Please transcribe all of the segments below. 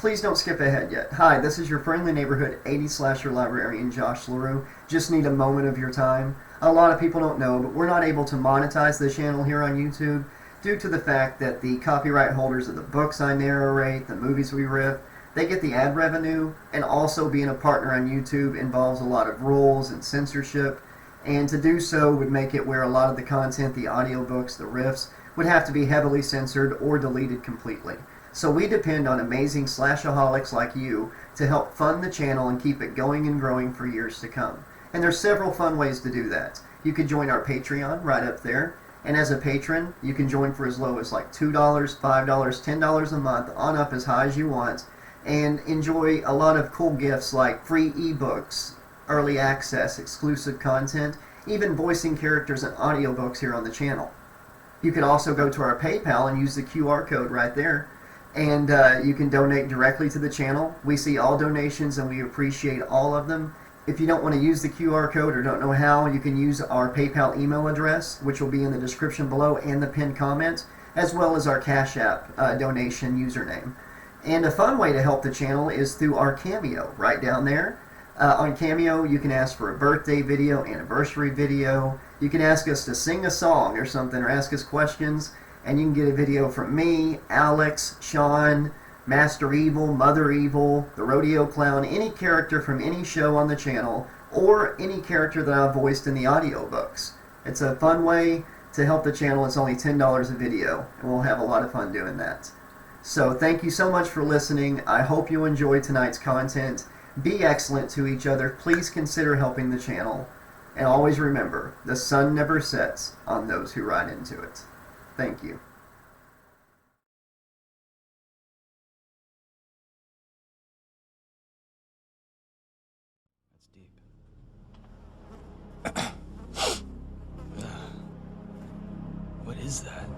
Please don't skip ahead yet. Hi, this is your friendly neighborhood 80 slasher librarian, Josh LaRue. Just need a moment of your time. A lot of people don't know, but we're not able to monetize the channel here on YouTube due to the fact that the copyright holders of the books I narrate, the movies we riff, they get the ad revenue, and also being a partner on YouTube involves a lot of rules and censorship, and to do so would make it where a lot of the content, the audiobooks, the riffs, would have to be heavily censored or deleted completely. So we depend on amazing slashaholics like you to help fund the channel and keep it going and growing for years to come. And there's several fun ways to do that. You could join our Patreon right up there. And as a patron, you can join for as low as like $2, $5, $10 a month, on up as high as you want, and enjoy a lot of cool gifts like free ebooks, early access, exclusive content, even voicing characters and audiobooks here on the channel. You could also go to our PayPal and use the QR code right there, and you can donate directly to the channel. We see all donations and we appreciate all of them. If you don't want to use the QR code or don't know how, you can use our PayPal email address, which will be in the description below and the pinned comment, as well as our Cash App donation username. And a fun way to help the channel is through our Cameo right down there. On Cameo, you can ask for a birthday video, anniversary video. You can ask us to sing a song or something, or ask us questions, and you can get a video from me, Alex, Sean, Master Evil, Mother Evil, the Rodeo Clown, any character from any show on the channel, or any character that I've voiced in the audiobooks. It's a fun way to help the channel. It's only $10 a video, and we'll have a lot of fun doing that. So thank you so much for listening. I hope you enjoyed tonight's content. Be excellent to each other. Please consider helping the channel. And always remember, the sun never sets on those who ride into it. Thank you. That's deep. What is that?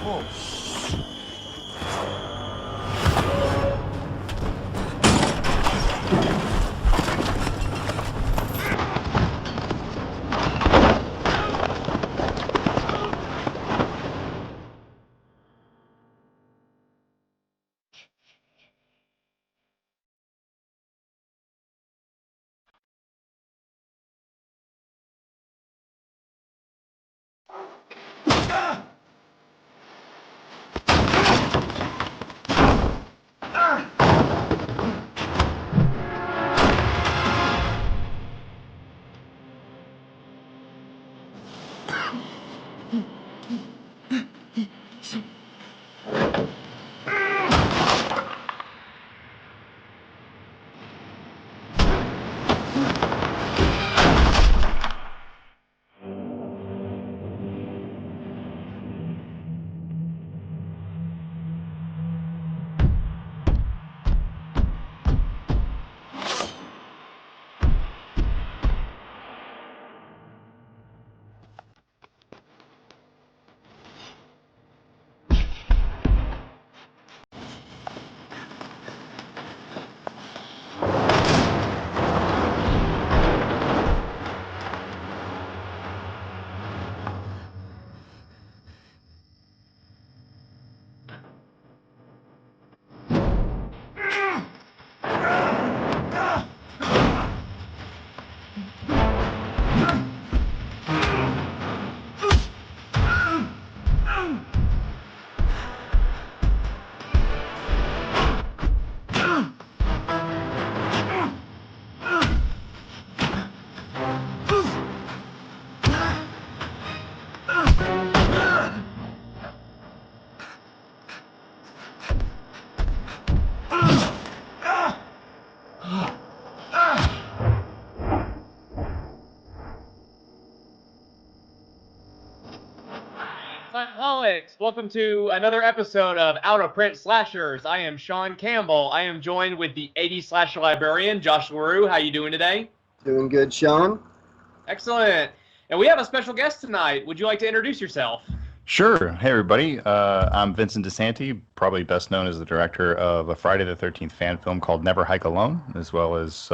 Whoa. Alex, welcome to another episode of Out of Print Slashers. I am Sean Campbell. I am joined with the 80 slasher librarian, Josh LaRue. How you doing today? Doing good, Sean. Excellent. And we have a special guest tonight. Would you like to introduce yourself? Sure. Hey, everybody. I'm Vincent Disanti, probably best known as the director of a Friday the 13th fan film called Never Hike Alone, as well as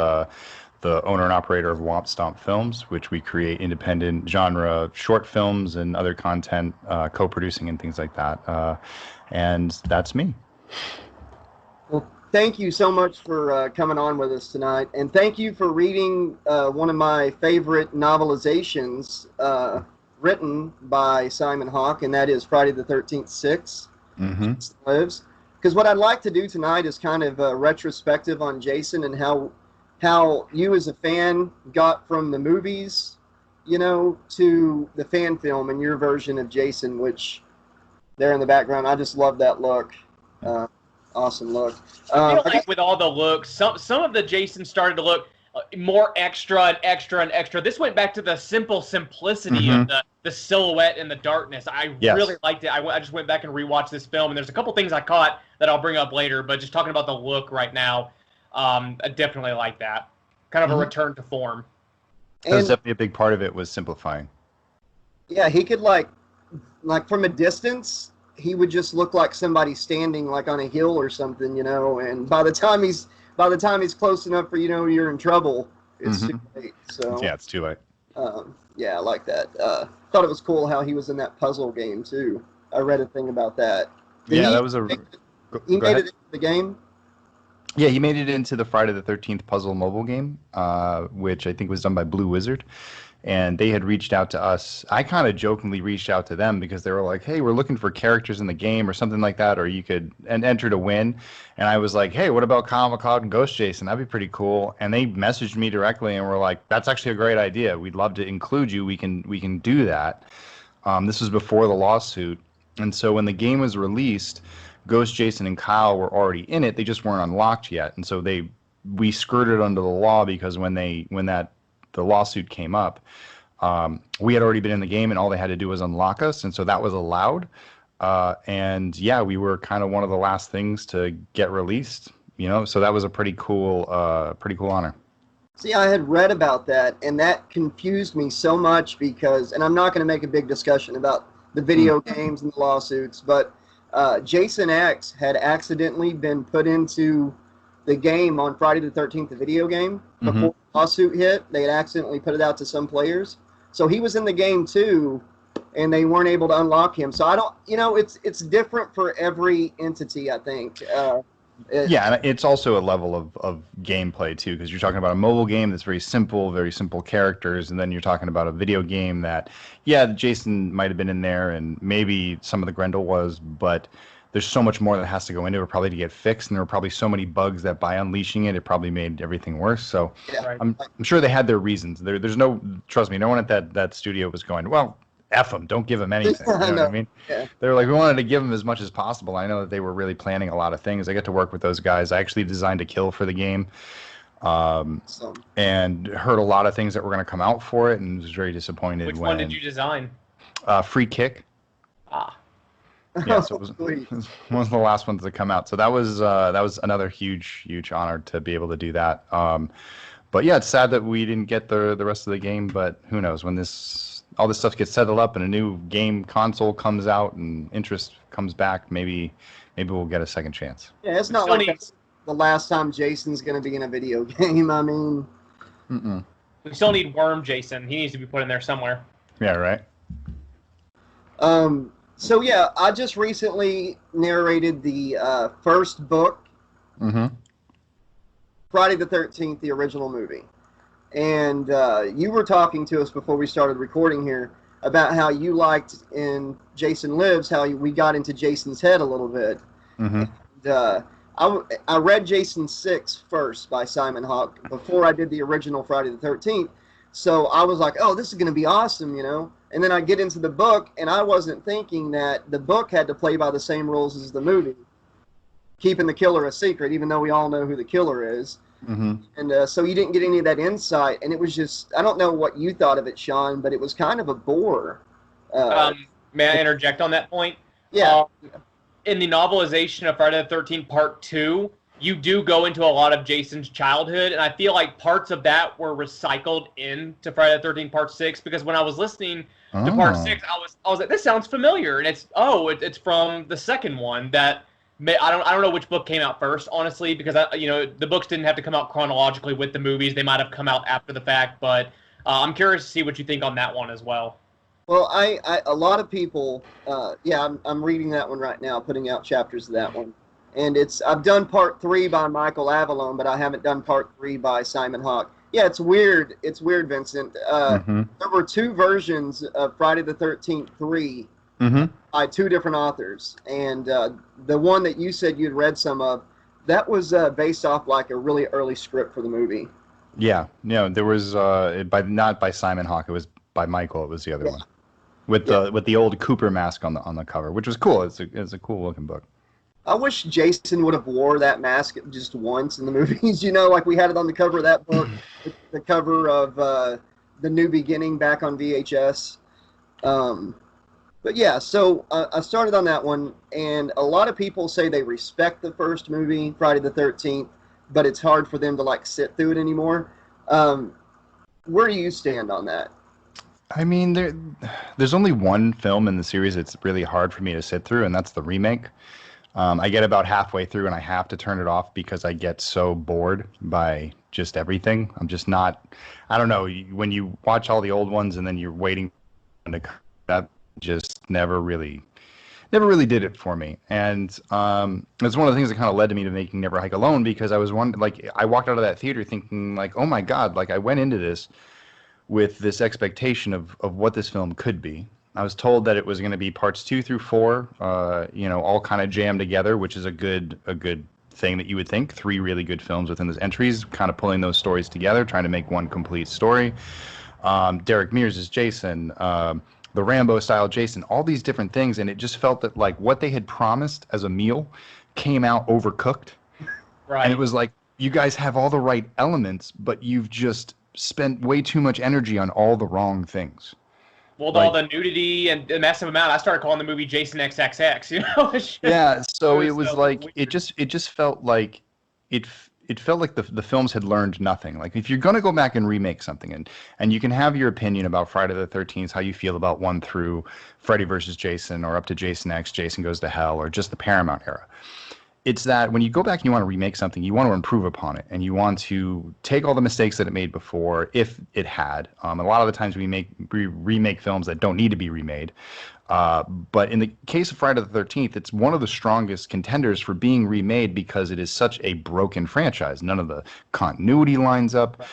the owner and operator of Womp Stomp Films, which we create independent genre short films and other content, co-producing and things like that. And that's me. Well, thank you so much for coming on with us tonight, and thank you for reading one of my favorite novelizations written by Simon Hawke, and that is Friday the 13th 6 Lives. Because what I'd like to do tonight is kind of a retrospective on Jason and how you as a fan got from the movies, to the fan film and your version of Jason, which there in the background, I just love that look. Awesome look. I feel like with all the looks, some of the Jason started to look more extra and extra and extra. This went back to the simplicity of the silhouette and the darkness. I really liked it. I just went back and rewatched this film, and there's a couple things I caught that I'll bring up later, but just talking about the look right now, I definitely like that. Kind of a return to form. That was definitely a big part of it, was simplifying. Yeah, he could like from a distance, he would just look like somebody standing like on a hill or something, and by the time he's close enough for you're in trouble, it's too late. So yeah, it's too late. Yeah, I like that. Thought it was cool how he was in that puzzle game too. I read a thing about that. He made it into the game. Yeah, he made it into the Friday the 13th puzzle mobile game, which I think was done by Blue Wizard. And they had reached out to us. I kind of jokingly reached out to them because they were like, hey, we're looking for characters in the game or something like that, or you could enter to win. And I was like, hey, what about Kyle McLeod and Ghost Jason? That'd be pretty cool. And they messaged me directly and were like, that's actually a great idea. We'd love to include you. We can do that. This was before the lawsuit. And so when the game was released, Ghost Jason and Kyle were already in it. They just weren't unlocked yet. And so we skirted under the law because when the lawsuit came up, we had already been in the game and all they had to do was unlock us. And so that was allowed. And yeah, we were kind of one of the last things to get released, so that was a pretty cool honor. See, I had read about that, and that confused me so much because, and I'm not going to make a big discussion about the video games and the lawsuits, but Jason X had accidentally been put into the game on Friday the 13th, the video game, before the lawsuit hit. They had accidentally put it out to some players. So he was in the game too, and they weren't able to unlock him. So I don't, it's different for every entity, I think. Yeah, and it's also a level of gameplay too, because you're talking about a mobile game that's very simple characters, and then you're talking about a video game that, yeah, Jason might have been in there, and maybe some of the Grendel was, but there's so much more that has to go into it probably to get fixed, and there were probably so many bugs that by unleashing it probably made everything worse. So yeah, I'm sure they had their reasons. There's no, trust me, no one at that studio was going, well, F them, don't give them anything. You know what I mean? Yeah. They were like, we wanted to give them as much as possible. I know that they were really planning a lot of things. I get to work with those guys. I actually designed a kill for the game, and heard a lot of things that were going to come out for it, and was very disappointed. Which one did you design? Free Kick. Ah. Yeah, so it was one of the last ones to come out. So that was another huge honor to be able to do that. But yeah, it's sad that we didn't get the rest of the game. But who knows, when all this stuff gets settled up and a new game console comes out and interest comes back, maybe we'll get a second chance. Yeah, it's not like that's the last time Jason's going to be in a video game. I mean, we still need Worm Jason. He needs to be put in there somewhere. Yeah, right. So yeah, I just recently narrated the first book, Friday the 13th, the original movie. And you were talking to us before we started recording here about how you liked in Jason Lives, how we got into Jason's head a little bit. And, I read Jason 6 first by Simon Hawke before I did the original Friday the 13th. So I was like, oh, this is going to be awesome, And then I get into the book, and I wasn't thinking that the book had to play by the same rules as the movie, keeping the killer a secret, even though we all know who the killer is. And so you didn't get any of that insight, and it was just, I don't know what you thought of it, Sean, but it was kind of a bore. May I interject on that point? Yeah. In the novelization of Friday the 13th Part 2, you do go into a lot of Jason's childhood, and I feel like parts of that were recycled into Friday the 13th Part 6, because when I was listening to Part 6, I was like, this sounds familiar, and it's from the second one that I don't know which book came out first, honestly, because the books didn't have to come out chronologically with the movies. They might have come out after the fact, but I'm curious to see what you think on that one as well. Well, a lot of people, I'm reading that one right now, putting out chapters of that one, and I've done part 3 by Michael Avallone, but I haven't done part 3 by Simon Hawke. Yeah, it's weird. It's weird, Vincent. There were 2 versions of Friday the 13th 3 by 2 different authors, and the one that you said you'd read some of, that was based off like a really early script for the movie. Yeah, no, there was not by Simon Hawke. It was by Michael. It was the other one with the old Cooper mask on the cover, which was cool. It's a cool looking book. I wish Jason would have wore that mask just once in the movies. Like we had it on the cover of that book, the cover of The New Beginning back on VHS. But yeah, so I started on that one, and a lot of people say they respect the first movie, Friday the 13th, but it's hard for them to like sit through it anymore. Where do you stand on that? I mean, there's only one film in the series that's really hard for me to sit through, and that's the remake. I get about halfway through, and I have to turn it off because I get so bored by just everything. I'm just not. I don't know. When you watch all the old ones, and then you're waiting to come, that just never really did it for me. And it's one of the things that kind of led to me to making Never Hike Alone, because I was I walked out of that theater thinking like, oh my God, like I went into this with this expectation of what this film could be. I was told that it was going to be parts 2 through 4, all kind of jammed together, which is a good thing that you would think. 3 really good films within those entries, kind of pulling those stories together, trying to make one complete story. Derek Mears is Jason, the Rambo-style Jason, all these different things, and it just felt that like what they had promised as a meal came out overcooked. Right. And it was like, you guys have all the right elements, but you've just spent way too much energy on all the wrong things. Well, all the nudity and the massive amount, I started calling the movie Jason XXX. Yeah, so it was so like weird. it just felt like it felt like the films had learned nothing. Like if you're gonna go back and remake something, and you can have your opinion about Friday the 13th, how you feel about 1 through Freddy versus Jason, or up to Jason X, Jason Goes to Hell, or just the Paramount era. It's that when you go back and you want to remake something, you want to improve upon it, and you want to take all the mistakes that it made before, if it had. A lot of the times we remake films that don't need to be remade. But in the case of Friday the 13th, it's one of the strongest contenders for being remade because it is such a broken franchise. None of the continuity lines up.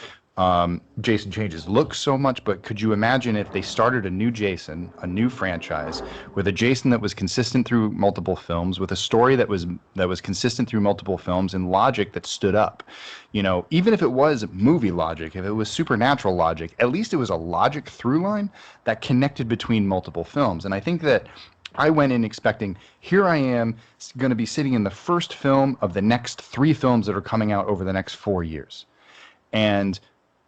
Jason changes looks so much, but could you imagine if they started a new Jason, a new franchise, with a Jason that was consistent through multiple films, with a story that was consistent through multiple films, and logic that stood up? Even if it was movie logic, if it was supernatural logic, at least it was a logic through line that connected between multiple films. And I think that I went in expecting, here I am going to be sitting in the first film of the next 3 films that are coming out over the next 4 years. And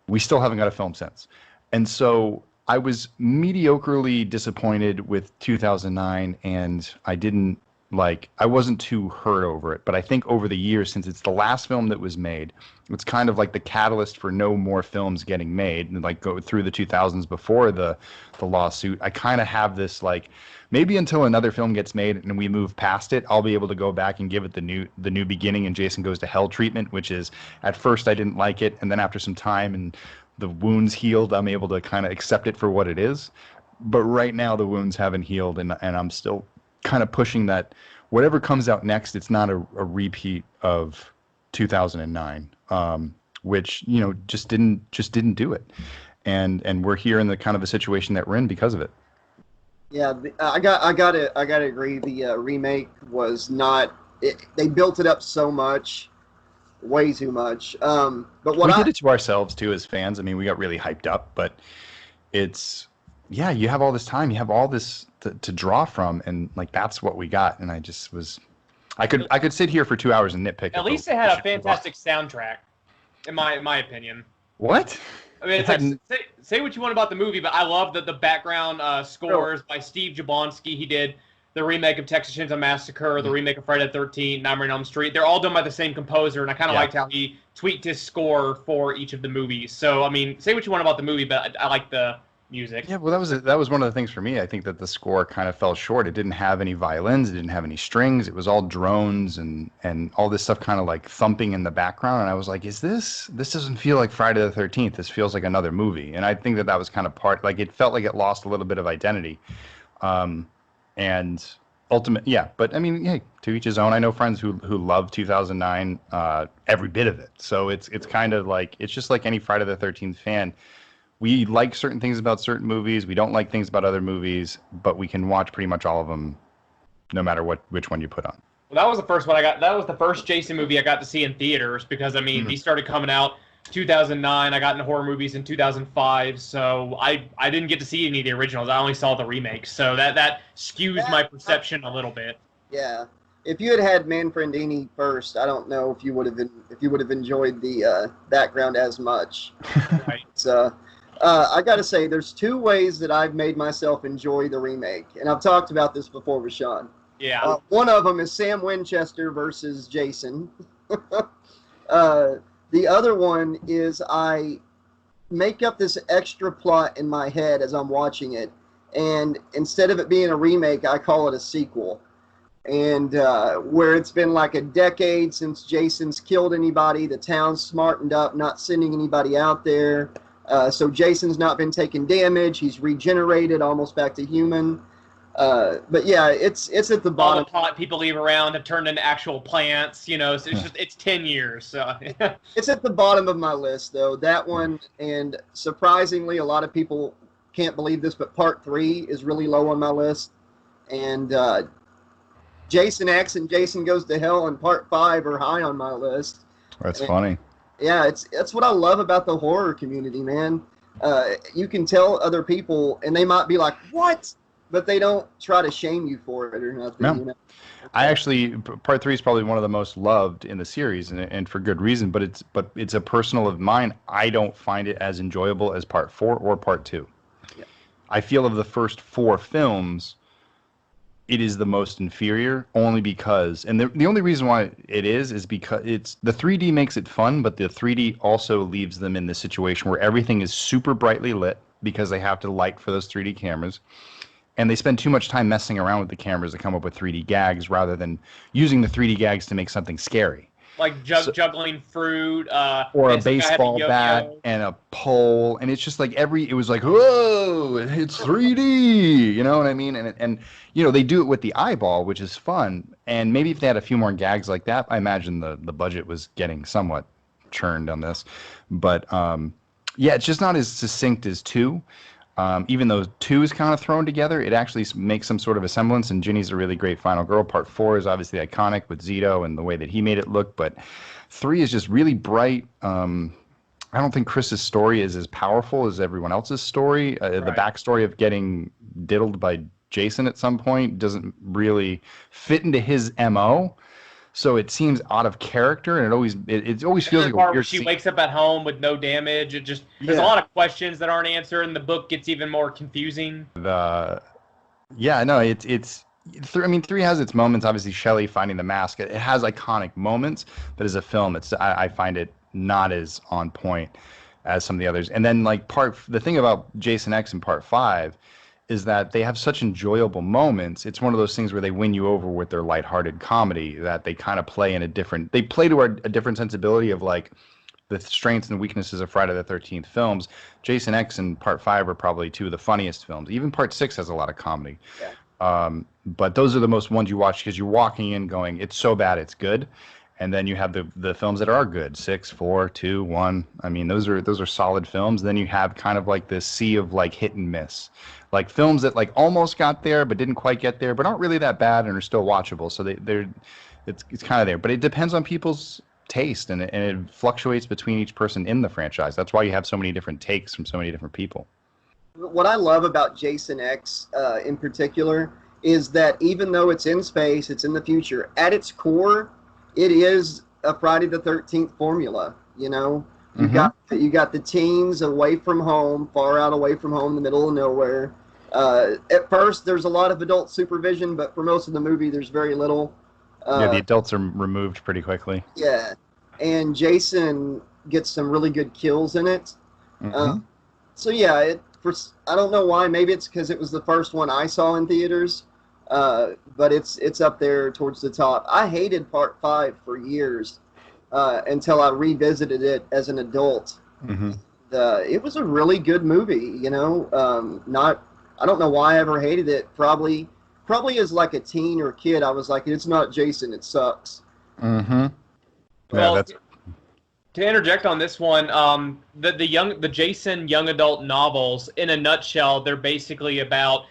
we still haven't got a film since. And so I was mediocrely disappointed with 2009, and I wasn't too hurt over it. But I think over the years, since it's the last film that was made, it's kind of like the catalyst for no more films getting made, and like go through the 2000s before the lawsuit. I kind of have this like, maybe until another film gets made and we move past it, I'll be able to go back and give it the new beginning and Jason Goes to Hell treatment, which is, at first I didn't like it, and then after some time and the wounds healed, I'm able to kind of accept it for what it is. But right now the wounds haven't healed, and I'm still kind of pushing that whatever comes out next, it's not a repeat of 2009, which just didn't do it, and we're here in the kind of a situation that we're in because of it. Yeah, I gotta agree. The remake was not. They built it up so much, way too much. But what we did it to ourselves too as fans. I mean, we got really hyped up, but it's you have all this time, you have all this to draw from, and like that's what we got. And I just was, I could sit here for 2 hours and nitpick. At least it had a fantastic soundtrack, in my opinion. What? I mean, it's like, say what you want about the movie, but I love the background scores by Steve Jablonsky. He did the remake of Texas Chainsaw Massacre, the remake of Friday the 13th, Nightmare on Elm Street. They're all done by the same composer, and I kind of liked how he tweaked his score for each of the movies. So, I mean, say what you want about the movie, but I like the music. Yeah, well, that was one of the things for me. I think that the score kind of fell short. It didn't have any violins. It didn't have any strings. It was all drones and all this stuff kind of like thumping in the background. And I was like, this doesn't feel like Friday the 13th. This feels like another movie. And I think that was kind of like it felt like it lost a little bit of identity. And yeah. But I mean, hey, to each his own. I know friends who love 2009, every bit of it. So it's kind of like, it's just like any Friday the 13th fan. We like certain things about certain movies. We don't like things about other movies, but we can watch pretty much all of them, no matter which one you put on. Well, that was the first one I got. That was the first Jason movie I got to see in theaters because I mean these started coming out 2009. I got into horror movies in 2005, so I didn't get to see any of the originals. I only saw the remakes, so that skews my perception a little bit. Yeah. If you had Manfredini first, I don't know if you would have enjoyed the background as much. Right. So. I got to say, there's two ways that I've made myself enjoy the remake, and I've talked about this before with Sean. Yeah. One of them is Sam Winchester versus Jason. The other one is I make up this extra plot in my head as I'm watching it, and instead of it being a remake, I call it a sequel. And where it's been like a decade since Jason's killed anybody, the town's smartened up, not sending anybody out there. So Jason's not been taking damage. He's regenerated, almost back to human. But yeah, it's at the bottom. All the pot people leave around have turned into actual plants. You know, so it's 10 years. So it's at the bottom of my list, though. That one, and surprisingly, a lot of people can't believe this, but Part 3 is really low on my list. And Jason X and Jason Goes to Hell and Part 5 are high on my list. That's funny. Yeah, that's what I love about the horror community, man. You can tell other people, and they might be like, "What?" But they don't try to shame you for it or nothing. No. You know? I actually, Part 3 is probably one of the most loved in the series, and for good reason. But it's a personal of mine. I don't find it as enjoyable as Part 4 or Part 2. Yeah. I feel of the first 4 films, it is the most inferior, only because, and the only reason why it is because it's the 3D makes it fun, but the 3D also leaves them in this situation where everything is super brightly lit because they have to light for those 3D cameras, and they spend too much time messing around with the cameras to come up with 3D gags rather than using the 3D gags to make something scary. Like juggling fruit, or a baseball bat and a pole, and it's just like it was like, whoa, it's 3D, you know what I mean? And you know, they do it with the eyeball, which is fun. And maybe if they had a few more gags like that, I imagine the budget was getting somewhat churned on this. But yeah, it's just not as succinct as 2. Even though 2 is kind of thrown together, it actually makes some sort of a semblance, and Ginny's a really great final girl. Part 4 is obviously iconic with Zito and the way that he made it look, but 3 is just really bright. I don't think Chris's story is as powerful as everyone else's story. Right. The backstory of getting diddled by Jason at some point doesn't really fit into his MO. So it seems out of character, and it always feels like a weird she scene. wakes up at home with no damage. It just there's a lot of questions that aren't answered, and the book gets even more confusing. I mean, 3 has its moments. Obviously, Shelley finding the mask. It has iconic moments, but as a film, I find it not as on point as some of the others. And then the thing about Jason X in Part 5 is that they have such enjoyable moments. It's one of those things where they win you over with their lighthearted comedy, that they kind of play to a different sensibility of like the strengths and weaknesses of Friday the 13th films. Jason X and Part 5 are probably 2 of the funniest films. Even Part 6 has a lot of comedy. Yeah. But those are the most ones you watch because you're walking in going, it's so bad it's good. And then you have the films that are good, 6, 4, 2, 1. I mean, those are solid films. Then you have kind of like this sea of like hit and miss, like films that like almost got there but didn't quite get there, but aren't really that bad and are still watchable. So it's kind of there, but it depends on people's taste, and it fluctuates between each person in the franchise. That's why you have so many different takes from so many different people. What I love about Jason X in particular is that even though it's in space, it's in the future, at its core, it is a Friday the 13th formula. You know, you got the teens away from home, far out away from home, in the middle of nowhere. At first, there's a lot of adult supervision, but for most of the movie, there's very little. The adults are removed pretty quickly. Yeah, and Jason gets some really good kills in it. So yeah, I don't know why. Maybe it's because it was the first one I saw in theaters, but it's up there towards the top. I hated Part 5 for years until I revisited it as an adult. Mm-hmm. It was a really good movie, you know. I don't know why I ever hated it. Probably as like a teen or a kid, I was like, it's not Jason, it sucks. Mm-hmm. Well, Yeah, to interject on this one, the Jason young adult novels, in a nutshell, they're basically about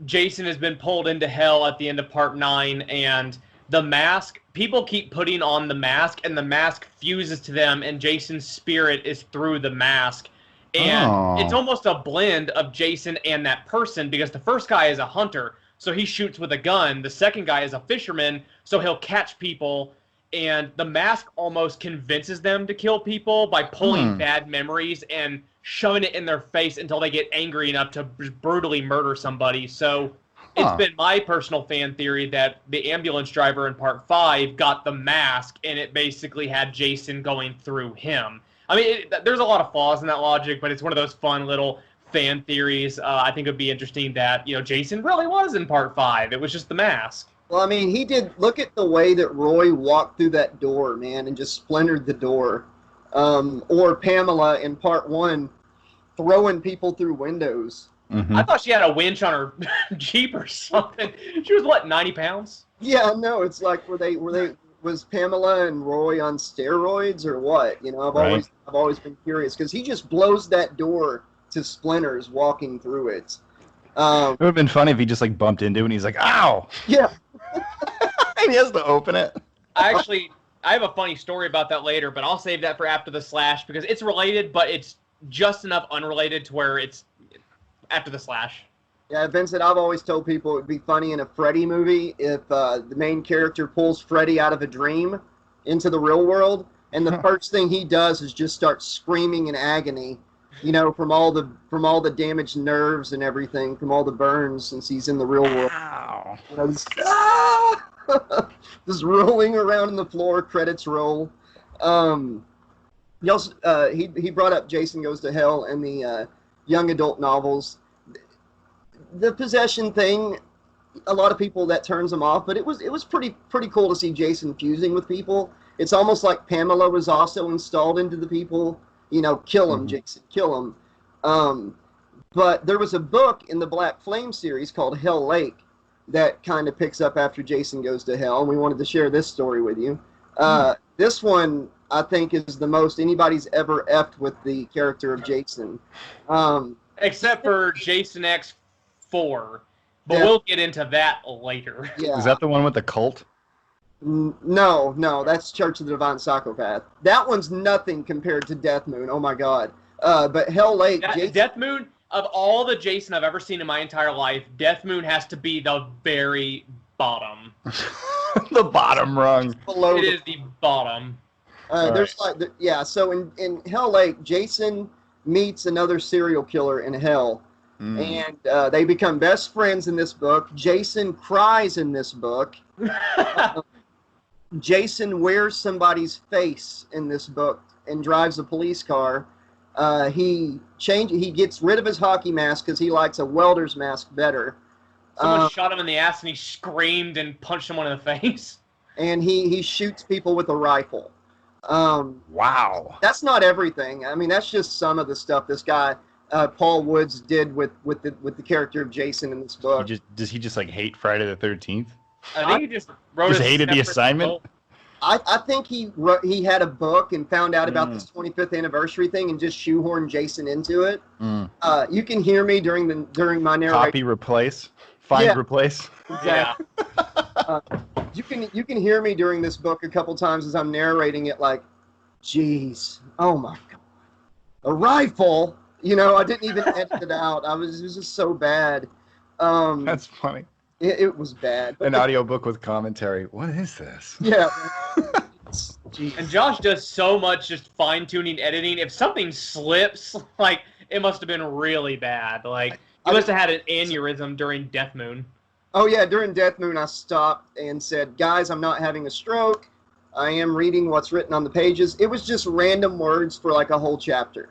Jason has been pulled into hell at the end of Part 9, and the mask, people keep putting on the mask, and the mask fuses to them, and Jason's spirit is through the mask. And it's almost a blend of Jason and that person, because the first guy is a hunter, so he shoots with a gun. The second guy is a fisherman, so he'll catch people. And the mask almost convinces them to kill people by pulling bad memories and shoving it in their face until they get angry enough to brutally murder somebody. So it's been my personal fan theory that the ambulance driver in Part 5 got the mask, and it basically had Jason going through him. I mean, there's a lot of flaws in that logic, but it's one of those fun little fan theories. I think it would be interesting that, Jason really was in Part 5. It was just the mask. Well, I mean, he did. Look at the way that Roy walked through that door, man, and just splintered the door. Or Pamela in Part 1 throwing people through windows. Mm-hmm. I thought she had a winch on her Jeep or something. She was, 90 pounds? Yeah, no, it's like was Pamela and Roy on steroids or what? I've always been curious because he just blows that door to splinters walking through it. It would have been funny if he just bumped into it and he's like, "Ow!" Yeah. And he has to open it. I have a funny story about that later, but I'll save that for after the slash because it's related, but it's just enough unrelated to where it's after the slash. Yeah, Vincent, I've always told people it would be funny in a Freddy movie if the main character pulls Freddy out of a dream into the real world, and the first thing he does is just start screaming in agony, from all the damaged nerves and everything, from all the burns since he's in the real world. Wow. Just rolling around on the floor, credits roll. He also, he brought up Jason Goes to Hell and the young adult novels. The possession thing, a lot of people that turns them off, but it was pretty cool to see Jason fusing with people. It's almost like Pamela was also installed into the people. Kill him, Jason, kill him. But there was a book in the Black Flame series called Hell Lake that kind of picks up after Jason Goes to Hell, and we wanted to share this story with you. This one, I think, is the most anybody's ever effed with the character of Jason. Except for Jason X4, but we'll get into that later. Yeah. Is that the one with the cult? No, that's Church of the Divine Psychopath. That one's nothing compared to Death Moon. Oh my God. But Hell Lake. Death Moon, of all the Jason I've ever seen in my entire life, Death Moon has to be the very bottom. The bottom rung. It is the bottom. There's so in Hell Lake, Jason meets another serial killer in hell. And they become best friends in this book. Jason cries in this book. Jason wears somebody's face in this book and drives a police car. He gets rid of his hockey mask because he likes a welder's mask better. Someone shot him in the ass and he screamed and punched someone in the face. And he shoots people with a rifle. Wow. That's not everything. I mean, that's just some of the stuff this guy Paul Woods did with the character of Jason in this book. Does he just hate Friday the 13th? I think he just wrote. Just hated the assignment. Book. I think he had a book and found out about this 25th anniversary thing and just shoehorned Jason into it. You can hear me during my narration. Copy, replace, find, replace. Exactly. Yeah. You can hear me during this book a couple times as I'm narrating it. Like, geez, oh my God, a rifle. I didn't even edit it out. It was just so bad. That's funny. It was bad. An audiobook with commentary. What is this? Yeah. And Josh does so much just fine-tuning editing. If something slips, it must have been really bad. He must have had an aneurysm during Death Moon. Oh, yeah, during Death Moon, I stopped and said, guys, I'm not having a stroke. I am reading what's written on the pages. It was just random words for a whole chapter.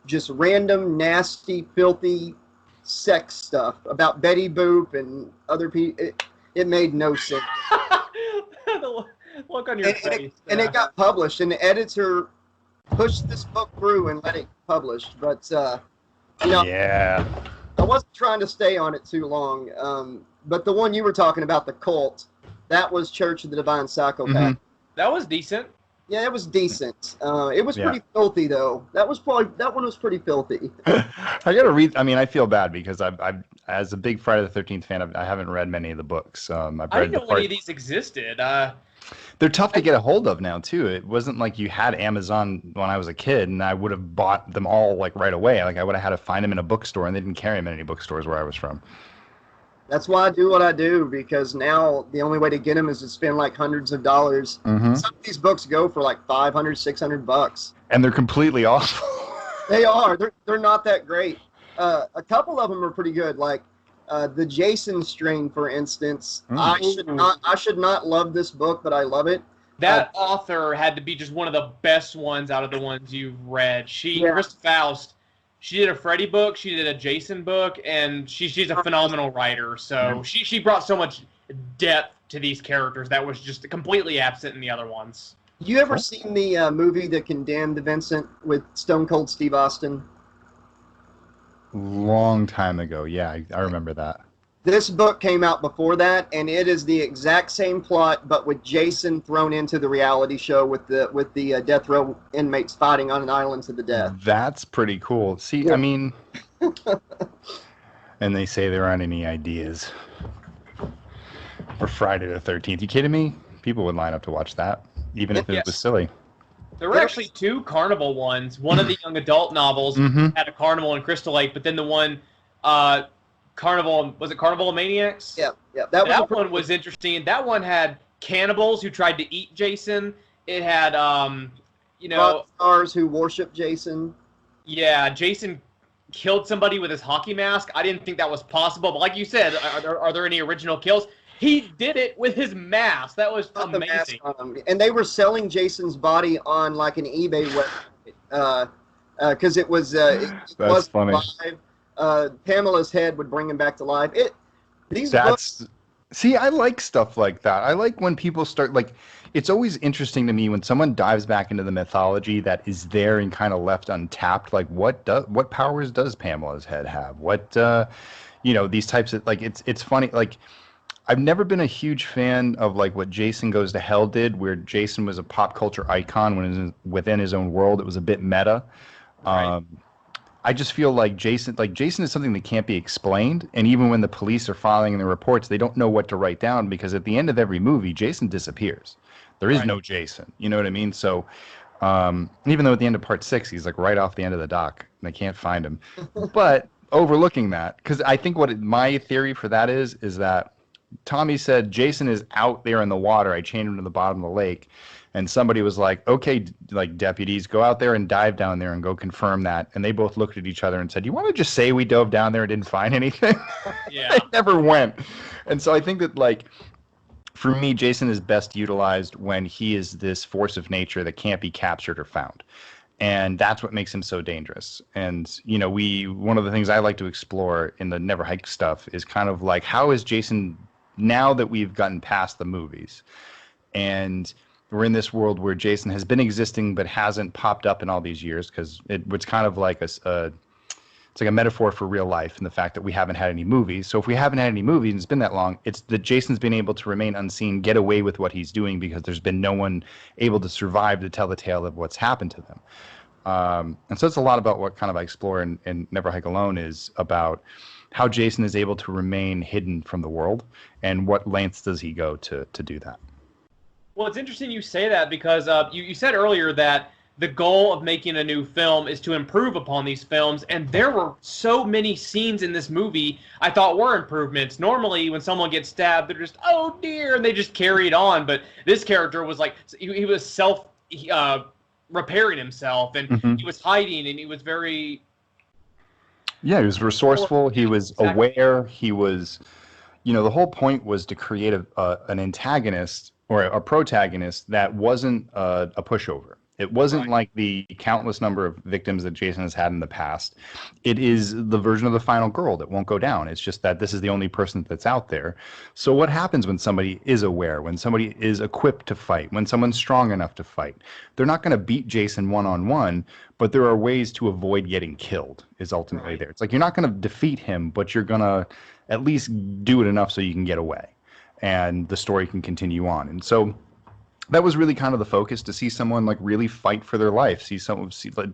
just random, nasty, filthy sex stuff about Betty Boop and other people. It made no sense. The look on your face. And it got published, and the editor pushed this book through and let it get published. But Yeah. I wasn't trying to stay on it too long. But the one you were talking about, the cult, that was Church of the Divine Psychopath. Mm-hmm. That was decent. Yeah, it was decent. It was Yeah. pretty filthy, though. That one was pretty filthy. I gotta read. I mean, I feel bad because I've as a big Friday the 13th fan, I haven't read many of the books. I've read I didn't know any of these existed. They're tough to get a hold of now too. It wasn't like you had Amazon when I was a kid, and I would have bought them all like right away. Like I would have had to find them in a bookstore, and they didn't carry them in any bookstores where I was from. That's why I do what I do, because now the only way to get them is to spend like hundreds of dollars. Mm-hmm. Some of these books go for like $500, $600. And they're completely awful. They are. They're not that great. A couple of them are pretty good, like the Jason string, for instance. I should not love this book, but I love it. That author had to be just one of the best ones out of the ones you've read. Krista Faust, she did a Freddy book, she did a Jason book, and she's a phenomenal writer. So she brought so much depth to these characters that was just completely absent in the other ones. You ever seen the movie The Condemned, Vincent, with Stone Cold Steve Austin? Long time ago, yeah, I remember that. This book came out before that, and it is the exact same plot, but with Jason thrown into the reality show with the death row inmates fighting on an island to the death. That's pretty cool. See, Yeah. I mean, and they say there aren't any ideas for Friday the 13th. You kidding me? People would line up to watch that, even if it was silly. There were actually two Carnival ones. One of the young adult novels had a carnival in Crystal Lake, but then the one, Carnival, was it Carnival of Maniacs? Yeah. That one was interesting. That one had cannibals who tried to eat Jason. It had, rock stars who worship Jason. Yeah, Jason killed somebody with his hockey mask. I didn't think that was possible, but like you said, are there any original kills? He did it with his mask. That was amazing. And they were selling Jason's body on like an eBay website because it was funny. Live. Pamela's head would bring him back to life. See, I like stuff like that. I like when people start like. It's always interesting to me when someone dives back into the mythology that is there and kind of left untapped. Like, what powers does Pamela's head have? What, these types of like. It's funny. Like, I've never been a huge fan of like what Jason Goes to Hell did, where Jason was a pop culture icon when within his own world. It was a bit meta. Right. I just feel like Jason is something that can't be explained, and even when the police are filing the reports, they don't know what to write down because at the end of every movie, Jason disappears. There is no Jason. You know what I mean? So, even though at the end of part 6, he's like right off the end of the dock, and they can't find him. But overlooking that, because I think my theory for that is that Tommy said Jason is out there in the water. I chained him to the bottom of the lake. And somebody was like, okay, like deputies, go out there and dive down there and go confirm that. And they both looked at each other and said, you want to just say we dove down there and didn't find anything? Yeah. They never went. And so I think that, like, for me, Jason is best utilized when he is this force of nature that can't be captured or found. And that's what makes him so dangerous. And, one of the things I like to explore in the Never Hike stuff is kind of like, how is Jason, now that we've gotten past the movies, and we're in this world where Jason has been existing but hasn't popped up in all these years, because it's kind of like it's like a metaphor for real life and the fact that we haven't had any movies. So if we haven't had any movies and it's been that long, it's that Jason's been able to remain unseen, get away with what he's doing because there's been no one able to survive to tell the tale of what's happened to them. And so it's a lot about what kind of I explore in Never Hike Alone, is about how Jason is able to remain hidden from the world and what lengths does he go to do that. Well, it's interesting you say that because you said earlier that the goal of making a new film is to improve upon these films, and there were so many scenes in this movie I thought were improvements. Normally, when someone gets stabbed, they're just, oh dear, and they just carry it on. But this character was like, he was repairing himself, and he was hiding, and he was very... Yeah, he was resourceful. He was aware. He was, the whole point was to create an antagonist or a protagonist that wasn't a pushover. It wasn't like the countless number of victims that Jason has had in the past. It is the version of the final girl that won't go down. It's just that this is the only person that's out there. So what happens when somebody is aware, when somebody is equipped to fight, when someone's strong enough to fight? They're not going to beat Jason one-on-one, but there are ways to avoid getting killed is ultimately there. It's like you're not going to defeat him, but you're going to at least do it enough so you can get away and the story can continue on. And so that was really kind of the focus, to see someone like really fight for their life. See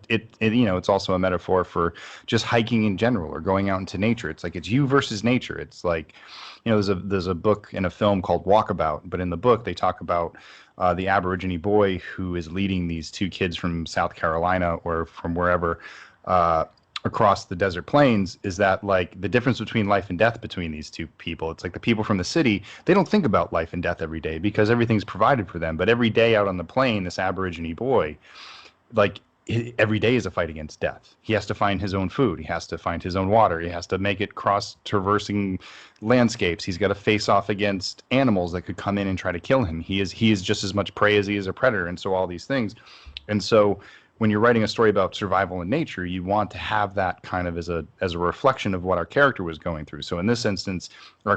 it, you know, it's also a metaphor for just hiking in general or going out into nature. It's like it's you versus nature. It's like, you know, there's a book and a film called Walkabout, but in the book they talk about the Aborigine boy who is leading these two kids from South Carolina or from wherever across the desert plains. Is that like the difference between life and death between these two people? It's like the people from the city, they don't think about life and death every day because everything's provided for them. But every day out on the plain, this Aborigine boy, like every day is a fight against death. He has to find his own food. He has to find his own water. He has to make it cross traversing landscapes. He's got to face off against animals that could come in and try to kill him. He is just as much prey as he is a predator. And so all these things. And so when you're writing a story about survival in nature, you want to have that kind of as a reflection of what our character was going through. So in this instance, our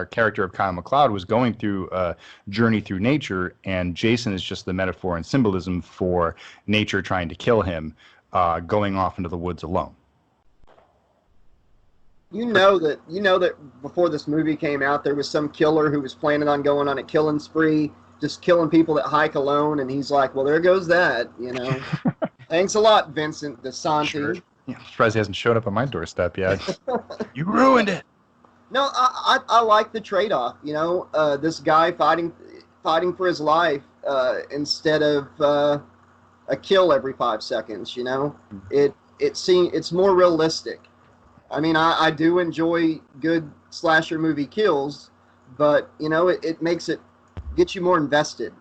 character of Kyle MacLeod was going through a journey through nature, and Jason is just the metaphor and symbolism for nature trying to kill him, going off into the woods alone. You know that before this movie came out, there was some killer who was planning on going on a killing spree, just killing people that hike alone, and he's like, well, there goes that, you know. Thanks a lot, Vincent Disanti. Sure. Yeah, I'm surprised he hasn't showed up on my doorstep yet. You ruined it. No, I like the trade-off, you know. This guy fighting for his life instead of a kill every 5 seconds, you know. It's more realistic. I mean, I do enjoy good slasher movie kills, but, you know, it makes it get you more invested.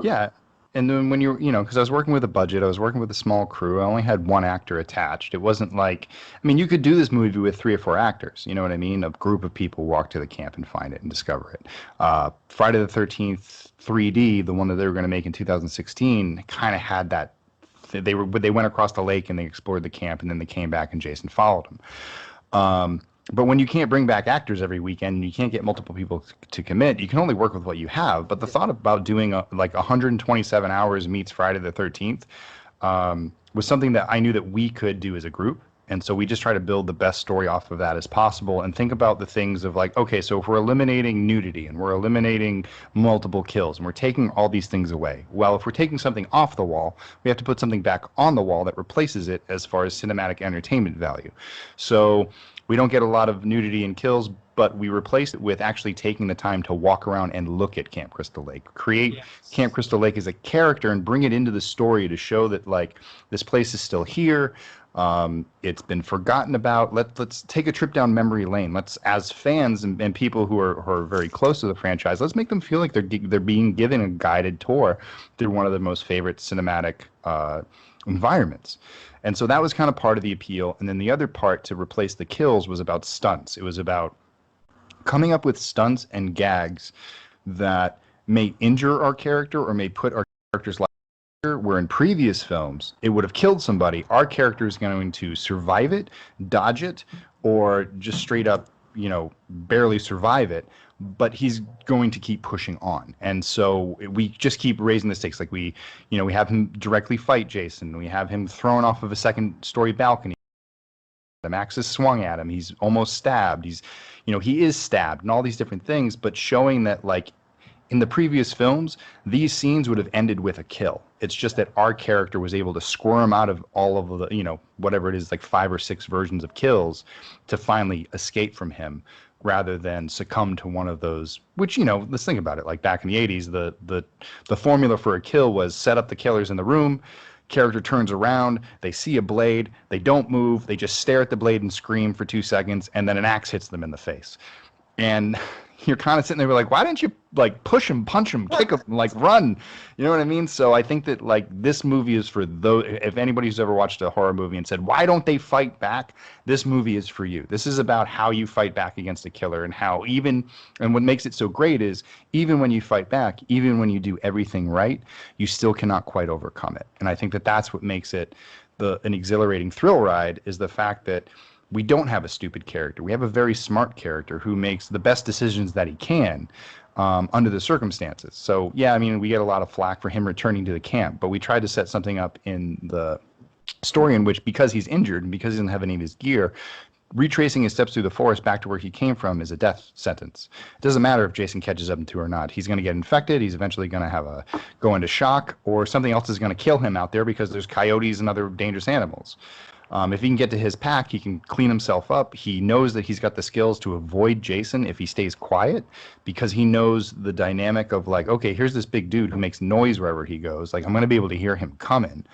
Yeah. And then when you know, because I was working with a budget, I was working with a small crew. I only had one actor attached. It wasn't like, I mean, you could do this movie with 3 or 4 actors. You know what I mean? A group of people walk to the camp and find it and discover it. Friday the 13th 3D, the one that they were going to make in 2016, kind of had that. They went across the lake and they explored the camp, and then they came back and Jason followed them. But when you can't bring back actors every weekend, you can't get multiple people to commit, you can only work with what you have. But the thought about doing like 127 hours meets Friday the 13th was something that I knew that we could do as a group. And so we just try to build the best story off of that as possible and think about the things of like, okay, so if we're eliminating nudity and we're eliminating multiple kills and we're taking all these things away, well, if we're taking something off the wall, we have to put something back on the wall that replaces it as far as cinematic entertainment value. So we don't get a lot of nudity and kills, but we replace it with actually taking the time to walk around and look at Camp Crystal Lake, create Camp Crystal Lake as a character and bring it into the story to show that like this place is still here. It's been forgotten about. Let's take a trip down memory lane. Let's, as fans and people who are very close to the franchise, let's make them feel like they're being given a guided tour through one of their most favorite cinematic environments. And so that was kind of part of the appeal. And then the other part to replace the kills was about stunts. It was about coming up with stunts and gags that may injure our character or may put our character's life, where in previous films it would have killed somebody. Our character is going to survive it, dodge it, or just straight up, you know, barely survive it, but he's going to keep pushing on. And so we just keep raising the stakes. Like we have him directly fight Jason. We have him thrown off of a 2nd-story balcony. The axe is swung at him. He's almost stabbed. He is stabbed and all these different things, but showing that like in the previous films, these scenes would have ended with a kill. It's just that our character was able to squirm out of all of the, whatever it is, like 5 or 6 versions of kills to finally escape from him rather than succumb to one of those, which, let's think about it. Like back in the 80s, the formula for a kill was set up the killers in the room, character turns around, they see a blade, they don't move, they just stare at the blade and scream for 2 seconds, and then an axe hits them in the face. And, you're kind of sitting there like, why didn't you like push him, punch him, kick him, like run? You know what I mean? So I think that like this movie is for those. If anybody who's ever watched a horror movie and said, why don't they fight back? This movie is for you. This is about how you fight back against a killer and how and what makes it so great is even when you fight back, even when you do everything right, you still cannot quite overcome it. And I think that that's what makes it an exhilarating thrill ride, is the fact that we don't have a stupid character. We have a very smart character who makes the best decisions that he can under the circumstances. So, yeah, I mean, we get a lot of flack for him returning to the camp, but we tried to set something up in the story in which, because he's injured and because he doesn't have any of his gear, retracing his steps through the forest back to where he came from is a death sentence. It doesn't matter if Jason catches up to or not. He's going to get infected. He's eventually going to go into shock, or something else is going to kill him out there because there's coyotes and other dangerous animals. If he can get to his pack, he can clean himself up. He knows that he's got the skills to avoid Jason if he stays quiet, because he knows the dynamic of like, okay, here's this big dude who makes noise wherever he goes. Like, I'm going to be able to hear him coming.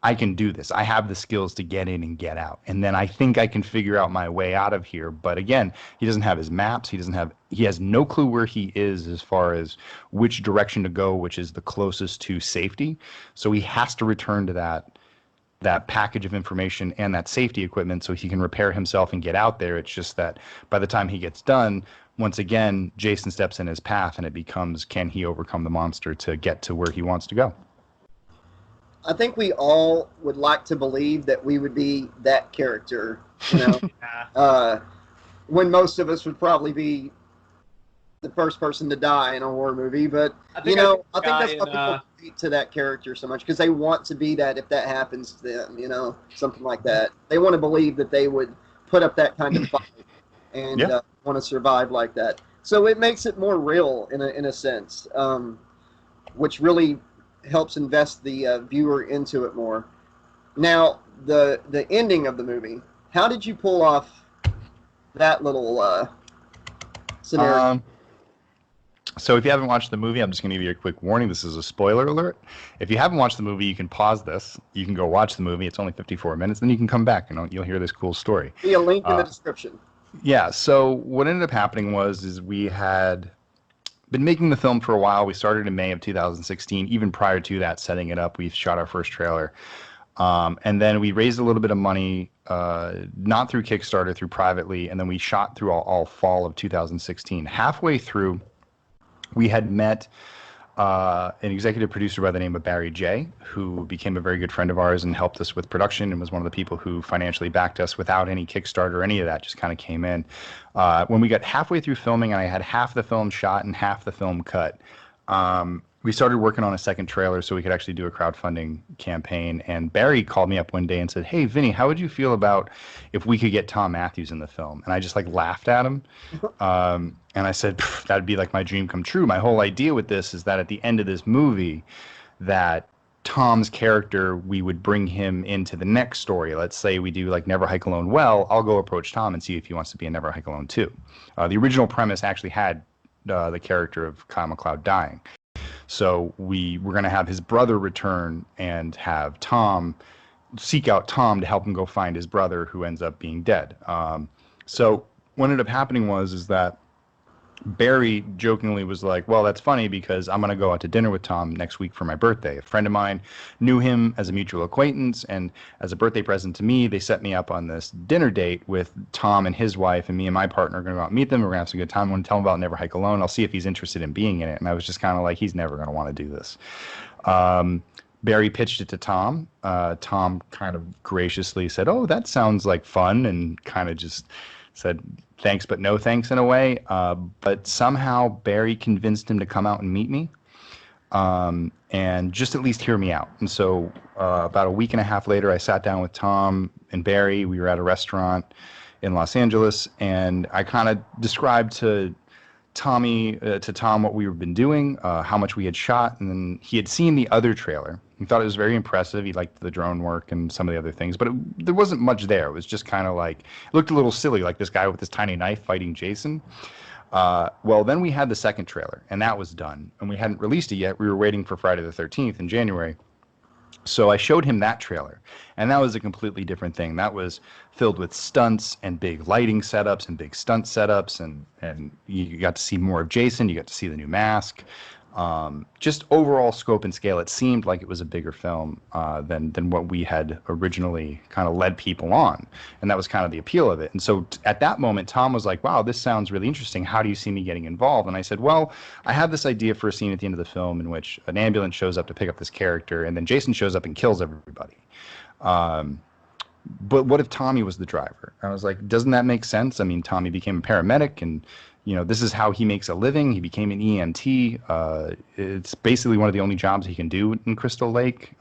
I can do this. I have the skills to get in and get out. And then I think I can figure out my way out of here. But again, he doesn't have his maps. He has no clue where he is as far as which direction to go, which is the closest to safety. So he has to return to that package of information and that safety equipment so he can repair himself and get out there. It's just that by the time he gets done, once again, Jason steps in his path and it becomes, can he overcome the monster to get to where he wants to go? I think we all would like to believe that we would be that character, you know, when most of us would probably be the first person to die in a horror movie. But, I think that's why people relate to that character so much, because they want to be that if that happens to them, you know, something like that. They want to believe that they would put up that kind of fight and want to survive like that. So it makes it more real in a sense, which really helps invest the viewer into it more. Now, the ending of the movie, how did you pull off that little scenario? So if you haven't watched the movie, I'm just going to give you a quick warning. This is a spoiler alert. If you haven't watched the movie, you can pause this. You can go watch the movie. It's only 54 minutes. Then you can come back and you'll hear this cool story. Be a link in the description. Yeah. So what ended up happening is we had been making the film for a while. We started in May of 2016. Even prior to that, setting it up, we shot our first trailer. And then we raised a little bit of money, not through Kickstarter, through privately. And then we shot through all fall of 2016. Halfway through, we had met an executive producer by the name of Barry J., who became a very good friend of ours and helped us with production and was one of the people who financially backed us without any Kickstarter or any of that, just kind of came in. When we got halfway through filming and I had half the film shot and half the film cut, we started working on a second trailer so we could actually do a crowdfunding campaign. And Barry called me up one day and said, "Hey, Vinny, how would you feel about if we could get Tom Matthews in the film?" And I just like laughed at him. And I said, that'd be like my dream come true. My whole idea with this is that at the end of this movie, that Tom's character, we would bring him into the next story. Let's say we do like Never Hike Alone. Well, I'll go approach Tom and see if he wants to be in Never Hike Alone too. The original premise actually had the character of Kyle MacLeod dying. So we were going to have his brother return and have Tom seek out Tom to help him go find his brother who ends up being dead. So what ended up happening is that Barry jokingly was like, well, that's funny because I'm going to go out to dinner with Tom next week for my birthday. A friend of mine knew him as a mutual acquaintance, and as a birthday present to me, they set me up on this dinner date with Tom and his wife, and me and my partner are going to go out and meet them. We're going to have some good time. I'm going to tell him about Never Hike Alone. I'll see if he's interested in being in it. And I was just kind of like, he's never going to want to do this. Barry pitched it to Tom. Tom kind of graciously said, "Oh, that sounds like fun," and kind of just said thanks but no thanks in a way. But somehow Barry convinced him to come out and meet me and just at least hear me out. And so about a week and a half later, I sat down with Tom and Barry. We were at a restaurant in Los Angeles, and I kind of described to Tom what we had been doing, how much we had shot, and then he had seen the other trailer. He thought it was very impressive. He liked the drone work and some of the other things, but there wasn't much there. It was just kind of like, it looked a little silly, like this guy with this tiny knife fighting Jason. Well, then we had the second trailer, and that was done, and we hadn't released it yet. We were waiting for Friday the 13th in January. So I showed him that trailer, and that was a completely different thing. That was filled with stunts and big lighting setups and big stunt setups, and you got to see more of Jason. You got to see the new mask. Just overall scope and scale, it seemed like it was a bigger film than what we had originally kind of led people on, and that was kind of the appeal of it. And so at that moment, Tom was like, "Wow, this sounds really interesting. How do you see me getting involved?" And I said, "Well, I have this idea for a scene at the end of the film in which an ambulance shows up to pick up this character, and then Jason shows up and kills everybody. But what if Tommy was the driver?" I was like, "Doesn't that make sense? I mean, Tommy became a paramedic, and this is how he makes a living. He became an EMT. It's basically one of the only jobs he can do in Crystal Lake.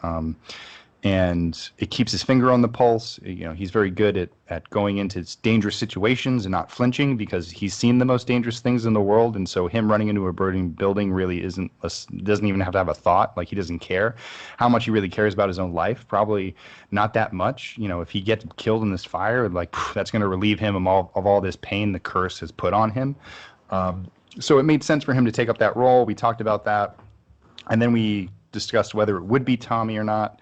And it keeps his finger on the pulse. He's very good at going into dangerous situations and not flinching because he's seen the most dangerous things in the world. And so him running into a burning building really doesn't even have to have a thought. Like, he doesn't care how much he really cares about his own life. Probably not that much. If he gets killed in this fire, like, that's going to relieve him of all this pain the curse has put on him. So it made sense for him to take up that role. We talked about that. And then we discussed whether it would be Tommy or not.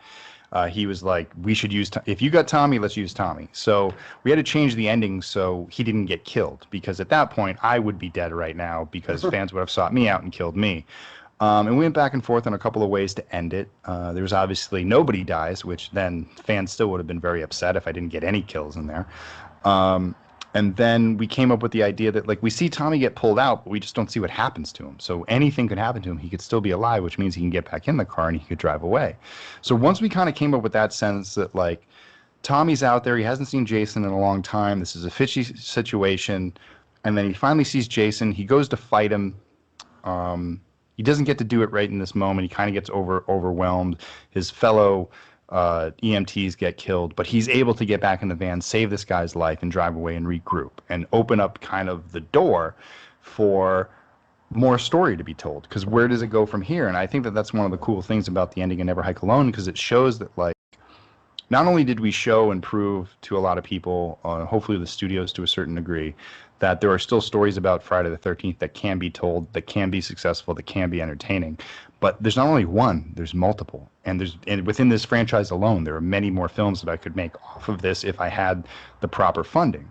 He was like, "We should use if you got Tommy, let's use Tommy." So we had to change the ending so he didn't get killed, because at that point I would be dead right now because fans would have sought me out and killed me. And we went back and forth on a couple of ways to end it. There was obviously nobody dies, which then fans still would have been very upset if I didn't get any kills in there. And then we came up with the idea that, like, we see Tommy get pulled out, but we just don't see what happens to him. So anything could happen to him. He could still be alive, which means he can get back in the car and he could drive away. So once we kind of came up with that sense that, like, Tommy's out there, he hasn't seen Jason in a long time, this is a fishy situation, and then he finally sees Jason, he goes to fight him. He doesn't get to do it right in this moment. He kind of gets overwhelmed. His fellow EMTs get killed, but he's able to get back in the van, save this guy's life, and drive away and regroup and open up kind of the door for more story to be told. Because where does it go from here? And I think that that's one of the cool things about the ending of Never Hike Alone, because it shows that, like, not only did we show and prove to a lot of people, hopefully the studios to a certain degree, that there are still stories about Friday the 13th that can be told, that can be successful, that can be entertaining. But there's not only one, there's multiple. And within this franchise alone, there are many more films that I could make off of this if I had the proper funding.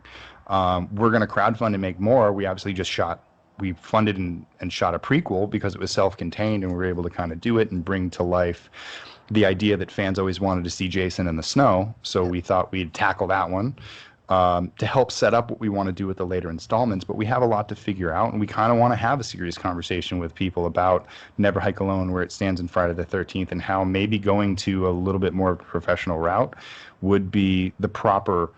We're going to crowdfund and make more. We funded and shot a prequel because it was self-contained, and we were able to kind of do it and bring to life the idea that fans always wanted to see Jason in the snow. So we thought we'd tackle that one to help set up what we want to do with the later installments. But we have a lot to figure out, and we kind of want to have a serious conversation with people about Never Hike Alone, where it stands in Friday the 13th, and how maybe going to a little bit more professional route would be the proper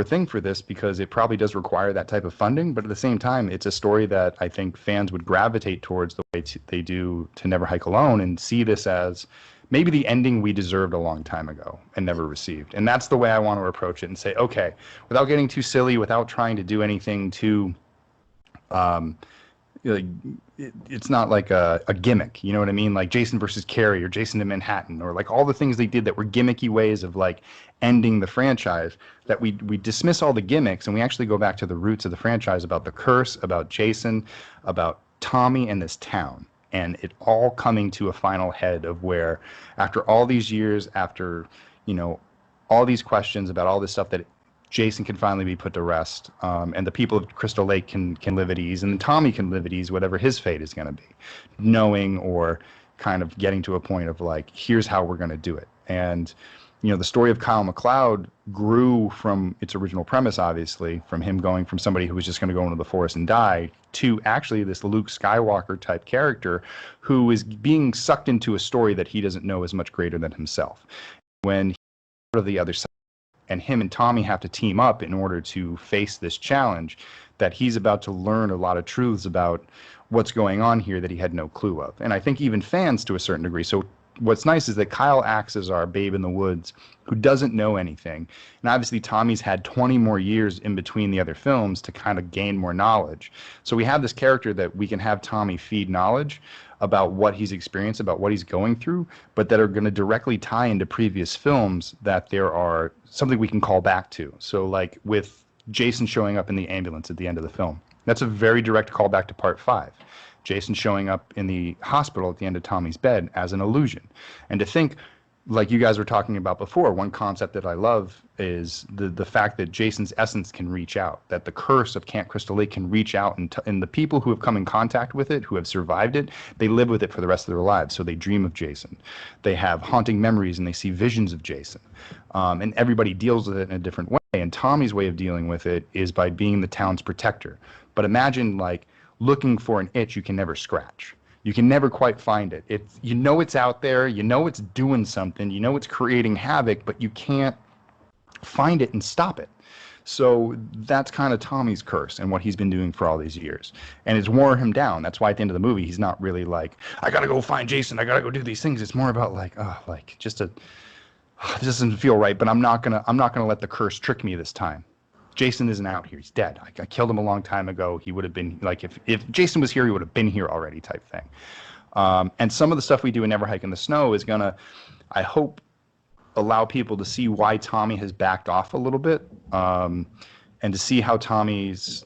thing for this, because it probably does require that type of funding. But at the same time, it's a story that I think fans would gravitate towards the way they do to Never Hike Alone, and see this as maybe the ending we deserved a long time ago and never received. And that's the way I want to approach it, and say, okay, without getting too silly, without trying to do anything too it's not like a gimmick, you know what I mean? Like Jason versus Carrie or Jason to Manhattan, or like all the things they did that were gimmicky ways of like ending the franchise, that we dismiss all the gimmicks and we actually go back to the roots of the franchise, about the curse, about Jason, about Tommy and this town. And it all coming to a final head of where, after all these years, after, all these questions about all this stuff, that Jason can finally be put to rest, and the people of Crystal Lake can live at ease, and Tommy can live at ease, whatever his fate is going to be, knowing or kind of getting to a point of like, here's how we're going to do it. And the story of Kyle MacLeod grew from its original premise, obviously, from him going from somebody who was just going to go into the forest and die, to actually this Luke Skywalker type character who is being sucked into a story that he doesn't know is much greater than himself. When he's out of the other side, and him and Tommy have to team up in order to face this challenge, that he's about to learn a lot of truths about what's going on here that he had no clue of. And I think even fans to a certain degree. So what's nice is that Kyle acts as our babe in the woods who doesn't know anything. And obviously Tommy's had 20 more years in between the other films to kind of gain more knowledge. So we have this character that we can have Tommy feed knowledge about what he's experienced, about what he's going through, but that are going to directly tie into previous films, that there are something we can call back to. So like with Jason showing up in the ambulance at the end of the film, that's a very direct callback to part 5. Jason showing up in the hospital at the end of Tommy's bed as an illusion. And to think, like you guys were talking about before, one concept that I love is the fact that Jason's essence can reach out, that the curse of Camp Crystal Lake can reach out, and the people who have come in contact with it, who have survived it, they live with it for the rest of their lives. So they dream of Jason. They have haunting memories and they see visions of Jason. And everybody deals with it in a different way. And Tommy's way of dealing with it is by being the town's protector. But imagine like looking for an itch you can never scratch. You can never quite find it. It's out there, it's doing something, it's creating havoc, but you can't find it and stop it. So that's kind of Tommy's curse and what he's been doing for all these years. And it's wore him down. That's why at the end of the movie, he's not really like, I got to go find Jason. I got to go do these things. It's more about like, this doesn't feel right, but I'm not going to let the curse trick me this time. Jason isn't out here. He's dead. I killed him a long time ago. He would have been, like, if Jason was here, he would have been here already type thing. And some of the stuff we do in Never Hike in the Snow is going to, I hope, allow people to see why Tommy has backed off a little bit, and to see how Tommy's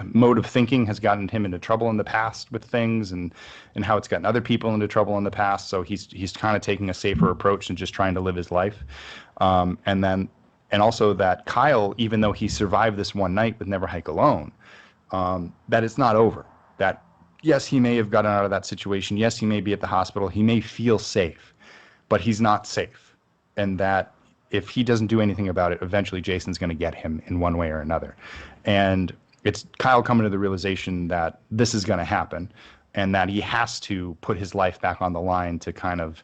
mode of thinking has gotten him into trouble in the past with things, and how it's gotten other people into trouble in the past. So he's kind of taking a safer approach and just trying to live his life. And also that Kyle, even though he survived this one night with Never Hike Alone, that it's not over. That, yes, he may have gotten out of that situation. Yes, he may be at the hospital. He may feel safe, but he's not safe. And that if he doesn't do anything about it, eventually Jason's going to get him in one way or another. And it's Kyle coming to the realization that this is going to happen and that he has to put his life back on the line to kind of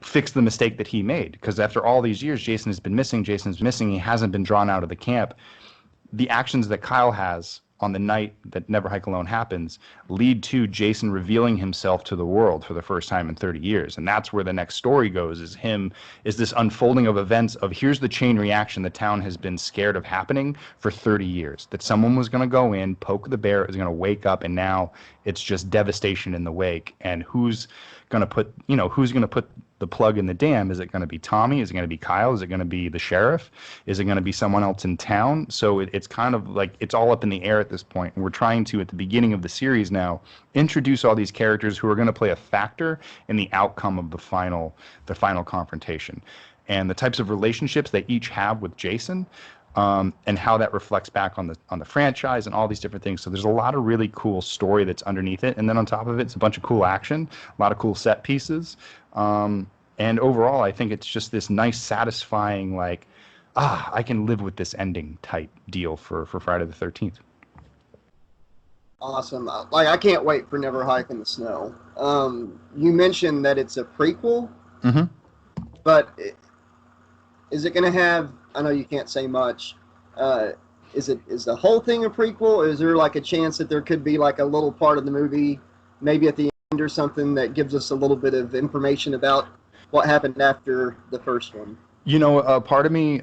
fix the mistake that he made. Because after all these years, Jason's missing, he hasn't been drawn out of the camp. The actions that Kyle has on the night that Never Hike Alone happens lead to Jason revealing himself to the world for the first time in 30 years. And that's where the next story goes, is this unfolding of events of here's the chain reaction the town has been scared of happening for 30 years. That someone was going to go in, poke the bear, is going to wake up, and now it's just devastation in the wake. And who's going to put the plug in the dam? Is it going to be Tommy? Is it going to be Kyle? Is it going to be the sheriff? Is it going to be someone else in town? So it's kind of like it's all up in the air at this point. And we're trying to, at the beginning of the series now, introduce all these characters who are going to play a factor in the outcome of the final confrontation, and the types of relationships they each have with Jason, and how that reflects back on the franchise and all these different things. So there's a lot of really cool story that's underneath it, and then on top of it, it's a bunch of cool action, a lot of cool set pieces. And overall, I think it's just this nice, satisfying, like, I can live with this ending type deal for Friday the 13th. Awesome. I can't wait for Never Hike in the Snow. You mentioned that it's a prequel, but is it going to have, I know you can't say much, is the whole thing a prequel? Is there like a chance that there could be like a little part of the movie, maybe at the end or something, that gives us a little bit of information about what happened after the first one? Part of me,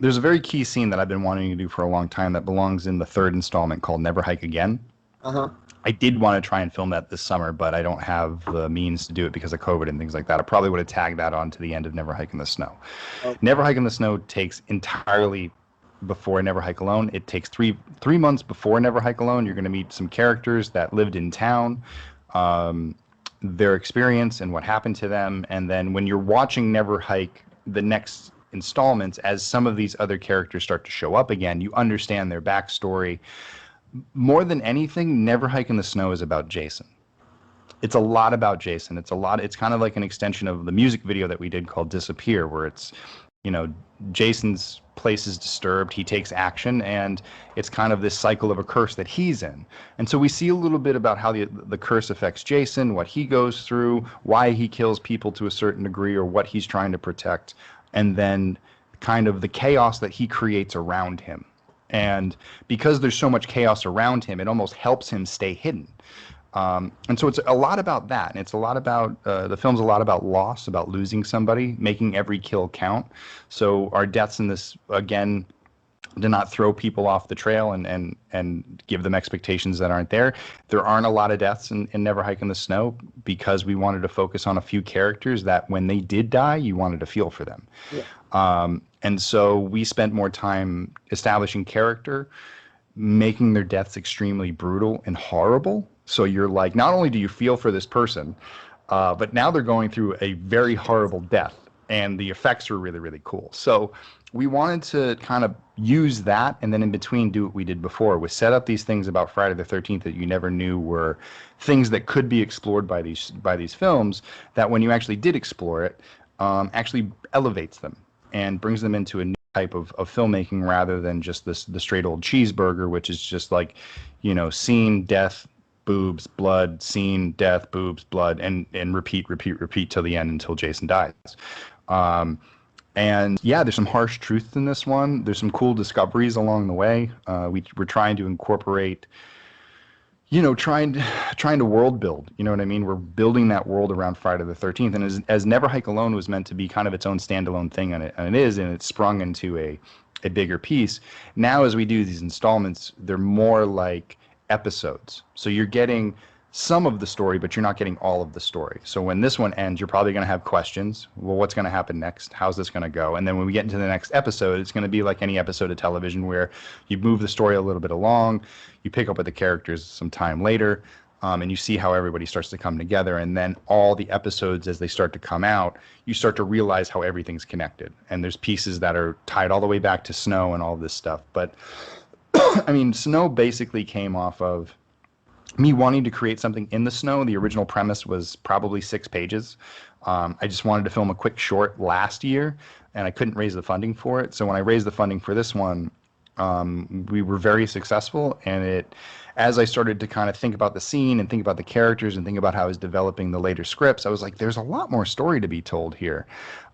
there's a very key scene that I've been wanting to do for a long time that belongs in the third installment called Never Hike Again. I did want to try and film that this summer, but I don't have the means to do it because of COVID and things like that. I probably would have tagged that on to the end of Never Hike in the Snow. Okay. Never Hike in the Snow takes entirely before Never Hike Alone. It takes three months before Never Hike Alone. You're going to meet some characters that lived in town, their experience and what happened to them. And then when you're watching Never Hike, the next installments, as some of these other characters start to show up again, you understand their backstory. More than anything, Never Hike in the Snow is about Jason. It's a lot about Jason. It's kind of like an extension of the music video that we did called Disappear, where it's, Jason's place is disturbed, he takes action, and it's kind of this cycle of a curse that he's in. And so we see a little bit about how the curse affects Jason, what he goes through, why he kills people to a certain degree, or what he's trying to protect, and then kind of the chaos that he creates around him. And because there's so much chaos around him, it almost helps him stay hidden. And so it's a lot about that. And it's a lot about, the film's a lot about loss, about losing somebody, making every kill count. So our deaths in this, again, do not throw people off the trail and give them expectations that aren't there. There aren't a lot of deaths in Never Hike in the Snow because we wanted to focus on a few characters that when they did die, you wanted to feel for them. Yeah. And so we spent more time establishing character, making their deaths extremely brutal and horrible. So you're like, not only do you feel for this person, but now they're going through a very horrible death, and the effects are really, really cool. So we wanted to kind of use that, and then in between do what we did before, was set up these things about Friday the 13th that you never knew were things that could be explored by these films, that when you actually did explore it, actually elevates them and brings them into a new type of filmmaking, rather than just the straight old cheeseburger, which is just like, you know, scene, death, boobs, blood, scene, death, boobs, blood, and repeat till the end, until Jason dies. And yeah, there's some harsh truth in this one. There's some cool discoveries along the way. We're trying to incorporate, you know, trying to world build. You know what I mean? We're building that world around Friday the 13th. And as Never Hike Alone was meant to be kind of its own standalone thing, and it is, and it's sprung into a bigger piece. Now, as we do these installments, they're more like episodes. So you're getting some of the story, but you're not getting all of the story. So when this one ends, you're probably going to have questions. Well, what's going to happen next? How's this going to go? And then when we get into the next episode, it's going to be like any episode of television, where you move the story a little bit along, you pick up with the characters some time later, and you see how everybody starts to come together. And then all the episodes, as they start to come out, you start to realize how everything's connected. And there's pieces that are tied all the way back to Snow and all this stuff. But I mean, Snow basically came off of me wanting to create something in the snow. The original premise was probably 6 pages. I just wanted to film a quick short last year, and I couldn't raise the funding for it. So when I raised the funding for this one, we were very successful. And as I started to kind of think about the scene and think about the characters and think about how I was developing the later scripts, I was like, there's a lot more story to be told here.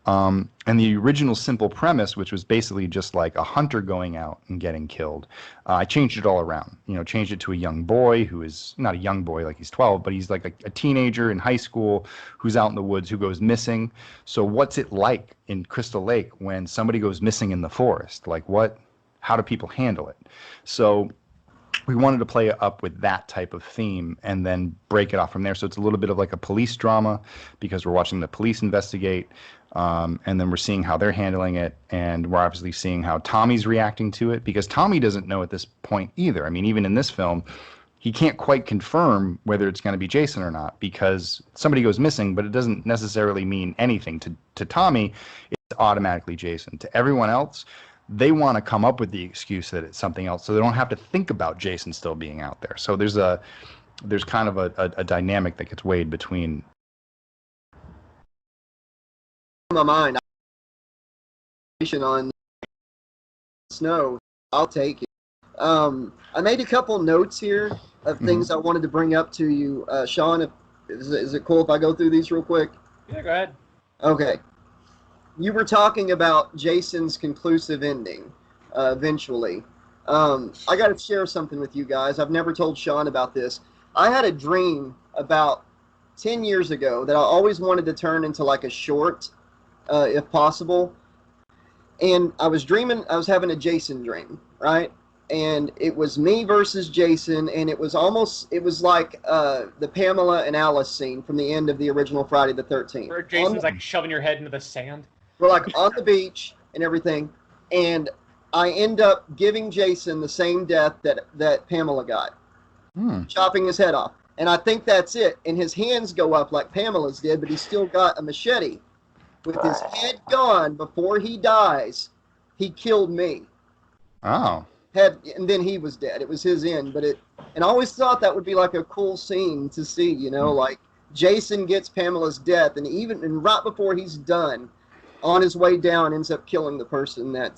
And the original simple premise, which was basically just like a hunter going out and getting killed, I changed it all around. You know, changed it to a young boy who is not a young boy like he's 12, but he's like a teenager in high school who's out in the woods, who goes missing. So what's it like in Crystal Lake when somebody goes missing in the forest? Like how do people handle it? So we wanted to play up with that type of theme and then break it off from there. So it's a little bit of like a police drama, because we're watching the police investigate, and then we're seeing how they're handling it, and we're obviously seeing how Tommy's reacting to it, because Tommy doesn't know at this point either. I mean, even in this film, he can't quite confirm whether it's going to be Jason or not, because somebody goes missing, but it doesn't necessarily mean anything. To Tommy, it's automatically Jason. To everyone else, they want to come up with the excuse that it's something else, so they don't have to think about Jason still being out there. So there's kind of a dynamic that gets weighed between. My mind on Snow, I'll take it. I made a couple notes here of things I wanted to bring up to you. Sean, is it cool if I go through these real quick? Yeah, go ahead. Okay. You were talking about Jason's conclusive ending, eventually. I got to share something with you guys. I've never told Sean about this. I had a dream about 10 years ago that I always wanted to turn into like a short, if possible. And I was having a Jason dream, right? And it was me versus Jason, and it was like the Pamela and Alice scene from the end of the original Friday the 13th. Where Jason's like shoving your head into the sand. We're like on the beach and everything, and I end up giving Jason the same death that Pamela got, chopping his head off. And I think that's it. And his hands go up like Pamela's did, but he's still got a machete. With his head gone before he dies, he killed me. Oh. And then he was dead. It was his end. And I always thought that would be like a cool scene to see, you know, like Jason gets Pamela's death, and right before he's done, on his way down, ends up killing the person that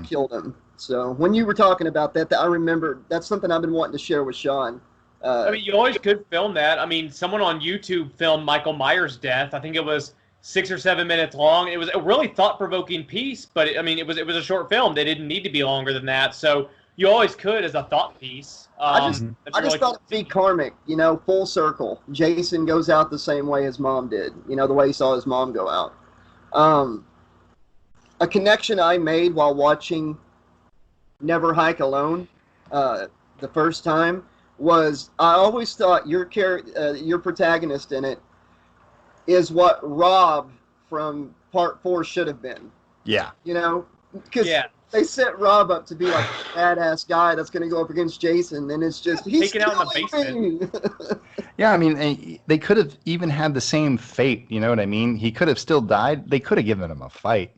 killed him. So when you were talking about that, I remember that's something I've been wanting to share with Sean. I mean, you always could film that. I mean, someone on YouTube filmed Michael Myers' death. I think it was 6 or 7 minutes long. It was a really thought-provoking piece, but it was a short film. They didn't need to be longer than that. So you always could as a thought piece. I just thought it'd be karmic, you know, full circle. Jason goes out the same way his mom did, you know, the way he saw his mom go out. A connection I made while watching Never Hike Alone the first time was I always thought your protagonist in it is what Rob from Part 4 should have been. Yeah. You know, because they set Rob up to be like a badass guy that's going to go up against Jason, and it's just he's taken out in the basement. Yeah, I mean, they could have even had the same fate. You know what I mean? He could have still died. They could have given him a fight.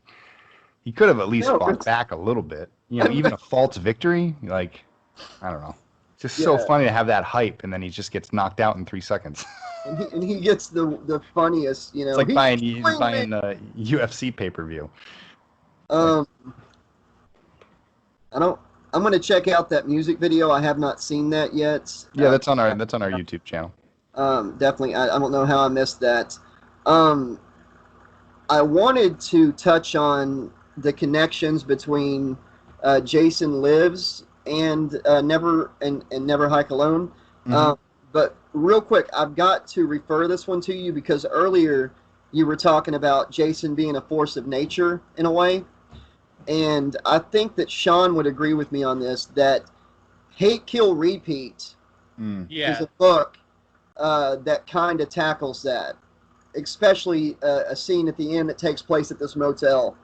He could have at least fought back a little bit. You know, even a false victory. Like, I don't know. It's just so funny to have that hype, and then he just gets knocked out in 3 seconds. And he gets the funniest, you know. It's like buying UFC pay-per-view. I'm gonna check out that music video. I have not seen that yet. Yeah, that's on our YouTube channel. Definitely. I don't know how I missed that. I wanted to touch on the connections between Jason Lives and Never Hike Alone. Mm-hmm. But real quick, I've got to refer this one to you because earlier you were talking about Jason being a force of nature in a way. And I think that Sean would agree with me on this, that Hate, Kill, Repeat is a book that kind of tackles that, especially a scene at the end that takes place at this motel,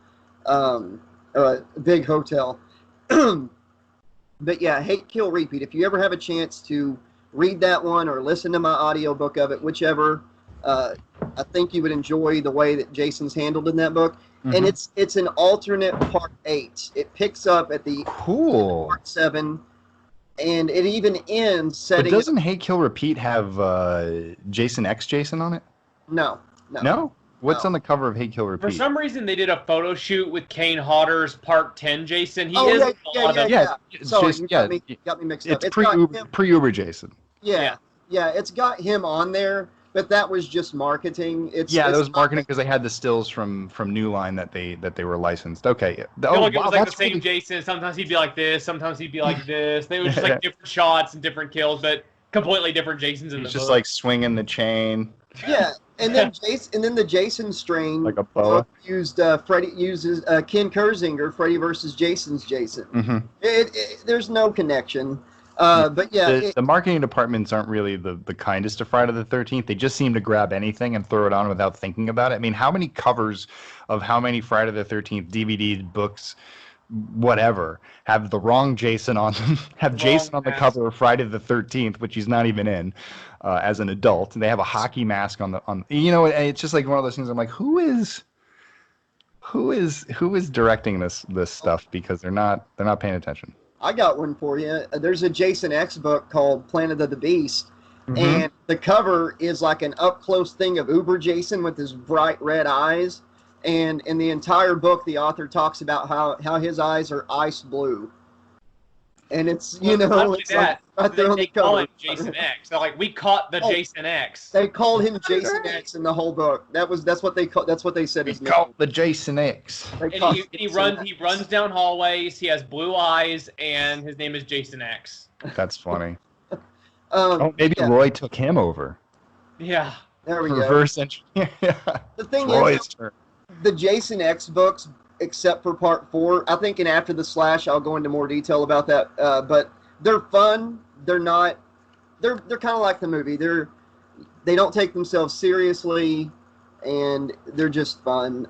a big hotel. But yeah, Hate, Kill, Repeat. If you ever have a chance to read that one or listen to my audiobook of it, whichever, I think you would enjoy the way that Jason's handled in that book. And it's an alternate part 8. It picks up at the part 7, and it even ends setting. But doesn't Hate, Kill, Repeat have Jason X Jason on it? No. What's on the cover of Hate, Kill, Repeat? For some reason, they did a photo shoot with Kane Hodder's Part 10 Jason. He is Sorry, you got me mixed up. It's pre-Uber Jason. Yeah, it's got him on there, but that was just marketing. That was marketing because they had the stills from New Line that they were licensed. Okay. It was like the same Jason. Sometimes he'd be like this. Sometimes he'd be like this. They were just like different shots and different kills, but completely different Jasons in the book. Just like swinging the chain. Yeah, and then the Jason strain like a boa uses Ken Kersinger, Freddy versus Jason's Jason. Mm-hmm. There's no connection. But yeah, the marketing departments aren't really the kindest of Friday the 13th. They just seem to grab anything and throw it on without thinking about it. I mean, how many covers of how many Friday the 13th DVDs, books, whatever, have the wrong Jason on them? Have Jason on the cover of Friday the 13th, which he's not even in, as an adult. And they have a hockey mask on. It's just like one of those things. I'm like, who is directing this stuff? Because they're not paying attention. I got one for you. There's a Jason X book called Planet of the Beast, and the cover is like an up-close thing of Uber Jason with his bright red eyes, and in the entire book, the author talks about how his eyes are ice blue. And it's, it's like right there on the cover. Call him Jason X. They're like, we caught the Jason X. They called him Jason X in the whole book. That's what they said. He called the Jason X. And he runs down hallways. He has blue eyes, and his name is Jason X. That's funny. Maybe Roy took him over. Yeah. There we go. Reverse engineer. The thing is, the Jason X books, except for part 4, I think, and after the slash, I'll go into more detail about that. But they're fun. They're not. They're kind of like the movie. They don't take themselves seriously, and they're just fun.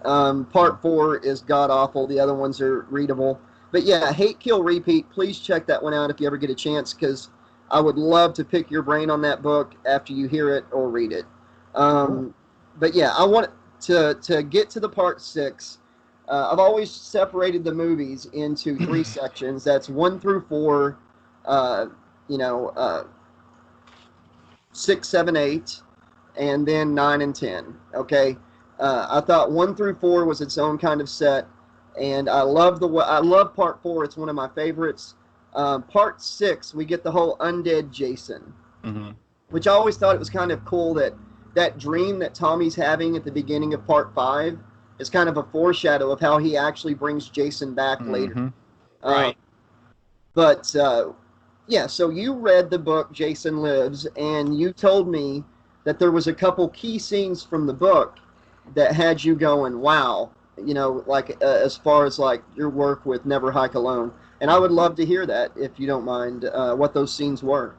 Part 4 is god awful. The other ones are readable. But yeah, Hate, Kill, Repeat. Please check that one out if you ever get a chance, because I would love to pick your brain on that book after you hear it or read it. But yeah, I want to get to the part 6. I've always separated the movies into 3 sections. That's 1 through 4, 6, 7, 8, and then 9 and 10. Okay, I thought 1 through 4 was its own kind of set, and I love part 4. It's one of my favorites. Part 6, we get the whole undead Jason, which I always thought it was kind of cool that dream that Tommy's having at the beginning of part 5 is kind of a foreshadow of how he actually brings Jason back later. Right. But, yeah, so you read the book Jason Lives, and you told me that there was a couple key scenes from the book that had you going, wow, as far as like your work with Never Hike Alone. And I would love to hear that, if you don't mind, what those scenes were.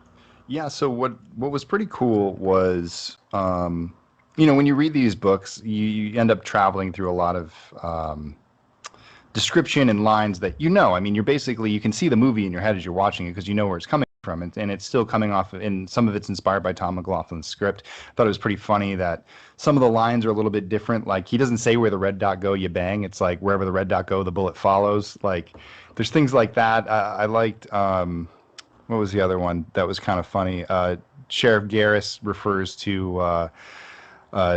Yeah, so what was pretty cool was, when you read these books, you end up traveling through a lot of description and lines that I mean, you can see the movie in your head as you're watching it because you know where it's coming from, and it's still coming off, and some of it's inspired by Tom McLaughlin's script. I thought it was pretty funny that some of the lines are a little bit different. Like, he doesn't say where the red dot go, you bang. It's like, wherever the red dot go, the bullet follows. Like, there's things like that. I liked, what was the other one that was kind of funny? Sheriff Garris refers to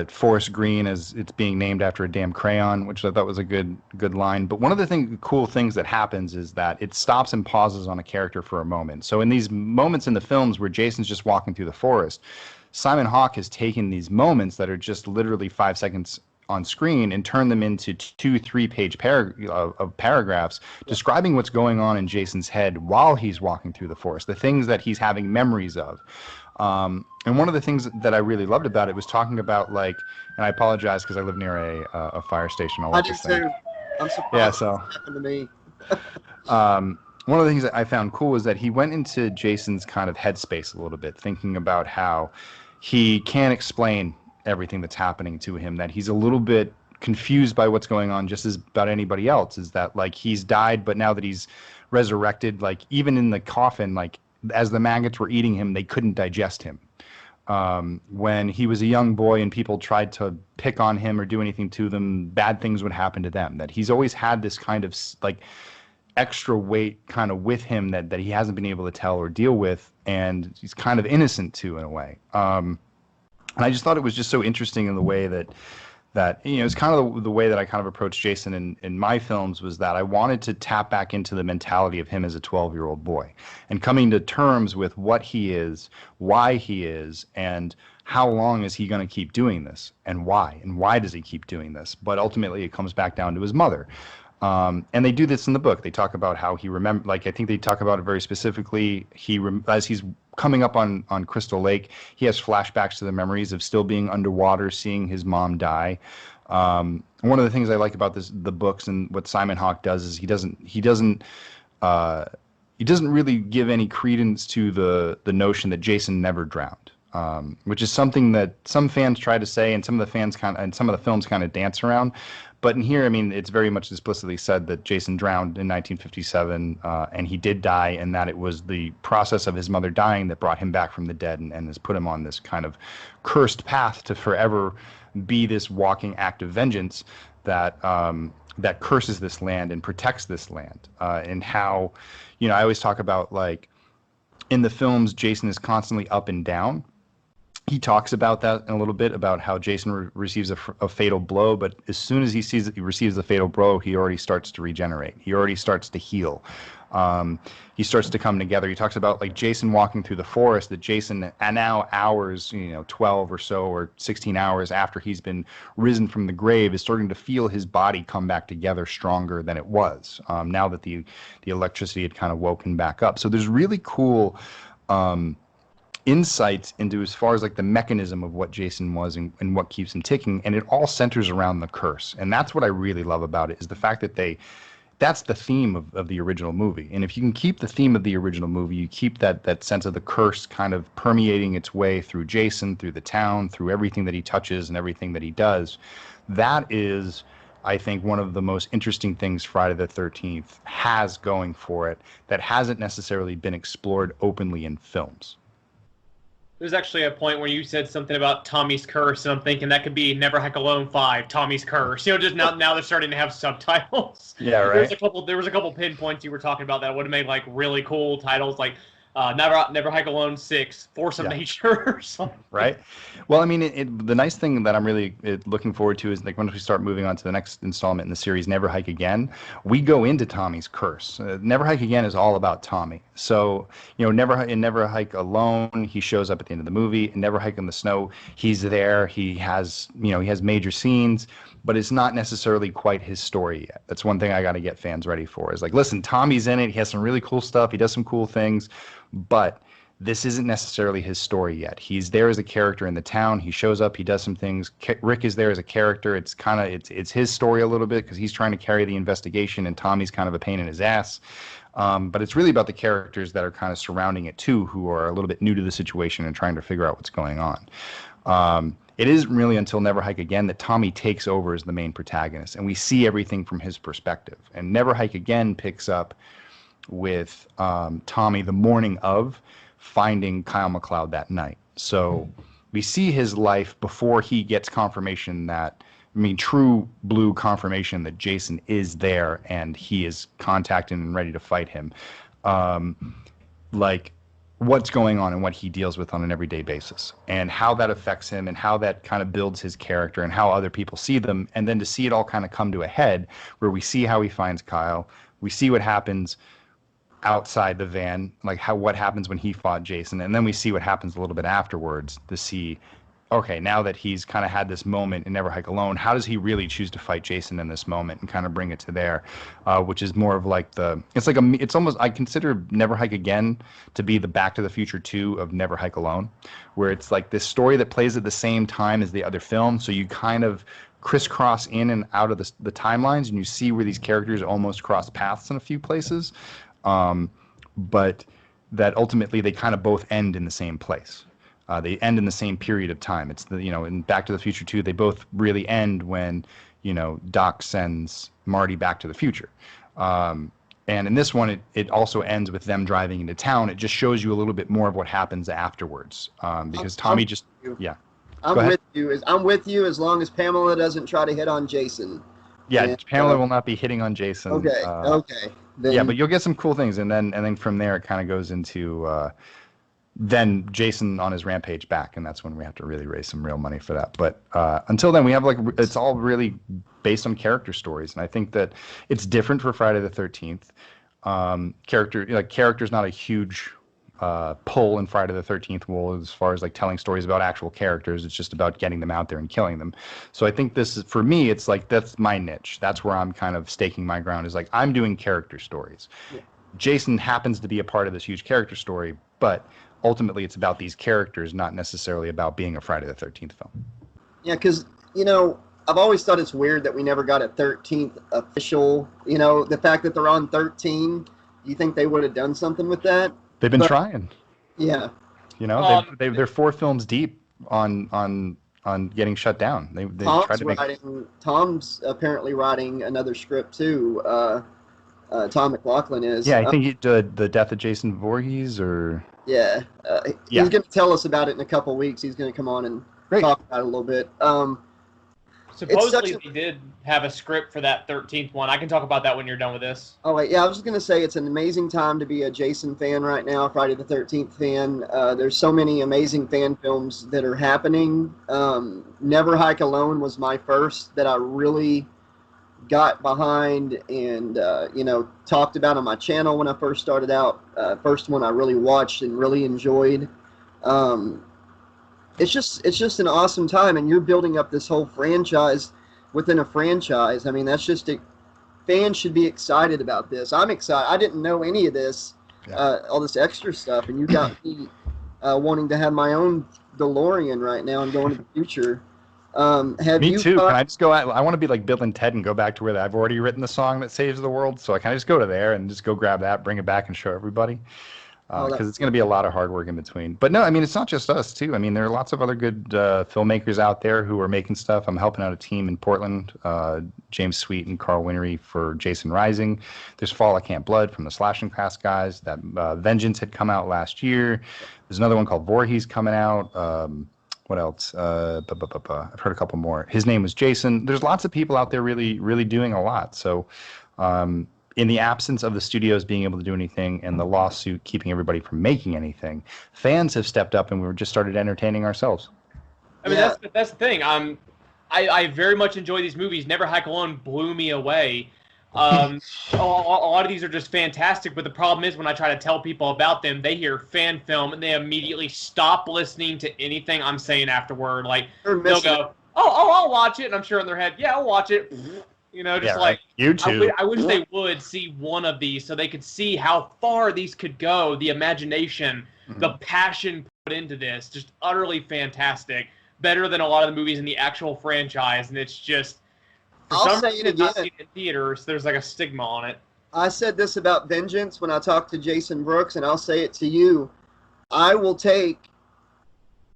Forest Green as it's being named after a damn crayon, which I thought was a good line. But one of the cool things that happens is that it stops and pauses on a character for a moment. So in these moments in the films where Jason's just walking through the forest, Simon Hawke has taken these moments that are just literally 5 seconds on screen and turned them into 2-3 page of paragraphs describing what's going on in Jason's head while he's walking through the forest, the things that he's having memories of. And one of the things that I really loved about it was talking about, like, and I apologize because I live near a fire station. I do too. I'm surprised. Yeah, so This happened to me. one of the things that I found cool was that he went into Jason's kind of headspace a little bit, thinking about how he can't explain everything that's happening to him, that he's a little bit confused by what's going on just as about anybody else. Is that, like, he's died, but now that he's resurrected, like, even in the coffin, like, as the maggots were eating him, they couldn't digest him. When he was a young boy and people tried to pick on him or do anything to them, bad things would happen to them. That he's always had this kind of, like, extra weight kind of with him that he hasn't been able to tell or deal with, and he's kind of innocent too, in a way. And I just thought it was just so interesting in the way that it's kind of the way that I kind of approached Jason in my films, was that I wanted to tap back into the mentality of him as a 12-year-old boy and coming to terms with what he is, why he is, and how long is he going to keep doing this, and why does he keep doing this. But ultimately it comes back down to his mother. And they do this in the book. They talk about how he I think they talk about it very specifically. As he's coming up on Crystal Lake, he has flashbacks to the memories of still being underwater, seeing his mom die. One of the things I like about the books and what Simon Hawke does is he doesn't really give any credence to the notion that Jason never drowned. Which is something that some fans try to say, and some of the films kind of dance around. But in here, I mean, it's very much explicitly said that Jason drowned in 1957, and he did die, and that it was the process of his mother dying that brought him back from the dead and has put him on this kind of cursed path to forever be this walking act of vengeance that curses this land and protects this land. And how, I always talk about, like, in the films, Jason is constantly up and down. He talks about that in a little bit, about how Jason receives a fatal blow, but as soon as he receives the fatal blow, he already starts to regenerate. He already starts to heal. He starts to come together. He talks about, like, Jason walking through the forest, that Jason, and now hours, 12 or so or 16 hours after he's been risen from the grave, is starting to feel his body come back together stronger than it was, now that the electricity had kind of woken back up. So there's really cool insights into, as far as, like, the mechanism of what Jason was and what keeps him ticking, and it all centers around the curse. And that's what I really love about it, is the fact that that's the theme of the original movie. And if you can keep the theme of the original movie, you keep that sense of the curse kind of permeating its way through Jason, through the town, through everything that he touches and everything that he does. That is, I think, one of the most interesting things Friday the 13th has going for it that hasn't necessarily been explored openly in films. There's actually a point where you said something about Tommy's Curse, and I'm thinking that could be Never Hike Alone 5, Tommy's Curse. Just now they're starting to have subtitles. Yeah, right. There was a couple pinpoints you were talking about that would have made, like, really cool titles, like Never Hike Alone 6, Force of Nature or something. Right. Well, I mean, the nice thing that I'm really looking forward to is, like, once we start moving on to the next installment in the series, Never Hike Again, we go into Tommy's curse. Never Hike Again is all about Tommy. So, Never Hike Alone, he shows up at the end of the movie. In Never Hike in the Snow, he's there. He has major scenes, but it's not necessarily quite his story yet. That's one thing I got to get fans ready for, is, like, listen, Tommy's in it. He has some really cool stuff. He does some cool things, but this isn't necessarily his story yet. He's there as a character in the town. He shows up. He does some things. Rick is there as a character. It's it's his story a little bit, because he's trying to carry the investigation, and Tommy's kind of a pain in his ass. But it's really about the characters that are kind of surrounding it too, who are a little bit new to the situation and trying to figure out what's going on. it isn't really until Never Hike Again that Tommy takes over as the main protagonist, and we see everything from his perspective. And Never Hike Again picks up with Tommy the morning of finding Kyle MacLeod that night. So we see his life before he gets confirmation that, true blue confirmation that Jason is there and he is contacted and ready to fight him. Like what's going on and what he deals with on an everyday basis and how that affects him and how that kind of builds his character and how other people see them. And then to see it all kind of come to a head where we see how he finds Kyle, we see what happens outside the van, like what happens when he fought Jason, and then we see what happens a little bit afterwards to see, okay, now that he's kind of had this moment in Never Hike Alone, how does he really choose to fight Jason in this moment and kind of bring it to there, which is more of like it's almost, I consider Never Hike Again to be the Back to the Future 2 of Never Hike Alone, where it's like this story that plays at the same time as the other film, so you kind of crisscross in and out of the timelines, and you see where these characters almost cross paths in a few places. But that ultimately they kind of both end in the same place. They end in the same period of time. It's in Back to the Future 2, they both really end when, Doc sends Marty back to the future. And in this one, it also ends with them driving into town. It just shows you a little bit more of what happens afterwards. Because Tommy I'm with you as long as Pamela doesn't try to hit on Jason. Yeah, and, Pamela will not be hitting on Jason. Okay. Then, yeah, but you'll get some cool things, and then from there it kind of goes into then Jason on his rampage back, and that's when we have to really raise some real money for that. But until then, we have it's all really based on character stories, and I think that it's different for Friday the 13th. Character's not a huge pull in Friday the 13th as far as like telling stories about actual characters. It's just about getting them out there and killing them. So I think this is, for me, it's like that's my niche. That's where I'm kind of staking my ground, is like I'm doing character stories. Yeah. Jason happens to be a part of this huge character story, but ultimately it's about these characters, not necessarily about being a Friday the 13th film. Yeah, because I've always thought it's weird that we never got a 13th official. The fact that they're on 13, you think they would have done something with that? They've been trying. Yeah. They're 4 films deep on getting shut down. They tried to make. Tom's apparently writing another script too. Tom McLaughlin is. Yeah, I think he did the Death of Jason Voorhees, or. Yeah. He's going to tell us about it in a couple weeks. He's going to come on and talk about it a little bit. Supposedly they did have a script for that 13th one. I can talk about that when you're done with this. Oh, wait, yeah, I was just going to say it's an amazing time to be a Jason fan right now, Friday the 13th fan. There's so many amazing fan films that are happening. Never Hike Alone was my first that I really got behind and, talked about on my channel when I first started out. First one I really watched and really enjoyed. It's just an awesome time, and you're building up this whole franchise within a franchise. I mean, that's just fans should be excited about this. I'm excited. I didn't know any of this, all this extra stuff, and you got me wanting to have my own DeLorean right now and go into the future. Me too. Can I just go out? I want to be like Bill and Ted and go back to where I've already written the song that saves the world. So I can just go to there and just go grab that, bring it back, and show everybody. Because it's going to be a lot of hard work in between. But no, I mean, it's not just us, too. I mean, there are lots of other good filmmakers out there who are making stuff. I'm helping out a team in Portland, James Sweet and Carl Winery for Jason Rising. There's Fall I Can't Blood from the Slash and Cast guys. That Vengeance had come out last year. There's another one called Voorhees coming out. What else? I've heard a couple more. His Name Was Jason. There's lots of people out there really, really doing a lot. So in the absence of the studios being able to do anything and the lawsuit keeping everybody from making anything, fans have stepped up and we've just started entertaining ourselves. I mean, that's the thing. I very much enjoy these movies. Never Hike Alone blew me away. A lot of these are just fantastic, but the problem is when I try to tell people about them, they hear fan film and they immediately stop listening to anything I'm saying afterward. Like, they'll go, oh, I'll watch it. And I'm sure in their head, yeah, I'll watch it. YouTube. I wish they would see one of these so they could see how far these could go. The imagination, the passion put into this, just utterly fantastic. Better than a lot of the movies in the actual franchise, and it's just I'll say it again. Not seen in theaters, there's like a stigma on it. I said this about Vengeance when I talked to Jason Brooks, and I'll say it to you. I will take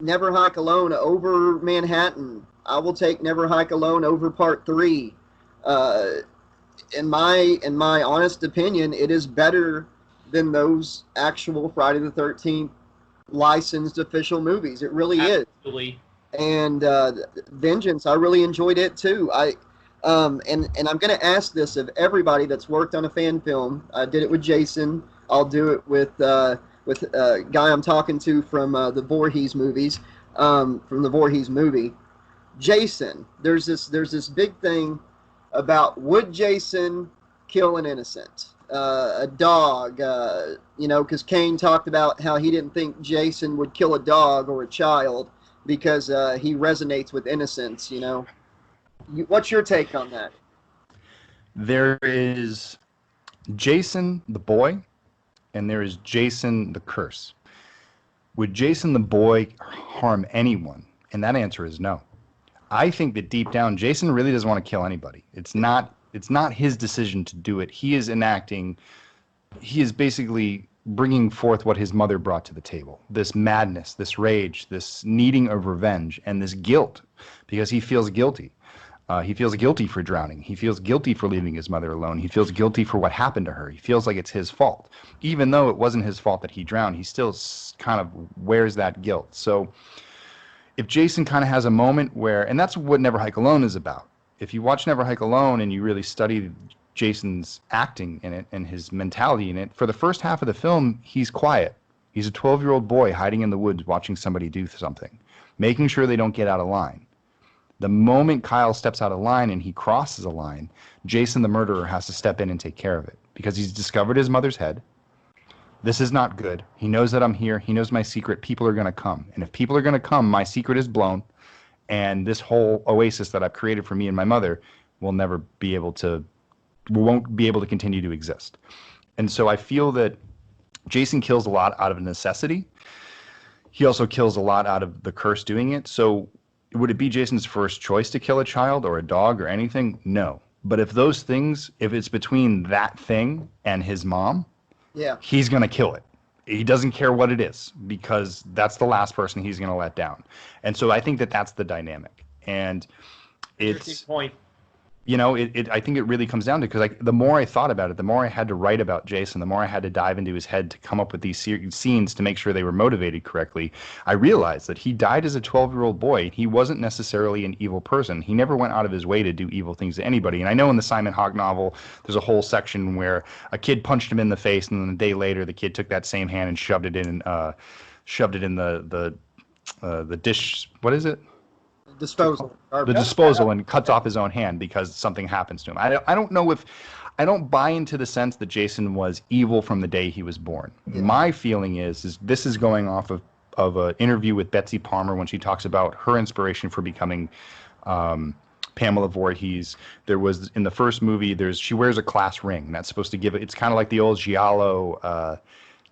Never Hike Alone over Manhattan. I will take Never Hike Alone over Part 3. Uh, in my honest opinion, it is better than those actual Friday the 13th licensed official movies. It really is. Absolutely. And Vengeance, I really enjoyed it too. And I'm going to ask this of everybody that's worked on a fan film. I did it with Jason. I'll do it with a guy I'm talking to from the Voorhees movies, from the Voorhees movie. Jason, there's this big thing about, would Jason kill an innocent? A dog, because Kane talked about how he didn't think Jason would kill a dog or a child because he resonates with innocence. What's your take on that? There is Jason the boy, and there is Jason the curse. Would Jason the boy harm anyone? And that answer is no. I think that deep down, Jason really doesn't want to kill anybody. It's not his decision to do it. He is basically bringing forth what his mother brought to the table. This madness, this rage, this needing of revenge, and this guilt, because he feels guilty. He feels guilty for drowning. He feels guilty for leaving his mother alone. He feels guilty for what happened to her. He feels like it's his fault. Even though it wasn't his fault that he drowned, he still kind of wears that guilt. So if Jason kind of has a moment where, and that's what Never Hike Alone is about. If you watch Never Hike Alone and you really study Jason's acting in it and his mentality in it, for the first half of the film, he's quiet. He's a 12-year-old boy hiding in the woods watching somebody do something, making sure they don't get out of line. The moment Kyle steps out of line and he crosses a line, Jason the murderer has to step in and take care of it because he's discovered his mother's head. This is not good. He knows that I'm here. He knows my secret. People are going to come. And if people are going to come, my secret is blown. And this whole oasis that I've created for me and my mother won't be able to continue to exist. And so I feel that Jason kills a lot out of necessity. He also kills a lot out of the curse doing it. So would it be Jason's first choice to kill a child or a dog or anything? No. But if it's between that thing and his mom, yeah, he's going to kill it. He doesn't care what it is because that's the last person he's going to let down. And so I think that that's the dynamic. And it's point. I think it really comes down to, because the more I thought about it, the more I had to write about Jason, the more I had to dive into his head to come up with these scenes to make sure they were motivated correctly. I realized that he died as a 12-year-old boy. He wasn't necessarily an evil person. He never went out of his way to do evil things to anybody. And I know in the Simon Hogg novel, there's a whole section where a kid punched him in the face, and then a day later, the kid took that same hand and shoved it in the dish. What is it? Disposal. The disposal, and cuts off his own hand because something happens to him. I don't buy into the sense that Jason was evil from the day he was born. Yeah. My feeling is this is going off of an interview with Betsy Palmer when she talks about her inspiration for becoming Pamela Voorhees. There was, in the first movie, she wears a class ring. That's supposed to give it. It's kind of like the old giallo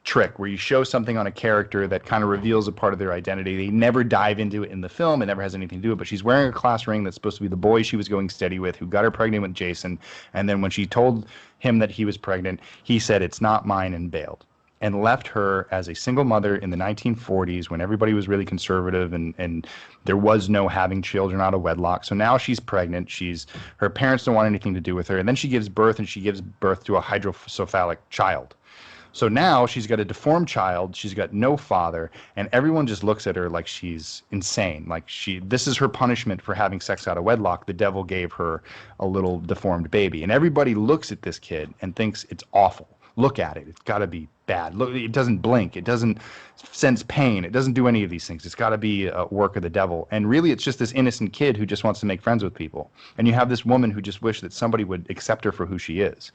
trick where you show something on a character that kind of reveals a part of their identity. They never dive into it in the film. It never has anything to do with it, but she's wearing a class ring that's supposed to be the boy she was going steady with, who got her pregnant with Jason. And then when she told him that he was pregnant, he said, "It's not mine," and bailed, and left her as a single mother in the 1940s when everybody was really conservative and there was no having children out of wedlock. So now she's pregnant. Her parents don't want anything to do with her. And then she gives birth, and she gives birth to a hydrocephalic child. So now she's got a deformed child, she's got no father, and everyone just looks at her like she's insane. Like this is her punishment for having sex out of wedlock. The devil gave her a little deformed baby. And everybody looks at this kid and thinks it's awful. Look at it. It's got to be bad. Look, it doesn't blink. It doesn't sense pain. It doesn't do any of these things. It's got to be a work of the devil. And really, it's just this innocent kid who just wants to make friends with people. And you have this woman who just wished that somebody would accept her for who she is.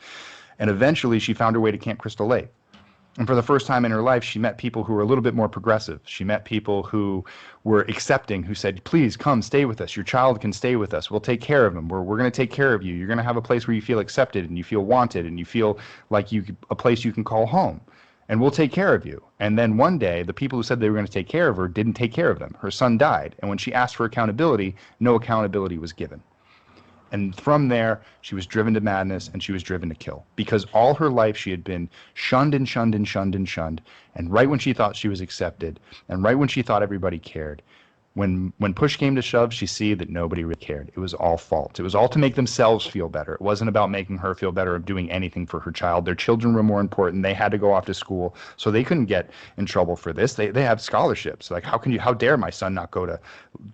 And eventually, she found her way to Camp Crystal Lake. And for the first time in her life, she met people who were a little bit more progressive. She met people who were accepting, who said, "Please come stay with us. Your child can stay with us. We'll take care of him. We're going to take care of you. You're going to have a place where you feel accepted and you feel wanted and you feel like a place you can call home. And we'll take care of you." And then one day, the people who said they were going to take care of her didn't take care of them. Her son died. And when she asked for accountability, no accountability was given. And from there, she was driven to madness and she was driven to kill. Because all her life she had been shunned and shunned and shunned and shunned. And right when she thought she was accepted, and right when she thought everybody cared, when push came to shove, she see that nobody really cared. It was all false. It was all to make themselves feel better. It wasn't about making her feel better or doing anything for her child. Their children were more important. They had to go off to school, so they couldn't get in trouble for this. They have scholarships. Like, how dare my son not go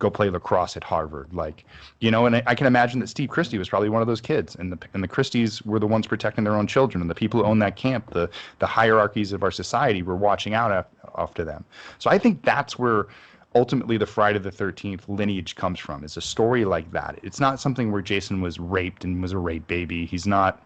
play lacrosse at Harvard? Like, and I can imagine that Steve Christie was probably one of those kids, and the Christies were the ones protecting their own children, and the people who owned that camp, the hierarchies of our society, were watching out after them. So I think that's where ultimately the Friday the 13th lineage comes from. It's a story like that. It's not something where Jason was raped and was a rape baby. He's not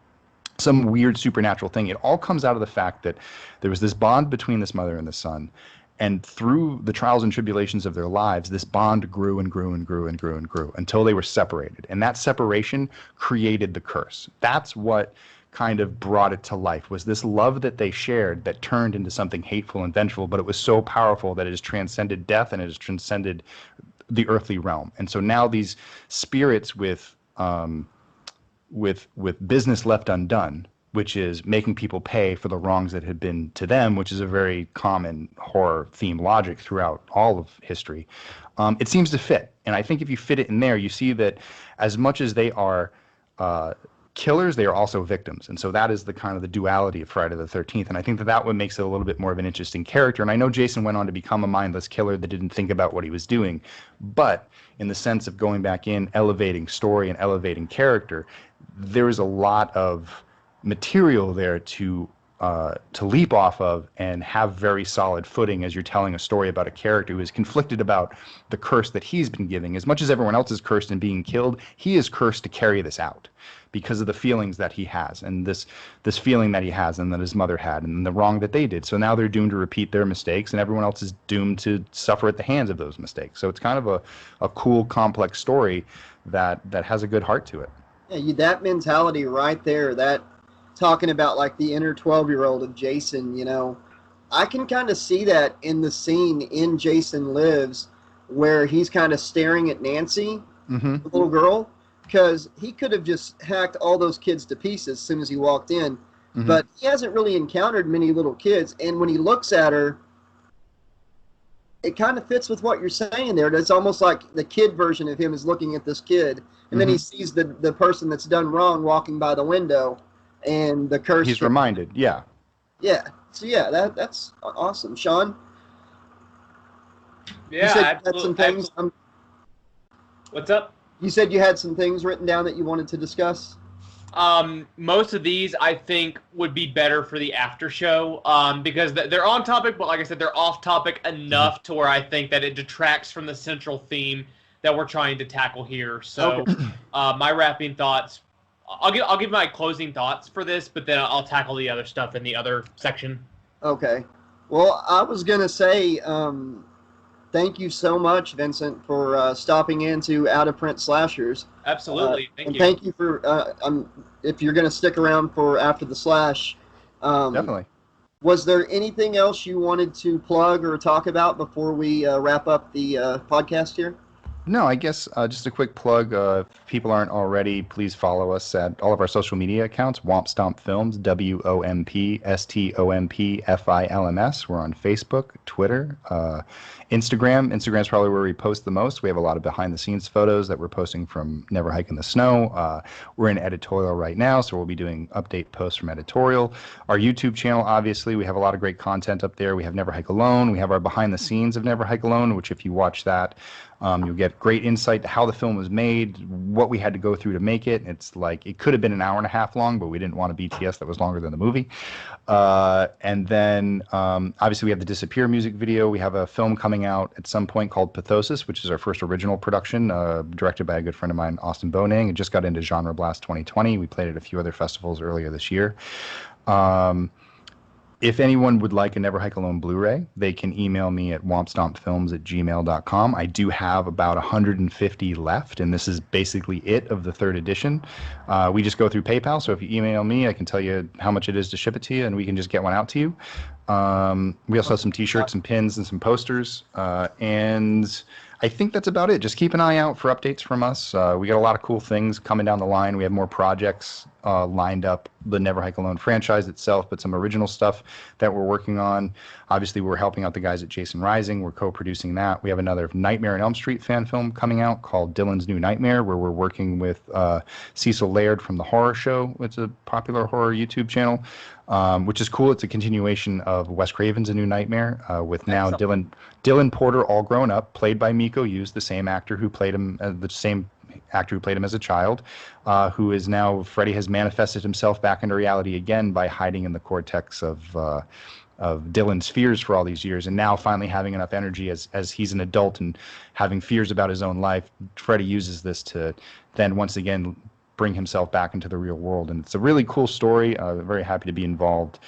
some weird supernatural thing. It all comes out of the fact that there was this bond between this mother and the son, and through the trials and tribulations of their lives, this bond grew and grew and grew and grew and grew until they were separated. And that separation created the curse. That's what kind of brought it to life, was this love that they shared that turned into something hateful and vengeful, but it was so powerful that it has transcended death and it has transcended the earthly realm. And so now these spirits with business left undone, which is making people pay for the wrongs that had been to them, which is a very common horror theme logic throughout all of history, it seems to fit. And I think if you fit it in there, you see that as much as they are killers, they are also victims. And so that is the kind of the duality of Friday the 13th. And I think that what makes it a little bit more of an interesting character. And I know Jason went on to become a mindless killer that didn't think about what he was doing. But in the sense of going back in, elevating story and elevating character, there is a lot of material there to leap off of and have very solid footing as you're telling a story about a character who is conflicted about the curse that he's been giving. As much as everyone else is cursed and being killed, he is cursed to carry this out because of the feelings that he has, and this feeling that he has and that his mother had, and the wrong that they did. So now they're doomed to repeat their mistakes, and everyone else is doomed to suffer at the hands of those mistakes. So it's kind of a cool, complex story that has a good heart to it. Yeah, that mentality right there, that talking about like the inner 12-year-old of Jason, I can kind of see that in the scene in Jason Lives where he's kind of staring at Nancy, the little girl, because he could have just hacked all those kids to pieces as soon as he walked in, but he hasn't really encountered many little kids, and when he looks at her, it kind of fits with what you're saying there. It's almost like the kid version of him is looking at this kid, and then he sees the person that's done wrong walking by the window, and the curse. He's reminded, yeah. Yeah. So yeah, that's awesome, Sean. Yeah, you said absolutely. You had some things. What's up? You said you had some things written down that you wanted to discuss. Most of these I think would be better for the after show, because they're on topic, but like I said, they're off topic enough to where I think that it detracts from the central theme that we're trying to tackle here. So, my wrapping thoughts. I'll give my closing thoughts for this, but then I'll tackle the other stuff in the other section. Okay. Well, I was gonna say, thank you so much, Vincent, for stopping into Out of Print Slashers. Absolutely, thank you. And thank you for if you're gonna stick around for After the Slash. Definitely. Was there anything else you wanted to plug or talk about before we wrap up the podcast here? No, I guess just a quick plug. If people aren't already, please follow us at all of our social media accounts. Womp Stomp Films, WOMPSTOMPFILMS. We're on Facebook, Twitter, Instagram. Instagram's probably where we post the most. We have a lot of behind-the-scenes photos that we're posting from Never Hike in the Snow. We're in editorial right now, so we'll be doing update posts from editorial. Our YouTube channel, obviously, we have a lot of great content up there. We have Never Hike Alone. We have our behind-the-scenes of Never Hike Alone, which if you watch that, you'll get great insight to how the film was made, what we had to go through to make it. It's like, it could have been an hour and a half long, but we didn't want a BTS that was longer than the movie. And then, obviously, we have the Disappear music video. We have a film coming out at some point called Pathosis, which is our first original production, directed by a good friend of mine, Austin Bonang. It just got into Genre Blast 2020. We played at a few other festivals earlier this year. If anyone would like a Never Hike Alone Blu-ray, they can email me at wompstompfilms@gmail.com. I do have about 150 left, and this is basically it of the third edition. We just go through PayPal, so if you email me, I can tell you how much it is to ship it to you, and we can just get one out to you. We also have some T-shirts and pins and some posters, and I think that's about it. Just keep an eye out for updates from us. We got a lot of cool things coming down the line. We have more projects lined up. The Never Hike Alone franchise itself, but some original stuff that we're working on. Obviously, we're helping out the guys at Jason Rising. We're co-producing that. We have another Nightmare on Elm Street fan film coming out called Dylan's New Nightmare, where we're working with Cecil Laird from The Horror Show. It's a popular horror YouTube channel, which is cool. It's a continuation of Wes Craven's A New Nightmare with now Dylan Porter, all grown up, played by Miko Hughes, the same actor who played him, as a child, who is now Freddy has manifested himself back into reality again by hiding in the cortex of Dylan's fears for all these years, and now finally having enough energy as he's an adult and having fears about his own life. Freddy uses this to then once again bring himself back into the real world, and it's a really cool story. Very happy to be involved.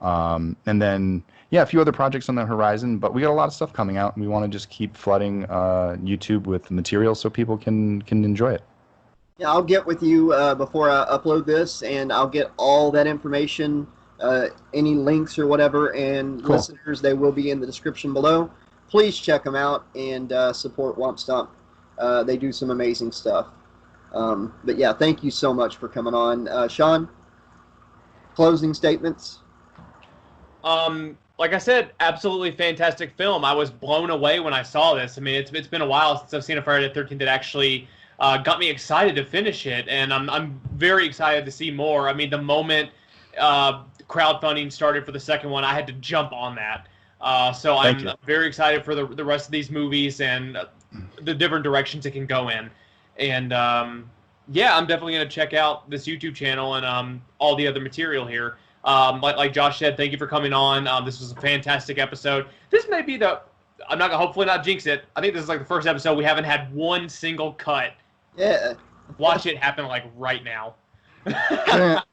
And then, a few other projects on the horizon, but we got a lot of stuff coming out, and we want to just keep flooding YouTube with material so people can enjoy it. Yeah, I'll get with you before I upload this, and I'll get all that information, any links or whatever, and Cool. Listeners, they will be in the description below. Please check them out and support Womp Stomp. They do some amazing stuff. But yeah, thank you so much for coming on. Sean, closing statements? Like I said, absolutely fantastic film. I was blown away when I saw this. I mean, it's been a while since I've seen a Friday the 13th that actually got me excited to finish it, and I'm very excited to see more. I mean, the moment crowdfunding started for the second one, I had to jump on that. So I'm very excited for the rest of these movies and the different directions it can go in. And I'm definitely going to check out this YouTube channel and all the other material here. Like Josh said, thank you for coming on. This was a fantastic episode. This may be I'm not gonna hopefully not jinx it. I think this is like the first episode we haven't had one single cut. Yeah. Watch it happen like right now. But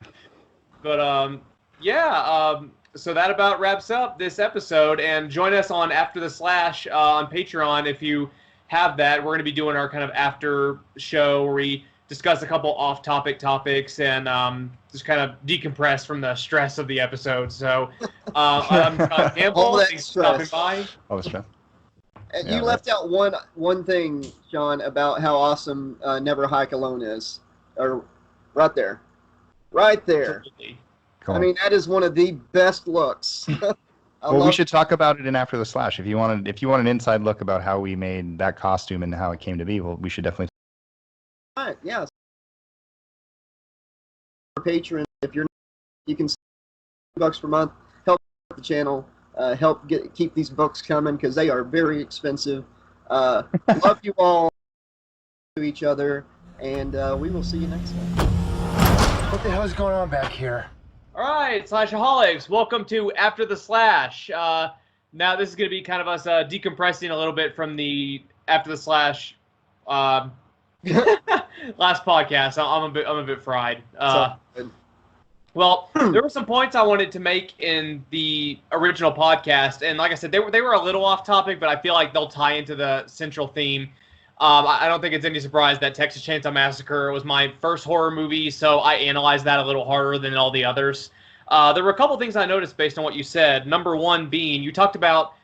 so that about wraps up this episode. And join us on After the Slash on Patreon if you have that. We're gonna be doing our kind of after show where we discuss a couple off-topic topics and just kind of decompress from the stress of the episode. So I'm Scott Campbell. Thanks for stopping by. Oh, stress. And you left out one thing, Sean, about how awesome Never Hike Alone is. Or right there. Right there. Cool. I mean, that is one of the best looks. We should talk about it in After the Slash. If you want an inside look about how we made that costume and how it came to be, we should definitely. All right, yeah. For Patreon, if you can $2 per month, help the channel, help keep these books coming because they are very expensive. Love you all to each other, and we will see you next time. What the hell is going on back here? All right, Slashaholics, welcome to After the Slash. Now this is going to be kind of us decompressing a little bit from the After the Slash last podcast. I'm a bit fried. Well, there were some points I wanted to make in the original podcast, and like I said, they were a little off topic, but I feel like they'll tie into the central theme. I don't think it's any surprise that Texas Chainsaw Massacre was my first horror movie, so I analyzed that a little harder than all the others. There were a couple things I noticed based on what you said. Number one being, you talked about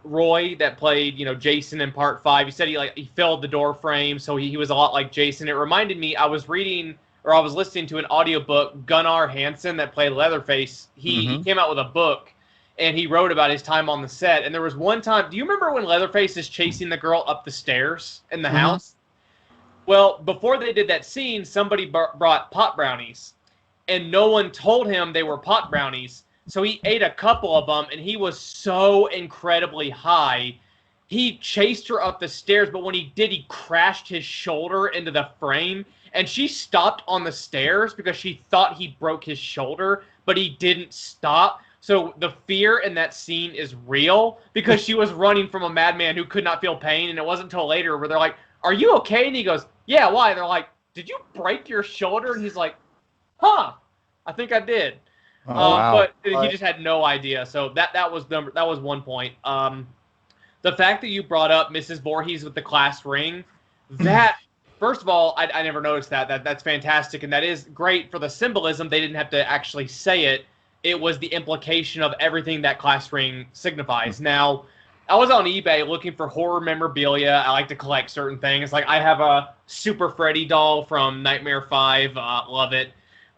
Roy that played, Jason in Part 5. You said he filled the door frame, so he was a lot like Jason. It reminded me, I was listening to an audiobook, Gunnar Hansen that played Leatherface. He came out with a book, and he wrote about his time on the set. And there was one time, do you remember when Leatherface is chasing the girl up the stairs in the house? Well, before they did that scene, somebody brought pot brownies, and no one told him they were pot brownies. So he ate a couple of them, and he was so incredibly high. He chased her up the stairs, but when he did, he crashed his shoulder into the frame, and she stopped on the stairs because she thought he broke his shoulder, but he didn't stop. So the fear in that scene is real because she was running from a madman who could not feel pain, and it wasn't until later where they're like, "Are you okay?" And he goes, "Yeah, why?" They're like, "Did you break your shoulder?" And he's like, "Huh, I think I did." Wow. But he just had no idea. So that was one point. The fact that you brought up Mrs. Voorhees with the class ring, that first of all, I never noticed that. That's fantastic, and that is great for the symbolism. They didn't have to actually say it. It was the implication of everything that class ring signifies. Now, I was on eBay looking for horror memorabilia. I like to collect certain things. Like I have a Super Freddy doll from Nightmare 5. Love it.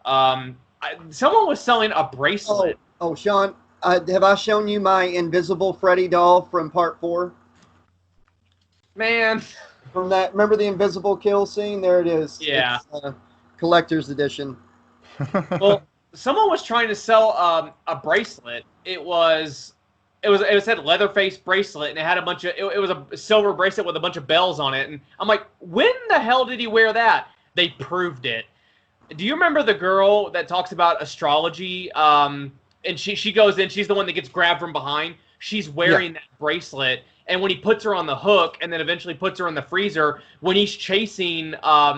Someone was selling a bracelet. Oh, Sean, have I shown you my invisible Freddy doll from part 4? Man. From that, remember the invisible kill scene? There it is. Yeah. It's, collector's edition. Well, someone was trying to sell a bracelet. It said Leatherface bracelet, and it had a bunch of. It was a silver bracelet with a bunch of bells on it, and I'm like, when the hell did he wear that? They proved it. Do you remember the girl that talks about astrology? And she goes in. She's the one that gets grabbed from behind. She's wearing that bracelet, and when he puts her on the hook, and then eventually puts her in the freezer, when he's chasing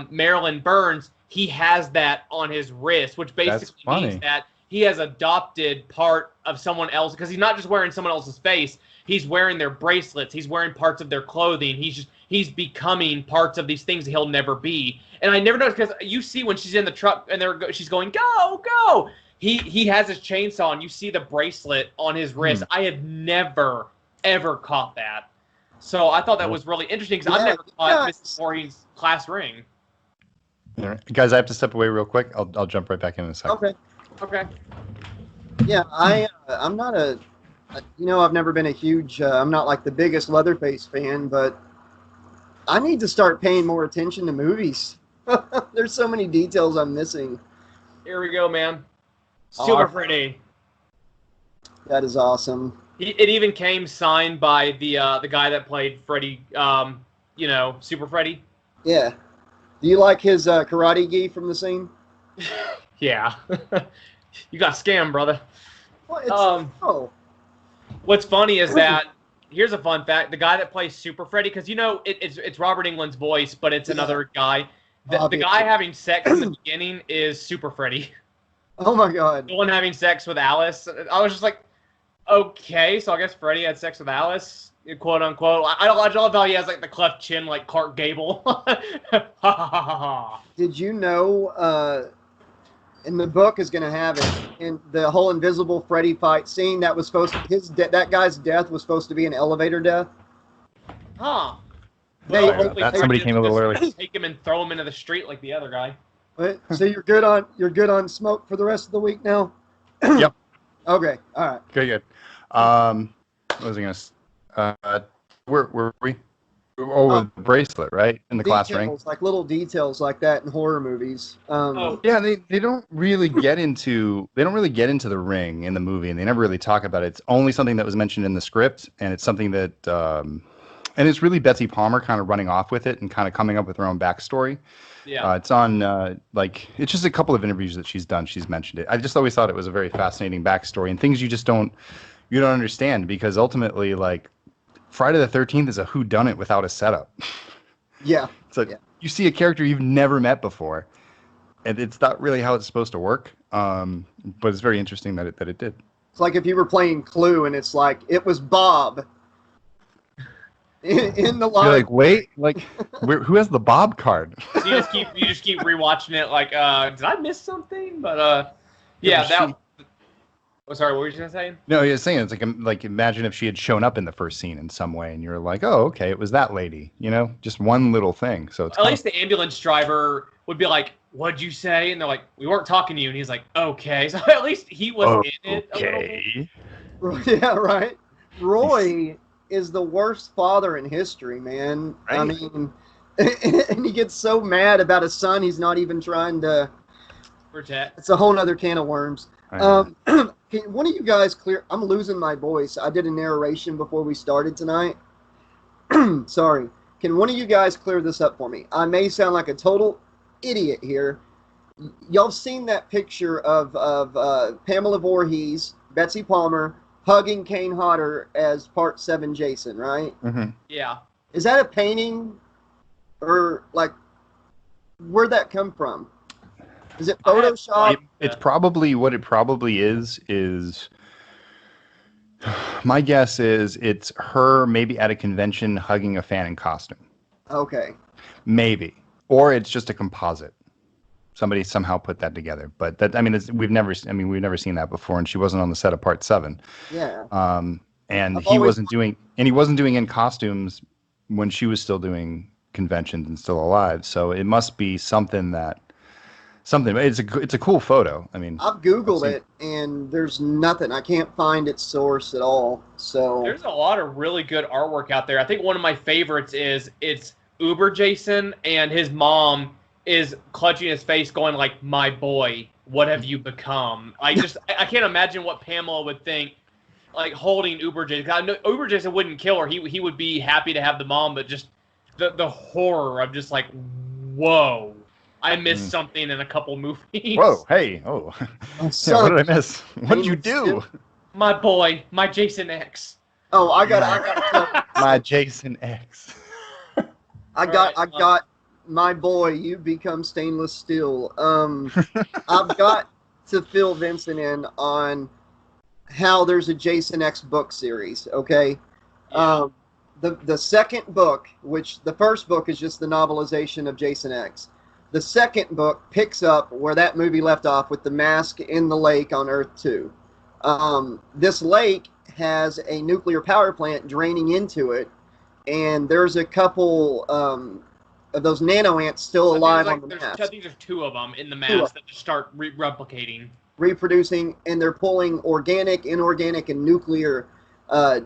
Marilyn Burns, he has that on his wrist, which basically means that he has adopted part of someone else, because he's not just wearing someone else's face. He's wearing their bracelets. He's wearing parts of their clothing. He's becoming parts of these things he'll never be. And I never noticed, because you see when she's in the truck and she's going, go, go. He has his chainsaw, and you see the bracelet on his wrist. I had never, ever caught that. So I thought that was really interesting, because I've never caught Vincent Voorhees' class ring. All right. Guys, I have to step away real quick. I'll jump right back in a second. Okay. Yeah, I'm not I've never been a huge, I'm not like the biggest Leatherface fan, but I need to start paying more attention to movies. There's so many details I'm missing. Here we go, man. Super Freddy. That is awesome. It even came signed by the guy that played Freddy, Super Freddy. Yeah. Do you like his karate gi from the scene? Yeah. You got scammed, brother. Well, What's funny is that, here's a fun fact, the guy that plays Super Freddy, because it's Robert Englund's voice, but it's another guy. The guy having sex in the beginning is Super Freddy. Oh my God. The one having sex with Alice. I was just like, okay, so I guess Freddy had sex with Alice, quote unquote. I love how he has like the cleft chin like Clark Gable. Did you know in the book is going to have it in the whole invisible Freddy fight scene that was supposed to that guy's death was supposed to be an elevator death? Huh. Somebody came a little early. Take him and throw him into the street like the other guy. So you're good on smoke for the rest of the week now? Yep. Okay. All right. Good. What was I gonna? Where were we? The bracelet, right? In the class ring. Like little details like that in horror movies. Yeah, they don't really get into the ring in the movie, and they never really talk about it. It's only something that was mentioned in the script, and it's something that and it's really Betsy Palmer kind of running off with it and kind of coming up with her own backstory. Yeah. It's on it's just a couple of interviews that she's done. She's mentioned it. I just always thought it was a very fascinating backstory and things you just don't understand, because ultimately, like, Friday the 13th is a whodunit without a setup. Yeah. So you see a character you've never met before, and it's not really how it's supposed to work. But it's very interesting that it did. It's like if you were playing Clue and it's like it was Bob in the line. You're like, wait, like, who has the Bob card? So you just keep rewatching it. Like, did I miss something? But yeah, sorry, what were you gonna say? No, he was saying it's like imagine if she had shown up in the first scene in some way, and you're like, oh, okay, it was that lady. Just one little thing. So it's at least the ambulance driver would be like, "What'd you say?" And they're like, "We weren't talking to you." And he's like, "Okay." So at least he was in it. Okay. Yeah, right. Roy is the worst father in history, man. Right. I mean, and he gets so mad about his son, he's not even trying to protect. It's a whole other can of worms. Can one of you guys clear? I'm losing my voice. I did a narration before we started tonight. Sorry. Can one of you guys clear this up for me? I may sound like a total idiot here. Y'all seen that picture of Pamela Voorhees, Betsy Palmer, hugging Kane Hodder as Part 7 Jason, right? Mm-hmm. Yeah. Is that a painting? Or, like, where'd that come from? Is it Photoshop? It's probably, what it probably is my guess is it's her maybe at a convention hugging a fan in costume. Okay. Maybe. Or it's just a composite. Somebody somehow put that together. But that, I mean, we've never seen that before, and she wasn't on the set of Part 7. Yeah. and I've he always wasn't doing in costumes when she was still doing conventions and still alive. So it must be something. It's a cool photo. I mean, I've Googled it, and there's nothing. I can't find its source at all. So There's a lot of really good artwork out there. I think one of my favorites is it's Uber Jason, and his mom is clutching his face, going like, "My boy, what have you become?" I can't imagine what Pamela would think, like holding Uber Jason. I know Uber Jason wouldn't kill her. He would be happy to have the mom, but just the horror of just like, whoa. I missed something in a couple movies. Whoa, hey, oh. Yeah, what did I miss? What did you do? My boy, my Jason X. Oh, I got My Jason X. I got my boy. You become stainless steel. I've got to fill Vincent in on how there's a Jason X book series. Okay, Yeah. The second book, which the first book is just the novelization of Jason X. The second book picks up where that movie left off with the mask in the lake on Earth 2. This lake has a nuclear power plant draining into it, and there's a couple of those nano ants still alive on the mask. I think there's two of them in the mask that just start replicating. Reproducing, and they're pulling organic, inorganic, and nuclear.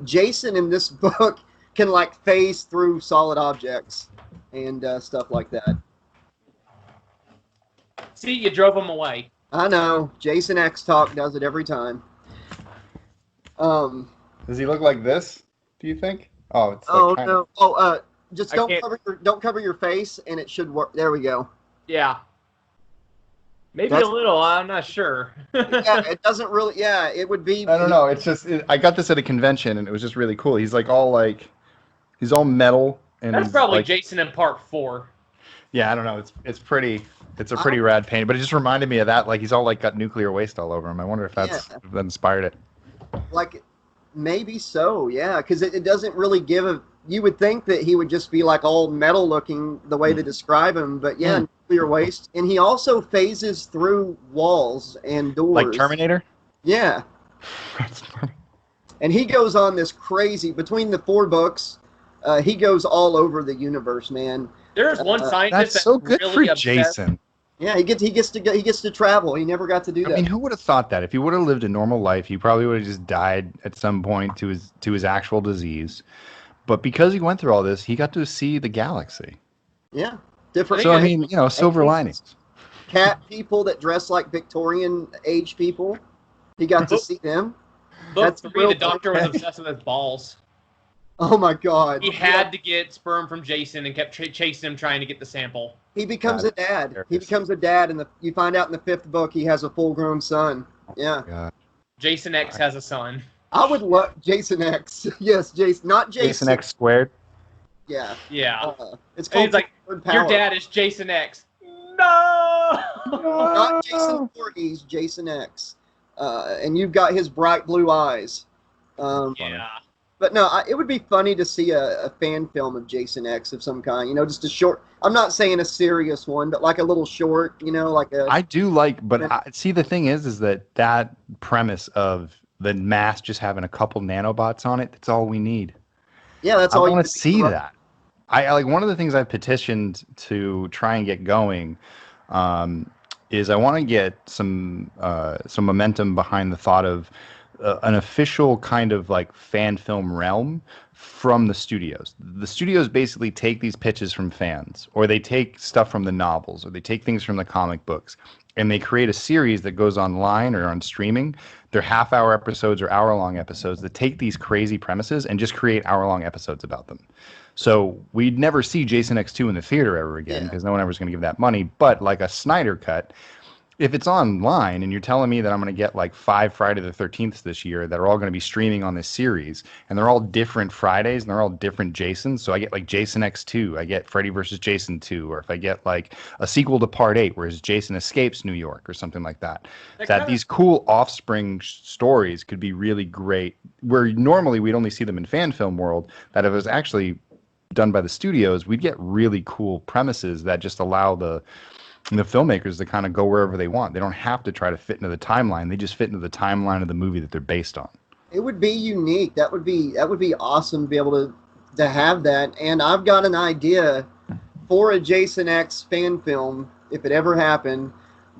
Jason in this book can like phase through solid objects and stuff like that. See, you drove him away. I know. Jason X Talk does it every time. Does he look like this? Do you think? Oh, it's like Oh kind no! of... Oh, just don't cover your face, and it should work. There we go. Yeah. Maybe a little. I'm not sure. Yeah, it doesn't really. Yeah, it would be. I don't know. It's just I got this at a convention, and it was just really cool. He's all metal, and That's probably like, Jason in Part 4. Yeah, I don't know. It's a pretty rad painting, but it just reminded me of that. Like he's all like got nuclear waste all over him. I wonder if if that inspired it. Like, maybe so. Yeah, because it doesn't really give a. You would think that he would just be like all metal looking the way they describe him, but yeah, nuclear waste. And he also phases through walls and doors. Like Terminator? Yeah. And he goes on this crazy, between the 4 books, he goes all over the universe, man. There's one scientist that's so good really for obsessed. Jason. Yeah, he gets to travel. He never got to do that. I mean, who would have thought that? If he would have lived a normal life, he probably would have just died at some point to his actual disease. But because he went through all this, he got to see the galaxy. Yeah, different. So I mean, silver linings. Cat people that dress like Victorian age people, he got to see them. Book 3, the doctor was obsessed with his balls. Oh my God! He had to get sperm from Jason and kept chasing him, trying to get the sample. He becomes a dad. He becomes a dad, and you find out in the 5th book he has a full-grown son. Yeah. God. Jason X has a son. I would love Jason X. Yes, Jason, not Jason. Jason X squared. Yeah. Yeah. It's called. He's like, your dad is Jason X. No. Not Jason Voorhees, Jason X. And you've got his bright blue eyes. Yeah. But no, it would be funny to see a fan film of Jason X of some kind. Just a short. I'm not saying a serious one, but like a little short. Like a. I do see the thing is that premise of the mask just having a couple nanobots on it. That's all we need. Yeah, that's all. I want to see that. I like one of the things I've petitioned to try and get going. Is I want to get some momentum behind the thought of an official kind of like fan film realm from the studios. The studios basically take these pitches from fans, or they take stuff from the novels, or they take things from the comic books, and they create a series that goes online or on streaming. They're half-hour episodes or hour-long episodes that take these crazy premises and just create hour-long episodes about them. So we'd never see Jason X2 in the theater ever again because no one ever's going to give that money. But like a Snyder cut, if it's online and you're telling me that I'm going to get like 5 Friday the 13th this year that are all going to be streaming on this series, and they're all different Fridays and they're all different Jasons. So I get like Jason X2, I get Freddy versus Jason 2, or if I get like a sequel to Part 8 where Jason escapes New York or something like that. These cool offspring stories could be really great, where normally we'd only see them in fan film world, that if it was actually done by the studios, we'd get really cool premises that just allow the filmmakers to kind of go wherever they want. They don't have to try to fit into the timeline. They just fit into the timeline of the movie that they're based on. It would be unique. That would be awesome to be able to have that. And I've got an idea for a Jason X fan film if it ever happened.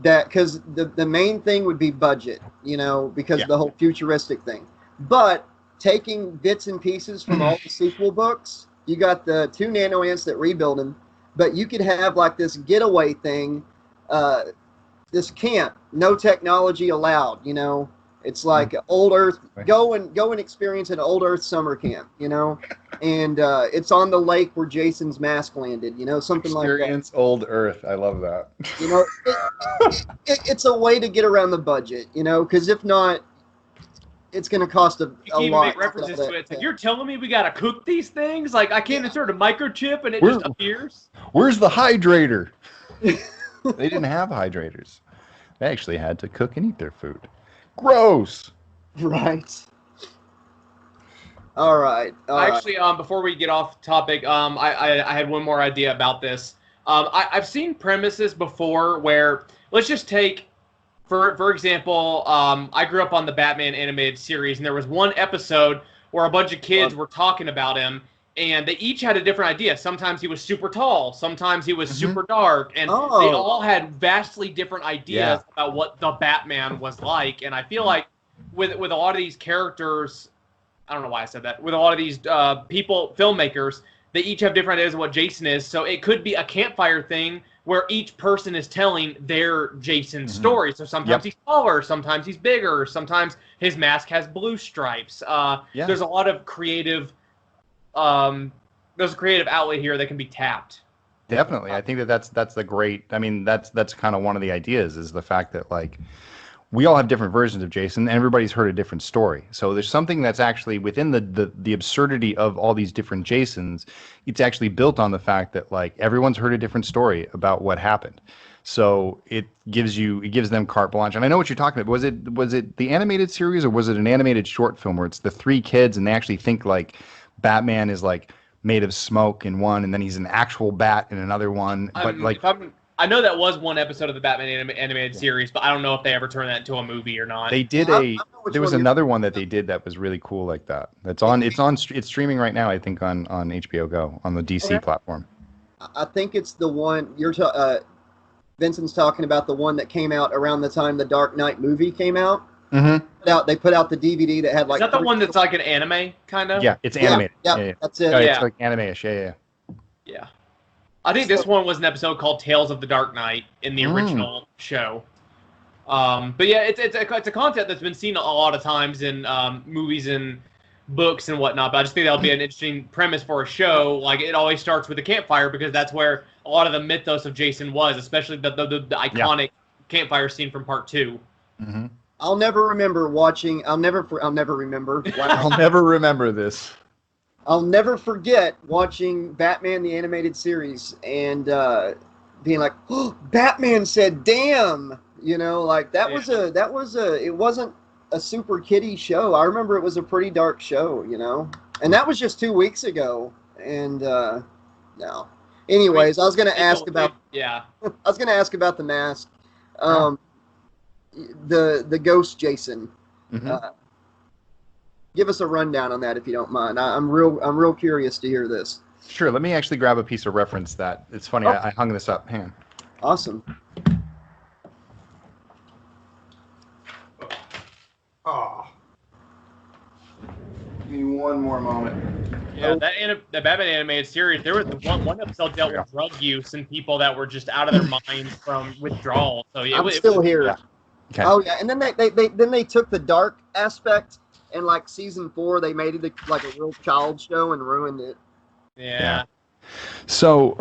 That because the main thing would be budget, because the whole futuristic thing. But taking bits and pieces from all the sequel books, you got the 2 nano ants that rebuild him, but you could have like this getaway thing, this camp, no technology allowed. It's like old Earth. Go and experience an old Earth summer camp. And it's on the lake where Jason's mask landed. Something like that. Experience old Earth. I love that. It's a way to get around the budget. Because if not, it's going to cost a You can even lot. make references to it. It's like, you're telling me we got to cook these things? Like, I can't insert a microchip and it just appears? Where's the hydrator? They didn't have hydrators. They actually had to cook and eat their food. Gross. Right. All right. Actually, before we get off topic, I had one more idea about this. I've seen premises before where, let's just take, for example, I grew up on the Batman animated series, and there was one episode where a bunch of kids were talking about him, and they each had a different idea. Sometimes he was super tall, sometimes he was super dark, and they all had vastly different ideas about what the Batman was like. And I feel like with a lot of these characters, I don't know why I said that, with a lot of these filmmakers, they each have different ideas of what Jason is. So it could be a campfire thing where each person is telling their Jason story. So sometimes he's taller, sometimes he's bigger, sometimes his mask has blue stripes. There's a lot of creative there's a creative outlet here that can be tapped. Definitely. I think that's the great, that's kind of one of the ideas, is the fact that like we all have different versions of Jason and everybody's heard a different story. So there's something that's actually within the absurdity of all these different Jasons. It's actually built on the fact that like everyone's heard a different story about what happened. So it gives them carte blanche. And I know what you're talking about. Was it the animated series, or was it an animated short film where it's the 3 kids and they actually think like Batman is like made of smoke in one, and then he's an actual bat in another one. But I know that was one episode of the Batman animated series, but I don't know if they ever turned that into a movie or not. They did there was another one that they did that was really cool like that. It's streaming right now, I think on HBO Go on the DC platform. I think it's the one Vincent's talking about, the one that came out around the time the Dark Knight movie came out. They put out the DVD that had like. Is that the one that's like an anime kind of? Yeah, it's animated. Yeah, that's it. It's like anime-ish. Yeah. I think this one was an episode called Tales of the Dark Knight in the original show. But yeah, it's a concept that's been seen a lot of times in movies and books and whatnot. But I just think that'll be an interesting premise for a show. Like, it always starts with a campfire because that's where a lot of the mythos of Jason was, especially the iconic campfire scene from Part 2. Mm-hmm. I'll never remember watching. I'll never remember. I'll never remember this. I'll never forget watching Batman the Animated Series and being like, "Oh, Batman said, damn!" Like that was it wasn't a super kiddie show. I remember it was a pretty dark show, and that was just 2 weeks ago. And no. Anyways, I was going to ask about I was going to ask about the mask. The ghost Jason. Give us a rundown on that if you don't mind. I'm real curious to hear this. Sure. Let me actually grab a piece of reference that it's funny. I hung this up. Hang on. Awesome. Oh. Give me one more moment. Yeah, the Batman animated series, there was one episode dealt with drug use and people that were just out of their minds from withdrawal. So I'm still here. Yeah. Okay. Oh yeah, and then they took the dark aspect, and like season 4 they made it like a real child show and ruined it. Yeah. So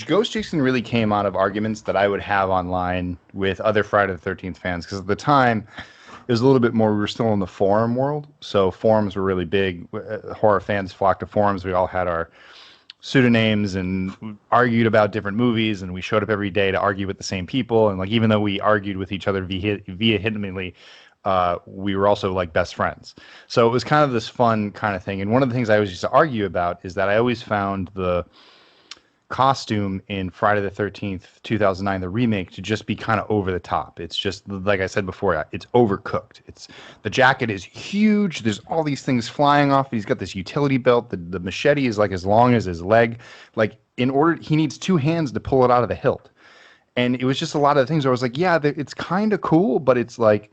Ghost Jason really came out of arguments that I would have online with other Friday the 13th fans, because at the time it was a little bit more, we were still in the forum world, so forums were really big. Horror fans flocked to forums. We all had our pseudonyms and argued about different movies, and we showed up every day to argue with the same people. And like, even though we argued with each other vehemently, we were also like best friends. So it was kind of this fun kind of thing. And one of the things I always used to argue about is that I always found the costume in Friday the 13th, 2009, the remake, to just be kind of over the top. It's just, like I said before, it's overcooked. The jacket is huge. There's all these things flying off. He's got this utility belt. The machete is like as long as his leg. Like, he needs two hands to pull it out of the hilt. And it was just a lot of things where I was like, yeah, it's kind of cool, but it's like,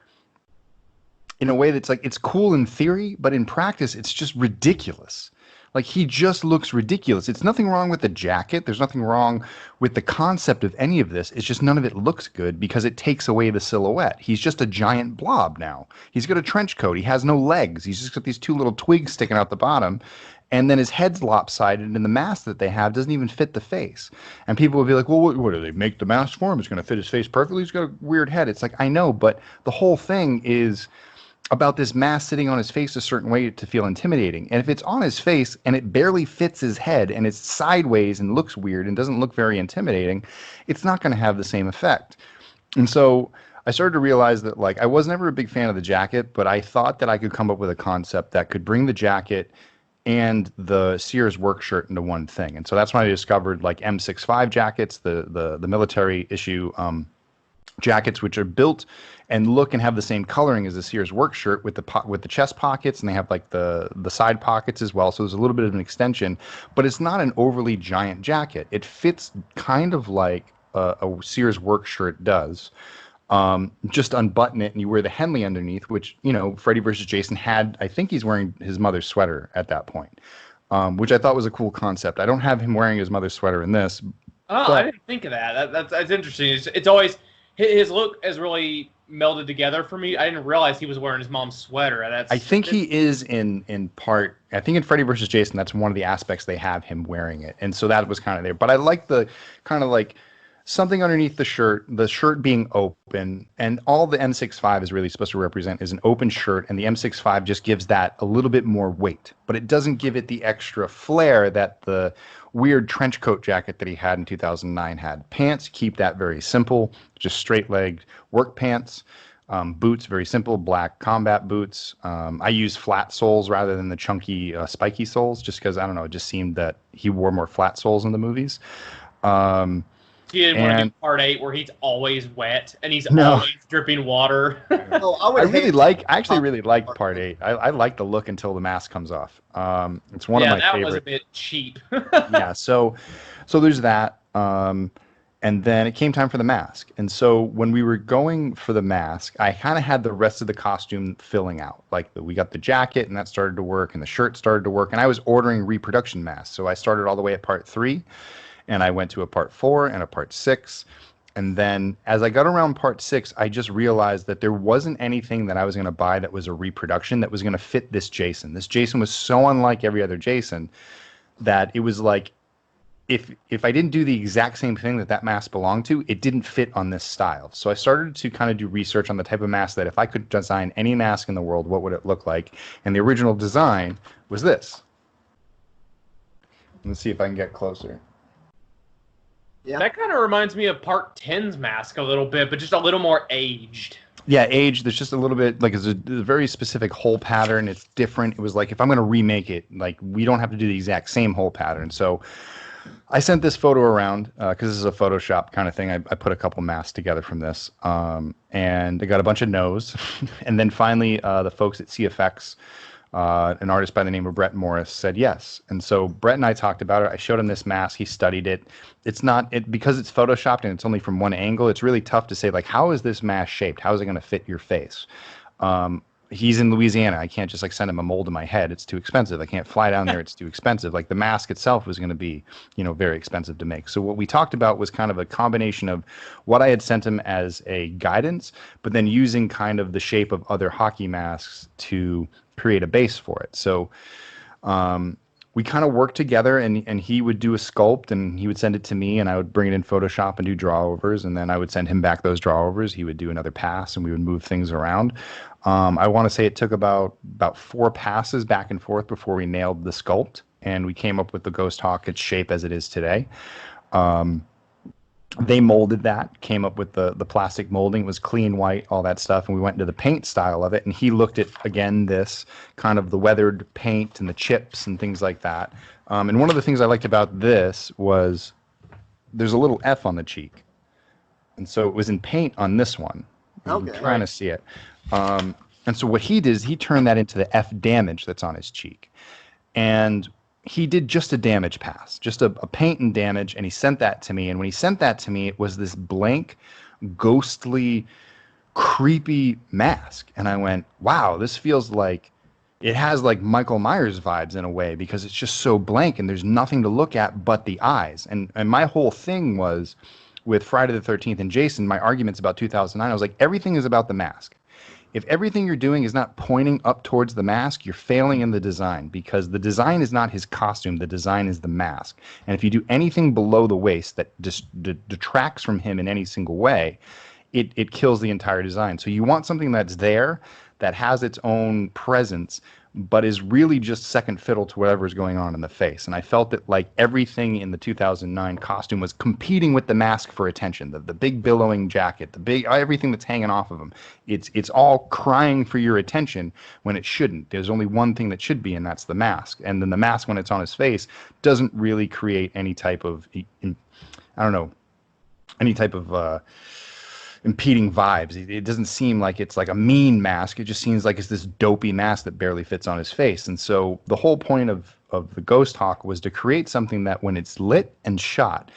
in a way that's like, it's cool in theory, but in practice, it's just ridiculous. Like, he just looks ridiculous. It's nothing wrong with the jacket. There's nothing wrong with the concept of any of this. It's just none of it looks good because it takes away the silhouette. He's just a giant blob now. He's got a trench coat. He has no legs. He's just got these two little twigs sticking out the bottom. And then his head's lopsided, and the mask that they have doesn't even fit the face. And people would be like, well, what do they make the mask for him? It's going to fit his face perfectly. He's got a weird head. It's like, I know, but the whole thing is about this mask sitting on his face a certain way to feel intimidating. And if it's on his face and it barely fits his head and it's sideways and looks weird and doesn't look very intimidating, it's not going to have the same effect. And so I started to realize that, like, I was never a big fan of the jacket, but I thought that I could come up with a concept that could bring the jacket and the Sears work shirt into one thing. And so that's when I discovered, like, M65 jackets, the military issue jackets, which are built and look and have the same coloring as the Sears work shirt with the chest pockets, and they have like the side pockets as well. So there's a little bit of an extension, but it's not an overly giant jacket. It fits kind of like a Sears work shirt does. Just unbutton it and you wear the Henley underneath, which, you know, Freddy versus Jason had. I think he's wearing his mother's sweater at that point, which I thought was a cool concept. I don't have him wearing his mother's sweater in this. Oh, but I didn't think of that. That's interesting. It's always, his look has really melded together for me. I didn't realize he was wearing his mom's sweater. I think he is in part. I think in Freddy versus Jason, that's one of the aspects they have him wearing it, and so that was kind of there. But I like the kind of like something underneath the shirt being open, and all the M65 is really supposed to represent is an open shirt, and the M65 just gives that a little bit more weight, but it doesn't give it the extra flair that the weird trench coat jacket that he had in 2009 had. Pants, keep that very simple, just straight-legged work pants. Boots, very simple, black combat boots. I use flat soles rather than the chunky, spiky soles, just because, I don't know, it just seemed that he wore more flat soles in the movies. He didn't want to do part 8 where he's always wet and he's always dripping water. I actually really like part 8. I like the look until the mask comes off. It's one of my favorite. Yeah, that was a bit cheap. Yeah, so there's that. And then it came time for the mask. And so when we were going for the mask, I kind of had the rest of the costume filling out. Like, we got the jacket, and that started to work, and the shirt started to work, and I was ordering reproduction masks. So I started all the way at part 3. And I went to a part 4 and a part 6. And then as I got around part 6, I just realized that there wasn't anything that I was going to buy that was a reproduction that was going to fit this Jason. This Jason was so unlike every other Jason that it was like, if I didn't do the exact same thing that mask belonged to, it didn't fit on this style. So I started to kind of do research on the type of mask that if I could design any mask in the world, what would it look like? And the original design was this. Let's see if I can get closer. Yeah. That kind of reminds me of Part 10's mask a little bit, but just a little more aged. Yeah, aged. There's just a little bit, like, it's a very specific hole pattern. It's different. It was like, if I'm going to remake it, like, we don't have to do the exact same hole pattern. So I sent this photo around because this is a Photoshop kind of thing. I put a couple masks together from this, and I got a bunch of no's. And then finally, the folks at CFX, an artist by the name of Brett Morris, said yes. And so Brett and I talked about it. I showed him this mask. He studied it. It's not because it's photoshopped and it's only from one angle. It's really tough to say, like, how is this mask shaped? How is it going to fit your face? He's in Louisiana. I can't just, like, send him a mold of my head. It's too expensive. I can't fly down there. It's too expensive. Like, the mask itself was going to be, very expensive to make. So what we talked about was kind of a combination of what I had sent him as a guidance, but then using kind of the shape of other hockey masks to create a base for it. So we kind of worked together, and he would do a sculpt, and he would send it to me, and I would bring it in Photoshop and do drawovers, and then I would send him back those drawovers. He would do another pass, and we would move things around. I want to say it took about 4 passes back and forth before we nailed the sculpt, and we came up with the Ghost Hawk, its shape as it is today. They molded that, came up with the plastic molding. It was clean white, all that stuff, and we went into the paint style of it, and he looked at, again, this kind of the weathered paint and the chips and things like that. And one of the things I liked about this was there's a little F on the cheek. And so it was in paint on this one. You Okay. can kind of see it. And so what he did is he turned that into the F damage that's on his cheek. And he did just a damage pass, just a paint and damage, and he sent that to me. And when he sent that to me, it was this blank, ghostly, creepy mask. And I went, wow, this feels like it has like Michael Myers vibes in a way, because it's just so blank and there's nothing to look at but the eyes. And my whole thing was with Friday the 13th and Jason, my arguments about 2009, I was like, everything is about the mask. If everything you're doing is not pointing up towards the mask, you're failing in the design, because the design is not his costume. The design is the mask. And if you do anything below the waist that just detracts from him in any single way, it kills the entire design. So you want something that's there, that has its own presence, but is really just second fiddle to whatever is going on in the face. And I felt that like everything in the 2009 costume was competing with the mask for attention. The big billowing jacket, everything that's hanging off of him. It's all crying for your attention when it shouldn't. There's only one thing that should be, and that's the mask. And then the mask, when it's on his face, doesn't really create any type of, impeding vibes. It doesn't seem like it's like a mean mask. It just seems like it's this dopey mask that barely fits on his face. And so the whole point of the Ghost Hawk was to create something that when it's lit and shot,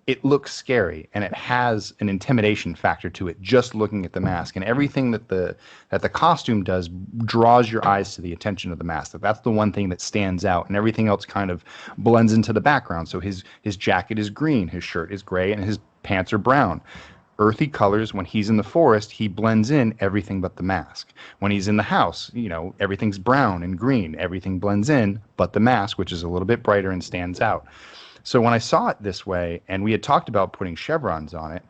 it looks scary and it has an intimidation factor to it just looking at the mask. And everything that the costume does draws your eyes to the attention of the mask. That's the one thing that stands out, and everything else kind of blends into the background. So his jacket is green, his shirt is gray, and his pants are brown. Earthy colors. When he's in the forest, he blends in everything but the mask. When he's in the house, everything's brown and green. Everything blends in but the mask, which is a little bit brighter and stands out. So when I saw it this way, and we had talked about putting chevrons on it,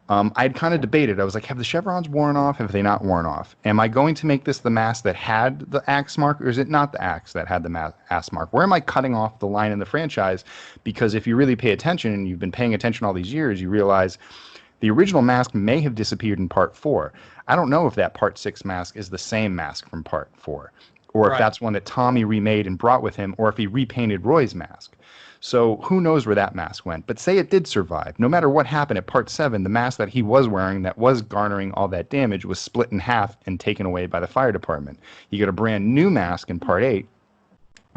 I'd kind of debated. I was like, have the chevrons worn off? Have they not worn off? Am I going to make this the mask that had the axe mark, or is it not the axe that had the axe mark? Where am I cutting off the line in the franchise? Because if you really pay attention, and you've been paying attention all these years, you realize the original mask may have disappeared in Part 4. I don't know if that Part 6 mask is the same mask from Part 4, or if that's one that Tommy remade and brought with him, or if he repainted Roy's mask. So who knows where that mask went. But say it did survive. No matter what happened at Part 7, the mask that he was wearing that was garnering all that damage was split in half and taken away by the fire department. You get a brand new mask in Part 8.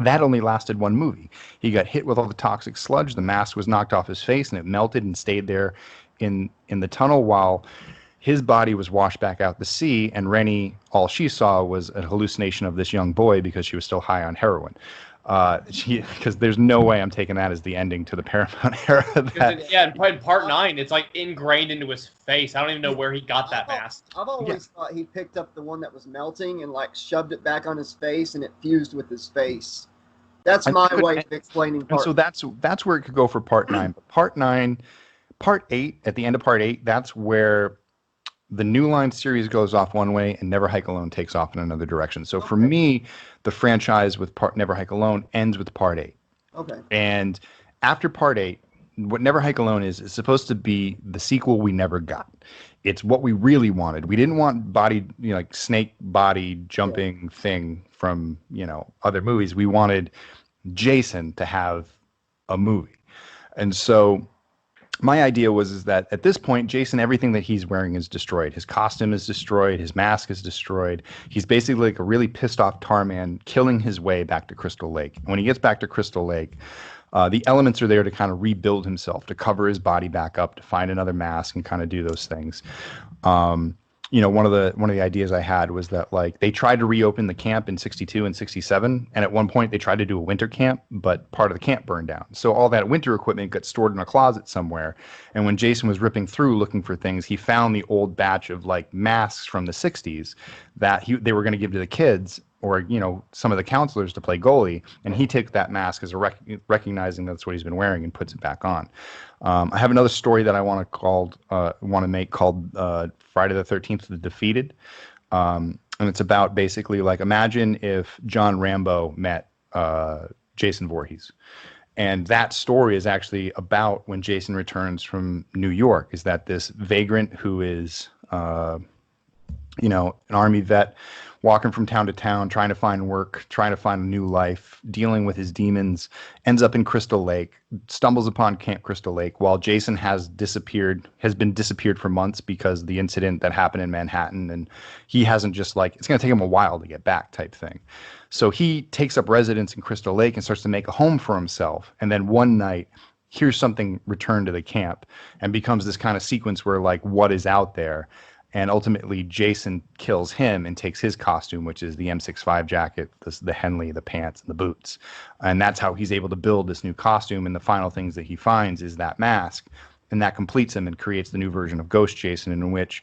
That only lasted one movie. He got hit with all the toxic sludge. The mask was knocked off his face, and it melted and stayed there in the tunnel while his body was washed back out to sea, and Rennie, all she saw was a hallucination of this young boy because she was still high on heroin. Because there's no way I'm taking that as the ending to the Paramount era. In Part 9, it's like ingrained into his face. I don't even know where he got that mask. I've always thought he picked up the one that was melting and like shoved it back on his face, and it fused with his face. That's my way of explaining Part. So that's where it could go for Part 9. But Part 8, at the end of Part 8, that's where the New Line series goes off one way and Never Hike Alone takes off in another direction. So for me, the franchise with Never Hike Alone ends with Part 8. Okay. And after Part 8, what Never Hike Alone is supposed to be the sequel we never got. It's what we really wanted. We didn't want like snake body jumping thing from, other movies. We wanted Jason to have a movie. And so my idea was that at this point, Jason, everything that he's wearing is destroyed. His costume is destroyed. His mask is destroyed. He's basically like a really pissed off tar man killing his way back to Crystal Lake. And when he gets back to Crystal Lake, the elements are there to kind of rebuild himself, to cover his body back up, to find another mask and kind of do those things. One of the ideas I had was that like they tried to reopen the camp in 62 and 67, and at one point they tried to do a winter camp, but part of the camp burned down. So all that winter equipment got stored in a closet somewhere. And when Jason was ripping through looking for things, he found the old batch of like masks from the 60s that they were going to give to the kids, or some of the counselors to play goalie, and he took that mask as recognizing that's what he's been wearing and puts it back on. I have another story that I want to make called Friday the 13th The Defeated, and it's about basically like imagine if John Rambo met Jason Voorhees. And that story is actually about when Jason returns from New York, is that this vagrant who is an Army vet walking from town to town, trying to find work, trying to find a new life, dealing with his demons, ends up in Crystal Lake, stumbles upon Camp Crystal Lake while Jason has been disappeared for months because of the incident that happened in Manhattan. And he hasn't just like, it's going to take him a while to get back type thing. So he takes up residence in Crystal Lake and starts to make a home for himself. And then one night, hears something return to the camp and becomes this kind of sequence where like, what is out there? And ultimately, Jason kills him and takes his costume, which is the M65 jacket, the Henley, the pants, and the boots. And that's how he's able to build this new costume. And the final things that he finds is that mask. And that completes him and creates the new version of Ghost Jason, in which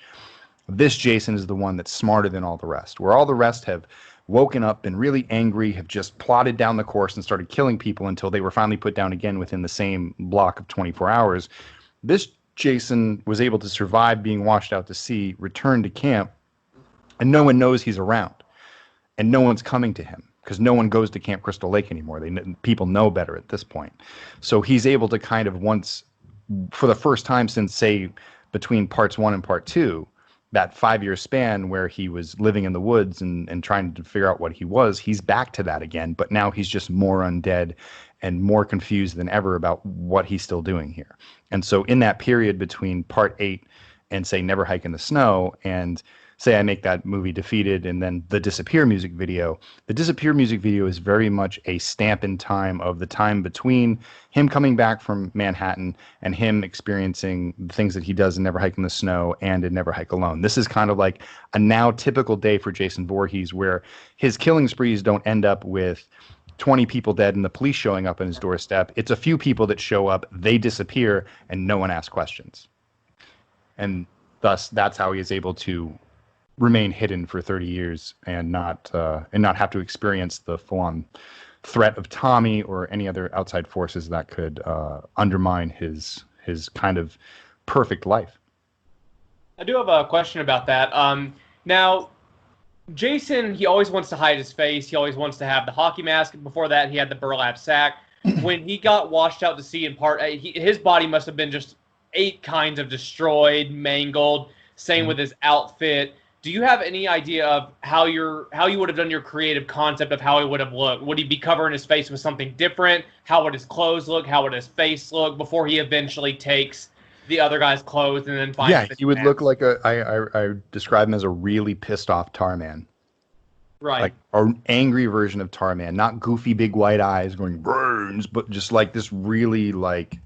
this Jason is the one that's smarter than all the rest. Where all the rest have woken up, been really angry, have just plotted down the course and started killing people until they were finally put down again within the same block of 24 hours. This Jason was able to survive being washed out to sea, return to camp, and no one knows he's around. And no one's coming to him because no one goes to Camp Crystal Lake anymore. People know better at this point. So he's able to kind of for the first time since, say, between parts 1 and part 2, that 5-year span where he was living in the woods and trying to figure out what he was, he's back to that again. But now he's just more undead and more confused than ever about what he's still doing here. And so in that period between part 8 and, say, Never Hike in the Snow, and say I make that movie Defeated, and then the Disappear music video is very much a stamp in time of the time between him coming back from Manhattan and him experiencing the things that he does in Never Hike in the Snow and in Never Hike Alone. This is kind of like a now typical day for Jason Voorhees, where his killing sprees don't end up with 20 people dead and the police showing up on his doorstep. It's a few people that show up, they disappear, and no one asks questions. And thus, that's how he is able to remain hidden for 30 years and not have to experience the full-on threat of Tommy or any other outside forces that could undermine his kind of perfect life. I do have a question about that. Now, Jason, he always wants to hide his face. He always wants to have the hockey mask. Before that, he had the burlap sack. When he got washed out to sea in part 8, his body must have been just 8 kinds of destroyed, mangled. Same with his outfit. Do you have any idea of how you would have done your creative concept of how he would have looked? Would he be covering his face with something different? How would his clothes look? How would his face look before he eventually takes the other guy's clothes and then finds? Yeah, he would look like I describe him as a really pissed off tar man. Right. Like an angry version of tar man, not goofy big white eyes going burns, but just like this really like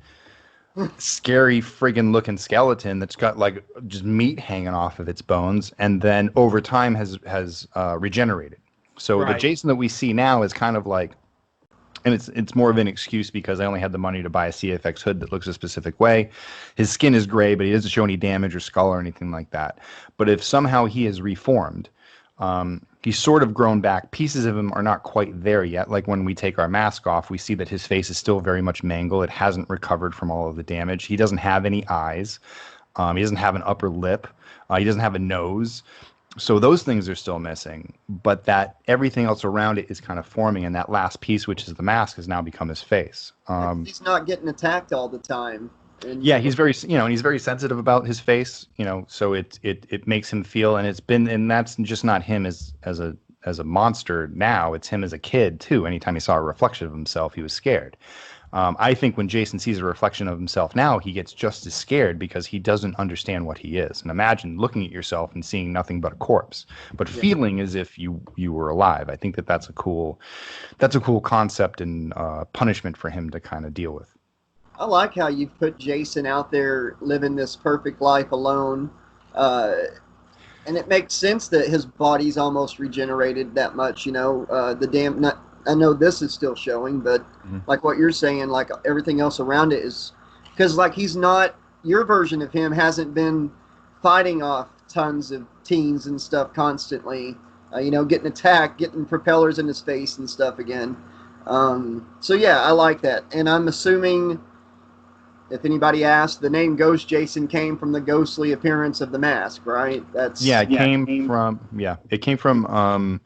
scary friggin' looking skeleton that's got like just meat hanging off of its bones, and then over time has regenerated. So the Jason that we see now is kind of like, and it's more of an excuse because I only had the money to buy a CFX hood that looks a specific way. His skin is gray, but he doesn't show any damage or skull or anything like that. But if somehow he has reformed, he's sort of grown back. Pieces of him are not quite there yet. Like when we take our mask off, we see that his face is still very much mangled. It hasn't recovered from all of the damage. He doesn't have any eyes. He doesn't have an upper lip. He doesn't have a nose. So those things are still missing. But that everything else around it is kind of forming. And that last piece, which is the mask, has now become his face. He's not getting attacked all the time. Yeah, he's very, and he's very sensitive about his face, so it makes him feel, and that's just not him as a monster now, it's him as a kid too. Anytime he saw a reflection of himself, he was scared. I think when Jason sees a reflection of himself now, he gets just as scared because he doesn't understand what he is. And imagine looking at yourself and seeing nothing but a corpse, but feeling as if you were alive. I think that's a cool concept and punishment for him to kind of deal with. I like how you've put Jason out there living this perfect life alone. And it makes sense that his body's almost regenerated that much, I know this is still showing, but like what you're saying, like everything else around it is, because like your version of him hasn't been fighting off tons of teens and stuff constantly, getting attacked, getting propellers in his face and stuff again. So yeah, I like that. And I'm assuming, if anybody asked, the name Ghost Jason came from the ghostly appearance of the mask, right? It came from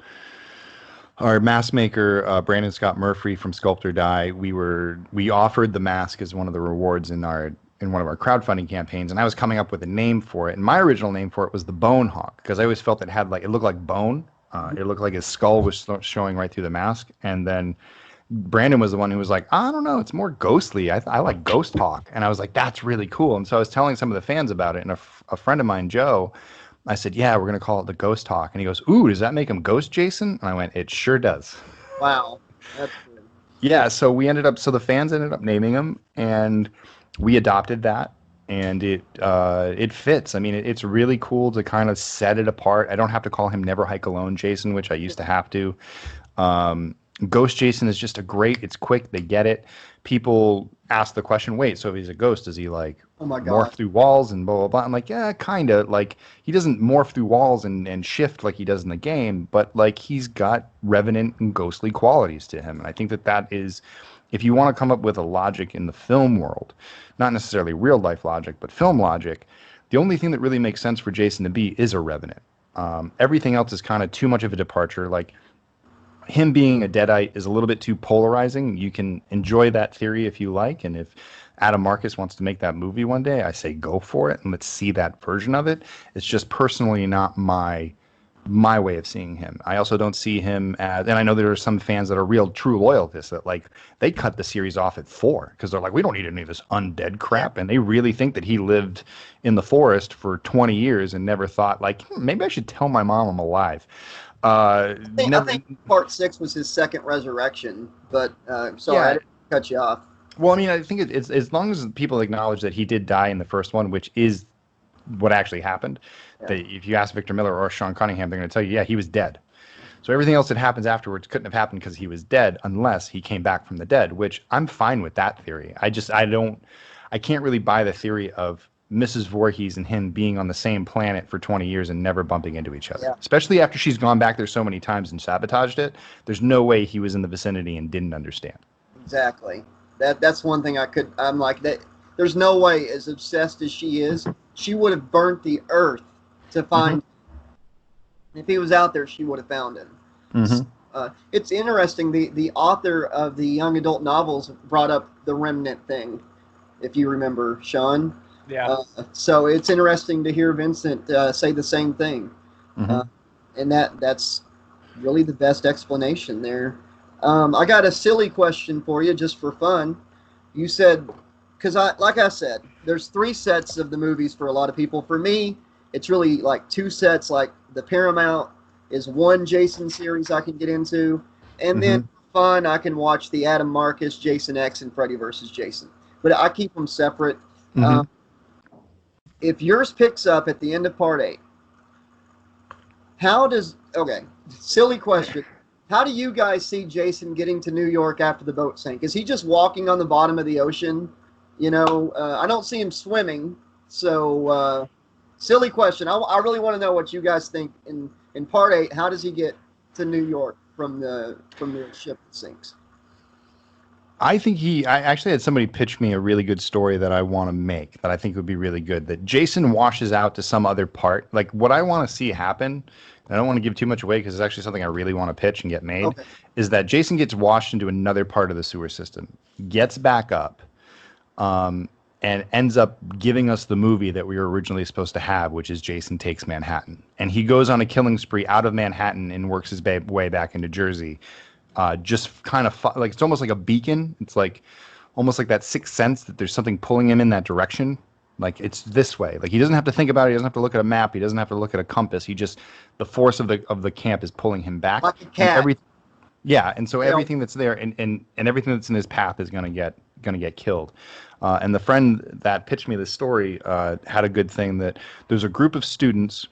our mask maker, Brandon Scott Murphy from Sculptor Die. We offered the mask as one of the rewards in one of our crowdfunding campaigns, and I was coming up with a name for it. And my original name for it was the Bone Hawk, because I always felt it looked like bone, It looked like his skull was showing right through the mask. And then Brandon was the one who was like, I don't know, it's more ghostly. I like ghost talk. And I was like, that's really cool. And so I was telling some of the fans about it. And a friend of mine, Joe, I said, yeah, we're going to call it the ghost talk. And he goes, ooh, does that make him Ghost Jason? And I went, it sure does. Wow, that's cool. Yeah, so the fans ended up naming him, and we adopted that, and it fits. I mean, it's really cool to kind of set it apart. I don't have to call him Never Hike Alone Jason, which I used to have to. Um, Ghost Jason is just it's quick, they get it. People ask the question, wait, so if he's a ghost, does he like Oh my morph God. through walls and blah blah blah? I'm like, yeah, kinda. Like he doesn't morph through walls and shift like he does in the game, but like he's got revenant and ghostly qualities to him. And I think that is, if you want to come up with a logic in the film world, not necessarily real life logic, but film logic, the only thing that really makes sense for Jason to be is a revenant. Everything else is kind of too much of a departure. Like him being a Deadite is a little bit too polarizing. You can enjoy that theory if you like, and if Adam Marcus wants to make that movie one day, I say go for it and let's see that version of it. It's just personally not my way of seeing him. I also don't see him as, and I know there are some fans that are real true loyalists that like they cut the series off at 4 because they're like, we don't need any of this undead crap, and they really think that he lived in the forest for 20 years and never thought like, maybe I should tell my mom I'm alive. I think part 6 was his second resurrection, but sorry, I Yeah. didn't cut you off. Well, I mean, I think it's as long as people acknowledge that he did die in the first one, which is what actually happened. Yeah. That if you ask Victor Miller or Sean Cunningham, they're going to tell you, yeah, he was dead. So everything else that happens afterwards couldn't have happened because he was dead, unless he came back from the dead. Which I'm fine with that theory. I can't really buy the theory of Mrs. Voorhees and him being on the same planet for 20 years and never bumping into each other. Yeah. Especially after she's gone back there so many times and sabotaged it. There's no way he was in the vicinity and didn't understand. Exactly. That's one thing I'm like that. There's no way, as obsessed as she is, she would have burnt the earth to find him. If he was out there, she would have found him. It's interesting. The author of the young adult novels brought up the remnant thing, if you remember, Sean. Yeah. So it's interesting to hear Vincent say the same thing, and that's really the best explanation there. I got a silly question for you, just for fun. You said, because like I said, there's 3 sets of the movies for a lot of people. For me, it's really like 2 sets. Like the Paramount is one Jason series I can get into, and then for fun, I can watch the Adam Marcus, Jason X, and Freddy vs. Jason. But I keep them separate. If yours picks up at the end of part 8, silly question. How do you guys see Jason getting to New York after the boat sank? Is he just walking on the bottom of the ocean? You know, I don't see him swimming. So, silly question. I really want to know what you guys think. In part 8, how does he get to New York from the ship that sinks? I actually had somebody pitch me a really good story that I want to make that I think would be really good. That Jason washes out to some other part. Like what I want to see happen, and I don't want to give too much away because it's actually something I really want to pitch and get made, is that Jason gets washed into another part of the sewer system, gets back up, and ends up giving us the movie that we were originally supposed to have, which is Jason Takes Manhattan. And he goes on a killing spree out of Manhattan and works his way back into Jersey. Just kind of like it's almost like a beacon. It's like almost like that sixth sense that there's something pulling him in that direction. Like it's this way. Like he doesn't have to think about it. He doesn't have to look at a map. He doesn't have to look at a compass. The force of the camp is pulling him back. Like a cat. And so everything that's there and everything that's in his path is gonna get killed. And the friend that pitched me this story had a good thing that there's a group of students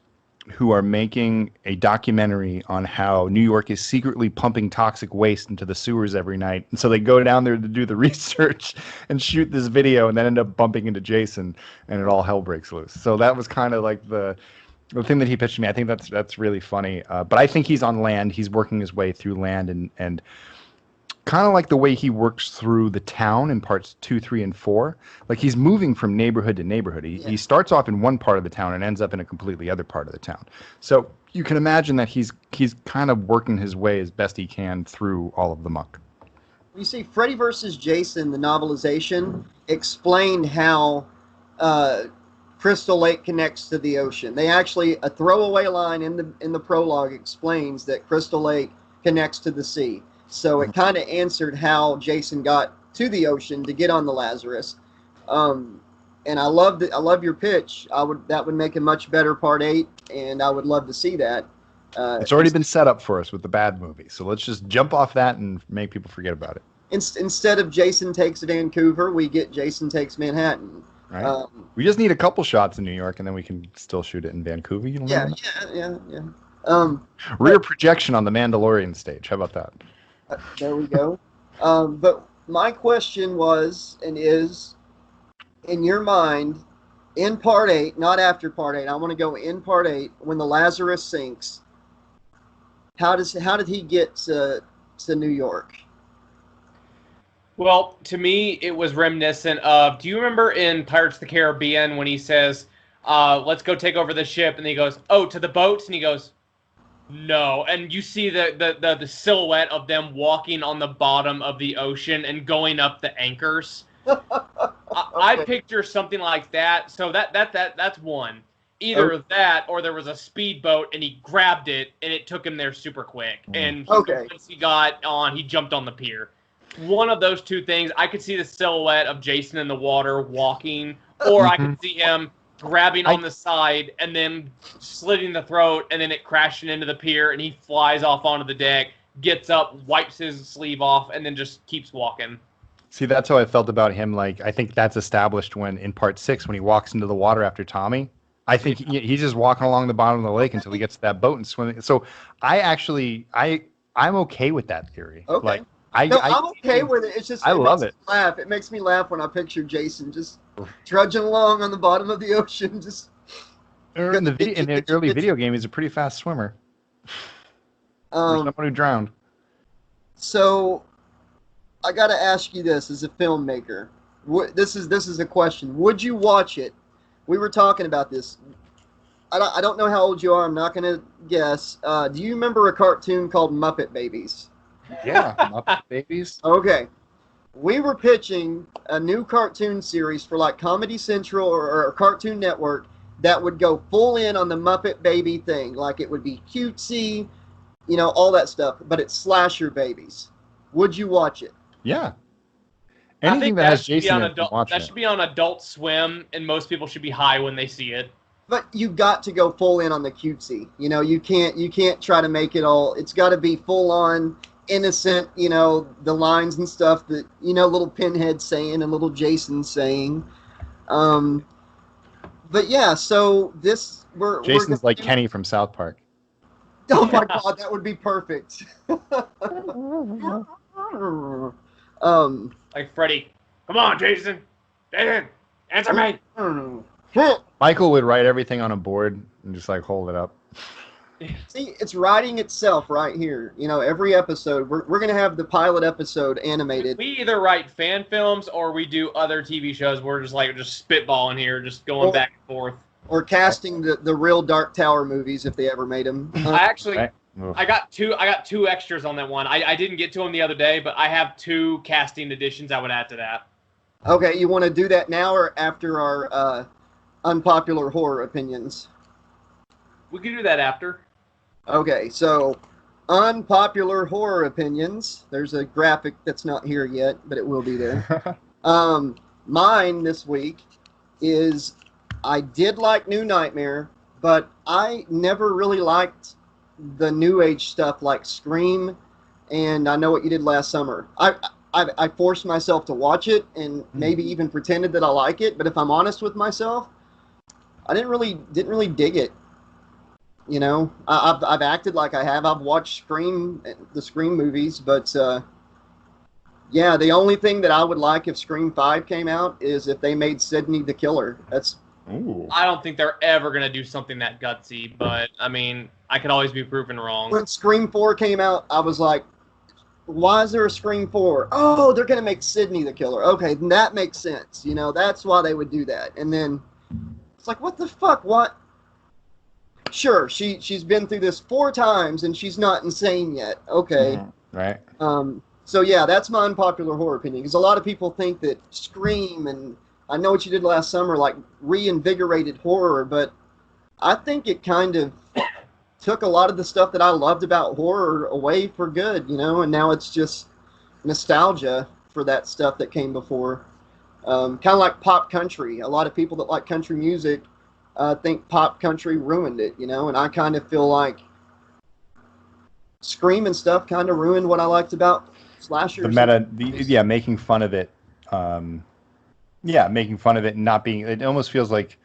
who are making a documentary on how New York is secretly pumping toxic waste into the sewers every night. And so they go down there to do the research and shoot this video and then end up bumping into Jason and it all hell breaks loose. So that was kind of like the thing that he pitched me. I think that's really funny. But I think he's on land. He's working his way through land and kind of like the way he works through the town in parts 2, 3, and 4. Like he's moving from neighborhood to neighborhood. He starts off in one part of the town and ends up in a completely other part of the town. So you can imagine that he's kind of working his way as best he can through all of the muck. You see, Freddy vs. Jason, the novelization, explained how Crystal Lake connects to the ocean. They actually, a throwaway line in the prologue explains that Crystal Lake connects to the sea. So it kind of answered how Jason got to the ocean to get on the Lazarus. And I love your pitch. That would make a much better part 8, and I would love to see that. It's already been set up for us with the bad movie, so let's just jump off that and make people forget about it. Instead of Jason Takes Vancouver, we get Jason Takes Manhattan. Right. We just need a couple shots in New York, and then we can still shoot it in Vancouver. You know Yeah. Rear projection on the Mandalorian stage. How about that? There we go. But my question was and is, in your mind, in part 8, not after part 8, I want to go in part 8, when the Lazarus sinks, how did he get to New York? Well, to me, it was reminiscent of, do you remember in Pirates of the Caribbean when he says, let's go take over the ship, and he goes, oh, to the boats? And he goes, no. And you see the silhouette of them walking on the bottom of the ocean and going up the anchors. Okay. I picture something like that. So that's one. Either that, or there was a speedboat and he grabbed it and it took him there super quick. And once he got on, he jumped on the pier. One of those two things. I could see the silhouette of Jason in the water walking, or I could see him grabbing on the side and then slitting the throat and then it crashing into the pier and he flies off onto the deck, gets up, wipes his sleeve off, and then just keeps walking. See, that's how I felt about him. Like, I think that's established when in part 6 when he walks into the water after Tommy. I think he's just walking along the bottom of the lake until he gets to that boat and swimming. So I'm okay with that theory. Okay. Like, I'm okay with it. It's just I love it. Laugh. It makes me laugh when I picture Jason just trudging along on the bottom of the ocean. Just in the early video game, he's a pretty fast swimmer. For someone who drowned. So, I got to ask you this as a filmmaker. This is a question. Would you watch it? We were talking about this. I don't know how old you are. I'm not going to guess. Do you remember a cartoon called Muppet Babies? Yeah, Muppet Babies. Okay. We were pitching a new cartoon series for like Comedy Central or Cartoon Network that would go full in on the Muppet Baby thing. Like it would be cutesy, all that stuff, but it's slasher babies. Would you watch it? Yeah. Anything that has Jason in it, that should be on Adult Swim, and most people should be high when they see it. But you got to go full in on the cutesy. You can't try to make it all. It's got to be full on innocent. The lines and stuff that little Pinhead saying and little Jason saying. But yeah, so Jason's like Kenny from South Park. Oh my God, that would be perfect. Like Freddy. Come on, Jason. Jason, answer me. Michael would write everything on a board and just like hold it up. See, it's writing itself right here. Every episode, we're going to have the pilot episode animated. We either write fan films or we do other TV shows. We're just spitballing here, just going back and forth. Or casting the real Dark Tower movies if they ever made them. I got two extras on that one. I didn't get to them the other day, but I have 2 casting additions I would add to that. Okay, you want to do that now or after our unpopular horror opinions? We can do that after. Okay, so unpopular horror opinions. There's a graphic that's not here yet, but it will be there. Mine this week is I did like New Nightmare, but I never really liked the new age stuff like Scream and I Know What You Did Last Summer. I forced myself to watch it and maybe even pretended that I like it, but if I'm honest with myself, I didn't really dig it. I've acted like I have. I've watched the Scream movies, but yeah, the only thing that I would like if Scream 5 came out is if they made Sidney the killer. Ooh. I don't think they're ever going to do something that gutsy, but I mean, I could always be proven wrong. When Scream 4 came out, I was like, why is there a Scream 4? Oh, they're going to make Sidney the killer. Okay, then that makes sense. That's why they would do that. And then it's like, what the fuck? What? Sure, she's been through this 4 times and she's not insane yet. Okay. Right. So yeah, that's my unpopular horror opinion because a lot of people think that Scream and I know what you did last summer, like reinvigorated horror, but I think it kind of took a lot of the stuff that I loved about horror away for good, and now it's just nostalgia for that stuff that came before. Kind of like pop country. A lot of people that like country music think pop country ruined it, and I kind of feel like Scream and stuff kind of ruined what I liked about slashers. Making fun of it. Making fun of it and not being. It almost feels like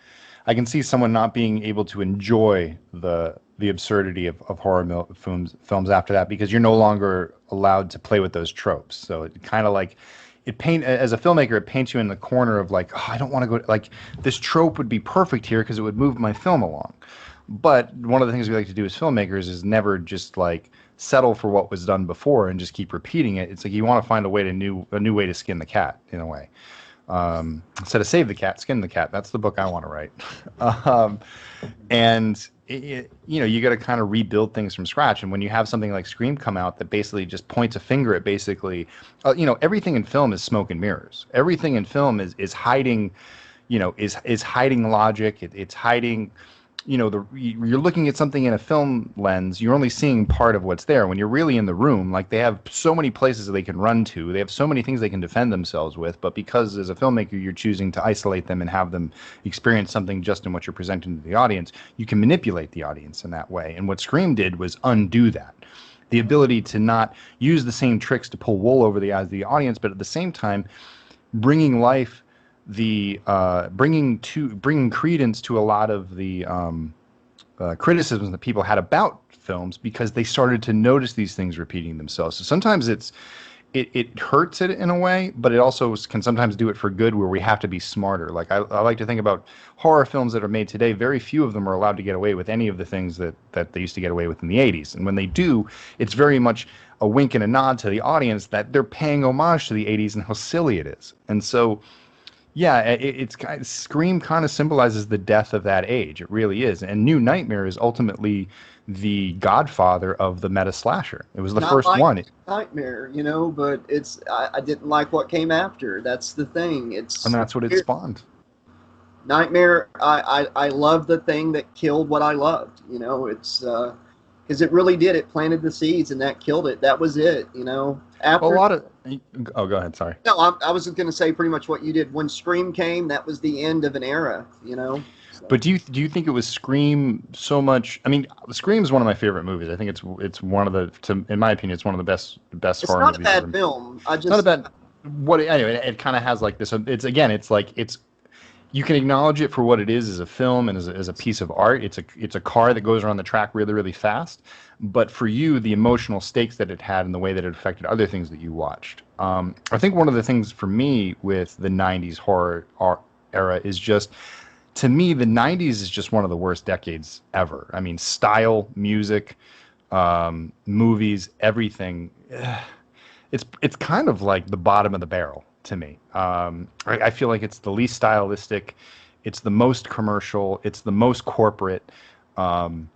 I can see someone not being able to enjoy the absurdity of horror films after that, because you're no longer allowed to play with those tropes. So it kind of like as a filmmaker, it paints you in the corner of like, oh, I don't want to go, like, this trope would be perfect here because it would move my film along. But one of the things we like to do as filmmakers is never just like settle for what was done before and just keep repeating it. It's like you want to find a new way to skin the cat, in a way. Instead of save the cat, skin the cat. That's the book I want to write. And you got to kind of rebuild things from scratch. And when you have something like Scream come out that basically just points a finger at basically, everything in film is smoke and mirrors. Everything in film is hiding, is hiding logic. It's hiding. You're looking at something in a film lens, you're only seeing part of what's there. When you're really in the room, like, they have so many places that they can run to, they have so many things they can defend themselves with, but because as a filmmaker you're choosing to isolate them and have them experience something just in what you're presenting to the audience, you can manipulate the audience in that way. And what Scream did was undo that. The ability to not use the same tricks to pull wool over the eyes of the audience, but at the same time bringing life, bringing credence to a lot of the criticisms that people had about films, because they started to notice these things repeating themselves. So sometimes it hurts it in a way, but it also can sometimes do it for good, where we have to be smarter. Like I like to think about horror films that are made today. Very few of them are allowed to get away with any of the things that they used to get away with in the 80s. And when they do, it's very much a wink and a nod to the audience that they're paying homage to the 80s and how silly it is. And so, yeah, it's Scream kind of symbolizes the death of that age. It really is. And New Nightmare is ultimately the godfather of the meta slasher. It was the first one. Nightmare, but I didn't like what came after. That's the thing. And that's what it spawned. Nightmare, I love the thing that killed what I loved. It's because it really did. It planted the seeds, and that killed it. That was it. After go ahead. Sorry. No, I was going to say pretty much what you did. When Scream came, that was the end of an era. So. But do you think it was Scream so much? I mean, Scream is one of my favorite movies. I think it's one of the, in my opinion, it's one of the best horror movies. It's not a bad film. It's not a bad. Anyway, it kind of has like this. It's you can acknowledge it for what it is as a film and as a piece of art. It's a car that goes around the track really, really fast. But for you, the emotional stakes that it had and the way that it affected other things that you watched. I think one of the things for me with the 90s horror era is just, to me, the 90s is just one of the worst decades ever. I mean, style, music, movies, everything. It's kind of like the bottom of the barrel to me. I feel like it's the least stylistic, it's the most commercial, it's the most corporate, and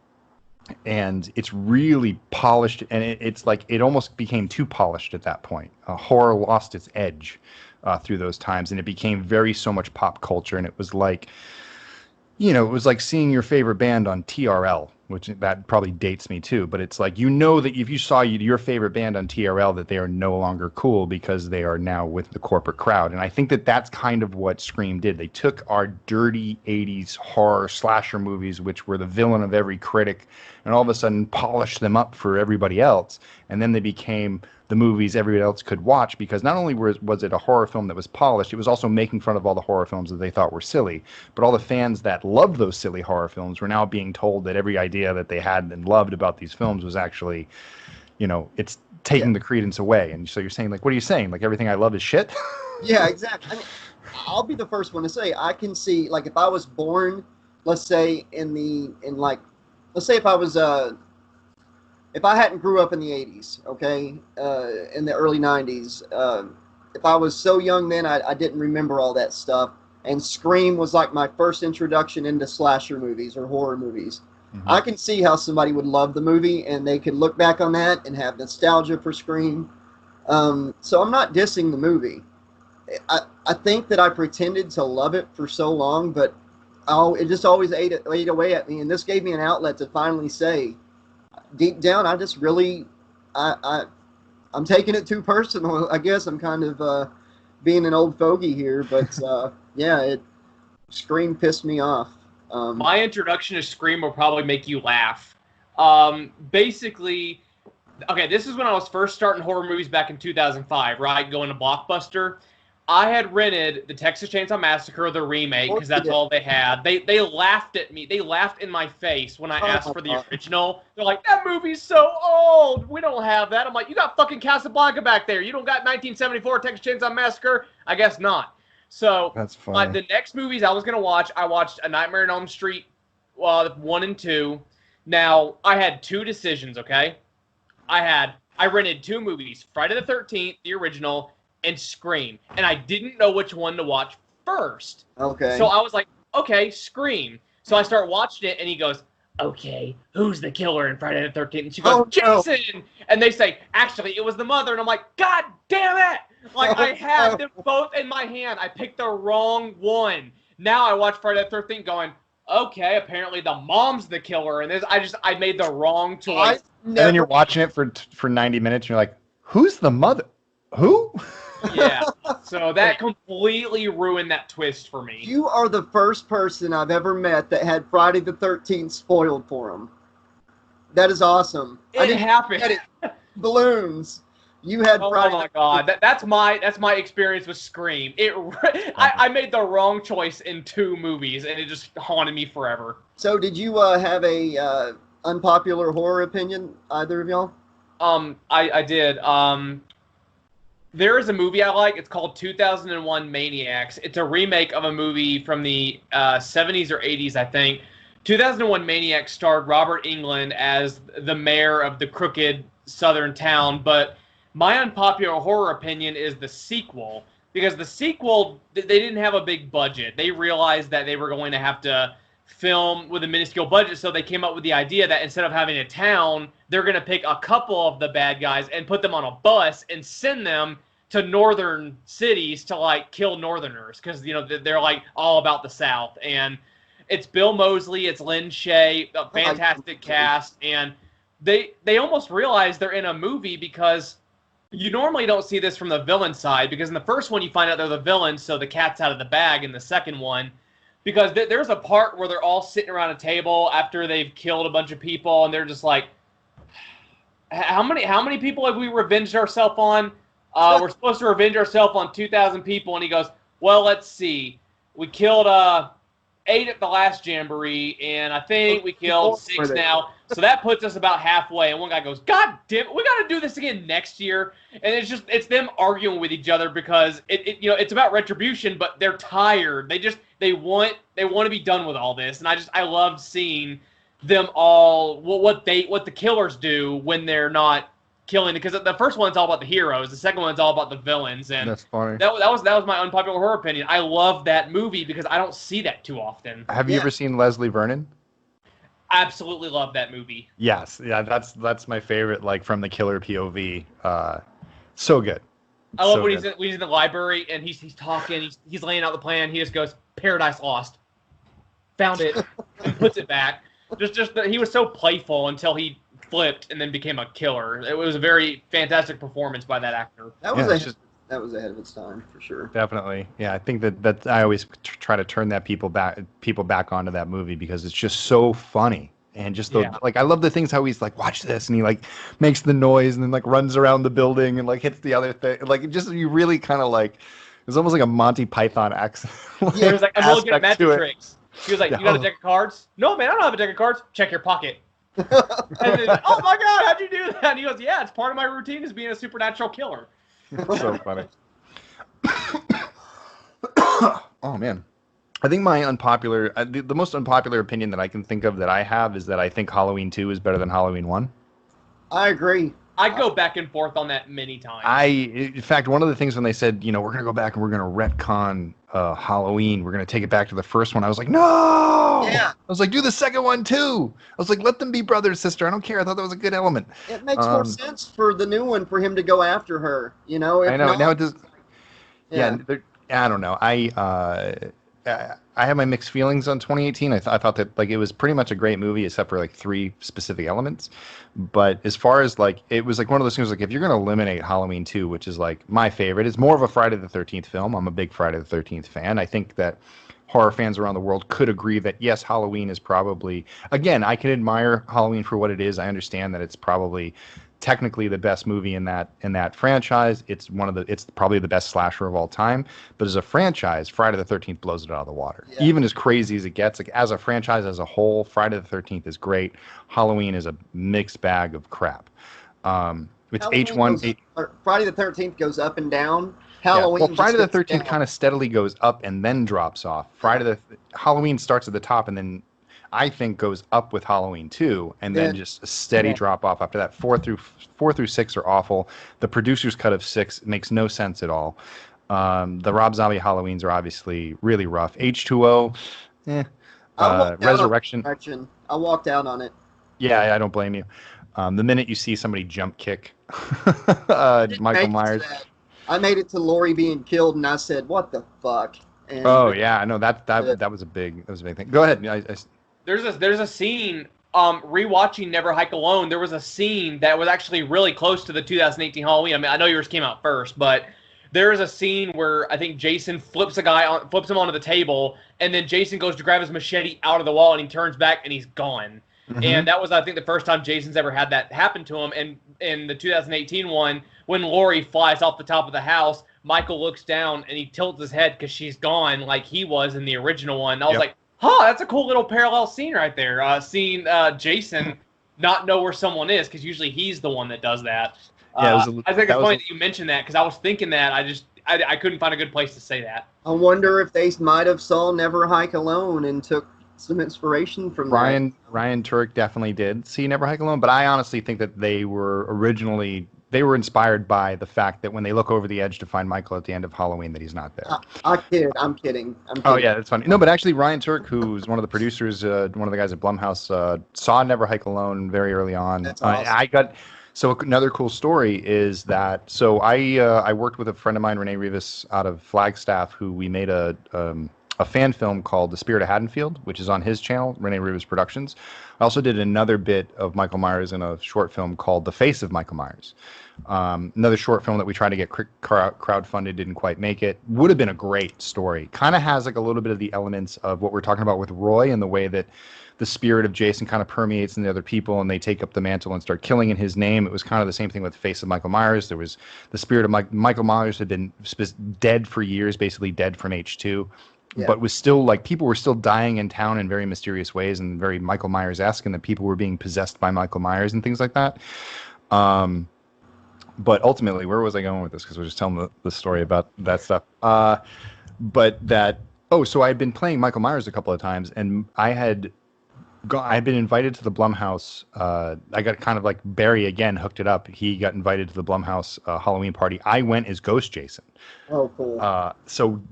it's really polished, and it's like it almost became too polished at that point. Horror lost its edge through those times, and it became so much pop culture, and it was like, it was like seeing your favorite band on TRL, which that probably dates me too, but it's like, that if you saw your favorite band on TRL, that they are no longer cool because they are now with the corporate crowd. And I think that that's kind of what Scream did. They took our dirty 80s horror slasher movies, which were the villain of every critic, and all of a sudden polished them up for everybody else. And then they became the movies everybody else could watch, because not only was it a horror film that was polished, it was also making fun of all the horror films that they thought were silly. But all the fans that loved those silly horror films were now being told that every idea that they had and loved about these films was actually, it's taking the credence away. And so you're saying, like, what are you saying? Like, everything I love is shit? Yeah, exactly. I mean, I'll be the first one to say, I can see, like, if I was born, let's say let's say if I was, if I hadn't grew up in the 80s, okay, in the early 90s, if I was so young then, I didn't remember all that stuff, and Scream was like my first introduction into slasher movies or horror movies. Mm-hmm. I can see how somebody would love the movie, and they could look back on that and have nostalgia for Scream. So I'm not dissing the movie. I think that I pretended to love it for so long, but it just always ate away at me. And this gave me an outlet to finally say, deep down, I just really, I'm taking it too personal. I guess I'm kind of being an old fogey here, but yeah, Scream pissed me off. My introduction to Scream will probably make you laugh. Basically, okay, this is when I was first starting horror movies back in 2005, right? Going to Blockbuster. I had rented the Texas Chainsaw Massacre, the remake, because that's all they had. They laughed at me. They laughed in my face when I asked for the original. They're like, that movie's so old. We don't have that. I'm like, you got fucking Casablanca back there. You don't got 1974 Texas Chainsaw Massacre? I guess not. So that's funny. The next movies I was going to watch, I watched A Nightmare on Elm Street 1 and 2. Now, I had two decisions, okay? I rented two movies, Friday the 13th, the original, and Scream. And I didn't know which one to watch first. Okay. So I was like, okay, Scream. So I start watching it, and he goes, okay, who's the killer in Friday the 13th? And she goes, Jason! No. And they say, actually, it was the mother. And I'm like, God damn it! Like, I had them both in my hand. I picked the wrong one. Now I watch Friday the 13th going, okay, apparently the mom's the killer. And I made the wrong choice. And then you're watching it for 90 minutes, and you're like, who's the mother? Who? Yeah. So that completely ruined that twist for me. You are the first person I've ever met that had Friday the 13th spoiled for him. That is awesome. It happened. Balloons. You had Friday. Oh my God, that's my experience with Scream. I made the wrong choice in two movies, and it just haunted me forever. So, did you have a unpopular horror opinion, either of y'all? I did. There is a movie I like. It's called 2001 Maniacs. It's a remake of a movie from the 70s or 80s, I think. 2001 Maniacs starred Robert Englund as the mayor of the crooked southern town, but my unpopular horror opinion is the sequel, because the sequel, they didn't have a big budget. They realized that they were going to have to film with a minuscule budget, so they came up with the idea that instead of having a town, they're going to pick a couple of the bad guys and put them on a bus and send them to northern cities to, like, kill northerners, because, you know, they're, like, all about the South. And it's Bill Moseley, it's Lynn Shay, a fantastic cast, and they almost realize they're in a movie, because you normally don't see this from the villain side, because in the first one you find out they're the villains, so the cat's out of the bag. In the second one, because there's a part where they're all sitting around a table after they've killed a bunch of people, and they're just like, how many people have we revenged ourselves on? We're supposed to revenge ourselves on 2,000 people. And he goes, well, let's see. We killed 8 at the last jamboree, and I think we killed 6 now. So that puts us about halfway. And one guy goes, God damn it, we got to do this again next year. And it's them arguing with each other, because it's about retribution, but they're tired. They want to be done with all this. And I loved seeing them all, what the killers do when they're not killing, because the first one's all about the heroes, the second one's all about the villains, and that's funny. That was my unpopular horror opinion. I love that movie because I don't see that too often. Have you ever seen Leslie Vernon? Absolutely love that movie. Yes, yeah, that's my favorite, like, from the killer POV. So good. I love when he's in the library and he's talking, he's laying out the plan. He just goes, Paradise Lost, found it, and puts it back. He was so playful until he flipped and then became a killer. It was a very fantastic performance by that actor. That was ahead of its time, for sure. Definitely. Yeah, I think that I always try to turn people back onto that movie, because it's just so funny. And just like, I love the things how he's like, watch this, and he, like, makes the noise and then, like, runs around the building and, like, hits the other thing. Like, it just, you really kind of, like, it's almost like a Monty Python accent. Yeah, it was like, I'm looking at magic tricks. He was like, you got a deck of cards? No, man, I don't have a deck of cards. Check your pocket. And then, oh my God, how'd you do that? And he goes, yeah, it's part of my routine as being a supernatural killer. So funny. Oh man, I think my unpopular, the most unpopular opinion that I can think of that I have is that I think Halloween 2 is better than Halloween 1. I agree. I go back and forth on that many times. In fact, one of the things when they said, we're going to go back and we're going to retcon Halloween, we're going to take it back to the first one, I was like, no! Yeah. I was like, do the second one too. I was like, let them be brother and sister. I don't care. I thought that was a good element. It makes more sense for the new one for him to go after her, I know. Now it does. Yeah. I don't know. I have my mixed feelings on 2018. I thought that like it was pretty much a great movie except for like three specific elements. But as far as like it was like one of those things like if you're gonna eliminate Halloween 2, which is like my favorite, it's more of a Friday the 13th film. I'm a big Friday the 13th fan. I think that horror fans around the world could agree that yes, Halloween is probably again, I can admire Halloween for what it is. I understand that it's probably technically the best movie in that franchise. It's probably the best slasher of all time. But as a franchise, Friday the 13th blows it out of the water. Yeah. Even as crazy as it gets, like as a franchise as a whole, Friday the 13th is great. Halloween is a mixed bag of crap. It's Halloween H1. Friday the 13th goes up and down. Yeah. Halloween. Well, Friday the just goes 13th down. kind of steadily goes up and then drops off. Halloween starts at the top and then I think goes up with Halloween 2 and then just a steady drop off after that. 4 through 6 are awful. The producer's cut of 6 makes no sense at all. The Rob Zombie Halloweens are obviously really rough. H2O, Resurrection. I walked out on it. Yeah, I don't blame you. The minute you see somebody jump kick Michael Myers. I made it to Lori being killed, and I said, "What the fuck?" And I know that was a big thing. Go ahead. There's a scene. Rewatching Never Hike Alone, there was a scene that was actually really close to the 2018 Halloween. I mean, I know yours came out first, but there is a scene where I think Jason flips him onto the table, and then Jason goes to grab his machete out of the wall, and he turns back, and he's gone. Mm-hmm. And that was, I think, the first time Jason's ever had that happen to him. And in the 2018 one, when Lori flies off the top of the house, Michael looks down, and he tilts his head because she's gone like he was in the original one. And I was like, that's a cool little parallel scene right there. Seeing Jason not know where someone is, because usually he's the one that does that. I think it's funny that you mentioned that, because I was thinking that. I couldn't find a good place to say that. I wonder if they might have saw Never Hike Alone and took some inspiration from Ryan Turek definitely did see Never Hike Alone, but I honestly think that they were inspired by the fact that when they look over the edge to find Michael at the end of Halloween, that he's not there. I'm kidding. Oh yeah, that's funny. No, but actually Ryan Turek, who's one of the producers, one of the guys at Blumhouse, saw Never Hike Alone very early on. That's awesome. So another cool story is that I worked with a friend of mine, Renee Rivas, out of Flagstaff, who we made a fan film called The Spirit of Haddonfield, which is on his channel, Renee Rivas Productions. I also did another bit of Michael Myers in a short film called The Face of Michael Myers. Another short film that we tried to get crowdfunded, didn't quite make it. Would have been a great story. Kind of has like a little bit of the elements of what we're talking about with Roy, and the way that the spirit of Jason kind of permeates in the other people, and they take up the mantle and start killing in his name. It was kind of the same thing with The Face of Michael Myers. There was the spirit of Michael Myers had been dead for years, basically dead from H2. Yeah. But was still like people were still dying in town in very mysterious ways and very Michael Myers-esque, and that people were being possessed by Michael Myers and things like that. But ultimately, where was I going with this? Because we're just telling the story about that stuff. So I had been playing Michael Myers a couple of times, and I had been invited to the Blumhouse. I got kind of like Barry again hooked it up. He got invited to the Blumhouse Halloween party. I went as Ghost Jason. Oh, cool. So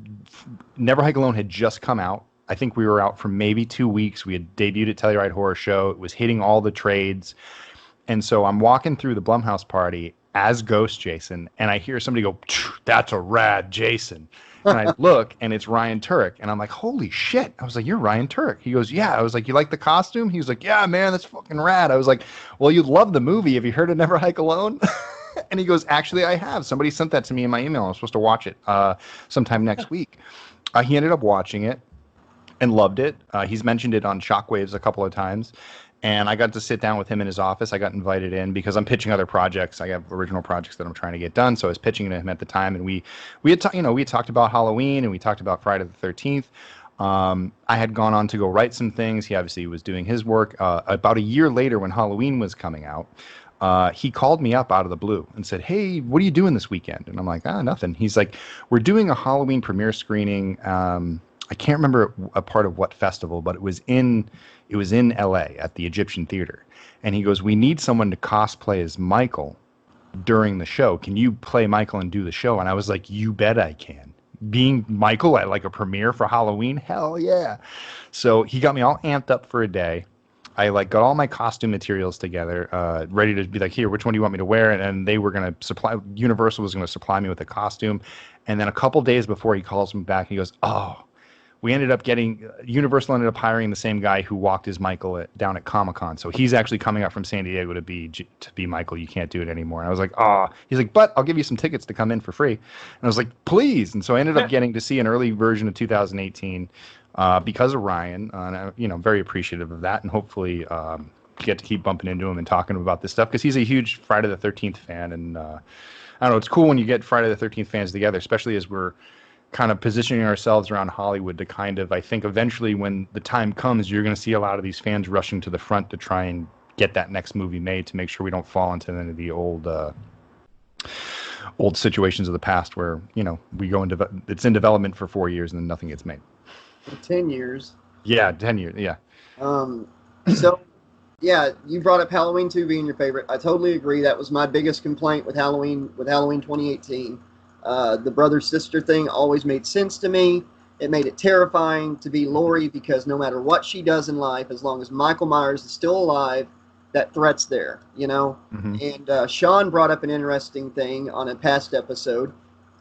Never Hike Alone had just come out. I think we were out for maybe 2 weeks. We had debuted at Telluride Horror Show. It was hitting all the trades. And so I'm walking through the Blumhouse party as Ghost Jason, and I hear somebody go, "That's a rad Jason." And I look, and it's Ryan Turek. And I'm like, holy shit. I was like, "You're Ryan Turek." He goes, "Yeah." I was like, "You like the costume?" He was like, "Yeah, man, that's fucking rad." I was like, "Well, you'd love the movie. Have you heard of Never Hike Alone?" And he goes, "Actually, I have. Somebody sent that to me in my email. I'm supposed to watch it sometime next week." He ended up watching it and loved it. He's mentioned it on Shockwaves a couple of times. And I got to sit down with him in his office. I got invited in because I'm pitching other projects. I have original projects that I'm trying to get done. So I was pitching to him at the time, and we had talked about Halloween, and we talked about Friday the 13th. I had gone on to go write some things. He obviously was doing his work. About a year later, when Halloween was coming out, he called me up out of the blue and said, "Hey, what are you doing this weekend?" And I'm like, "Nothing." He's like, "We're doing a Halloween premiere screening. I can't remember a part of what festival, but it was in LA at the Egyptian Theater." And he goes, "We need someone to cosplay as Michael during the show. Can you play Michael and do the show?" And I was like, "You bet I can." Being Michael at like a premiere for Halloween, hell yeah. So he got me all amped up for a day. I like got all my costume materials together, ready to be like, here, which one do you want me to wear? And they were gonna supply. Universal was gonna supply me with a costume, and then a couple days before he calls me back, he goes, "Oh, we ended up getting Universal ended up hiring the same guy who walked as Michael down at Comic-Con. So he's actually coming up from San Diego to be Michael. You can't do it anymore." And I was like, "Oh." He's like, "But I'll give you some tickets to come in for free." And I was like, "Please." And so I ended up getting to see an early version of 2018 because of Ryan. And I'm very appreciative of that, and hopefully get to keep bumping into him and talking about this stuff because he's a huge Friday the 13th fan. And I don't know, it's cool when you get Friday the 13th fans together, especially as we're kind of positioning ourselves around Hollywood to kind of, I think eventually when the time comes, you're going to see a lot of these fans rushing to the front to try and get that next movie made to make sure we don't fall into any of the old situations of the past where, we go into, it's in development for 4 years and then nothing gets made. 10 years. Yeah, 10 years. Yeah. So, yeah, you brought up Halloween 2 being your favorite. I totally agree. That was my biggest complaint with Halloween 2018. The brother-sister thing always made sense to me. It made it terrifying to be Laurie because no matter what she does in life, as long as Michael Myers is still alive, that threat's there, Mm-hmm. And Sean brought up an interesting thing on a past episode.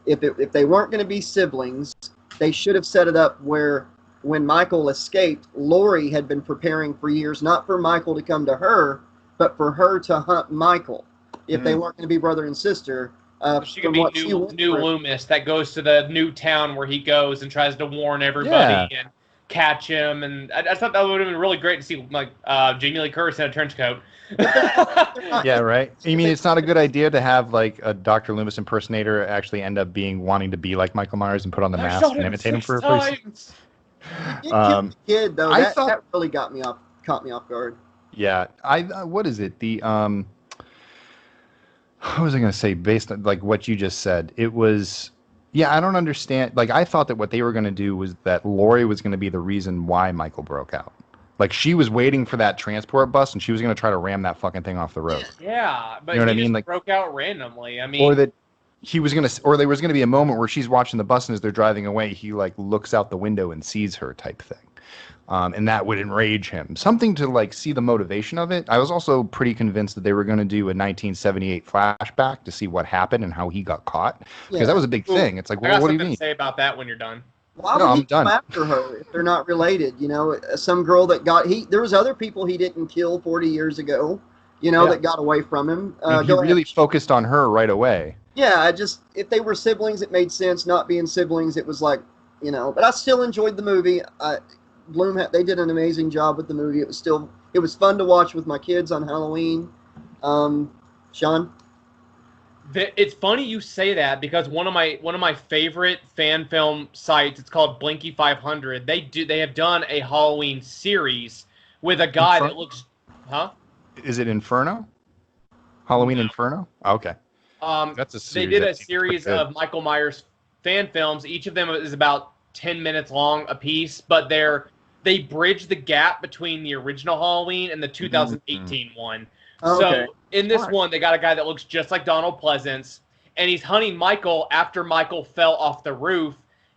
If they weren't going to be siblings, they should have set it up where when Michael escaped, Laurie had been preparing for years, not for Michael to come to her, but for her to hunt Michael. If they weren't going to be brother and sister. She could be new Loomis that goes to the new town where he goes and tries to warn everybody and catch him. And I thought that would have been really great to see, like Jamie Lee Curtis in a trench coat. Yeah, right. You mean it's not a good idea to have like a Dr. Loomis impersonator actually end up wanting to be like Michael Myers and put on the mask and imitate him for a first? He killed the kid though. That really caught me off guard. Yeah, what is it? What was I going to say based on like what you just said? It was, I don't understand. Like I thought that what they were going to do was that Laurie was going to be the reason why Michael broke out. Like she was waiting for that transport bus and she was going to try to ram that fucking thing off the road. Yeah, but he just like broke out randomly. I mean, or that he was going to, or there was going to be a moment where she's watching the bus and as they're driving away, he like looks out the window and sees her type thing. And that would enrage him. Something to like see the motivation of it. I was also pretty convinced that they were going to do a 1978 flashback to see what happened and how he got caught because that was a big thing. It's like, well, what do you mean? To say about that when you're done. Why would he come after her if they're not related? Some girl that there was other people he didn't kill 40 years ago. That got away from him. He really focused on her right away. Yeah, if they were siblings, it made sense. Not being siblings, it was like, But I still enjoyed the movie. Bloom they did an amazing job with the movie. It was fun to watch with my kids on Halloween. Sean? It's funny you say that because one of my favorite fan film sites, it's called Blinky 500. They have done a Halloween series with a guy that looks, Is it Inferno? Halloween Inferno? Oh, okay. That's a series. They did a series of Michael Myers fan films. Each of them is about 10 minutes long a piece, but they bridge the gap between the original Halloween and the 2018 one. Oh, okay. So in this one, they got a guy that looks just like Donald Pleasance, and he's hunting Michael after Michael fell off the roof,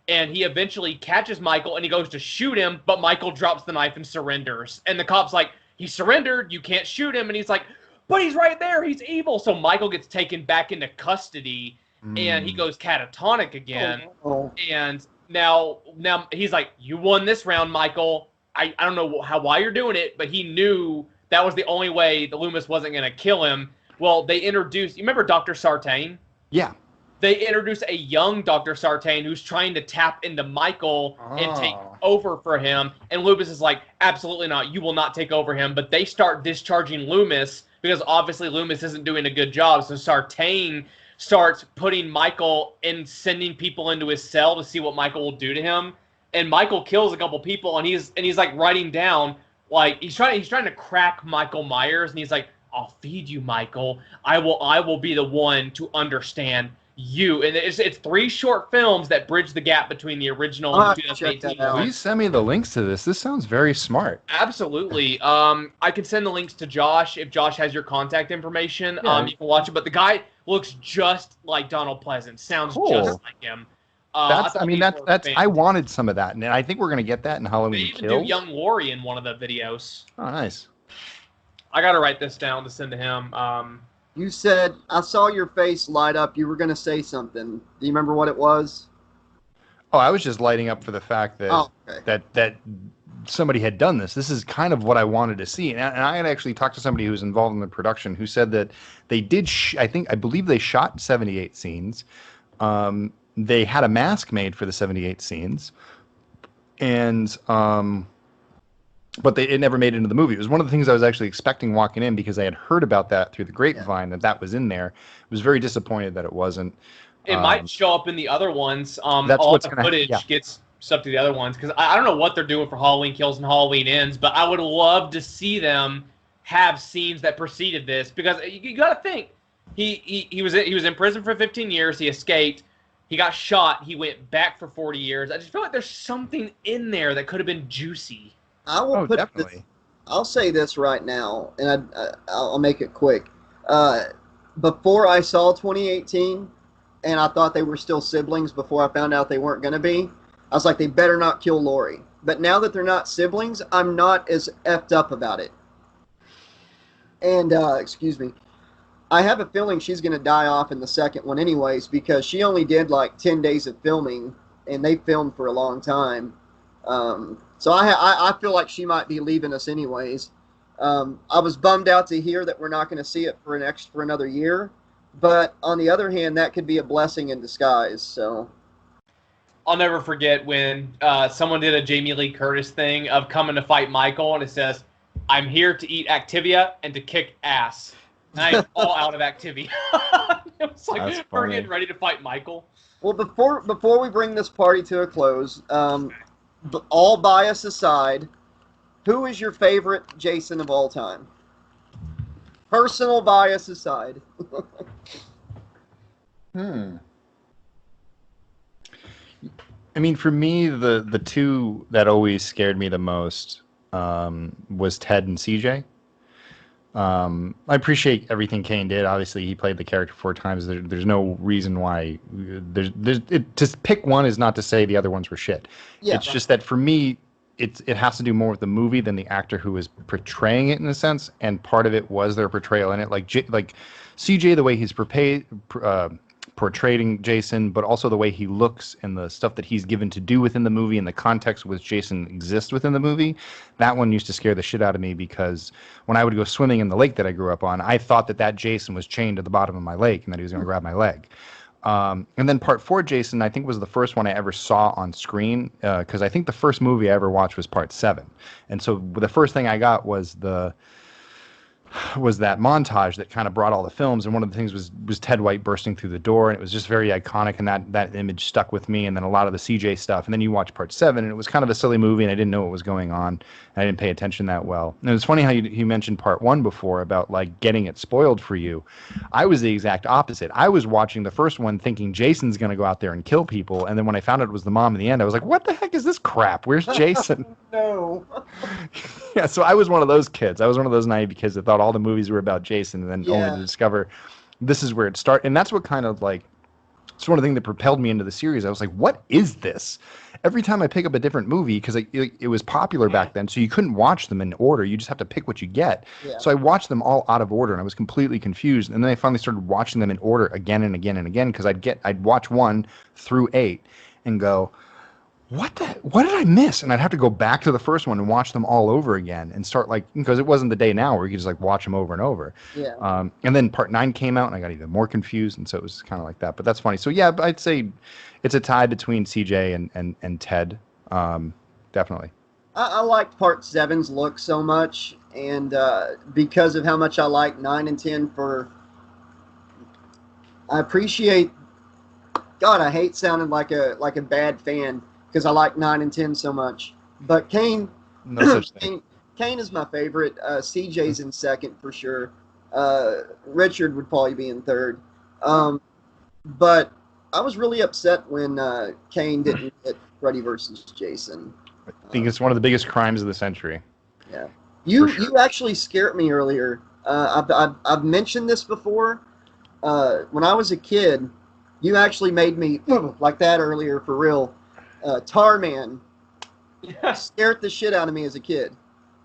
and he eventually catches Michael, and he goes to shoot him, but Michael drops the knife and surrenders. And the cop's like, he surrendered, you can't shoot him, and he's like, but he's right there, he's evil. So Michael gets taken back into custody, and he goes catatonic again, and Now he's like, you won this round, Michael. I don't know why you're doing it, but he knew that was the only way the Loomis wasn't going to kill him. Well, they introduced, you remember Dr. Sartain? Yeah. They introduced a young Dr. Sartain who's trying to tap into Michael and take over for him. And Loomis is like, absolutely not. You will not take over him. But they start discharging Loomis because obviously Loomis isn't doing a good job. So Sartain starts putting Michael and sending people into his cell to see what Michael will do to him. And Michael kills a couple people, and he's like writing down, like he's trying to crack Michael Myers, and he's like, I'll feed you, Michael. I will be the one to understand you. And it's 3 short films that bridge the gap between the original and 2018. Please send me the links to this. This sounds very smart. Absolutely. I can send the links to Josh if Josh has your contact information. You can watch it. But the guy looks just like Donald Pleasance. Sounds just like him. That's. I wanted some of that, and I think we're gonna get that in Halloween Kills. They even do young Laurie in one of the videos. Oh, nice. I got to write this down to send to him. You said, I saw your face light up. You were going to say something. Do you remember what it was? Oh, I was just lighting up for the fact that okay. that somebody had done this. This is kind of what I wanted to see. And I had actually talked to somebody who was involved in the production who said that they did, I believe they shot 78 scenes. They had a mask made for the 78 scenes. And, but it never made it into the movie. It was one of the things I was actually expecting walking in because I had heard about that through the grapevine, that was in there. I was very disappointed that it wasn't. It might show up in the other ones. That's all what's the gonna footage gets stuff to the other ones because I don't know what they're doing for Halloween Kills and Halloween Ends, but I would love to see them have scenes that preceded this because you got to think he was in prison for 15 years. He escaped. He got shot. He went back for 40 years. I just feel like there's something in there that could have been juicy. I will put definitely. This, I'll say this right now, and I'll make it quick. Before I saw 2018, and I thought they were still siblings before I found out they weren't going to be, I was like, they better not kill Lori. But now that they're not siblings, I'm not as effed up about it. And, excuse me, I have a feeling she's going to die off in the second one anyways, because she only did like 10 days of filming, and they filmed for a long time. So I feel like she might be leaving us anyways. I was bummed out to hear that we're not going to see it for another year. But on the other hand, that could be a blessing in disguise. So I'll never forget when someone did a Jamie Lee Curtis thing of coming to fight Michael, and it says, "I'm here to eat Activia and to kick ass." And I'm all out of Activia. It was like we're getting ready to fight Michael. Well, before we bring this party to a close, all bias aside, who is your favorite Jason of all time? Personal bias aside. I mean, for me, the two that always scared me the most was Ted and CJ. I appreciate everything Kane did. Obviously, he played the character 4 times. There's no reason why to pick one is not to say the other ones were shit. Yeah, it's just that for me, it has to do more with the movie than the actor who is portraying it in a sense. And part of it was their portrayal in it, like CJ, the way he's portraying Jason, but also the way he looks and the stuff that he's given to do within the movie and the context with Jason exists within the movie. That one used to scare the shit out of me because when I would go swimming in the lake that I grew up on, I thought that Jason was chained to the bottom of my lake and that he was going to grab my leg. And then part 4 Jason, I think, was the first one I ever saw on screen because I think the first movie I ever watched was part 7. And so the first thing I got was that montage that kind of brought all the films, and one of the things was Ted White bursting through the door, and it was just very iconic, and that image stuck with me. And then a lot of the CJ stuff, and then you watch part 7, and it was kind of a silly movie, and I didn't know what was going on, and I didn't pay attention that well. And it was funny how you mentioned part 1 before about like getting it spoiled for you. I was the exact opposite. I was watching the first one thinking Jason's going to go out there and kill people, and then when I found out it was the mom in the end, I was like, what the heck is this crap? Where's Jason? No. Yeah, so I was one of those kids. I was one of those naive kids that thought all the movies were about Jason, and then only to discover this is where it started. And that's what kind of like, it's one of the things that propelled me into the series. I was like, what is this? Every time I pick up a different movie, because it was popular back then, so you couldn't watch them in order. You just have to pick what you get. Yeah. So I watched them all out of order, and I was completely confused. And then I finally started watching them in order again and again and again, because I'd watch 1 through 8 and go, what did I miss? And I'd have to go back to the first one and watch them all over again and start because it wasn't the day now where you could just like watch them over and over. Yeah. And then part 9 came out and I got even more confused. And so it was kind of like that, but that's funny. So yeah, I'd say it's a tie between CJ and Ted. Definitely. I liked part 7's look so much. And, because of how much I like 9 and 10 I appreciate, God, I hate sounding like a bad fan, because I like 9 and 10 so much. But Kane, no such thing. Kane is my favorite. CJ's in second for sure. Richard would probably be in third. But I was really upset when Kane didn't get Freddy versus Jason. I think it's one of the biggest crimes of the century. Yeah. You actually scared me earlier. I've mentioned this before. When I was a kid, you actually made me like that earlier for real. Tarman scared the shit out of me as a kid.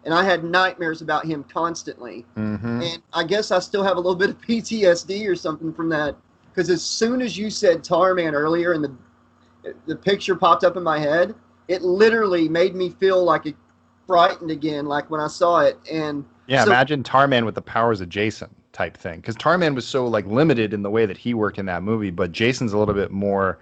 and I had nightmares about him constantly. Mm-hmm. And I guess I still have a little bit of PTSD or something from that, because as soon as you said Tarman earlier and the picture popped up in my head, it literally made me feel like it frightened again, like when I saw it. And Yeah, so, imagine Tarman with the powers of Jason type thing, because Tarman was so like limited in the way that he worked in that movie, but Jason's a little bit more.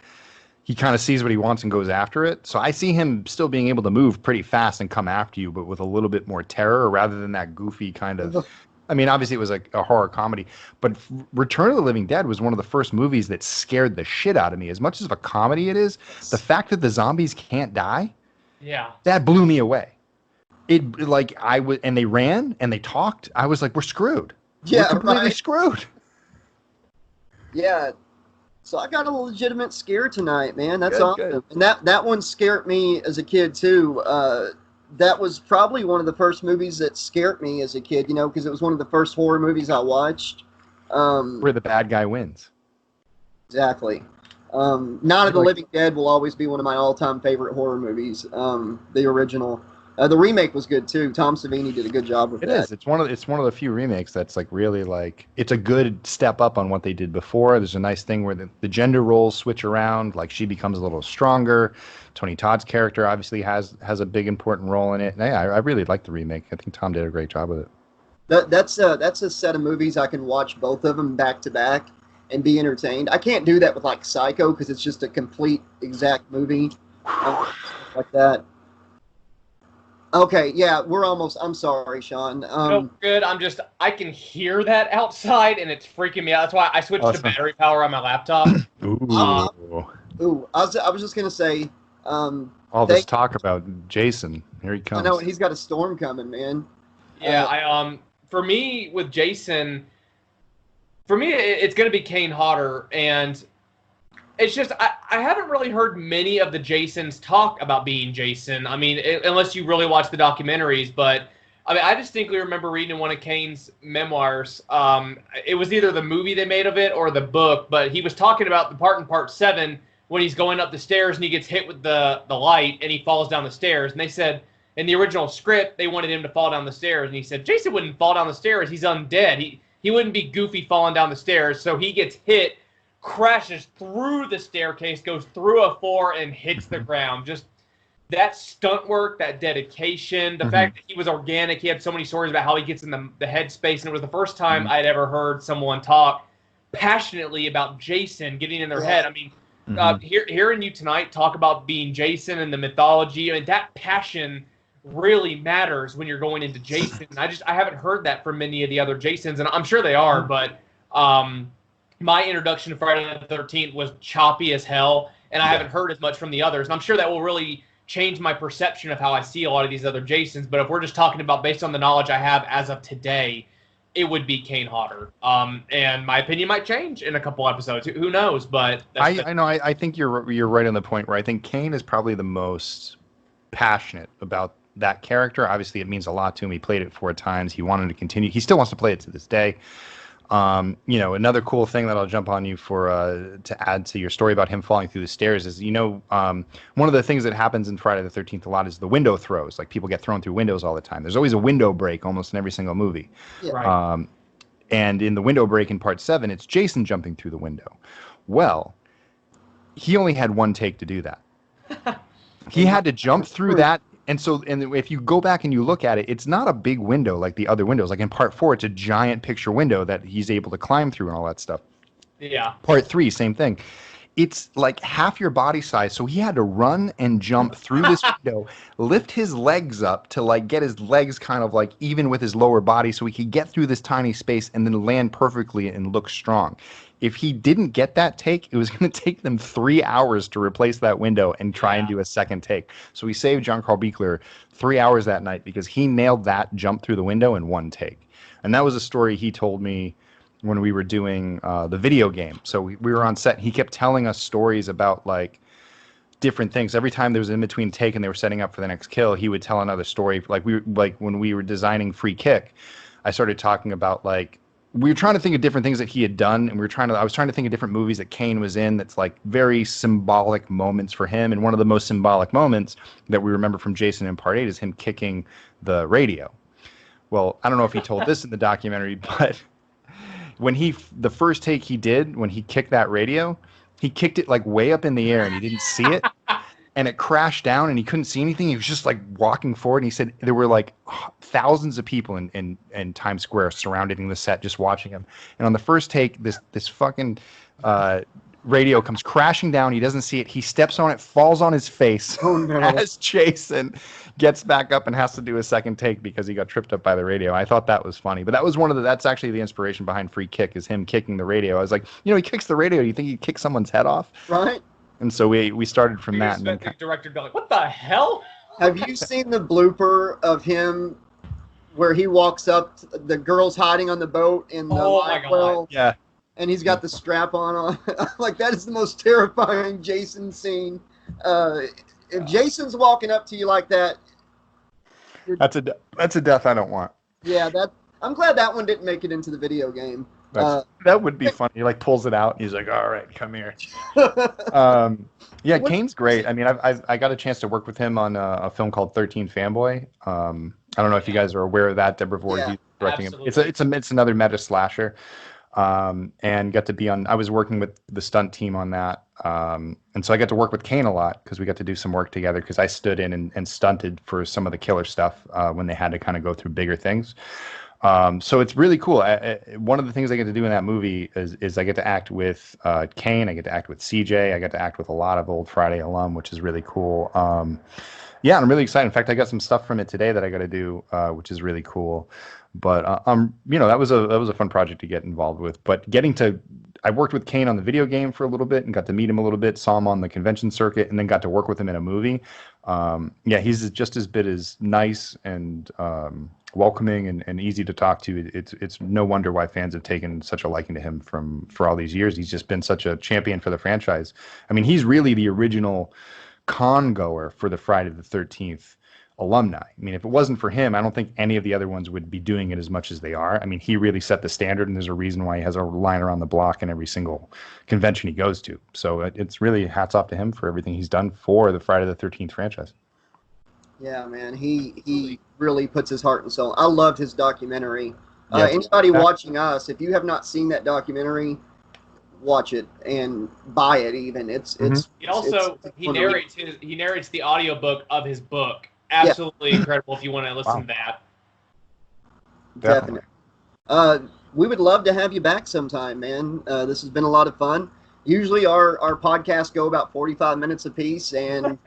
He kind of sees what he wants and goes after it. So I see him still being able to move pretty fast and come after you, but with a little bit more terror rather than that goofy kind of. I mean, obviously it was like a horror comedy, but Return of the Living Dead was one of the first movies that scared the shit out of me. As much as of a comedy it is, the fact that the zombies can't die, Yeah. that blew me away. It like I was, and they ran and they talked. I was like, we're screwed. yeah, We're completely right. screwed. Yeah. So I got a legitimate scare tonight, man. That's Good, awesome. good. And that one scared me as a kid too. That was probably one of the first movies that scared me as a kid, you know, because it was one of the first horror movies I watched. Where the bad guy wins. Exactly. Night of the Living Dead will always be one of my all-time favorite horror movies. The original. The remake was good too. Tom Savini did a good job with It that. is. It's one of the few remakes that's like really like it's a good step up on what they did before. There's a nice thing where the gender roles switch around. Like she becomes a little stronger. Tony Todd's character obviously has a big important role in it. And yeah, I really like the remake. I think Tom did a great job with it. That's a set of movies I can watch both of them back to back and be entertained. I can't do that with like Psycho because it's just a complete exact movie like that. Okay, yeah, we're almost. I'm sorry, Sean. No, good. I can hear that outside, and it's freaking me out. That's why I switched to battery power on my laptop. Ooh. I was just gonna say. All this talk about Jason. Here he comes. I know he's got a storm coming, man. Yeah, for me with Jason, it's gonna be Kane Hodder, and it's just I haven't really heard many of the Jasons talk about being Jason. I mean, unless you really watch the documentaries, but I mean, I distinctly remember reading in one of Kane's memoirs. It was either the movie they made of it or the book, but he was talking about the part in part 7 when he's going up the stairs and he gets hit with the light and he falls down the stairs. And they said in the original script they wanted him to fall down the stairs, and he said Jason wouldn't fall down the stairs. He's undead. He wouldn't be goofy falling down the stairs. So he gets hit, crashes through the staircase, goes through a floor, and hits the ground. Just that stunt work, that dedication, the fact that he was organic. He had so many stories about how he gets in the headspace, and it was the first time I'd ever heard someone talk passionately about Jason getting in their head. I mean, hearing you tonight talk about being Jason and the mythology, I mean, that passion really matters when you're going into Jason. I haven't heard that from many of the other Jasons, and I'm sure they are, but my introduction to Friday the 13th was choppy as hell, and I haven't heard as much from the others. And I'm sure that will really change my perception of how I see a lot of these other Jasons. But if we're just talking about based on the knowledge I have as of today, it would be Kane Hodder. And my opinion might change in a couple episodes. Who knows? But I know. I think you're right on the point where I think Kane is probably the most passionate about that character. Obviously, it means a lot to him. He played it 4 times. He wanted to continue. He still wants to play it to this day. Another cool thing that I'll jump on you for to add to your story about him falling through the stairs is, one of the things that happens in Friday the 13th a lot is the window throws. Like people get thrown through windows all the time. There's always a window break almost in every single movie. Yeah. Right. And in the window break in part 7, it's Jason jumping through the window. Well, he only had one take to do that. He had to jump through that. And if you go back and you look at it, it's not a big window like the other windows. Like in part 4, it's a giant picture window that he's able to climb through and all that stuff. Yeah. Part 3, same thing. It's like half your body size. So he had to run and jump through this window, lift his legs up to like get his legs kind of like even with his lower body so he could get through this tiny space and then land perfectly and look strong. If he didn't get that take, it was going to take them 3 hours to replace that window and try and do a second take. So we saved John Carl Buechler 3 hours that night because he nailed that jump through the window in one take. And that was a story he told me when we were doing the video game. So we were on set. He kept telling us stories about like different things. Every time there was in between take and they were setting up for the next kill, he would tell another story. Like when we were designing Free Kick, I started talking about like we were trying to think of different things that he had done, and I was trying to think of different movies that Kane was in that's like very symbolic moments for him. And one of the most symbolic moments that we remember from Jason in Part 8 is him kicking the radio. Well, I don't know if he told this in the documentary, but when the first take he did, when he kicked that radio, he kicked it like way up in the air and he didn't see it. And it crashed down and he couldn't see anything. He was just like walking forward. And he said there were like thousands of people in Times Square surrounding the set, just watching him. And on the first take, this fucking radio comes crashing down. He doesn't see it. He steps on it, falls on his face as Jason gets back up and has to do a second take because he got tripped up by the radio. I thought that was funny. But that was that's actually the inspiration behind Free Kick, is him kicking the radio. I was like, he kicks the radio. You think he'd kick someone's head off? Right. And so we started from that. And the director be like, what the hell? Have you seen the blooper of him where he walks up, the girl's hiding on the boat in the light well? Yeah. And he's got the strap on. Like, that is the most terrifying Jason scene. If Jason's walking up to you like that, that's a death I don't want. Yeah, I'm glad that one didn't make it into the video game. That would be funny. He like pulls it out. He's like, "All right, come here." Yeah, Kane's great. I mean, I got a chance to work with him on a film called 13 Fanboy. I don't know if you guys are aware of that. Deborah Voorhees directing it. It's another meta slasher. And got to be on. I was working with the stunt team on that, and so I got to work with Kane a lot because we got to do some work together. Because I stood in and stunted for some of the killer stuff when they had to kind of go through bigger things. So it's really cool. One of the things I get to do in that movie is I get to act with Kane. I get to act with CJ. I get to act with a lot of old Friday alum, which is really cool. Yeah, I'm really excited. In fact, I got some stuff from it today that I got to do, which is really cool. But that was a fun project to get involved with. But I worked with Kane on the video game for a little bit and got to meet him a little bit. Saw him on the convention circuit, and then got to work with him in a movie. He's just as bit as nice and welcoming and easy to talk to. It's no wonder why fans have taken such a liking to him for all these years. He's just been such a champion for the franchise. I mean, he's really the original con goer for the Friday the 13th alumni. I mean, if it wasn't for him, I don't think any of the other ones would be doing it as much as they are. I mean, he really set the standard, and there's a reason why he has a line around the block in every single convention he goes to. So it's really hats off to him for everything he's done for the Friday the 13th franchise. Yeah, man, he really puts his heart and soul. I loved his documentary. Anybody watching us, if you have not seen that documentary, watch it and buy it. Even he narrates the audiobook of his book. Absolutely incredible if you want to listen to that. Definitely. We would love to have you back sometime, man. This has been a lot of fun. Usually our podcasts go about 45 minutes apiece, and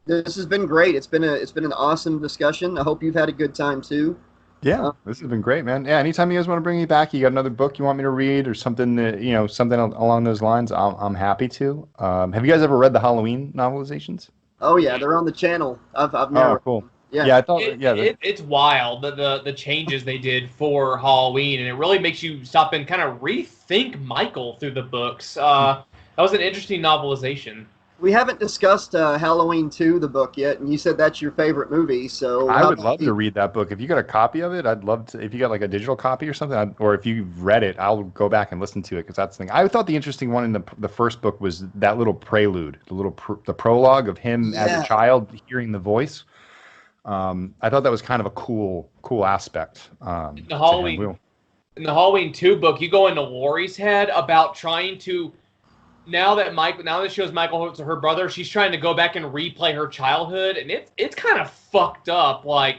this has been great. It's been an awesome discussion. I hope you've had a good time too. Yeah, this has been great, man. Yeah, anytime you guys want to bring me back, you got another book you want me to read or something that, something along those lines, I'm happy to. Have you guys ever read the Halloween novelizations? Oh yeah, they're on the channel. I've never. Oh, cool. Yeah, I thought. It's wild the changes they did for Halloween, and it really makes you stop and kind of rethink Michael through the books. That was an interesting novelization. We haven't discussed Halloween 2, the book, yet, and you said that's your favorite movie. So I would love to read that book. If you got a copy of it, I'd love to. If you got like a digital copy or something, or if you've read it, I'll go back and listen to it because that's the thing. I thought the interesting one in the first book was that little prelude, the prologue of him as a child hearing the voice. I thought that was kind of a cool aspect. In the Halloween 2 book, you go into Laurie's head about trying to. Now that shows Michael to her brother, she's trying to go back and replay her childhood, and it's kind of fucked up, like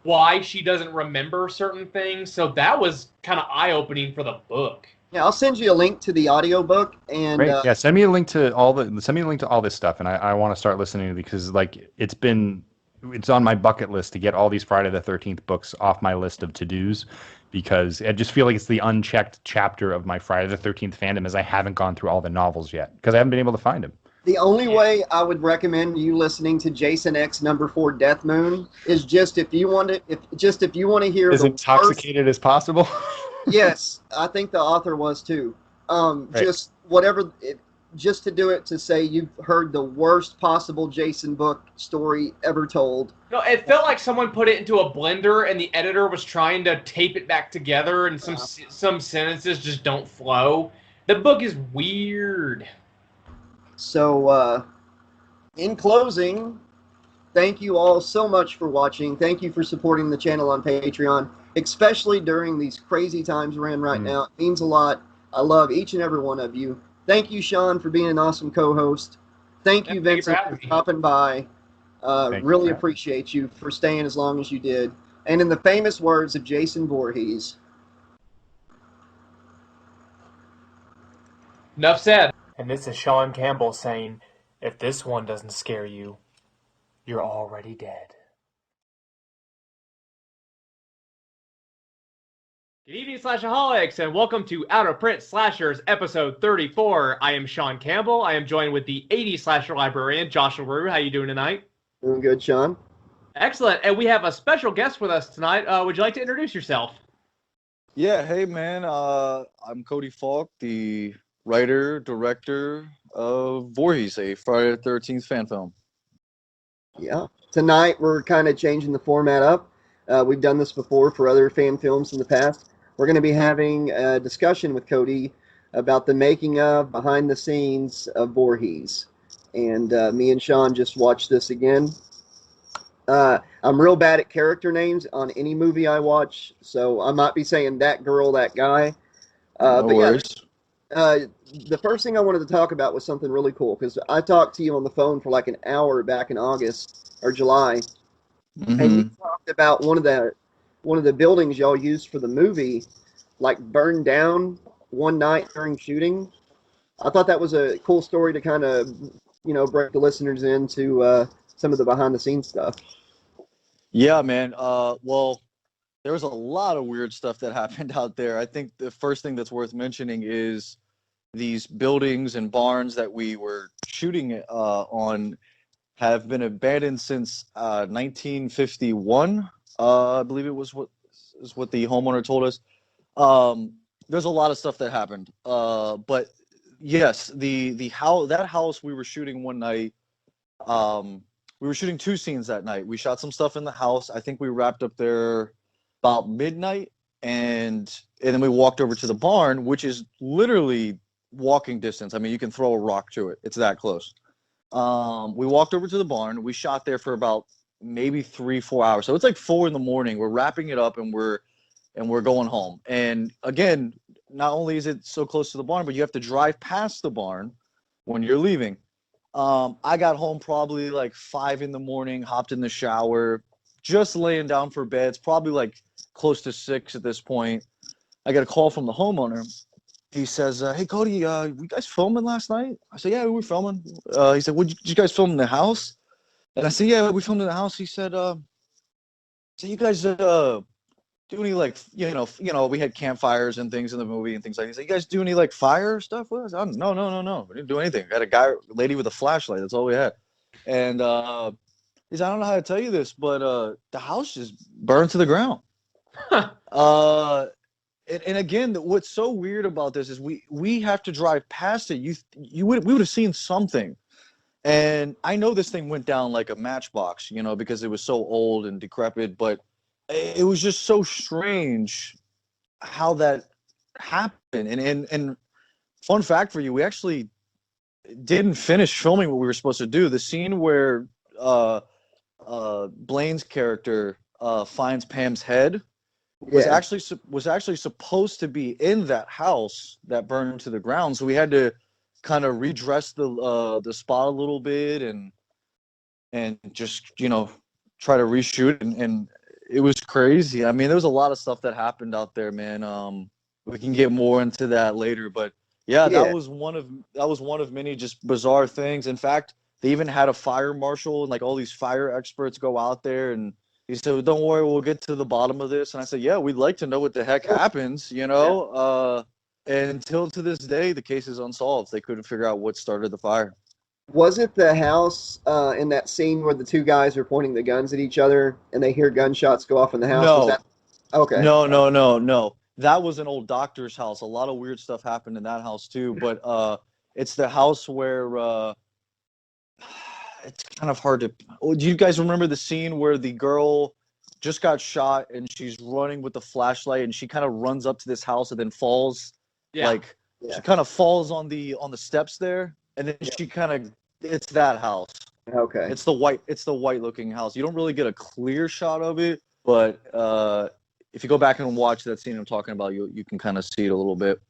why she doesn't remember certain things. So that was kind of eye-opening for the book. Yeah, I'll send you a link to the audiobook and Great. Send me a link to all this stuff, and I want to start listening to it because like it's on my bucket list to get all these Friday the 13th books off my list of to-dos. Because I just feel like it's the unchecked chapter of my Friday the 13th fandom is I haven't gone through all the novels yet because I haven't been able to find them. The only way I would recommend you listening to Jason X number 4 Death Moon is just if you want to hear as intoxicated as possible. Yes, I think the author was too. Right. Just whatever just to do it to say you've heard the worst possible Jason book story ever told. No, it felt like someone put it into a blender and the editor was trying to tape it back together, and some sentences just don't flow. The book is weird. So, in closing, thank you all so much for watching. Thank you for supporting the channel on Patreon, especially during these crazy times we're in right now. It means a lot. I love each and every one of you. Thank you, Sean, for being an awesome co-host. Thank you, Vincent, for dropping by. Really appreciate you for staying as long as you did. And in the famous words of Jason Voorhees, Enough said. And this is Sean Campbell saying, if this one doesn't scare you, you're already dead. Good evening, Slashaholics, and welcome to Out of Print Slashers, episode 34. I am Sean Campbell. I am joined with the 80s Slasher librarian, Josh LaRue. How you doing tonight? Doing good, Sean. Excellent. And we have a special guest with us tonight. Would you like to introduce yourself? Yeah, hey, man. I'm Cody Faulk, the writer, director of Voorhees, a Friday the 13th fan film. Yeah. Tonight, we're kind of changing the format up. We've done this before for other fan films in the past. We're going to be having a discussion with Cody about the making of, behind the scenes of Voorhees. And me and Sean just watched this again. I'm real bad at character names on any movie I watch, so I might be saying that girl, that guy. No worries. The first thing I wanted to talk about was something really cool, because I talked to you on the phone for like an hour back in August or July, and you talked about one of the buildings y'all used for the movie, like burned down one night during shooting. I thought that was a cool story to kind of, break the listeners into some of the behind the scenes stuff. Yeah, man. Well, there was a lot of weird stuff that happened out there. I think the first thing that's worth mentioning is these buildings and barns that we were shooting on have been abandoned since 1951. I believe it was what the homeowner told us. There's a lot of stuff that happened. But yes, that house we were shooting one night. We were shooting two scenes that night. We shot some stuff in the house. I think we wrapped up there about midnight, and then we walked over to the barn, which is literally walking distance. I mean, you can throw a rock to it. It's that close. We walked over to the barn. We shot there for about maybe 3-4 hours. So it's like 4 in the morning. We're wrapping it up, and we're going home. And again, not only is it so close to the barn, but you have to drive past the barn when you're leaving. I got home probably like 5 in the morning, hopped in the shower, just laying down for bed. It's probably like close to 6 at this point. I got a call from the homeowner. He says, hey, Cody, were you guys filming last night? I said, yeah, we were filming. He said, did you guys film in the house? And I said, yeah, we filmed in the house. He said, so you guys do any, like, we had campfires and things in the movie and things like that. He said, you guys do any, like, fire stuff with us? No. We didn't do anything. We had a lady with a flashlight. That's all we had. And he said, I don't know how to tell you this, but the house just burned to the ground. And again, what's so weird about this is we have to drive past it. We would have seen something. And I know this thing went down like a matchbox, because it was so old and decrepit, but it was just so strange how that happened. And fun fact for you, we actually didn't finish filming what we were supposed to do. The scene where Blaine's character finds Pam's head was actually supposed to be in that house that burned to the ground. So we had to kind of redress the spot a little bit and just try to reshoot and it was crazy. I mean, there was a lot of stuff that happened out there, man. We can get more into that later, but yeah, that was one of many just bizarre things. In fact, they even had a fire marshal and like all these fire experts go out there, and he said, well, don't worry, we'll get to the bottom of this. And I said, yeah, we'd like to know what the heck happens, And until to this day, the case is unsolved. They couldn't figure out what started the fire. Was it the house in that scene where the two guys are pointing the guns at each other and they hear gunshots go off in the house? No. Okay. No. That was an old doctor's house. A lot of weird stuff happened in that house too. But It's the house where it's kind of hard to. Oh, do you guys remember the scene where the girl just got shot and she's running with the flashlight and she kind of runs up to this house and then falls? Yeah. Like she kind of falls on the steps there, and then she kind of. It's that house. Okay. It's the white looking house. You don't really get a clear shot of it, but if you go back and watch that scene I'm talking about, you can kind of see it a little bit.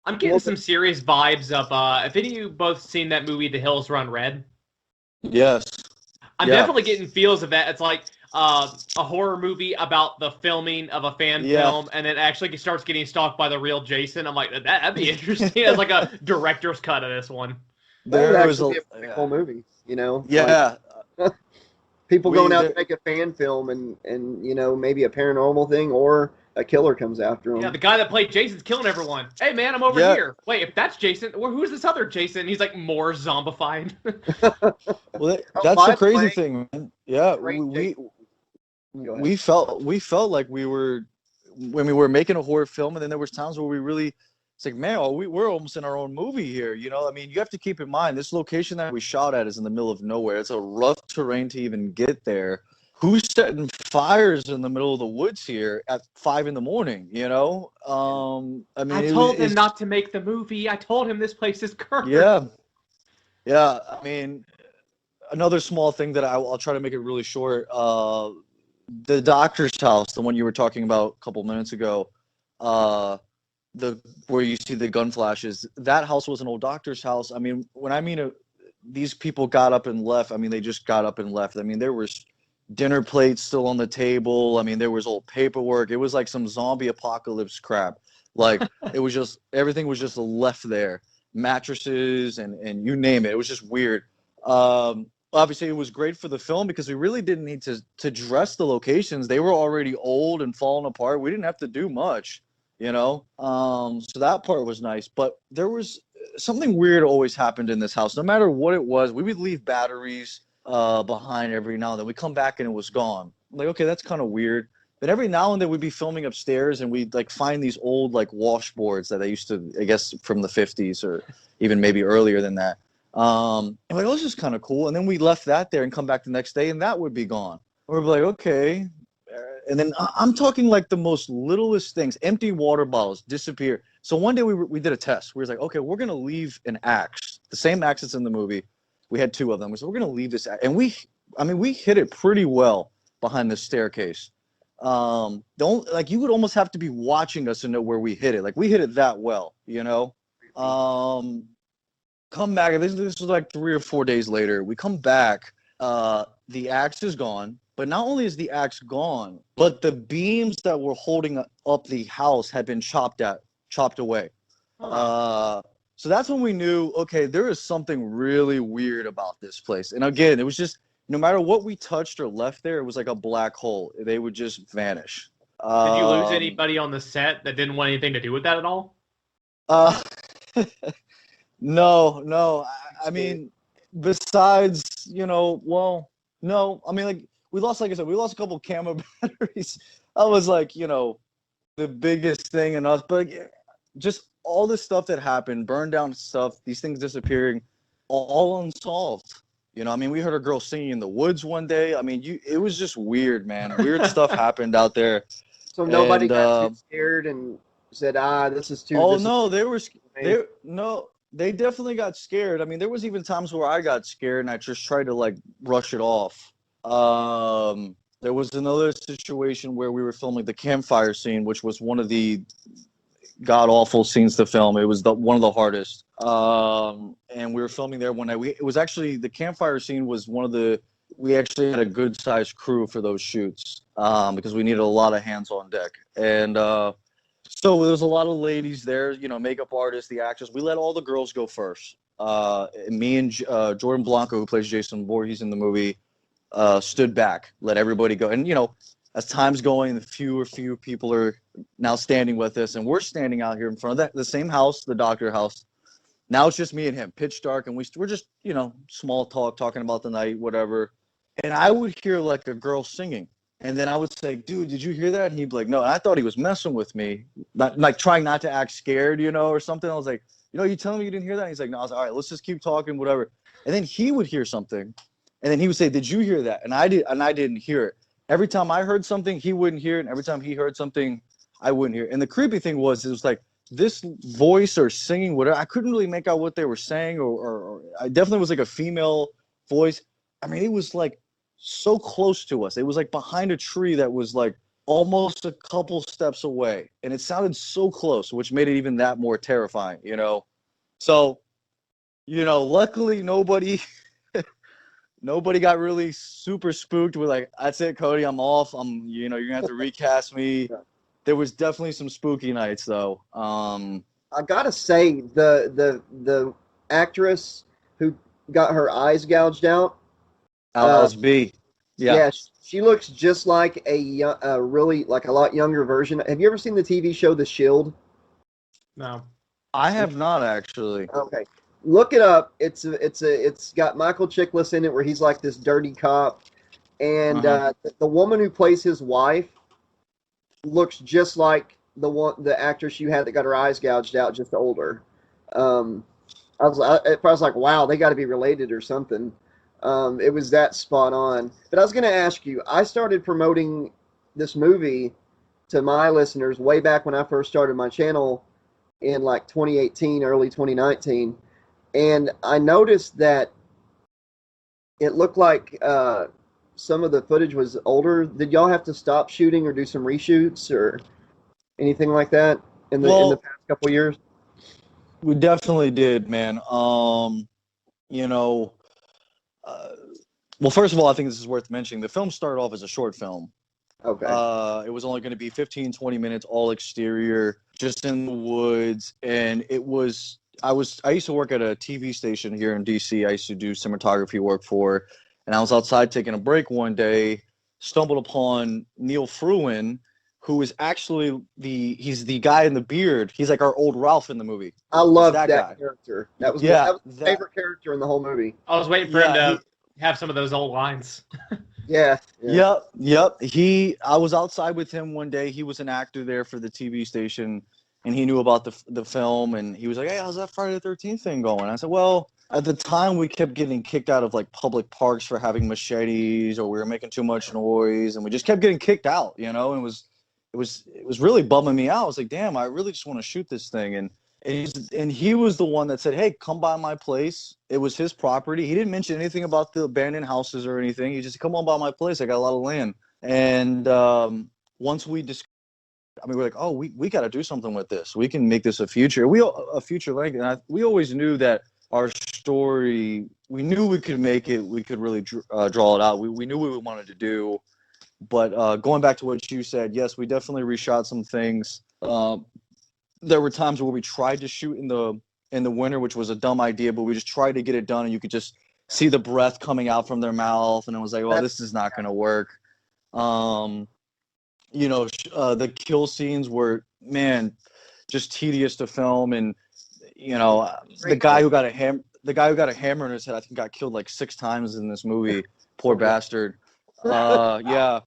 I'm getting some serious vibes of. Have any of you both seen that movie, The Hills Run Red? Yes. I'm definitely getting feels of that. It's like a horror movie about the filming of a fan film, and it actually starts getting stalked by the real Jason. I'm like, that'd be interesting. As like a director's cut of this one. That would actually be a pretty cool movie, you know? Yeah. Like, people going out to make a fan film and you know, maybe a paranormal thing or a killer comes after them. Yeah, the guy that played Jason's killing everyone. Hey, man, I'm over here. Wait, if that's Jason, who's this other Jason? He's like more zombified. Well, that's the crazy thing, man. Yeah, we felt like we were when we were making a horror film, and then there was times where we really. It's like, man, we're almost in our own movie here. You know, I mean, you have to keep in mind, this location that we shot at is in the middle of nowhere. It's a rough terrain to even get there. Who's setting fires in the middle of the woods here at 5 a.m, you know? I mean, I told him not to make the movie. I told him this place is cursed. Yeah. I mean, another small thing that I'll try to make it really short. The doctor's house, the one you were talking about a couple minutes ago, where you see the gun flashes, that house was an old doctor's house. I mean, these people got up and left. I mean, they just got up and left. I mean, there was dinner plates still on the table. I mean, there was old paperwork. It was like some zombie apocalypse crap. Like it was just, everything was just left there. Mattresses and you name it. It was just weird. Obviously, it was great for the film because we really didn't need to dress the locations. They were already old and falling apart. We didn't have to do much. You know, so that part was nice, but there was something weird always happened in this house. No matter what it was, we would leave batteries behind every now and then. We come back and it was gone. I'm like, okay, that's kind of weird. But every now and then we'd be filming upstairs and we'd like find these old like washboards that I used to, I guess, from the 50s or even maybe earlier than that. And like, oh, this is kind of cool. And then we left that there and come back the next day and that would be gone. We're like, okay. And then I'm talking like the most littlest things, empty water bottles disappear. So one day we did a test. We were like, okay, we're going to leave an axe, the same axe that's in the movie. We had 2 of them. We said, we're going to leave this axe. And we hit it pretty well behind the staircase. You would almost have to be watching us to know where we hit it. Like we hit it that well, you know? Come back. This was like 3 or 4 days later. We come back. The axe is gone. But not only is the axe gone, but the beams that were holding up the house had been chopped away. So that's when we knew, okay, there is something really weird about this place. And again, it was just, no matter what we touched or left there, it was like a black hole. They would just vanish. Did you lose anybody on the set that didn't want anything to do with that at all? No. I mean, besides, you know, well, no. I mean, like, like I said, we lost a couple camo batteries. That was like, you know, the biggest thing in us. But just all the stuff that happened, burned down stuff, these things disappearing, all unsolved. You know, I mean, we heard a girl singing in the woods one day. I mean, it was just weird, man. Weird stuff happened out there. So nobody got too scared and said, this is too... Oh, no, they definitely got scared. I mean, there was even times where I got scared and I just tried to, like, brush it off. There was another situation where we were filming the campfire scene, which was one of the god-awful scenes to film. It was one of the hardest. And we were filming there one night. It was actually, the campfire scene was we actually had a good-sized crew for those shoots because we needed a lot of hands on deck. And so there was a lot of ladies there, you know, makeup artists, the actors. We let all the girls go first. Me and Jordan Blanco, who plays Jason Voorhees in the movie, stood back, let everybody go. And, you know, as time's going, the few people are now standing with us, and we're standing out here in front of the same house, the doctor house. Now it's just me and him, pitch dark, and we're just, you know, small talk, talking about the night, whatever. And I would hear like a girl singing. And then I would say, dude, did you hear that? And he'd be like, no. And I thought he was messing with me, like trying not to act scared, you know, or something. I was like, you telling me you didn't hear that? And he's like, no. I was like, all right, let's just keep talking, whatever. And then he would hear something, and then he would say, did you hear that? And I didn't hear it. Every time I heard something, he wouldn't hear it. And every time he heard something, I wouldn't hear it. And the creepy thing was, it was like this voice or singing, whatever. I couldn't really make out what they were saying, or I definitely was like a female voice. I mean, it was like so close to us. It was like behind a tree that was like almost a couple steps away. And it sounded so close, which made it even that more terrifying, So, luckily nobody got really super spooked. We're like, that's it, Cody, I'm off. You're gonna have to recast me. There was definitely some spooky nights though. I gotta say, the actress who got her eyes gouged out, Alice B. Yeah, she looks just like a really like a lot younger version. Have you ever seen the TV show The Shield? No. I have not actually. Okay, look it up. It's got Michael Chiklis in it, where he's like this dirty cop, and the woman who plays his wife looks just like the actress you had that got her eyes gouged out, just older. I was like, wow, they got to be related or something. It was that spot on. But I was going to ask you, I started promoting this movie to my listeners way back when I first started my channel in like 2018, early 2019. And I noticed that it looked like some of the footage was older. Did y'all have to stop shooting or do some reshoots or anything like that in the past couple years? We definitely did, man. Well, first of all, I think this is worth mentioning. The film started off as a short film. Okay. It was only going to be 15, 20 minutes, all exterior, just in the woods. And I used to work at a TV station here in DC. I used to do cinematography work for, and I was outside taking a break one day, stumbled upon Neil Fruin, who is actually he's the guy in the beard. He's like our old Ralph in the movie. I love that that guy. character. That was my favorite character in the whole movie. I was waiting for him to have some of those old lines. Yeah. Yep. I was outside with him one day. He was an actor there for the TV station, and he knew about the film, and he was like, hey, how's that Friday the 13th thing going? I said, well, at the time we kept getting kicked out of like public parks for having machetes, or we were making too much noise, and we just kept getting kicked out, and it was really bumming me out. I was like, damn, I really just want to shoot this thing. And he was the one that said, hey, come by my place. It was his property. He didn't mention anything about the abandoned houses or anything. He just, come on by my place. I got a lot of land. And once we we're like, oh, we got to do something with this. We can make this a future length. And we always knew that our story, we knew we could make it. We could really draw it out. We knew what we wanted to do. But going back to what you said, yes, we definitely reshot some things. There were times where we tried to shoot in the winter, which was a dumb idea, but we just tried to get it done, and you could just see the breath coming out from their mouth, and it was like, well, this is not going to work. The kill scenes were, man, just tedious to film, and the guy who got a hammer in his head, I think, got killed like 6 times in this movie. Poor bastard. Yeah.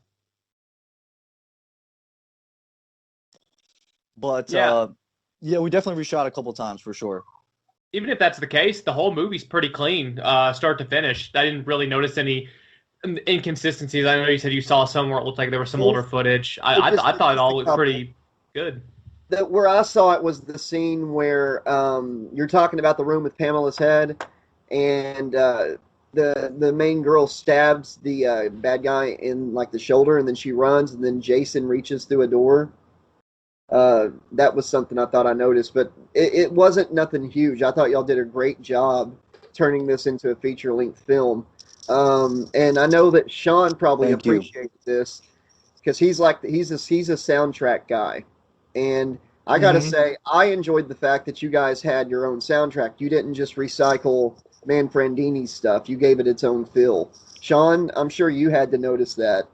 But we definitely reshot a couple times for sure. Even if that's the case, the whole movie's pretty clean, start to finish. I didn't really notice any inconsistencies. I know you said you saw some where it looked like there was some older footage. I thought it all looked pretty good. Where I saw it was the scene where you're talking about the room with Pamela's head, and the main girl stabs the bad guy in like the shoulder, and then she runs, and then Jason reaches through a door. That was something I thought I noticed, but it wasn't nothing huge. I thought y'all did a great job turning this into a feature-length film. And I know that Sean probably appreciated this because he's a soundtrack guy. And I got to say, I enjoyed the fact that you guys had your own soundtrack. You didn't just recycle Manfredini's stuff. You gave it its own feel. Sean, I'm sure you had to notice that.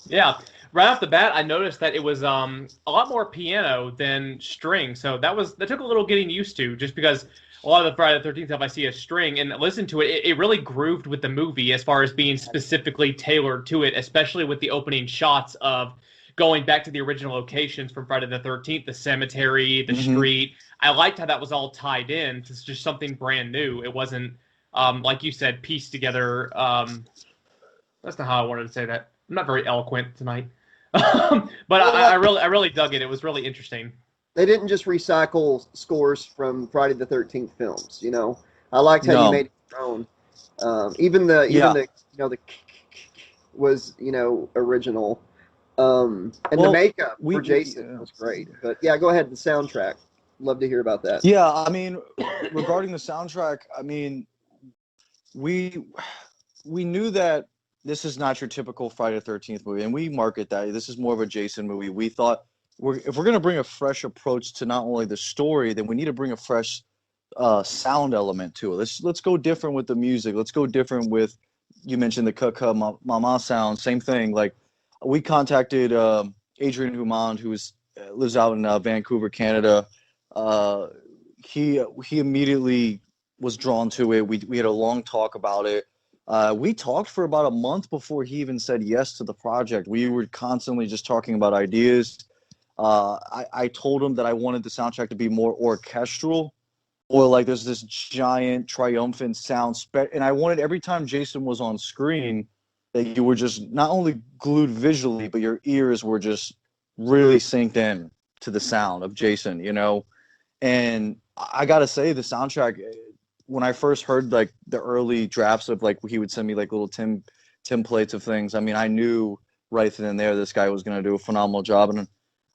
Yeah. Right off the bat, I noticed that it was a lot more piano than string. So that took a little getting used to, just because a lot of the Friday the 13th stuff I see as string, and listen to it, it really grooved with the movie as far as being specifically tailored to it, especially with the opening shots of going back to the original locations from Friday the 13th, the cemetery, the street. I liked how that was all tied in. It's just something brand new. It wasn't, like you said, pieced together. That's not how I wanted to say that. I'm not very eloquent tonight. But I really dug it. It was really interesting. They didn't just recycle scores from Friday the 13th films, you know. I liked how you made it your own. Even the was, you know, original. And the makeup for Jason was great. But yeah, go ahead, the soundtrack. Love to hear about that. Yeah, I mean, regarding the soundtrack, I mean, we knew that this is not your typical Friday the 13th movie, and we market that. This is more of a Jason movie. We thought if we're going to bring a fresh approach to not only the story, then we need to bring a fresh sound element to it. Let's go different with the music. Let's go different with, you mentioned the Kaka Mama sound, same thing. Like, we contacted Adrian Humond, who lives out in Vancouver, Canada. He immediately was drawn to it. We had a long talk about it. We talked for about a month before he even said yes to the project. We were constantly just talking about ideas. I told him that I wanted the soundtrack to be more orchestral, or like there's this giant triumphant sound and I wanted every time Jason was on screen that you were just not only glued visually, but your ears were just really synced in to the sound of Jason, you know? And I gotta say, the soundtrack, when I first heard like the early drafts of, like, he would send me like little templates of things, I mean, I knew right then and there this guy was gonna do a phenomenal job, and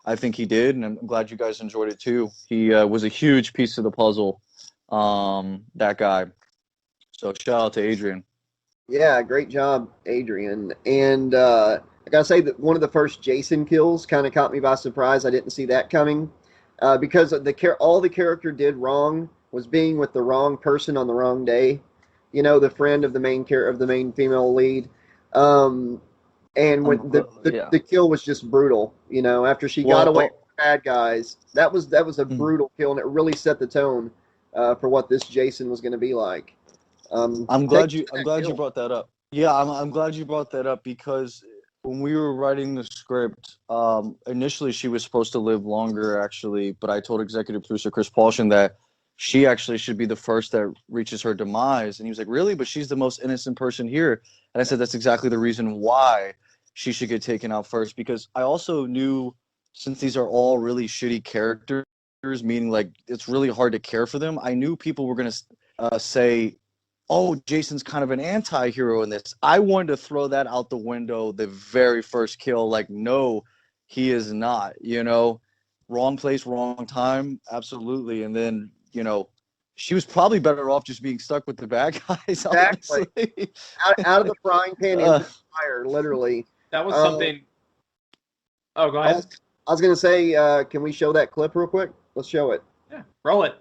I think he did, and I'm glad you guys enjoyed it too. He was a huge piece of the puzzle, that guy. So shout out to Adrian. Yeah, great job, Adrian. And I gotta say that one of the first Jason kills kind of caught me by surprise. I didn't see that coming, because all the character did wrong was being with the wrong person on the wrong day. You know, the friend of the main female lead. And when the kill was just brutal. You know, after she got away from the bad guys, that was a brutal kill, and it really set the tone for what this Jason was going to be like. I'm glad you brought that up. Yeah, I'm glad you brought that up, because when we were writing the script, initially she was supposed to live longer, actually, but I told executive producer Chris Paulson that she actually should be the first that reaches her demise. And he was like, really? But she's the most innocent person here. And I said, that's exactly the reason why she should get taken out first, because I also knew, since these are all really shitty characters, meaning like it's really hard to care for them, I knew people were going to say, oh, Jason's kind of an anti-hero in this. I wanted to throw that out the window the very first kill. Like, no, he is not, you know, wrong place, wrong time. Absolutely. And then, you know, she was probably better off just being stuck with the bad guys. Exactly. out of the frying pan into the fire, literally. That was something. Oh, go ahead. I was going to say, can we show that clip real quick? Let's show it. Yeah, roll it.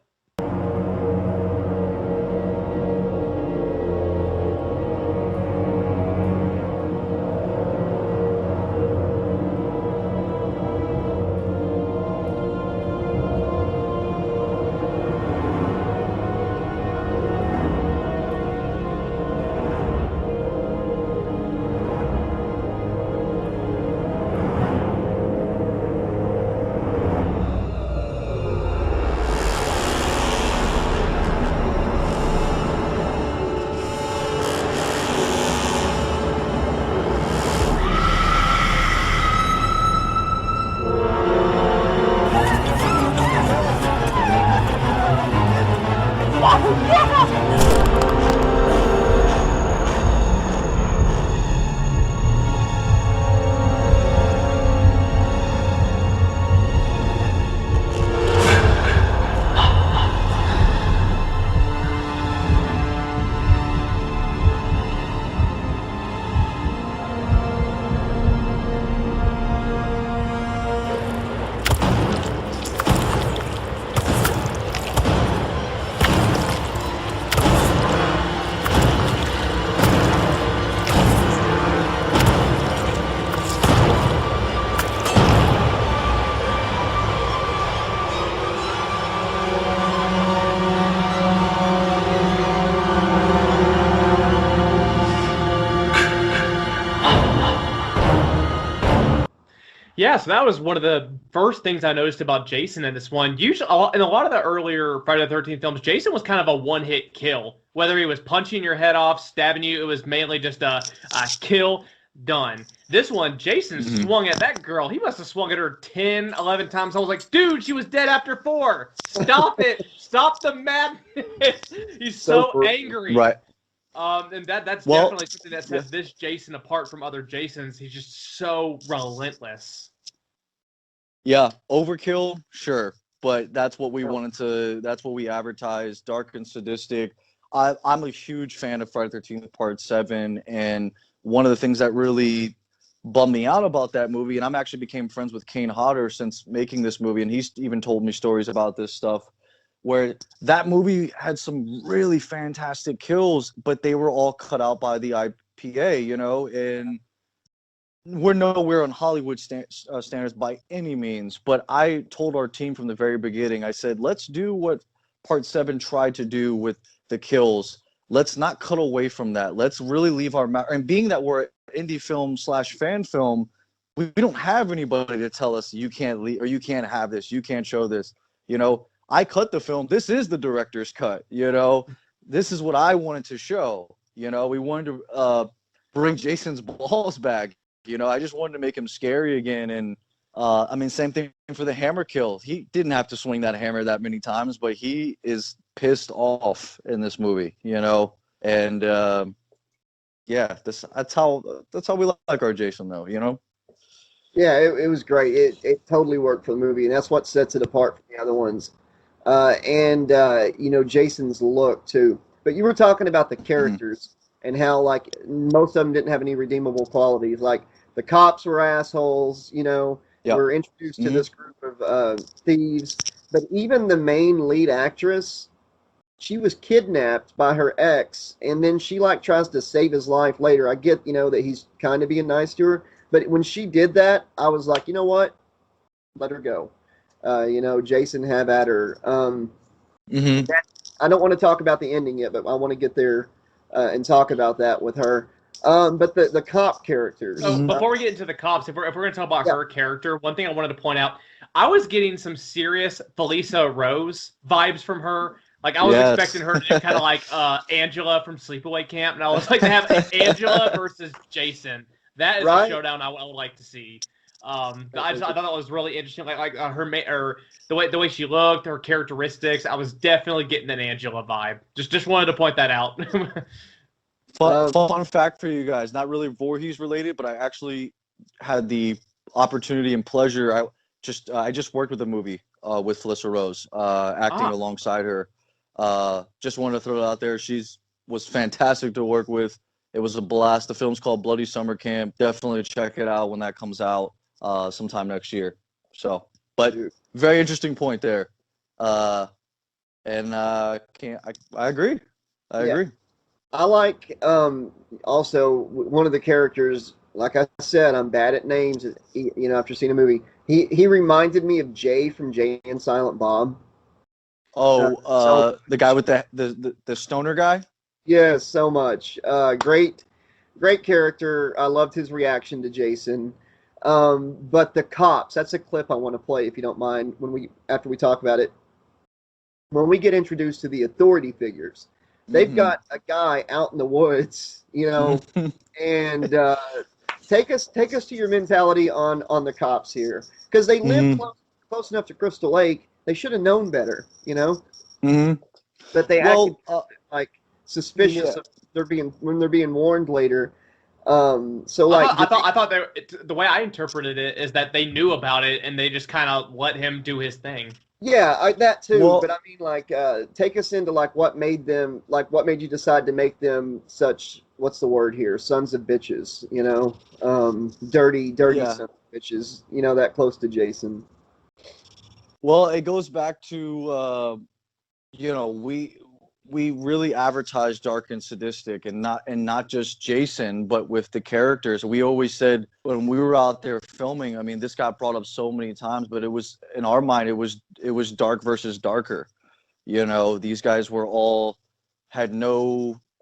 Yeah, so that was one of the first things I noticed about Jason in this one. Usually, in a lot of the earlier Friday the 13th films, Jason was kind of a one-hit kill. Whether he was punching your head off, stabbing you, it was mainly just a kill, done. This one, Jason swung at that girl. He must have swung at her 10, 11 times. I was like, dude, she was dead after 4. Stop it. Stop the madness. He's so angry. Right. And that's definitely something that sets this Jason apart from other Jasons. He's just so relentless. Yeah, overkill, sure, but that's what we wanted to. That's what we advertised. Dark and sadistic. I'm a huge fan of Friday the 13th Part 7, and one of the things that really bummed me out about that movie, and I'm actually became friends with Kane Hodder since making this movie, and he's even told me stories about this stuff, where that movie had some really fantastic kills, but they were all cut out by the IPA, you know, and we're nowhere on Hollywood standards by any means. But I told our team from the very beginning, I said, let's do what Part 7 tried to do with the kills. Let's not cut away from that. Let's really leave our and being that we're an indie film / fan film, we don't have anybody to tell us you can't leave or you can't have this, you can't show this. You know, I cut the film. This is the director's cut. You know, this is what I wanted to show. You know, we wanted to bring Jason's balls back. You know, I just wanted to make him scary again. And I mean, same thing for the hammer kill. He didn't have to swing that hammer that many times, but he is pissed off in this movie, you know. And yeah, that's how we like our Jason, though, you know. Yeah, it was great. It totally worked for the movie, and that's what sets it apart from the other ones. And you know, Jason's look too. But you were talking about the characters and how like most of them didn't have any redeemable qualities. Like the cops were assholes. You know, we're introduced to this group of thieves. But even the main lead actress, she was kidnapped by her ex, and then she like tries to save his life later. I get, you know, that he's kind of being nice to her, but when she did that, I was like, you know what? Let her go. You know, Jason, have at her. I don't want to talk about the ending yet, but I want to get there and talk about that with her. But the cop characters. So before we get into the cops, if we're going to talk about her character, one thing I wanted to point out, I was getting some serious Felissa Rose vibes from her. Like, I was expecting her to do kind of like Angela from Sleepaway Camp, and I was like to have Angela versus Jason. That is a showdown I would like to see. I thought that was really interesting. Like her the way she looked, her characteristics. I was definitely getting an Angela vibe. Just wanted to point that out. Fun fact for you guys, not really Voorhees related, but I actually had the opportunity and pleasure. I just worked with a movie with Felissa Rose, acting alongside her. Just wanted to throw it out there. Was fantastic to work with. It was a blast. The film's called Bloody Summer Camp. Definitely check it out when that comes out sometime next year. So, but very interesting point there. And I agree. I agree. I like also one of the characters. Like I said, I'm bad at names. You know, after seeing a movie, he reminded me of Jay from Jay and Silent Bob. The guy with the stoner guy. Yeah, so much. Great character. I loved his reaction to Jason. But the cops, that's a clip I want to play if you don't mind after we talk about it. When we get introduced to the authority figures, they've got a guy out in the woods, you know, and take us to your mentality on the cops here, because they live close enough to Crystal Lake. They should have known better, you know. But they acted like suspicious of when they're being warned later. So like I thought the way I interpreted it is that they knew about it and they just kind of let him do his thing. Yeah, that too. But I mean, like, take us into like what made you decide to make them such, what's the word here? Sons of bitches, you know, dirty sons of bitches, you know, that close to Jason. Well, it goes back to, you know, we really advertise dark and sadistic, and not just Jason, but with the characters. We always said when we were out there filming, I mean, this got brought up so many times, but it was in our mind, it was dark versus darker. You know, these guys had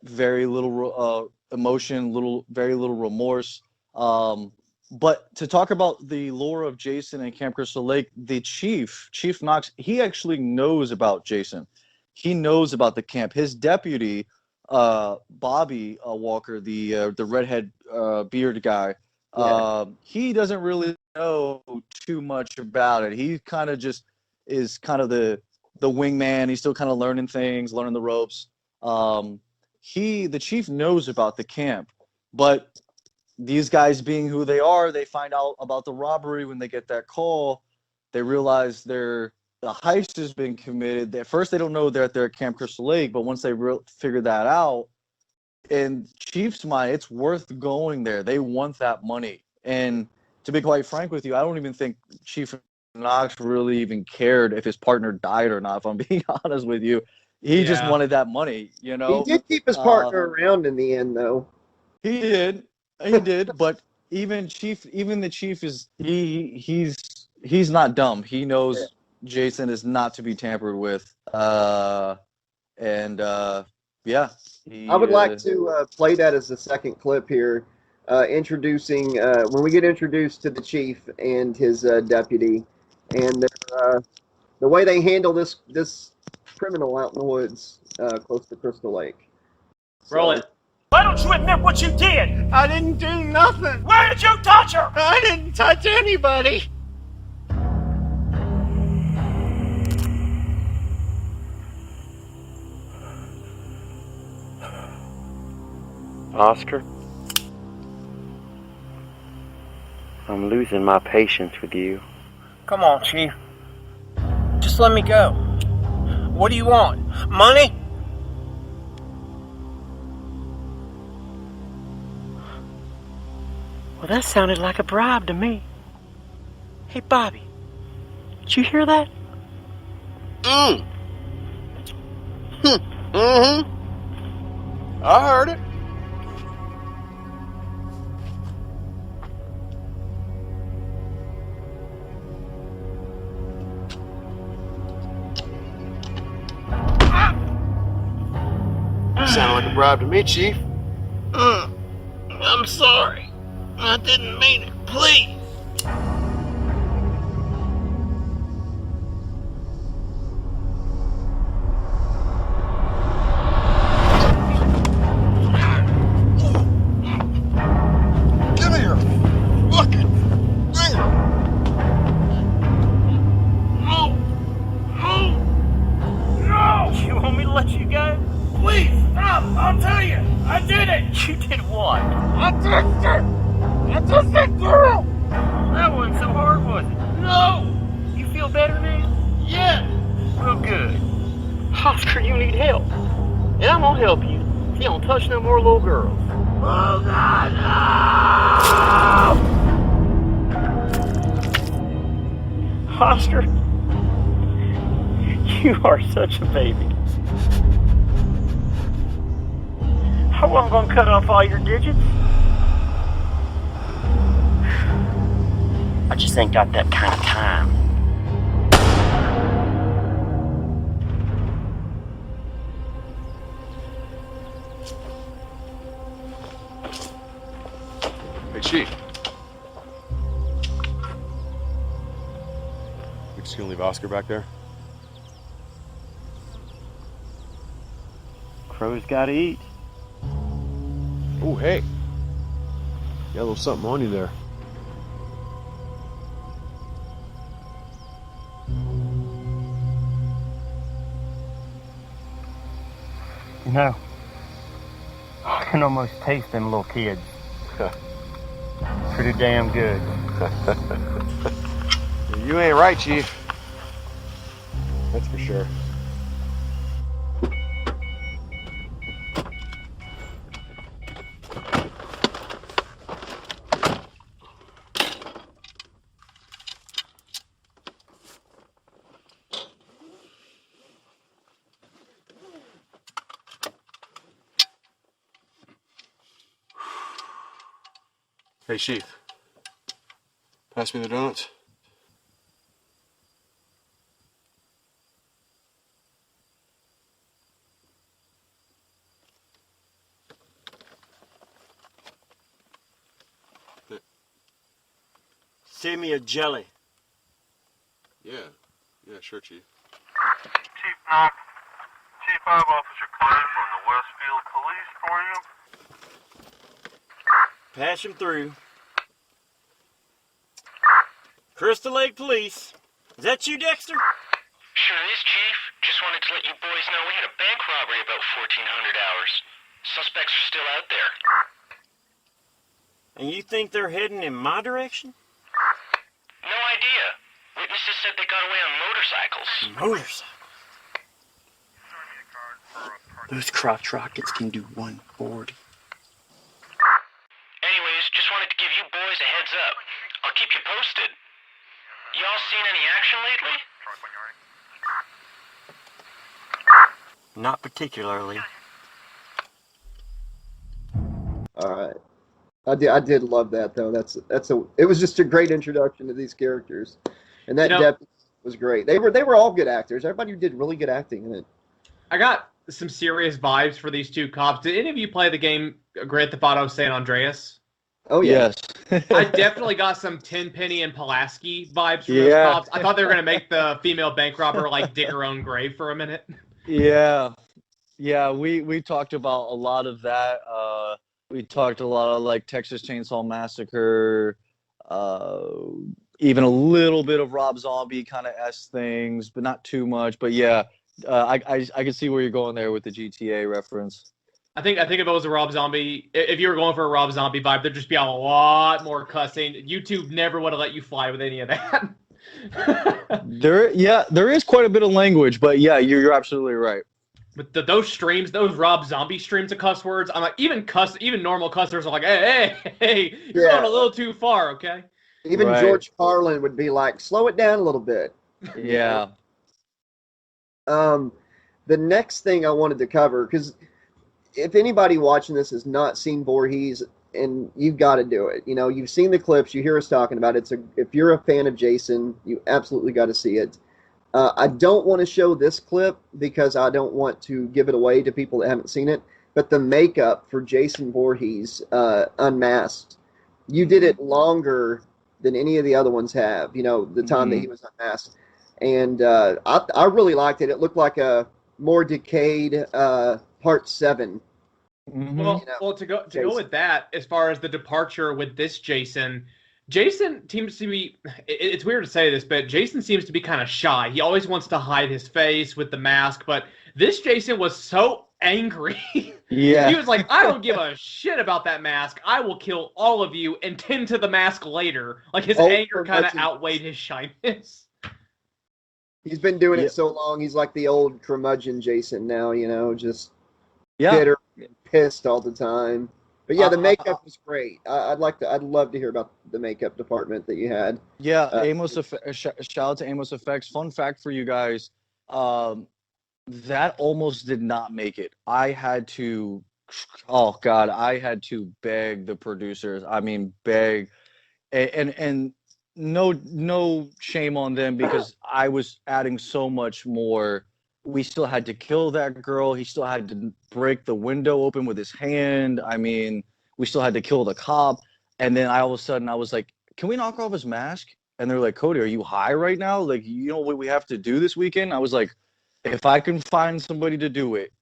very little emotion, very little remorse. But to talk about the lore of Jason and Camp Crystal Lake, the Chief Knox, he actually knows about Jason. He knows about the camp. His deputy, Bobby Walker, the redhead beard guy, he doesn't really know too much about it. He kind of just is kind of the wingman. He's still kind of learning things, learning the ropes. The chief knows about the camp, but these guys being who they are, they find out about the robbery when they get that call. They realize the heist has been committed. At first, they don't know they're at Camp Crystal Lake, but once they figure that out, in Chief's mind, it's worth going there. They want that money. And to be quite frank with you, I don't even think Chief Knox really even cared if his partner died or not, if I'm being honest with you. He just wanted that money, you know? He did keep his partner around in the end, though. He did, but even the chief is he's not dumb. He knows Jason is not to be tampered with. I would like to play that as the second clip here, introducing when we get introduced to the chief and his deputy, and the way they handle this criminal out in the woods close to Crystal Lake. Roll it. Why don't you admit what you did? I didn't do nothing. Where did you touch her? I didn't touch anybody. Oscar, I'm losing my patience with you. Come on, Chief. Just let me go. What do you want? Money? Well, that sounded like a bribe to me. Hey, Bobby, did you hear that? I heard it. Sounded like a bribe to me, Chief. I'm sorry. I didn't mean it. Please. Give me your fucking finger. No! You want me to let you go? Please, stop! I'll tell you! I did it! You did what? I touched her! I touched that girl! That wasn't so hard, was it? No! You feel better now? Yeah! Well, good. Oscar, you need help. And I'm gonna help you. You don't touch no more little girls. Oh, God, no! Oscar, you are such a baby. I wasn't gonna cut off all your digits. I just ain't got that kind of time. Hey, Chief. You just gonna leave Oscar back there? Crow's gotta eat. Oh, hey. You got a little something on you there. You know, I can almost taste them little kids. Pretty damn good. You ain't right, Chief. That's for sure. Hey, Chief. Pass me the donuts. Save me a jelly. Yeah, sure, Chief. Chief Knox, Chief 5 Officer Clay from the Westfield Police for you. Pass him through. Crystal Lake Police. Is that you, Dexter? Sure is, Chief. Just wanted to let you boys know we had a bank robbery about 1400 hours. Suspects are still out there. And you think they're heading in my direction? No idea. Witnesses said they got away on motorcycles. Motorcycle. Those crotch rockets can do 140. Anyways, just wanted to give you boys a heads up. I'll keep you posted. Y'all seen any action lately? Not particularly. All right. I did love that though. It was just a great introduction to these characters, and that depth was great. They were all good actors. Everybody did really good acting in it. I got some serious vibes for these two cops. Did any of you play the game Grand Theft Auto San Andreas? Oh yeah. Yes. I definitely got some Tenpenny and Pulaski vibes from those cops. I thought they were gonna make the female bank robber like dig her own grave for a minute. Yeah. We talked about a lot of that. We talked a lot of like Texas Chainsaw Massacre, even a little bit of Rob Zombie kind of things, but not too much. But yeah, I can see where you're going there with the GTA reference. I think if it was a Rob Zombie, if you were going for a Rob Zombie vibe, there'd just be a lot more cussing. YouTube never would have let you fly with any of that. There is quite a bit of language, but yeah, you're absolutely right. But those streams, those Rob Zombie streams of cuss words, I'm like, even normal cussers are like, hey, you're going a little too far, okay? Even George Carlin would be like, slow it down a little bit. Yeah. The next thing I wanted to cover, because if anybody watching this has not seen Voorhees, and you've got to do it. You know, you've seen the clips, you hear us talking about it. If you're a fan of Jason, you absolutely got to see it. I don't want to show this clip because I don't want to give it away to people that haven't seen it. But the makeup for Jason Voorhees unmasked, you did it longer than any of the other ones have. You know, the time that he was unmasked, and I really liked it. It looked like a more decayed Part 7. Well, to go with that, as far as the departure with this Jason seems to be, it's weird to say this, but Jason seems to be kind of shy. He always wants to hide his face with the mask, but this Jason was so angry. Yeah. He was like, I don't give a shit about that mask. I will kill all of you and tend to the mask later. Like, his anger kind of outweighed his shyness. He's been doing it so long, he's like the old curmudgeon Jason now, you know, just bitter and pissed all the time. But yeah, the makeup was great. I'd love to hear about the makeup department that you had. Yeah, shout out to Amos Effects. Fun fact for you guys, that almost did not make it. I had to beg the producers. I mean, beg, and no shame on them because I was adding so much more. We still had to kill that girl. He still had to break the window open with his hand. I mean, we still had to kill the cop. And then all of a sudden I was like, can we knock off his mask? And they're like, Cody, are you high right now? Like, you know what we have to do this weekend? I was like, if I can find somebody to do it,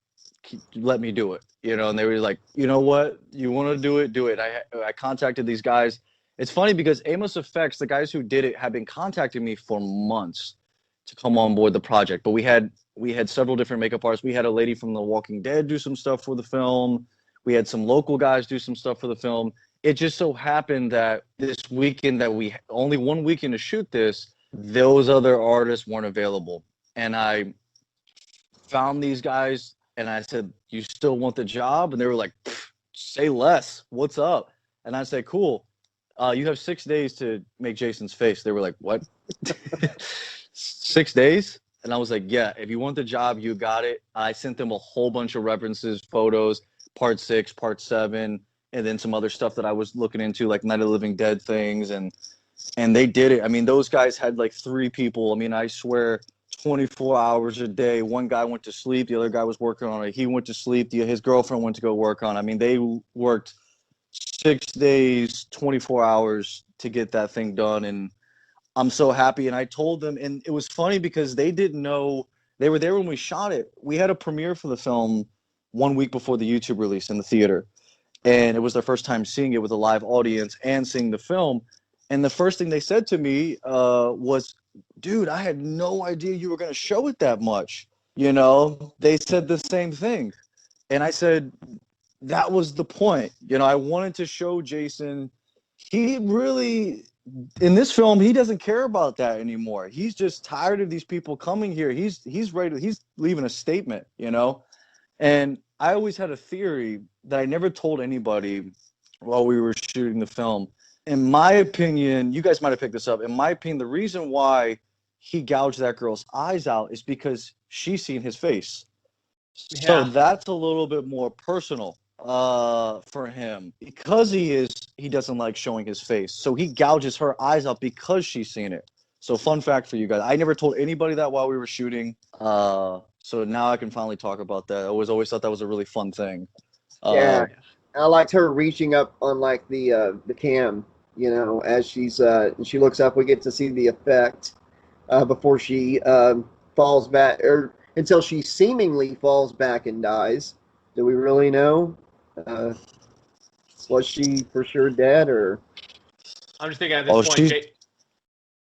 let me do it. You know, and they were like, you know what? You want to do it? Do it. I contacted these guys. It's funny because Amos Effects, the guys who did it, have been contacting me for months to come on board the project. But we had several different makeup artists. We had a lady from The Walking Dead do some stuff for the film. We had some local guys do some stuff for the film. It just so happened that this weekend that we only one weekend to shoot this, those other artists weren't available. And I found these guys and I said, you still want the job? And they were like, say less. What's up? And I said, cool. You have 6 days to make Jason's face. They were like, what? 6 days? And I was like, yeah, if you want the job, you got it. I sent them a whole bunch of references, photos, part 6, part 7, and then some other stuff that I was looking into, like Night of the Living Dead things. And they did it. I mean, those guys had like 3 people. I mean, I swear 24 hours a day. One guy went to sleep. The other guy was working on it. He went to sleep. His girlfriend went to go work on it. I mean, they worked 6 days, 24 hours to get that thing done, and I'm so happy. And I told them, and it was funny because they didn't know, they were there when we shot it. We had a premiere for the film 1 week before the YouTube release in the theater, and it was their first time seeing it with a live audience and seeing the film. And the first thing they said to me was, dude, I had no idea you were going to show it that much. You know, they said the same thing. And I said, that was the point. You know, I wanted to show Jason, he really, in this film, he doesn't care about that anymore. He's just tired of these people coming here. He's ready. He's leaving a statement, you know? And I always had a theory that I never told anybody while we were shooting the film. In my opinion, you guys might have picked this up. In my opinion, the reason why he gouged that girl's eyes out is because she's seen his face. So that's a little bit more personal for him, because he doesn't like showing his face. So he gouges her eyes out because she's seen it. So fun fact for you guys, I never told anybody that while we were shooting. So now I can finally talk about that. I always thought that was a really fun thing. Yeah, I liked her reaching up on like the cam, you know, as she looks up. We get to see the effect before she falls back, or until she seemingly falls back and dies. Do we really know? Was she for sure dead, or? I'm just thinking at this point.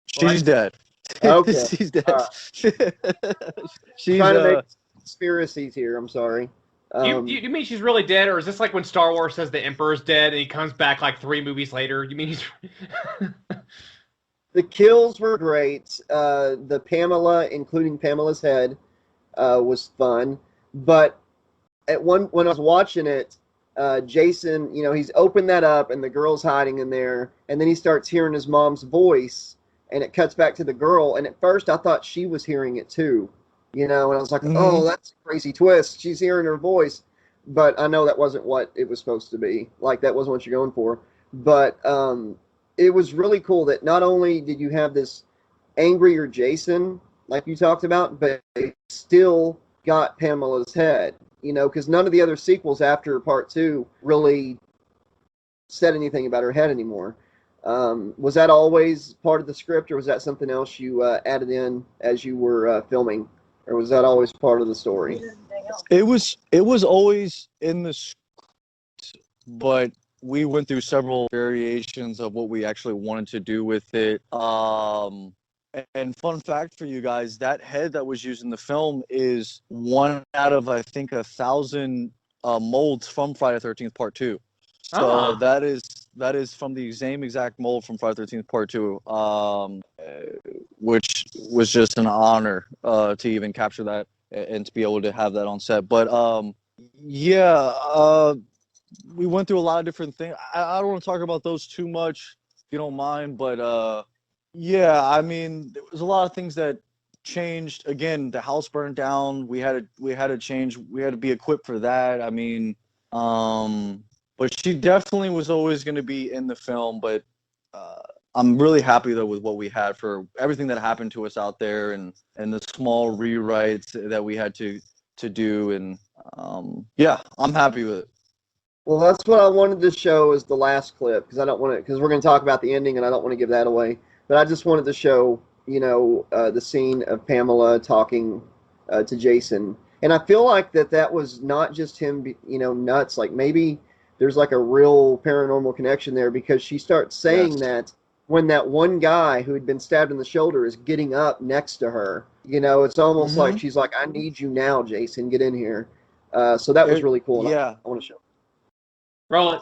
She's dead. Okay, she's dead. She's trying to make conspiracies here. I'm sorry. You mean she's really dead, or is this like when Star Wars says the Emperor's dead and he comes back like 3 movies later? You mean he's? The kills were great. The Pamela, including Pamela's head, was fun. But when I was watching it, Jason, you know, he's opened that up and the girl's hiding in there, and then he starts hearing his mom's voice, and it cuts back to the girl. And at first, I thought she was hearing it too. You know, and I was like, oh, that's a crazy twist. She's hearing her voice. But I know that wasn't what it was supposed to be. Like, that wasn't what you're going for. But it was really cool that not only did you have this angrier Jason, like you talked about, but it still got Pamela's head. You know, because none of the other sequels after Part 2 really said anything about her head anymore. Was that always part of the script, or was that something else you added in as you were filming? Or was that always part of the story? It was always in the script, but we went through several variations of what we actually wanted to do with it. And fun fact for you guys, that head that was used in the film is one out of, I think, 1,000 molds from Friday the 13th Part 2. So that is from the same exact mold from Friday the 13th Part 2, which was just an honor to even capture that and to be able to have that on set. But we went through a lot of different things. I don't want to talk about those too much, if you don't mind, but yeah, I mean, there was a lot of things that changed. Again, the house burned down. We had to change. We had to be equipped for that. I mean, but she definitely was always going to be in the film. But I'm really happy though with what we had, for everything that happened to us out there, and the small rewrites that we had to do. And yeah, I'm happy with it. Well, that's what I wanted to show as the last clip, because we're going to talk about the ending, and I don't want to give that away. But I just wanted to show, you know, the scene of Pamela talking to Jason. And I feel like that was not just him, you know, nuts. Like, maybe there's like a real paranormal connection there, because she starts saying that when that one guy who had been stabbed in the shoulder is getting up next to her. You know, it's almost like she's like, I need you now, Jason. Get in here. So that was really cool. Yeah. I want to show. Roll it.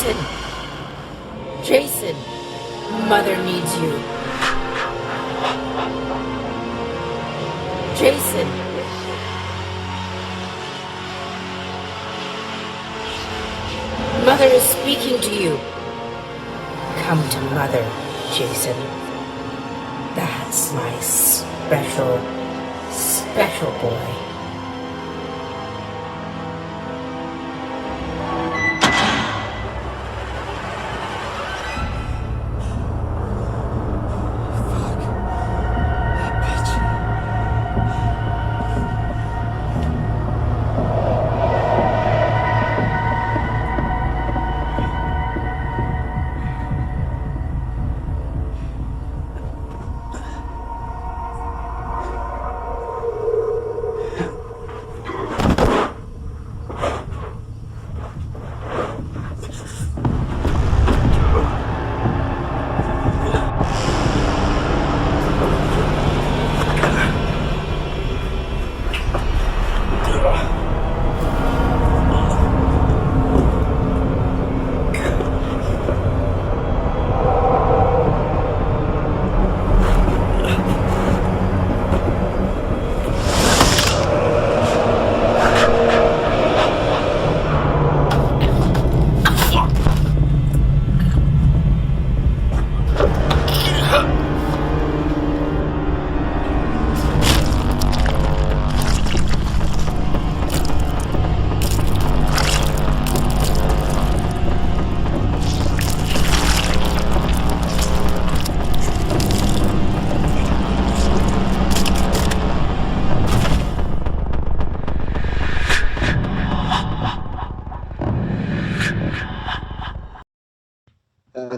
Jason! Jason! Mother needs you. Jason! Mother is speaking to you. Come to Mother, Jason. That's my special boy.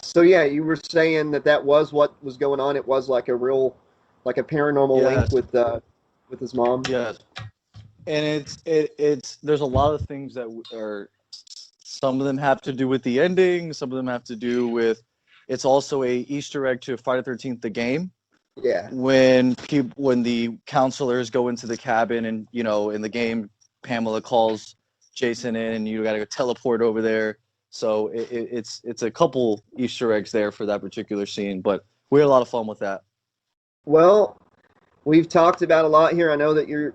So yeah, you were saying that was what was going on. It was like a real, like a paranormal link Yes. with his mom. Yes. And it's there's a lot of things that are, some of them have to do with the ending, some of them have to do with, it's also a Easter egg to Friday the 13th the game. Yeah. When the counselors go into the cabin, and in the game Pamela calls Jason in, and you got to go teleport over there. So it's a couple Easter eggs there for that particular scene, but we had a lot of fun with that. Well, we've talked about a lot here. I know that you're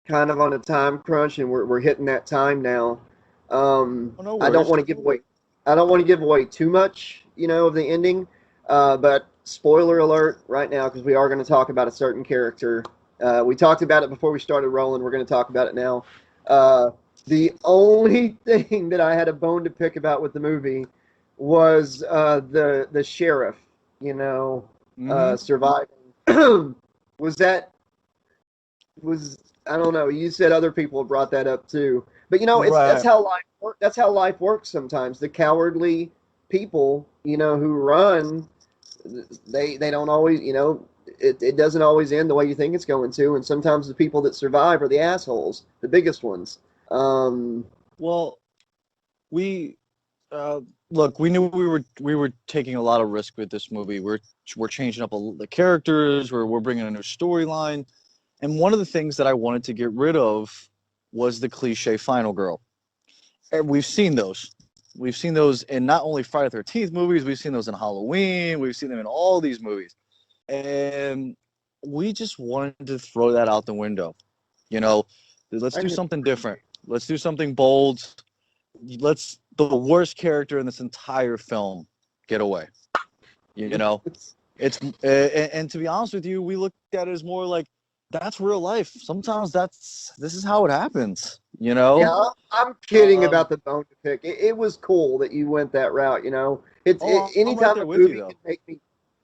kind of on a time crunch, and we're hitting that time now. No I don't worries. want to give away. I don't want to give away too much, of the ending. But spoiler alert right now, because we are going to talk about a certain character. We talked about it before we started rolling. We're going to talk about it now. The only thing that I had a bone to pick about with the movie was the sheriff. Surviving. was I don't know. You said other people have brought that up too, but that's Right. how that's how life works sometimes. The cowardly people, who run, they don't always, it doesn't always end the way you think it's going to, and sometimes the people that survive are the assholes, the biggest ones. Well, we look, we knew we were taking a lot of risk with this movie. We're changing up the characters. We're bringing a new storyline, and one of the things that I wanted to get rid of was the cliche final girl. And we've seen those. We've seen those in not only Friday the 13th movies. We've seen those in Halloween. We've seen them in all these movies, and we just wanted to throw that out the window. Let's do something different. Let's do something bold. Let's the worst character in this entire film get away. It's and to be honest with you, we looked at it as more like, that's real life. Sometimes this is how it happens. Yeah, I'm kidding about the bone to pick. It was cool that you went that route. Anytime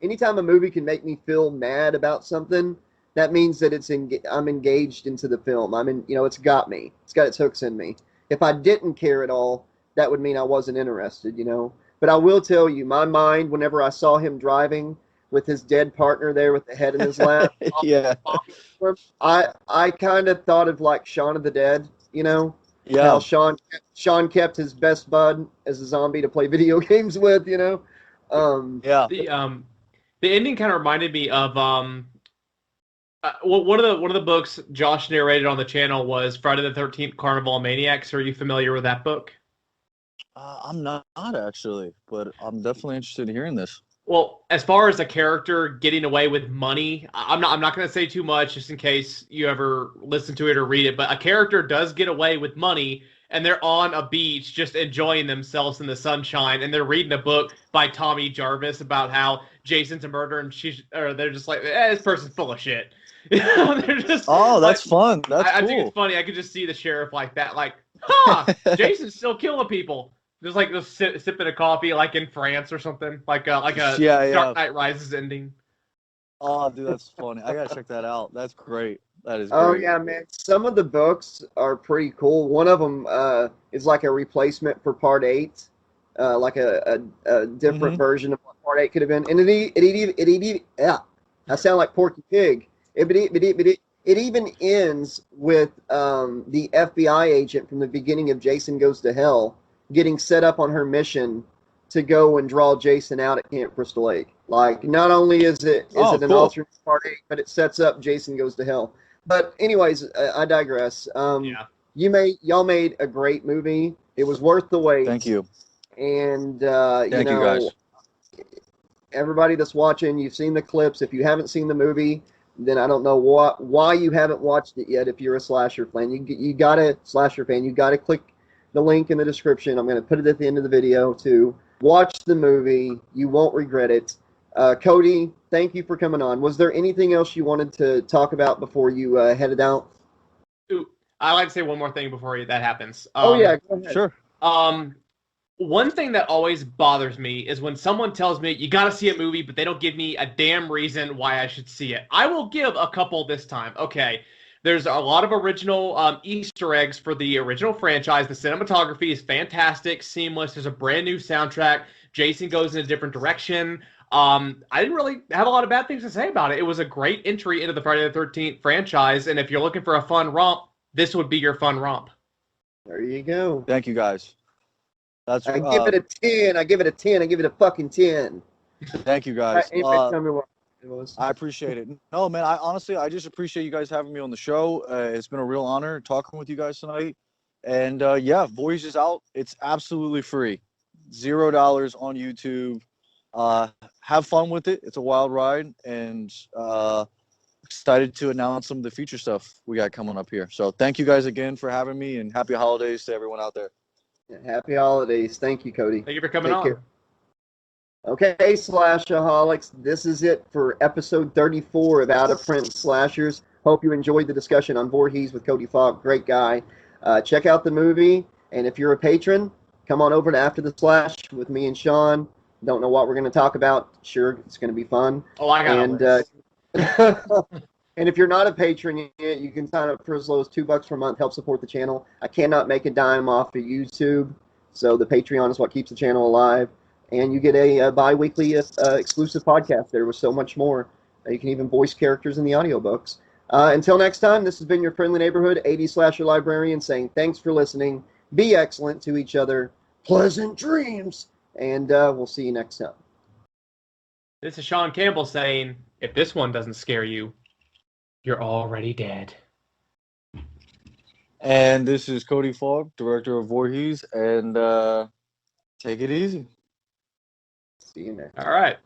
anytime a movie can make me feel mad about something, that means that I'm engaged into the film. It's got me. It's got its hooks in me. If I didn't care at all, that would mean I wasn't interested. But I will tell you, my mind, whenever I saw him driving with his dead partner there with the head in his lap, yeah, I kind of thought of like Shaun of the Dead. Yeah. How Sean kept his best bud as a zombie to play video games with. Yeah. The ending kind of reminded me of one of the books Josh narrated on the channel was Friday the 13th Carnival of Maniacs. Are you familiar with that book? I'm not actually, but I'm definitely interested in hearing this. Well, as far as a character getting away with money, I'm not going to say too much just in case you ever listen to it or read it, but a character does get away with money and they're on a beach just enjoying themselves in the sunshine and they're reading a book by Tommy Jarvis about how Jason's a murderer and they're just like, this person's full of shit. They're just Oh, like, that's fun. That's I think it's cool. funny. I could just see the sheriff like that, like, huh, Jason's still killing people. Just like sipping a coffee, like in France or something, like a Yeah, yeah. Dark Knight Rises ending. Oh, dude, that's funny. I gotta check that out. That's great. That is Oh great. yeah, man. Some of the books are pretty cool. One of them is like a replacement for Part 8, like a different version of what Part 8 could have been. And yeah, I sound like Porky Pig. It even ends with the FBI agent from the beginning of Jason Goes to Hell getting set up on her mission to go and draw Jason out at Camp Crystal Lake. Like, not only is it an cool. alternate Part 8, but it sets up Jason Goes to Hell. But anyways, I digress. Yeah. Y'all made a great movie. It was worth the wait. Thank you. And Thank you, guys. Everybody that's watching, you've seen the clips. If you haven't seen the movie, then I don't know why you haven't watched it yet. If you're a slasher fan, you gotta click the link in the description. I'm gonna put it at the end of the video to watch the movie. You won't regret it. Cody, thank you for coming on. Was there anything else you wanted to talk about before you headed out? Ooh, I like to say one more thing before that happens. Oh yeah, go ahead. Sure. One thing that always bothers me is when someone tells me you got to see a movie, but they don't give me a damn reason why I should see it. I will give a couple this time. Okay, there's a lot of original Easter eggs for the original franchise. The cinematography is fantastic, seamless. There's a brand new soundtrack. Jason goes in a different direction. I didn't really have a lot of bad things to say about it. It was a great entry into the Friday the 13th franchise, and if you're looking for a fun romp, this would be your fun romp. There you go. Thank you, guys. That's I give it a 10. I give it a 10. I give it a fucking 10. Thank you, guys. Tell me what it was. I appreciate it. No, man, I just appreciate you guys having me on the show. It's been a real honor talking with you guys tonight. And yeah, Voorhees is out. It's absolutely free. $0 on YouTube. Have fun with it. It's a wild ride, and excited to announce some of the future stuff we got coming up here. So thank you guys again for having me, and happy holidays to everyone out there. Happy holidays. Thank you, Cody. Thank you for coming Take on. care. Okay, Slashaholics, this is it for episode 34 of Out of Print Slashers. Hope you enjoyed the discussion on Voorhees with Cody Faulk. Great guy. Check out the movie, and if you're a patron, come on over to After the Slash with me and Sean. Don't know what we're going to talk about. Sure, it's going to be fun. Oh, I got And and if you're not a patron yet, you can sign up for as low as $2 per month. Help support the channel. I cannot make a dime off of YouTube, so the Patreon is what keeps the channel alive. And you get a bi-weekly exclusive podcast there with so much more. You can even voice characters in the audiobooks. Until next time, this has been your friendly neighborhood 80 Slasher Librarian saying thanks for listening. Be excellent to each other. Pleasant dreams. And we'll see you next time. This is Sean Campbell saying, if this one doesn't scare you, you're already dead. And this is Cody Faulk, director of Voorhees, and take it easy. See you next. All right.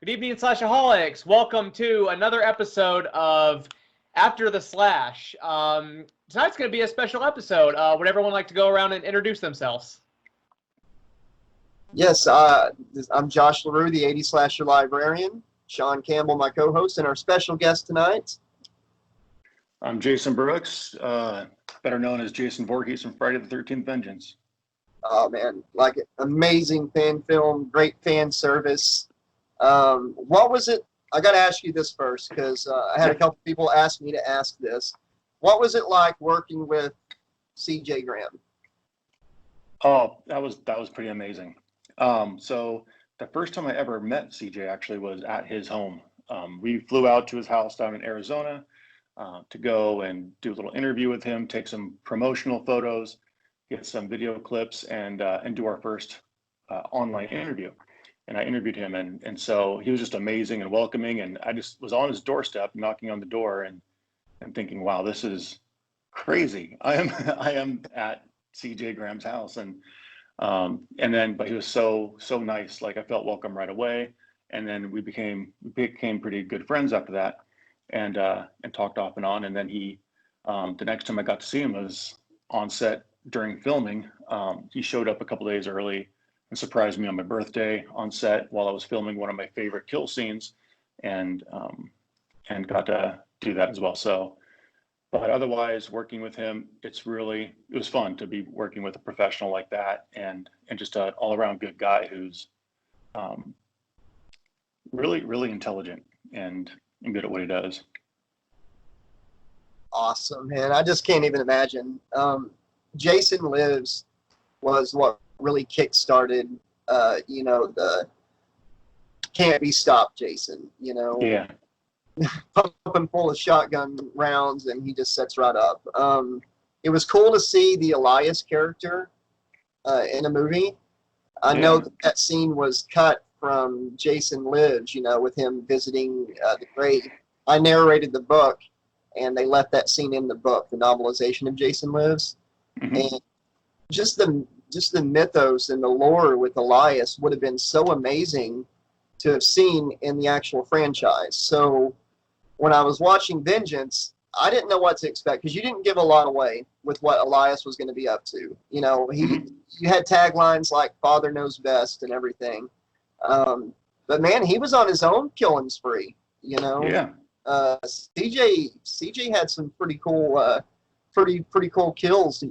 Good evening, Slashaholics. Welcome to another episode of After the Slash. Tonight's going to be a special episode. Would everyone like to go around and introduce themselves? Yes, I'm Josh LaRue, the 80 Slasher Librarian. Sean Campbell, my co-host, and our special guest tonight. I'm Jason Brooks, better known as Jason Voorhees from Friday the 13th Vengeance. Oh, man, like amazing fan film, great fan service. What was it? I got to ask you this first because I had a couple people ask me to ask this. What was it like working with C.J. Graham? Oh, that was pretty amazing. So the first time I ever met CJ actually was at his home. We flew out to his house down in Arizona to go and do a little interview with him, take some promotional photos, get some video clips, and do our first online interview. and I interviewed him, and so he was just amazing and welcoming, and I just was on his doorstep, knocking on the door, and thinking, wow, this is crazy. I am at CJ Graham's house, and then but he was so nice. Like I felt welcome right away, and then we became pretty good friends after that, and talked off and on. And then he the next time I got to see him was on set during filming. He showed up a couple days early and surprised me on my birthday on set while I was filming one of my favorite kill scenes, and got to do that as well. So, but otherwise, working with him, it was fun to be working with a professional like that, and just an all around good guy who's really intelligent and good at what he does. Awesome, man. I just can't even imagine. Jason Lives was what really kick-started, the can't be stopped Jason, Yeah. Pumping full of shotgun rounds, and he just sets right up. It was cool to see the Elias character in a movie. I know that scene was cut from Jason Lives, with him visiting the grave. I narrated the book, and they left that scene in the book, the novelization of Jason Lives. Mm-hmm. And just the mythos and the lore with Elias would have been so amazing to have seen in the actual franchise. So when I was watching Vengeance, I didn't know what to expect because you didn't give a lot away with what Elias was going to be up to. You had taglines like "Father knows best" and everything. But man, he was on his own killing spree. Yeah. CJ had some pretty cool, pretty cool kills.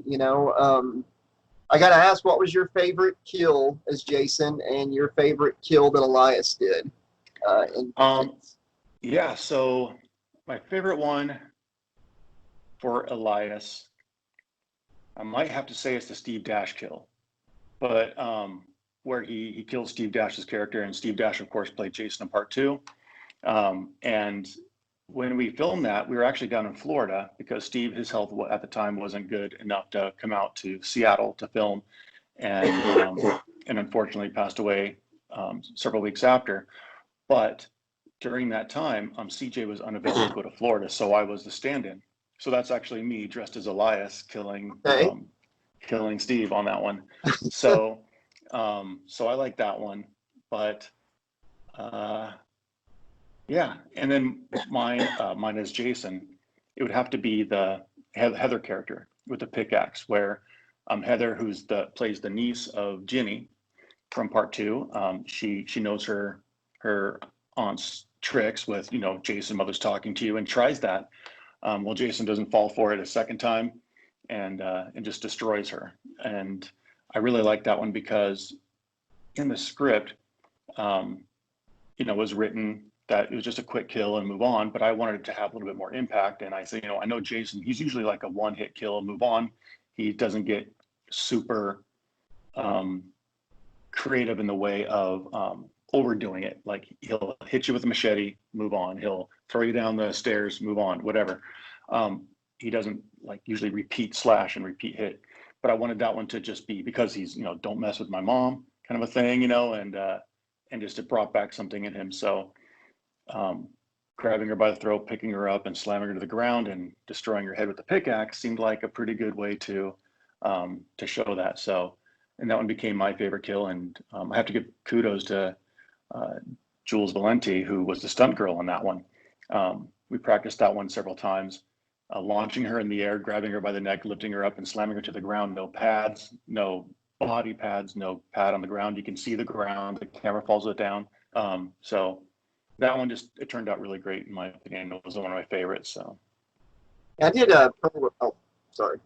I gotta ask, what was your favorite kill as Jason, and your favorite kill that Elias did? Yeah. So my favorite one for Elias, I might have to say it's the Steve Dash kill, but where he kills Steve Dash's character, and Steve Dash, of course, played Jason in Part 2. And when we filmed that, we were actually down in Florida because Steve, his health at the time wasn't good enough to come out to Seattle to film, and unfortunately passed away several weeks after. But during that time, CJ was unavailable to go to Florida, so I was the stand-in. So that's actually me dressed as Elias killing Steve on that one. So so I like that one, but yeah. And then mine as Jason, it would have to be the Heather character with the pickaxe, where Heather, plays the niece of Ginny from Part 2. She knows her aunt's tricks with, Jason, mother's talking to you, and tries that. Well, Jason doesn't fall for it a second time, and just destroys her. And I really like that one because in the script, was written that it was just a quick kill and move on, but I wanted it to have a little bit more impact. And I say, I know Jason, he's usually like a one-hit kill and move on. He doesn't get super creative in the way of overdoing it. Like he'll hit you with a machete, move on. He'll throw you down the stairs, move on, whatever. He doesn't usually repeat slash and repeat hit. But I wanted that one to just be because he's, don't mess with my mom kind of a thing, and just it brought back something in him. So grabbing her by the throat, picking her up, and slamming her to the ground and destroying her head with the pickaxe seemed like a pretty good way to show that. So, and that one became my favorite kill. And I have to give kudos to Jules Valenti, who was the stunt girl on that one. We practiced that one several times, launching her in the air, grabbing her by the neck, lifting her up, and slamming her to the ground. No pads, no body pads, no pad on the ground. You can see the ground. The camera follows it down. So that one it turned out really great in my opinion. It was one of my favorites. So I did sorry.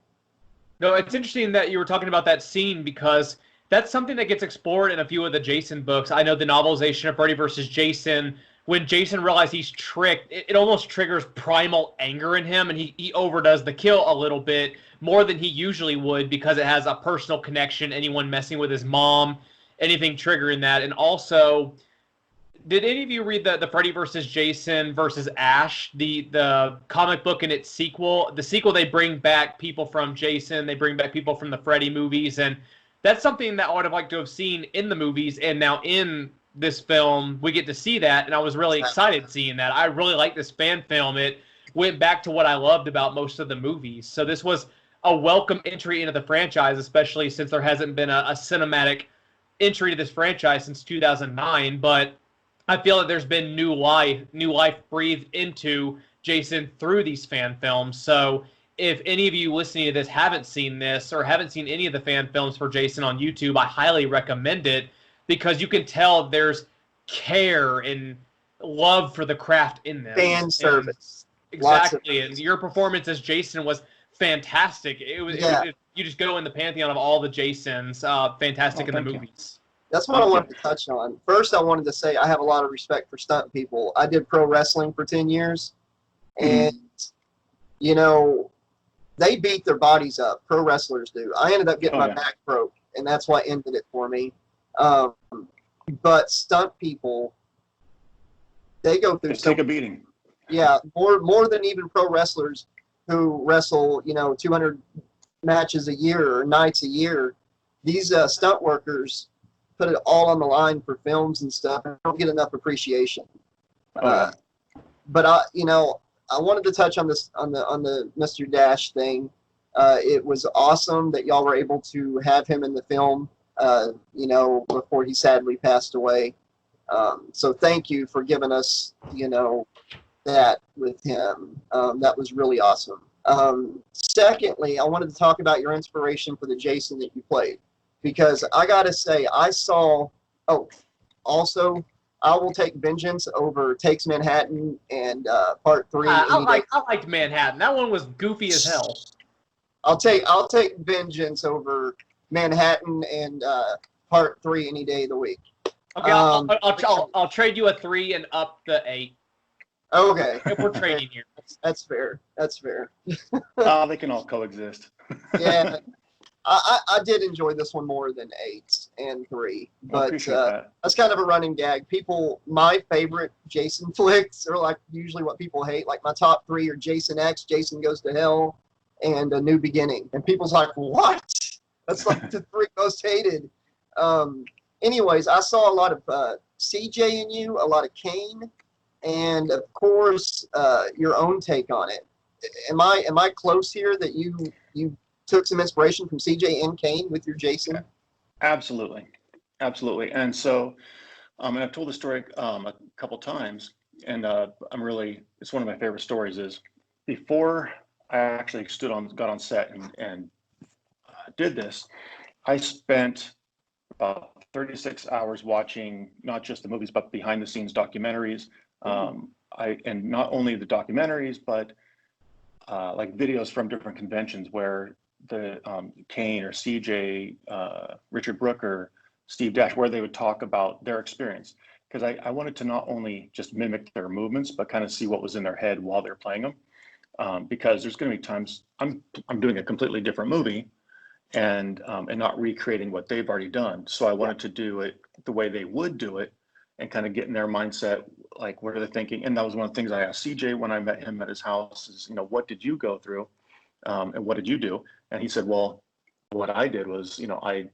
No, it's interesting that you were talking about that scene because that's something that gets explored in a few of the Jason books. I know the novelization of Freddy vs. Jason, when Jason realizes he's tricked, it almost triggers primal anger in him, and he overdoes the kill a little bit more than he usually would because it has a personal connection, anyone messing with his mom, anything triggering that. And also, did any of you read the Freddy vs. Jason versus Ash, the comic book and its sequel? The sequel, they bring back people from Jason, they bring back people from the Freddy movies, and that's something that I would have liked to have seen in the movies, and now in this film, we get to see that, and I was really excited seeing that. I really like this fan film. It went back to what I loved about most of the movies. So this was a welcome entry into the franchise, especially since there hasn't been a cinematic entry to this franchise since 2009. But I feel that there's been new life breathed into Jason through these fan films. So if any of you listening to this haven't seen this or haven't seen any of the fan films for Jason on YouTube, I highly recommend it because you can tell there's care and love for the craft in them. Fan service. Exactly. And your performance as Jason was fantastic. You just go in the pantheon of all the Jasons. Fantastic in the movies. That's what I wanted to touch on. First, I wanted to say I have a lot of respect for stunt people. I did pro wrestling for 10 years, and, you know, they beat their bodies up. Pro wrestlers do. I ended up getting my back broke, and that's what ended it for me. But stunt people, they go through take a beating. Yeah, more than even pro wrestlers who wrestle, 200 matches a year or nights a year. These stunt workers put it all on the line for films and stuff and don't get enough appreciation. But I wanted to touch on this on the Mr. Dash thing. It was awesome that y'all were able to have him in the film, before he sadly passed away. So thank you for giving us, that with him. That was really awesome. Secondly, I wanted to talk about your inspiration for the Jason that you played, because I gotta say, also, I will take Vengeance over Takes Manhattan and Part 3. I liked Manhattan. That one was goofy as hell. I'll take Vengeance over Manhattan and Part 3 any day of the week. Okay, I'll trade you a 3 and up the 8. Okay. If we're trading here. That's fair. They can all coexist. Yeah. I did enjoy this one more than 8 and 3. But that's kind of a running gag. My favorite Jason flicks are like usually what people hate. Like my top 3 are Jason X, Jason Goes to Hell, and A New Beginning. And people's like, what? That's like the 3 most hated. Anyways, I saw a lot of CJ in you, a lot of Kane, and of course your own take on it. Am I close here that you took some inspiration from CJ and Kane with your Jason? Absolutely. And so, and I've told the story a couple times, and it's one of my favorite stories. Is before I actually got on set and did this, I spent about 36 hours watching not just the movies but behind the scenes documentaries. And not only the documentaries, but like videos from different conventions where the Kane or CJ, Richard Brooker, Steve Dash, where they would talk about their experience. Because I wanted to not only just mimic their movements, but kind of see what was in their head while they're playing them. Because there's going to be times I'm doing a completely different movie and not recreating what they've already done. So I wanted to do it the way they would do it and kind of get in their mindset, like what are they thinking? And that was one of the things I asked CJ when I met him at his house is, what did you go through? And what did you do? And he said, well, what I did was, I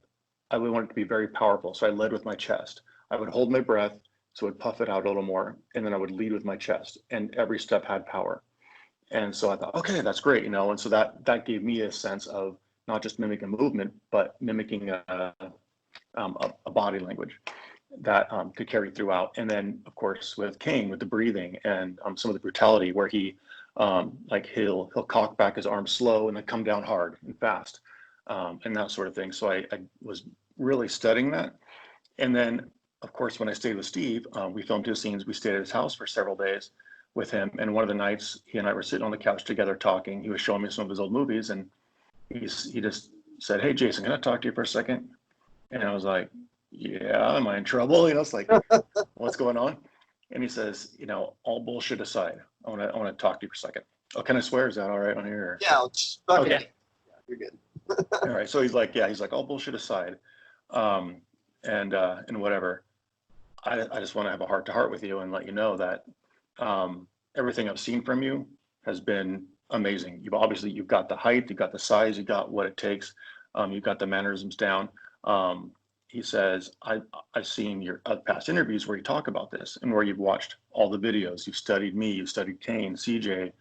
wanted to be very powerful. So I led with my chest. I would hold my breath, so I would puff it out a little more, and then I would lead with my chest, and every step had power. And so I thought, okay, that's great, and so that gave me a sense of not just mimicking movement, but mimicking a body language that could carry throughout. And then, of course, with Kane, with the breathing and some of the brutality, where he he'll cock back his arms slow and then come down hard and fast, and that sort of thing. So I was really studying that. And then, of course, when I stayed with Steve, we filmed 2 scenes. We stayed at his house for several days with him. And one of the nights, he and I were sitting on the couch together talking. He was showing me some of his old movies, and he just said, "Hey, Jason, can I talk to you for a second?" And I was like, "Yeah, am I in trouble?" It's like, what's going on? And he says, all bullshit aside, I want to talk to you for a second. Oh, can I swear? Is that all right on here? Yeah, okay. You're good. All right. So he's like, all bullshit aside, and whatever. I just want to have a heart to heart with you and let you know that everything I've seen from you has been amazing. You've got the height, you've got the size, you've got what it takes, you've got the mannerisms down. he says, I've seen your past interviews where you talk about this and where you've watched all the videos. You've studied me, you've studied Kane, CJ,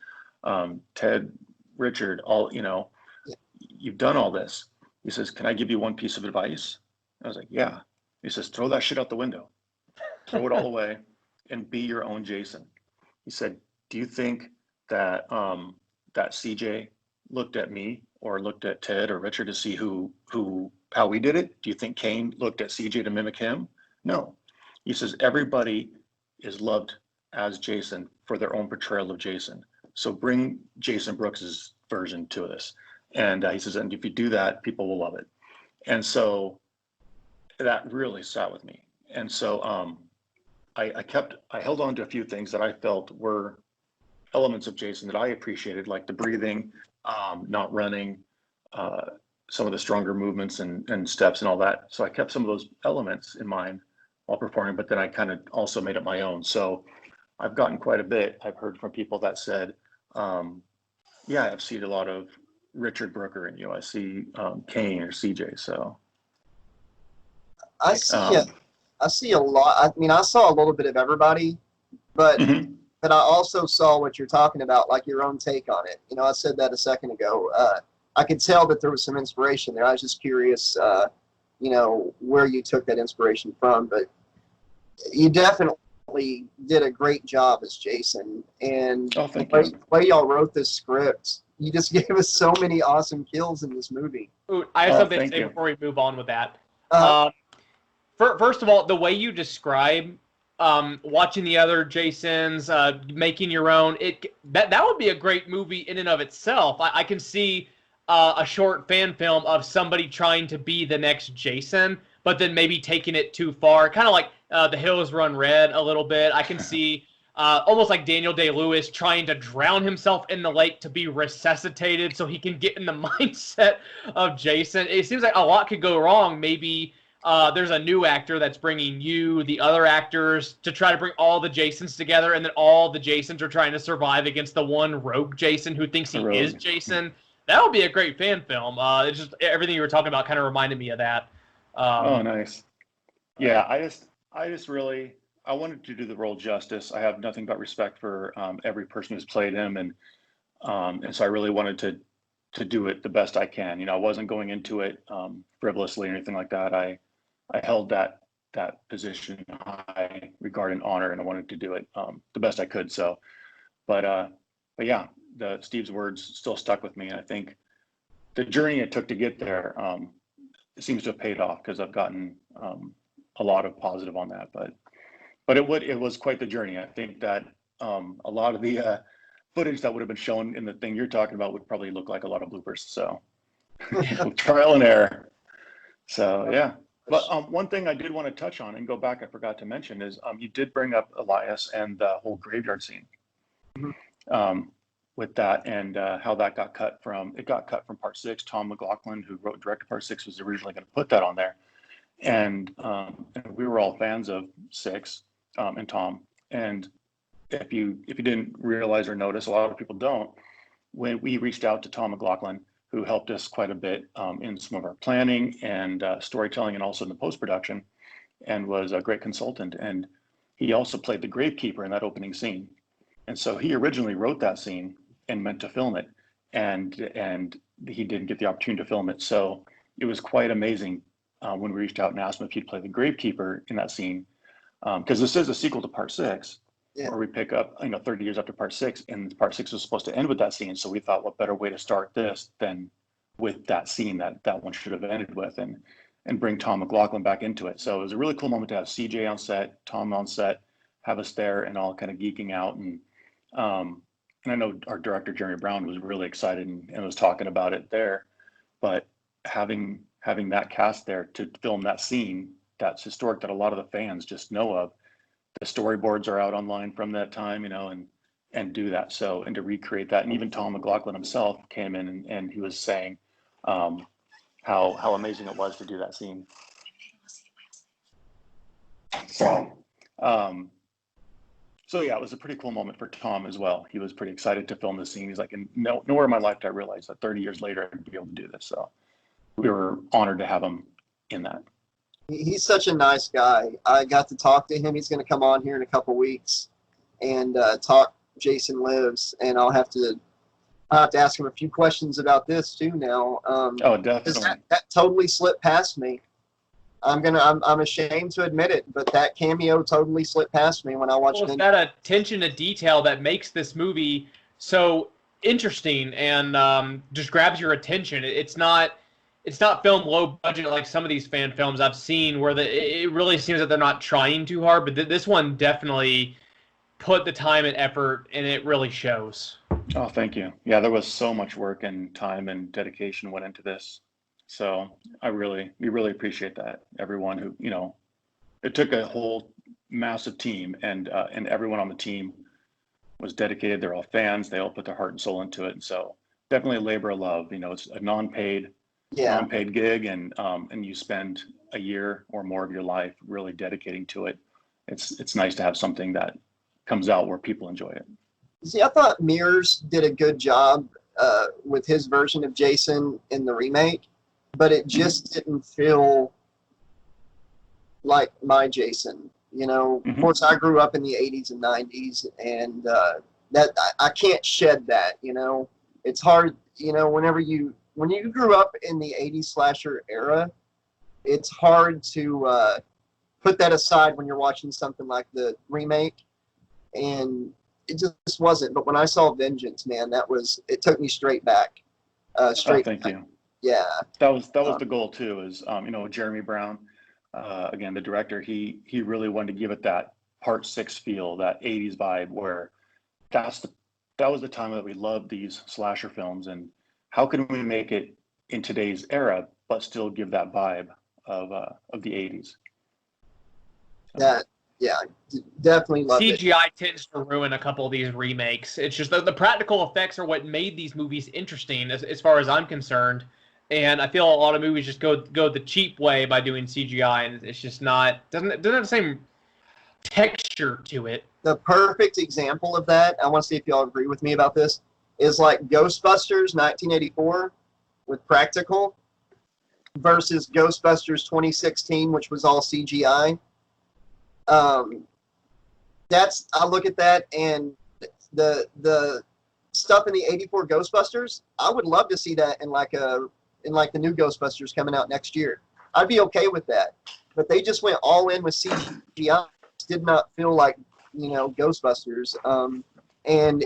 Ted, Richard, you've done all this. He says, can I give you one piece of advice? I was like, yeah. He says, throw that shit out the window. Throw it all away and be your own Jason. He said, do you think that that CJ looked at me or looked at Ted or Richard to see how we did it? Do you think Kane looked at CJ to mimic him? No. He says, everybody is loved as Jason for their own portrayal of Jason. So bring Jason Brooks's version to this. And he says, and if you do that, people will love it. And so that really sat with me. And so I held on to a few things that I felt were elements of Jason that I appreciated, like the breathing, not running, some of the stronger movements and steps and all that. So I kept some of those elements in mind while performing, but then I kind of also made it my own. So I've gotten quite a bit. I've heard from people that said, yeah, I've seen a lot of Richard Brooker in you. I see Kane or CJ. So I see a lot. I mean, I saw a little bit of everybody, but but I also saw what you're talking about, like your own take on it. I said that a second ago. I could tell that there was some inspiration there. I was just curious, where you took that inspiration from. But you definitely did a great job as Jason. And the way y'all wrote this script, you just gave us so many awesome kills in this movie. Ooh, I have something to say before we move on with that. First of all, the way you describe watching the other Jasons, making your own, that would be a great movie in and of itself. I can see a short fan film of somebody trying to be the next Jason, but then maybe taking it too far, kind of like The Hills Run Red a little bit. I can see almost like Daniel Day-Lewis trying to drown himself in the lake to be resuscitated so he can get in the mindset of Jason. It seems like a lot could go wrong. Maybe there's a new actor that's bringing the other actors to try to bring all the Jasons together, and then all the Jasons are trying to survive against the one rogue Jason who thinks he is Jason. That would be a great fan film. It's just everything you were talking about kind of reminded me of that. Oh, nice. Yeah, I just really, I wanted to do the role justice. I have nothing but respect for every person who's played him, and so I really wanted to do it the best I can. I wasn't going into it frivolously or anything like that. I held that position high regard and honor, and I wanted to do it the best I could. So, but yeah, Steve's words still stuck with me, and I think the journey it took to get there it seems to have paid off, because I've gotten a lot of positive on that. But it was quite the journey. I think that a lot of the footage that would have been shown in the thing you're talking about would probably look like a lot of bloopers. So trial and error. So yeah. But one thing I did want to touch on and go back, I forgot to mention, is you did bring up Elias and the whole graveyard scene with that, and how that got cut from part 6. Tom McLaughlin, who wrote and directed part 6, was originally going to put that on there. And we were all fans of 6 and Tom. And if you didn't realize or notice, a lot of people don't, when we reached out to Tom McLaughlin, who helped us quite a bit in some of our planning and storytelling, and also in the post-production, and was a great consultant. And he also played the gravekeeper in that opening scene. And so he originally wrote that scene and meant to film it, and he didn't get the opportunity to film it. So it was quite amazing when we reached out and asked him if he'd play the gravekeeper in that scene, because this is a sequel to part 6. Yeah. Where we pick up, 30 years after part 6, and part 6 was supposed to end with that scene. So we thought, what better way to start this than with that scene that one should have ended with, and bring Tom McLaughlin back into it. So it was a really cool moment to have CJ on set, Tom on set, have us there, and all kind of geeking out. And I know our director Jeremy Brown was really excited and was talking about it there. But having that cast there to film that scene that's historic, that a lot of the fans just know of. The storyboards are out online from that time, and do that. So, and to recreate that, and even Tom McLaughlin himself came in and he was saying how amazing it was to do that scene. So yeah, it was a pretty cool moment for Tom as well. He was pretty excited to film this scene. He's like, nowhere in my life did I realize that 30 years later I'd be able to do this. So we were honored to have him in that. He's such a nice guy. I got to talk to him. He's going to come on here in a couple weeks and talk Jason Lives, and I'll have to ask him a few questions about this too now. Oh, 'Cause definitely. that totally slipped past me. I'm ashamed to admit it, but that cameo totally slipped past me when I watched Well, it's it. that attention to detail that makes this movie so interesting and just grabs your attention. It's not filmed low budget like some of these fan films I've seen where it really seems that they're not trying too hard, but this one definitely put the time and effort, and it really shows. Oh, thank you. Yeah, there was so much work and time and dedication went into this. So we really appreciate that. Everyone who, it took a whole massive team, and everyone on the team was dedicated. They're all fans. They all put their heart and soul into it. And so definitely a labor of love. It's a Yeah, non-paid gig, and you spend a year or more of your life really dedicating to it. It's nice to have something that comes out where people enjoy it. see, I thought Mears did a good job with his version of Jason in the remake, but it just didn't feel like my Jason. Of course, I grew up in the '80s and '90s, and that I can't shed that. It's hard. When you grew up in the '80s slasher era, it's hard to put that aside when you're watching something like the remake, and it just wasn't. But when I saw Vengeance, man, it took me straight back. Oh, Straight thank back. you. Yeah. That was the goal too. Is Jeremy Brown, again the director. He really wanted to give it that Part 6 feel, that '80s vibe, where that was the time that we loved these slasher films, and how can we make it in today's era but still give that vibe of the '80s? That, yeah, definitely loved it. CGI tends to ruin a couple of these remakes. It's just the practical effects are what made these movies interesting, as far as I'm concerned. And I feel a lot of movies just go the cheap way by doing CGI, and it's just doesn't have the same texture to it. The perfect example of that, I want to see if y'all agree with me about this, is like Ghostbusters 1984 with practical versus Ghostbusters 2016, which was all CGI. I look at that, and the stuff in the '84 Ghostbusters, I would love to see that in like the new Ghostbusters coming out next year. I'd be okay with that. But they just went all in with CGI. It did not feel like Ghostbusters. And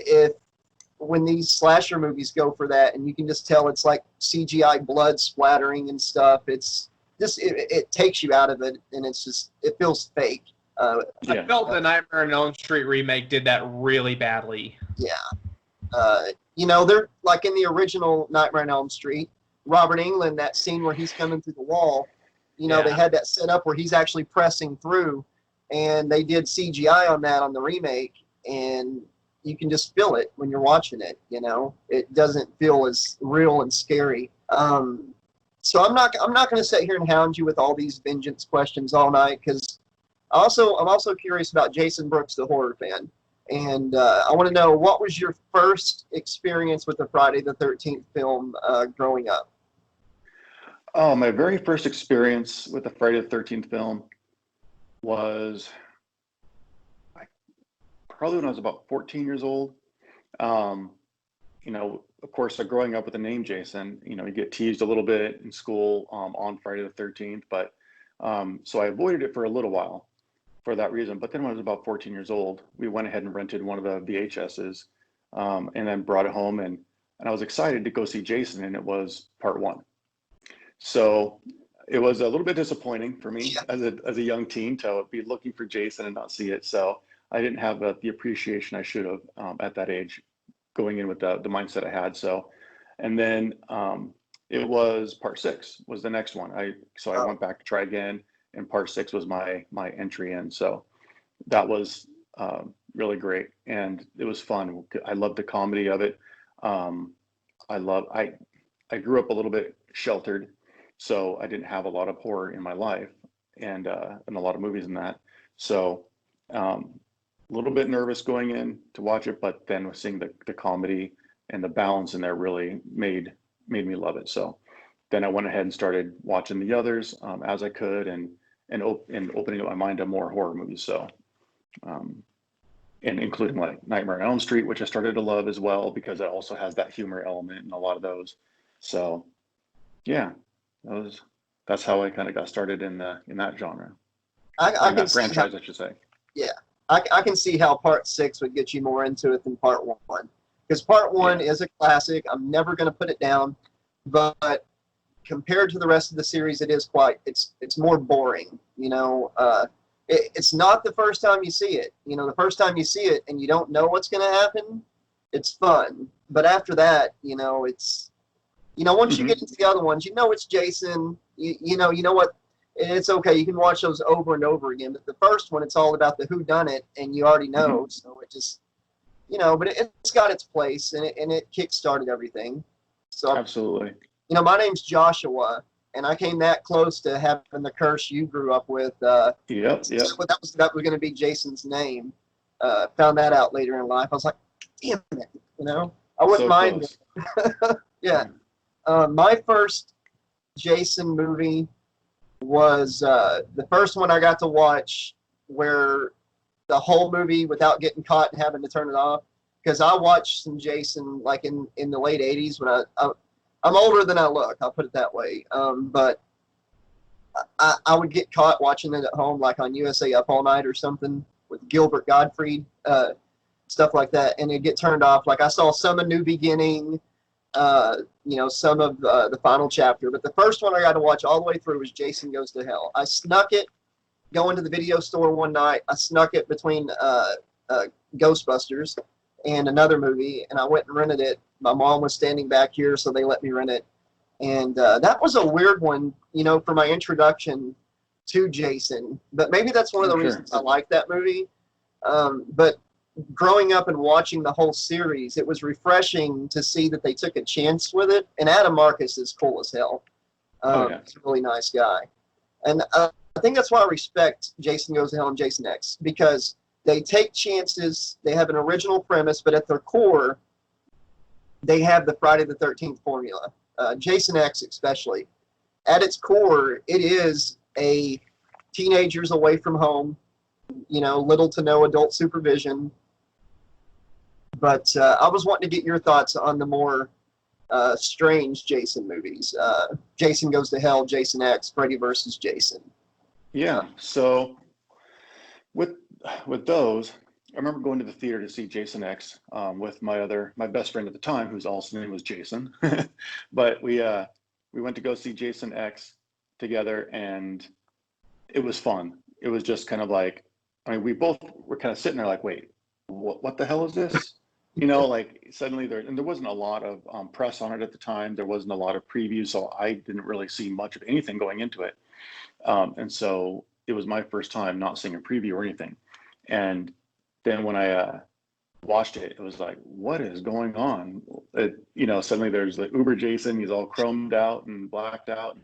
when these slasher movies go for that, and you can just tell it's like CGI blood splattering and stuff, it's just it takes you out of it, and it feels fake. I felt the Nightmare on Elm Street remake did that really badly. Yeah. They're like in the original Nightmare on Elm Street, Robert Englund, that scene where he's coming through the wall, they had that set up where he's actually pressing through, and they did CGI on that on the remake, and you can just feel it when you're watching it. It doesn't feel as real and scary. So I'm not going to sit here and hound you with all these Vengeance questions all night, because I'm also curious about Jason Brooks, the horror fan, and I want to know, what was your first experience with the Friday the 13th film growing up? Oh, my very first experience with the Friday the 13th film was probably when I was about 14 years old. Of course, growing up with the name Jason, you get teased a little bit in school on Friday the 13th, but so I avoided it for a little while for that reason. But then when I was about 14 years old, we went ahead and rented one of the VHSs and then brought it home, and I was excited to go see Jason, and it was Part 1. So it was a little bit disappointing for me as a young teen to be looking for Jason and not see it. So I didn't have the appreciation I should have at that age, going in with the mindset I had. So, and then it was Part 6 was the next one. I went back to try again, and Part 6 was my entry in. So that was really great, and it was fun. I loved the comedy of it. I grew up a little bit sheltered, so I didn't have a lot of horror in my life, and a lot of movies in that. So a little bit nervous going in to watch it, but then seeing the comedy and the balance in there really made me love it. So then I went ahead and started watching the others as I could, and and opening up my mind to more horror movies. So, and including like Nightmare on Elm Street, which I started to love as well because it also has that humor element in a lot of those. So, yeah, that's how I kind of got started in that genre. I In can that see franchise, how, I should say. yeah, I can see how part 6 would get you more into it than part 1, because part 1 is a classic. I'm never going to put it down, but compared to the rest of the series, it's more boring. It's not the first time you see it. The first time you see it and you don't know what's going to happen, it's fun. But after that, it's once you get into the other ones, it's Jason. You know what. It's okay. You can watch those over and over again. But the first one, it's all about the whodunit, and you already know. So it just, but it's got its place, and it kick-started everything. So absolutely. My name's Joshua, and I came that close to having the curse you grew up with. Yep. That was going to be Jason's name. Found that out later in life. I was like, damn it, I wouldn't mind. Yeah. My first Jason movie was the first one I got to watch where the whole movie without getting caught and having to turn it off, because I watched some Jason like in the late 80s when I'm older than I look, I'll put it that way. But I would get caught watching it at home, like on USA Up All Night or something with Gilbert Gottfried, stuff like that, and it'd get turned off. Like I saw some of New Beginning, some of the final chapter, but the first one I got to watch all the way through was Jason Goes to Hell. I snuck it going to the video store one night. I snuck it between Ghostbusters and another movie, and I went and rented it. My mom was standing back here, so they let me rent it. And that was a weird one, for my introduction to Jason. But maybe that's one of the reasons I like that movie. But growing up and watching the whole series, it was refreshing to see that they took a chance with it. And Adam Marcus is cool as hell. He's a really nice guy. And I think that's why I respect Jason Goes to Hell and Jason X, because they take chances. They have an original premise, but at their core, they have the Friday the 13th formula. Jason X especially. At its core, it is a teenagers away from home, little to no adult supervision. But I was wanting to get your thoughts on the more strange Jason movies. Jason Goes to Hell, Jason X, Freddy versus Jason. Yeah, so with those, I remember going to the theater to see Jason X with my best friend at the time, whose also name was Jason. But we went to go see Jason X together, and it was fun. It was just kind of like, we both were kind of sitting there like, wait, what the hell is this? Like suddenly there wasn't a lot of press on it at the time. There wasn't a lot of previews, so I didn't really see much of anything going into it. And so it was my first time not seeing a preview or anything. And then when I watched it, it was like, what is going on? Suddenly there's the Uber Jason. He's all chromed out and blacked out,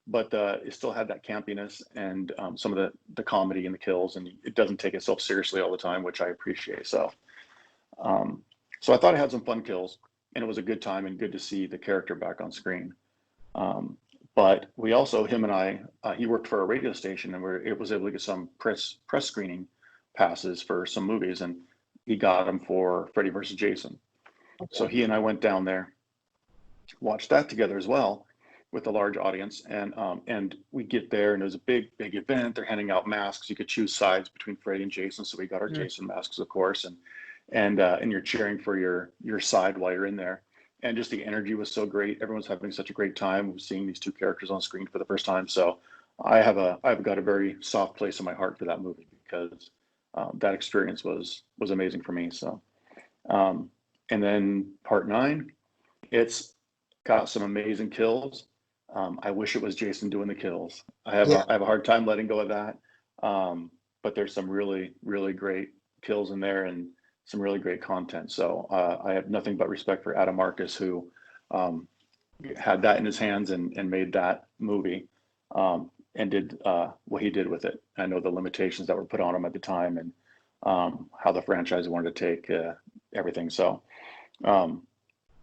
but it still had that campiness and some of the comedy and the kills, and it doesn't take itself seriously all the time, which I appreciate. So I thought it had some fun kills, and it was a good time and good to see the character back on screen. But we also, him and I, he worked for a radio station, and it was able to get some press screening passes for some movies, and he got them for Freddy versus Jason. Okay. So he and I went down there, watched that together as well with a large audience, and we get there, and it was a big event. They're handing out masks. You could choose sides between Freddy and Jason, so we got our Jason masks, of course, and you're cheering for your side while you're in there. And just the energy was so great. Everyone's having such a great time seeing these two characters on screen for the first time. So I've got a very soft place in my heart for that movie, because that experience was amazing for me. So, and then part 9, it's got some amazing kills. I wish it was Jason doing the kills. I have a hard time letting go of that. But there's some really, really great kills in there, and some really great content. So I have nothing but respect for Adam Marcus, who had that in his hands and made that movie and did what he did with it. I know the limitations that were put on him at the time, and how the franchise wanted to take everything. So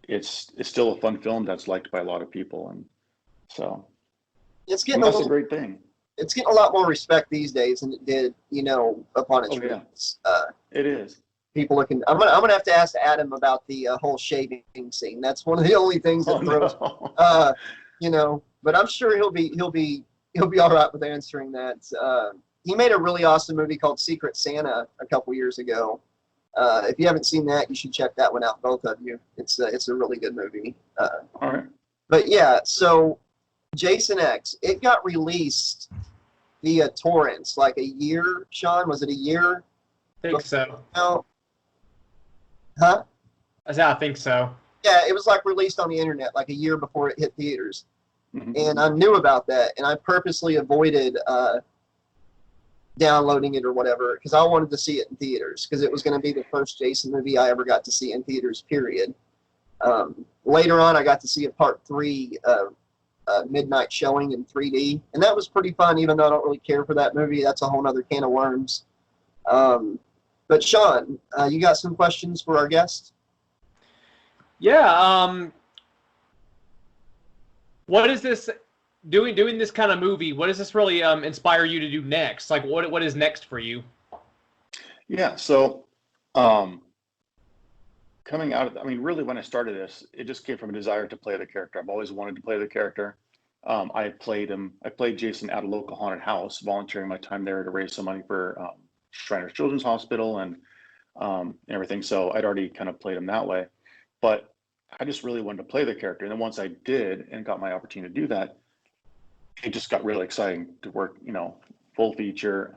it's still a fun film that's liked by a lot of people, and so it's getting that's a great thing. it's getting a lot more respect these days than it did, upon its release. It is. People looking. I'm gonna have to ask Adam about the whole shaving scene. That's one of the only things that throws. But I'm sure he'll be all right with answering that. He made a really awesome movie called Secret Santa a couple years ago. If you haven't seen that, you should check that one out, both of you. It's a really good movie. All right. But yeah, so Jason X, it got released via torrents like a year. Sean, was it a year? I think so. No. Huh? I think so. Yeah, it was like released on the internet like a year before it hit theaters. Mm-hmm. And I knew about that, and I purposely avoided downloading it or whatever because I wanted to see it in theaters because it was going to be the first Jason movie I ever got to see in theaters, period. Later on, I got to see a part 3 midnight showing in 3D, and that was pretty fun, even though I don't really care for that movie. That's a whole other can of worms. But Sean, you got some questions for our guest? Yeah. What is this doing this kind of movie? What does this really inspire you to do next? Like, what is next for you? Yeah. So, coming out of, really, when I started this, it just came from a desire to play the character. I've always wanted to play the character. I played Jason at a local haunted house, volunteering my time there to raise some money for Shriners Children's Hospital and everything. So I'd already kind of played him that way, but I just really wanted to play the character. And then once I did and got my opportunity to do that, it just got really exciting to work, full feature,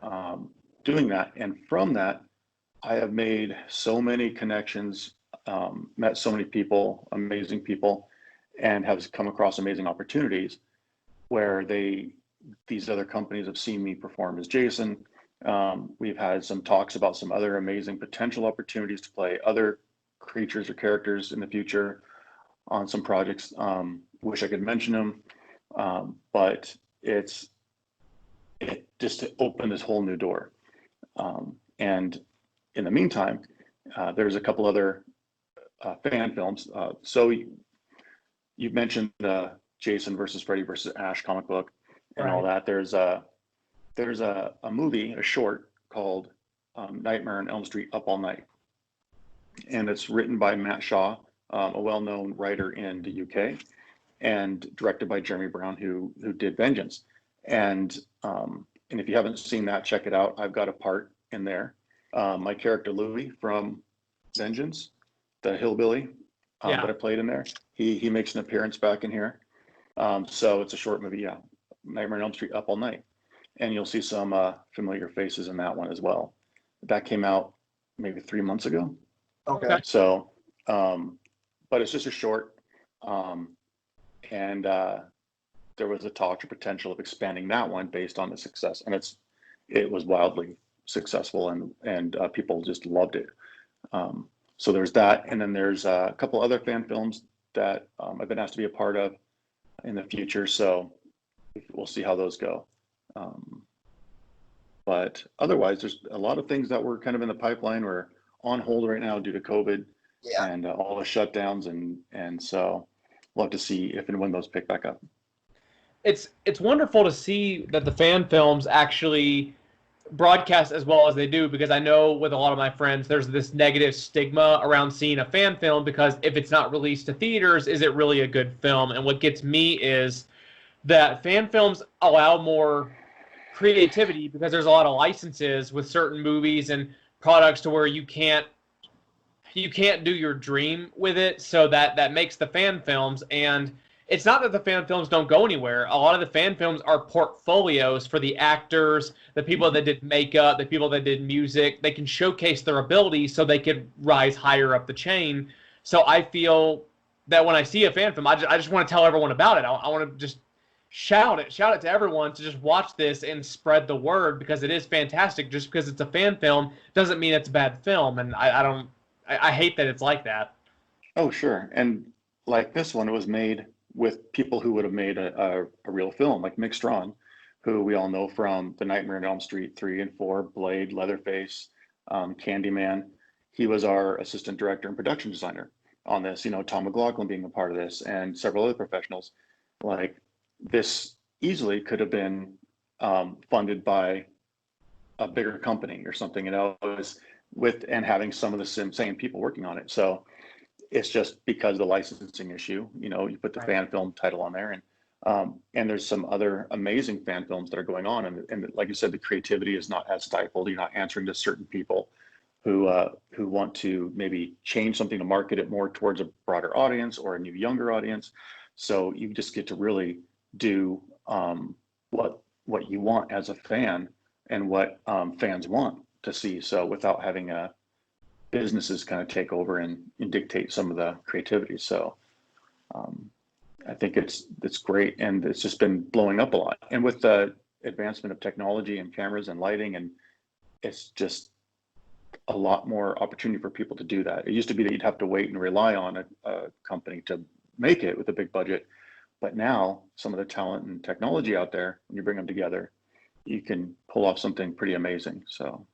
doing that. And from that, I have made so many connections, met so many people, amazing people, and have come across amazing opportunities where these other companies have seen me perform as Jason. We've had some talks about some other amazing potential opportunities to play other creatures or characters in the future on some projects. Wish I could mention them, but it just to open this whole new door. And in the meantime, there's a couple other fan films. So you mentioned Jason versus Freddy versus Ash comic book and all that. There's a movie, a short called Nightmare on Elm Street Up All Night. And it's written by Matt Shaw, a well-known writer in the UK, and directed by Jeremy Brown, who did Vengeance. And if you haven't seen that, check it out. I've got a part in there. My character Louis from Vengeance, the hillbilly that I played in there, he makes an appearance back in here. So it's a short movie, Nightmare on Elm Street Up All Night. And you'll see some familiar faces in that one as well. That came out maybe 3 months ago. Okay. So, but it's just a short, and there was a talk or potential of expanding that one based on the success, and it was wildly successful, and people just loved it. So there's that, and then there's a couple other fan films that I've been asked to be a part of in the future. So we'll see how those go. But otherwise, there's a lot of things that were kind of in the pipeline. We're on hold right now due to COVID and all the shutdowns, and so we'll have to see if and when those pick back up. It's wonderful to see that the fan films actually broadcast as well as they do, because I know with a lot of my friends there's this negative stigma around seeing a fan film because if it's not released to theaters, is it really a good film? And what gets me is that fan films allow more creativity because there's a lot of licenses with certain movies and products to where you can't do your dream with it, so that makes the fan films. And it's not that the fan films don't go anywhere. A lot of the fan films are portfolios for the actors, the people that did makeup, the people that did music. They can showcase their abilities so they could rise higher up the chain. So I feel that when I see a fan film, I just want to tell everyone about it. I want to just shout it to everyone to just watch this and spread the word, because it is fantastic. Just because it's a fan film doesn't mean it's a bad film, and I hate that it's like that. Oh, sure. And like this one, it was made with people who would have made a real film, like Mick Strawn, who we all know from the Nightmare on Elm Street 3 and 4, Blade, Leatherface, Candyman. He was our assistant director and production designer on this, Tom McLaughlin being a part of this, and several other professionals. Like, this easily could have been funded by a bigger company or something, and having some of the same people working on it. So it's just because of the licensing issue, you put the fan film title on there, and there's some other amazing fan films that are going on. And like you said, the creativity is not as stifled. You're not answering to certain people who want to maybe change something to market it more towards a broader audience or a new younger audience. So you just get to really do what you want as a fan and what fans want to see. So without having businesses kind of take over and dictate some of the creativity. So I think it's great, and it's just been blowing up a lot. And with the advancement of technology and cameras and lighting, and it's just a lot more opportunity for people to do that. It used to be that you'd have to wait and rely on a company to make it with a big budget. But now some of the talent and technology out there, when you bring them together, you can pull off something pretty amazing. So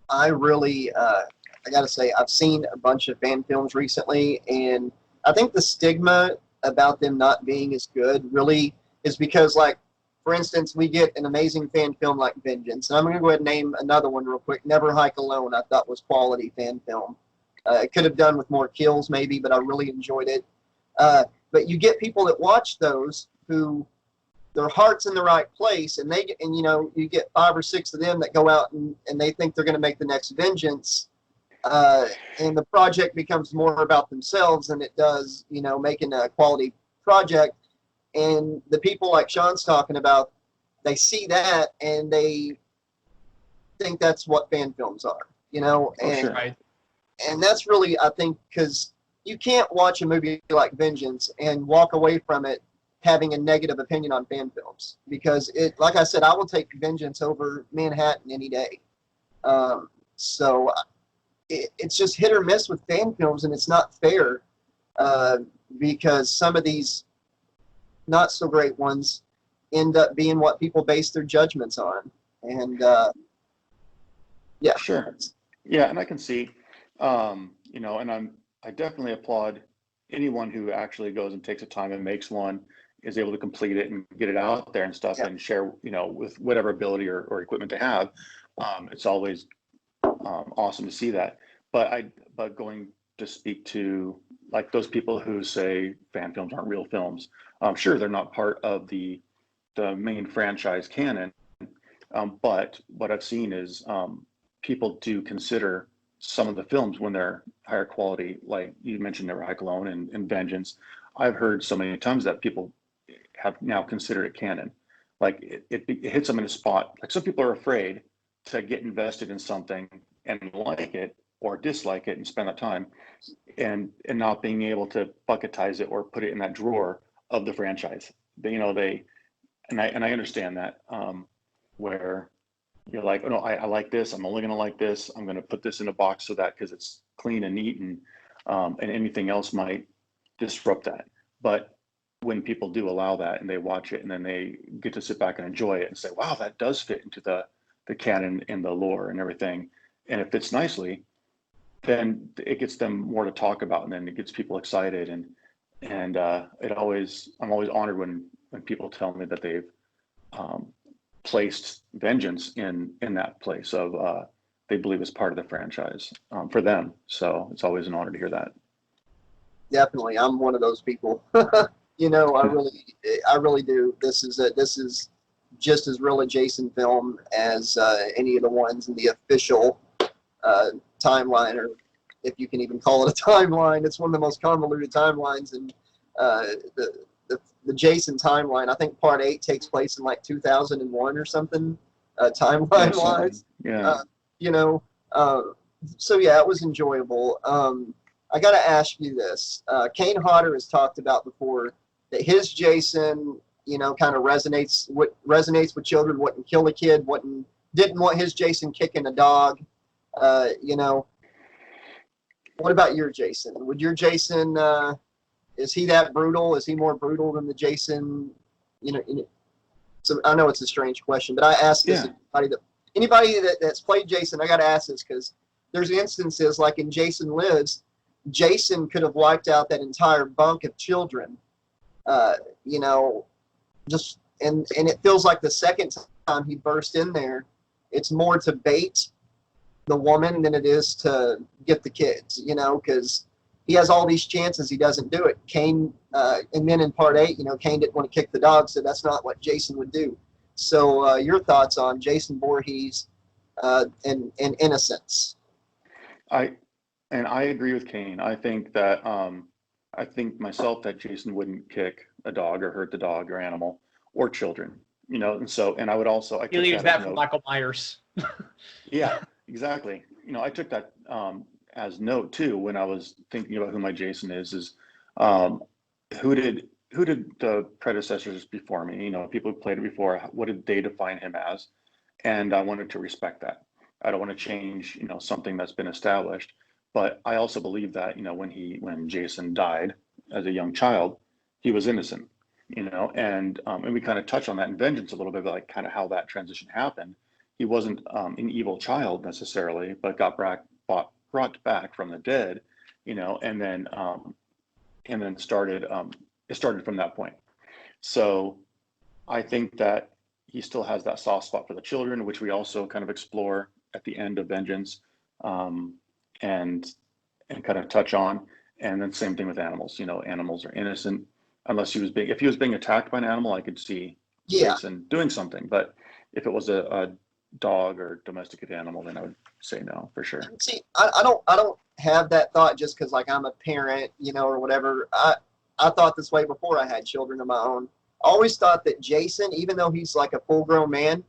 I really, I gotta say, I've seen a bunch of fan films recently, and I think the stigma about them not being as good really is because, like, for instance, we get an amazing fan film like Vengeance, and I'm going to go ahead and name another one real quick. Never Hike Alone, I thought was quality fan film. It could have done with more kills maybe, but I really enjoyed it. But you get people that watch those who their heart's in the right place, and you get 5 or 6 of them that go out and they think they're going to make the next Vengeance, and the project becomes more about themselves than it does, making a quality project. And the people like Sean's talking about, they see that and they think that's what fan films are, and that's really, I think, because you can't watch a movie like Vengeance and walk away from it having a negative opinion on fan films, because like I said, I will take Vengeance over Manhattan any day. So it's just hit or miss with fan films, and it's not fair, because some of these not so great ones end up being what people base their judgments on. And yeah. Sure. Yeah, and I can see, and I definitely applaud anyone who actually goes and takes the time and makes one, is able to complete it and get it out there and stuff, and share, with whatever ability or equipment they have. It's always awesome to see that. But going to speak to, like, those people who say fan films aren't real films. Sure, they're not part of the main franchise canon, but what I've seen is people do consider some of the films when they're higher quality, like you mentioned, Never Hike Alone and Vengeance. I've heard so many times that people have now considered it canon. Like it hits them in a spot. Like, some people are afraid to get invested in something and like it or dislike it and spend that time, and not being able to bucketize it or put it in that drawer of the franchise. I understand that, where you're like, oh no, I like this. I'm only going to like this. I'm going to put this in a box so that, because it's clean and neat, and anything else might disrupt that. But when people do allow that and they watch it and then they get to sit back and enjoy it and say, wow, that does fit into the canon and the lore and everything, and it fits nicely, then it gets them more to talk about, and then it gets people excited. And I'm always honored when people tell me that they've placed Vengeance in that place of they believe it's part of the franchise for them. So it's always an honor to hear that. Definitely, I'm one of those people. I really do. This is just as real a Jason film as any of the ones in the official timeline, or if you can even call it a timeline. It's one of the most convoluted timelines in the Jason timeline. I think part 8 takes place in like 2001 or something, timeline wise. Yeah. So yeah, it was enjoyable. I got to ask you this. Kane Hodder has talked about before that his Jason, kind of resonates with children. Wouldn't kill a kid. Didn't want his Jason kicking a dog. What about your Jason? Would your Jason, is he that brutal? Is he more brutal than the Jason? So I know it's a strange question, but I ask this to anybody that's played Jason. I got to ask this because there's instances like in Jason Lives, Jason could have wiped out that entire bunk of children. Just and it feels like the second time he burst in there, it's more to bait the woman than it is to get the kids, because he has all these chances, he doesn't do it. Cain, and then in part 8, Cain didn't want to kick the dog, so that's not what Jason would do. So your thoughts on Jason Voorhees and innocence? I agree with Kane. I think that I think myself that Jason wouldn't kick a dog or hurt the dog or animal or children, and I would also He leaves that from Michael Myers. Yeah, exactly. I took that as note too when I was thinking about who my Jason is who did the predecessors before me, people who played it before, what did they define him as? And I wanted to respect that. I don't want to change, something that's been established. But I also believe that, when Jason died as a young child, he was innocent, and we kind of touch on that in Vengeance a little bit, like kind of how that transition happened. He wasn't an evil child necessarily, but got brought back from the dead, and then started. It started from that point. So I think that he still has that soft spot for the children, which we also kind of explore at the end of Vengeance, and kind of touch on. And then same thing with animals. Animals are innocent unless if he was being attacked by an animal, I could see Jason doing something. But if it was a dog or domesticated animal, then I would say no for sure. See, I don't have that thought just because like I'm a parent, or whatever. I thought this way before I had children of my own. I always thought that Jason, even though he's like a full-grown man,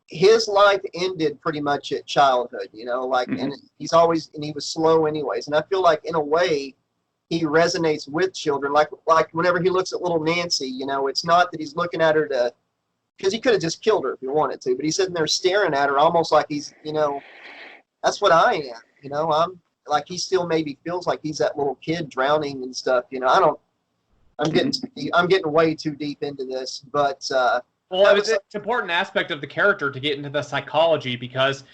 his life ended pretty much at childhood, and he was slow anyways. And I feel like in a way he resonates with children. Like whenever he looks at little Nancy, it's not that he's looking at her because he could have just killed her if he wanted to, but he's sitting there staring at her almost like he's, that's what I am, I'm like, he still maybe feels like he's that little kid drowning and stuff, I'm getting way too deep into this, but well, it's an important aspect of the character to get into the psychology, because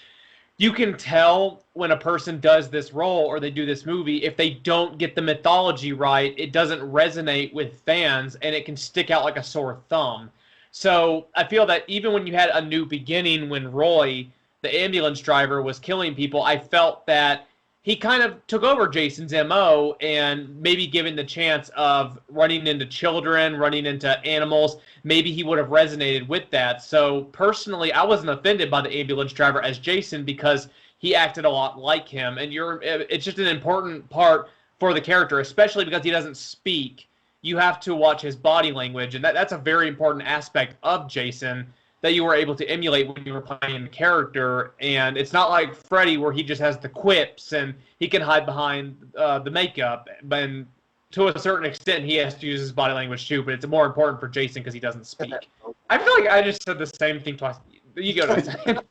you can tell when a person does this role or they do this movie, if they don't get the mythology right, it doesn't resonate with fans and it can stick out like a sore thumb. So I feel that even when you had A New Beginning, when Roy, the ambulance driver, was killing people, I felt that he kind of took over Jason's MO, and maybe given the chance of running into children, running into animals, maybe he would have resonated with that. So personally, I wasn't offended by the ambulance driver as Jason because he acted a lot like him. And it's just an important part for the character, especially because he doesn't speak. You have to watch his body language, and that's a very important aspect of Jason that you were able to emulate when you were playing the character. And it's not like Freddy where he just has the quips and he can hide behind the makeup. And to a certain extent, he has to use his body language too, but it's more important for Jason because he doesn't speak. I feel like I just said the same thing twice. You go to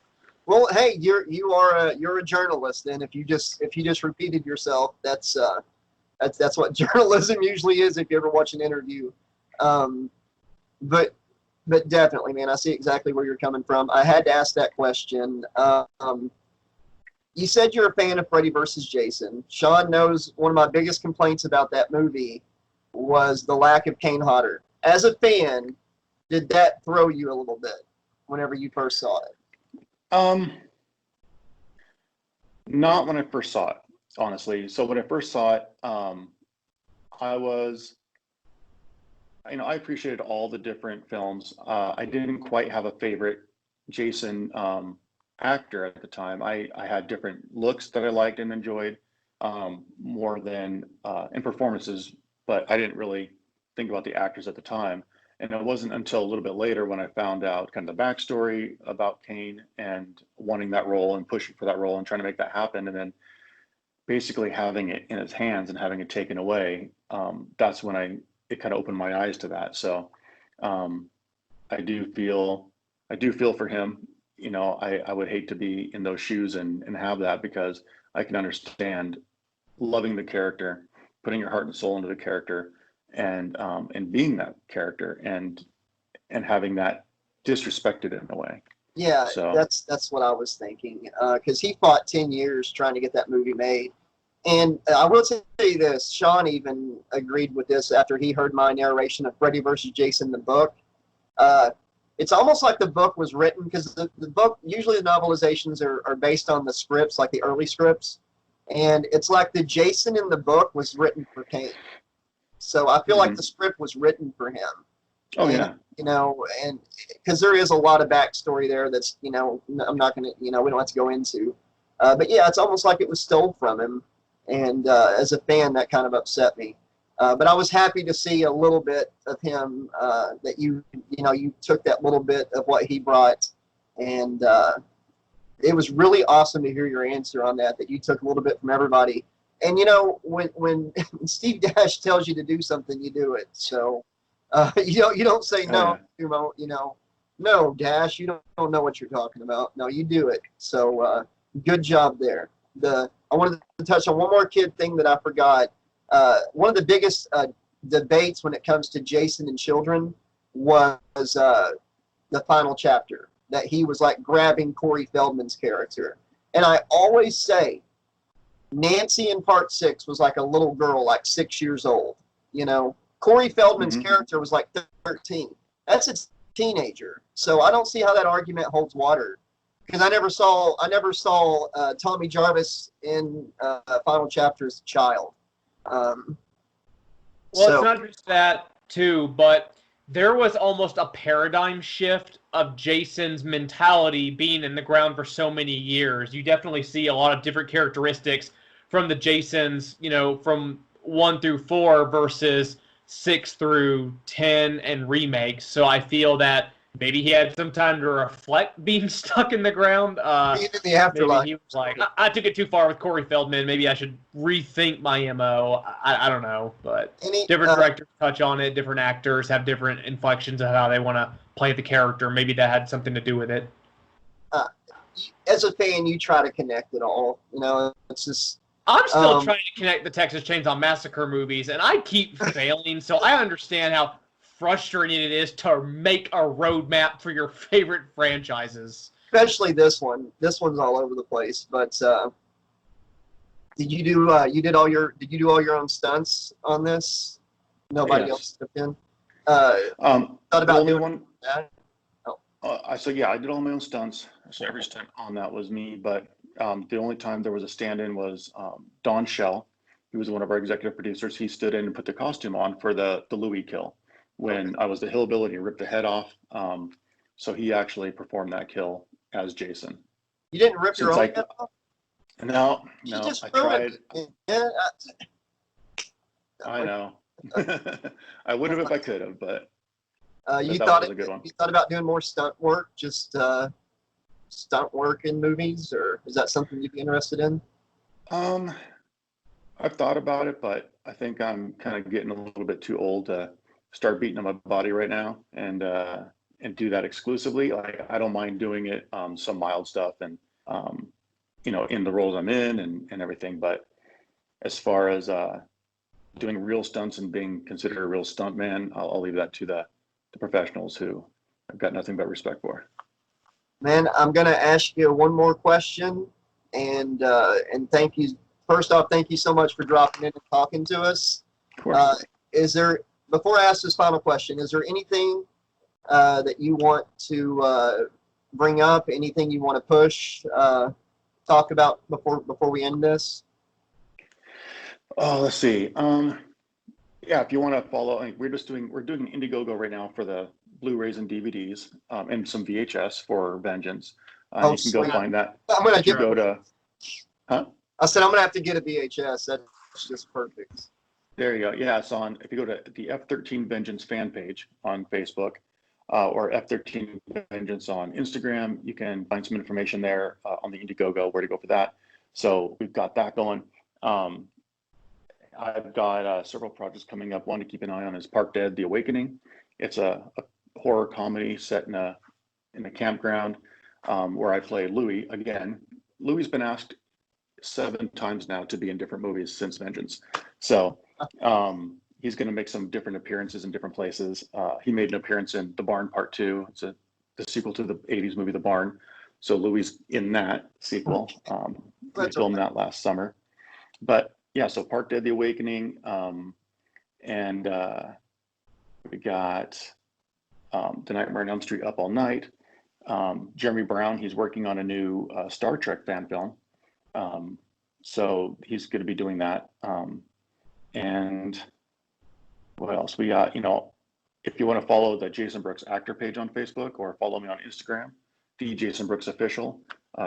Well, hey, you're a journalist, and if you just repeated yourself, that's what journalism usually is if you ever watch an interview. But definitely, man, I see exactly where you're coming from. I had to ask that question. You said you're a fan of Freddy vs. Jason. Sean knows one of my biggest complaints about that movie was the lack of Kane Hodder. As a fan, did that throw you a little bit whenever you first saw it? Not when I first saw it, honestly. So when I first saw it, I appreciated all the different films. I didn't quite have a favorite Jason actor at the time. I had different looks that I liked and enjoyed more than in performances, but I didn't really think about the actors at the time. And it wasn't until a little bit later when I found out kind of the backstory about Kane and wanting that role and pushing for that role and trying to make that happen, and then basically having it in his hands and having it taken away. That's when it kind of opened my eyes to that. So I do feel for him. I would hate to be in those shoes and have that, because I can understand loving the character, putting your heart and soul into the character, and being that character and having that disrespected in a way. Yeah, so that's what I was thinking, because he fought 10 years trying to get that movie made. And I will tell you this, Sean even agreed with this after he heard my narration of Freddy vs. Jason, the book. it's almost like the book was written, because the book, usually the novelizations are based on the scripts, like the early scripts. And it's like the Jason in the book was written for Kane. So I feel like the script was written for him. Oh, and, yeah. You know, and because there is a lot of backstory there that's, you know, I'm not going to, you know, we don't have to go into. But yeah, it's almost like it was stole from him. And as a fan, that kind of upset me. But I was happy to see a little bit of him, that you know, you took that little bit of what he brought. And it was really awesome to hear your answer on that you took a little bit from everybody. And, you know, when Steve Dash tells you to do something, you do it. So, you don't say no, you know, no, Dash, you don't know what you're talking about. No, you do it. So, good job there. I wanted to touch on one more kid thing that I forgot. One of the biggest debates when it comes to Jason and children was the final chapter, that he was like grabbing Corey Feldman's character. And I always say Nancy in part 6 was like a little girl, like 6 years old. You know, Corey Feldman's character was like 13. That's a teenager. So I don't see how that argument holds water, because I never saw Tommy Jarvis in final chapter as a child. Well, it's not just that too, but there was almost a paradigm shift of Jason's mentality being in the ground for so many years. You definitely see a lot of different characteristics from the Jasons, you know, from 1 through 4 versus 6 through 10 and remakes. So I feel that maybe he had some time to reflect being stuck in the ground. Being in the afterlife. Maybe he was like, I took it too far with Corey Feldman. Maybe I should rethink my MO. I don't know. But different directors touch on it. Different actors have different inflections of how they want to play the character. Maybe that had something to do with it. As a fan, you try to connect it all. You know, it's just... I'm still trying to connect the Texas Chainsaw Massacre movies, and I keep failing. So I understand how frustrating it is to make a roadmap for your favorite franchises. Especially this one. This one's all over the place. But did you do all your own stunts on this? Nobody else stepped in. Thought about doing one. That? I did all my own stunts. So every stunt on that was me. But the only time there was a stand-in was Don Shell. He was one of our executive producers. He stood in and put the costume on for the Louis kill when I was the hillbilly and ripped the head off. So he actually performed that kill as Jason. You didn't rip your own head off? No, I tried. Yeah, I know. I would have if I could have, but you that thought was a good one. You thought about doing more stunt work, just stunt work in movies, or is that something you'd be interested in? I've thought about it, but I think I'm kind of getting a little bit too old to start beating on my body right now and do that exclusively. Like, I don't mind doing it, some mild stuff and you know, in the roles I'm in and everything. But as far as doing real stunts and being considered a real stunt man, I'll leave that to the professionals who I've got nothing but respect for. Man, I'm gonna ask you one more question, and thank you. First off, thank you so much for dropping in and talking to us. Of course. Before I ask this final question, is there anything that you want to bring up? Anything you want to push? Talk about before we end this? Oh, let's see. Yeah, if you want to follow, we're doing Indiegogo right now for the Blu-rays and DVDs, and some VHS for Vengeance. You can go find that. I'm gonna go to. Huh? I said I'm gonna have to get a VHS. That's just perfect. There you go. Yeah, it's on. If you go to the F13 Vengeance fan page on Facebook, or F13 Vengeance on Instagram, you can find some information there on the Indiegogo where to go for that. So we've got that going. I've got several projects coming up. One to keep an eye on is Park Dead: The Awakening. It's a horror comedy set in a campground where I play Louis again. Louis's been asked 7 times now to be in different movies since Vengeance. So he's going to make some different appearances in different places. He made an appearance in The Barn Part 2. It's the sequel to the 80s movie The Barn. So Louis in that sequel. We filmed that last summer. But yeah, so Park Dead: The Awakening, and we got The Nightmare on Elm Street Up All Night. Jeremy Brown, he's working on a new Star Trek fan film. So he's going to be doing that. And what else? We got, if you want to follow the Jason Brooks actor page on Facebook or follow me on Instagram, the Jason Brooks Official,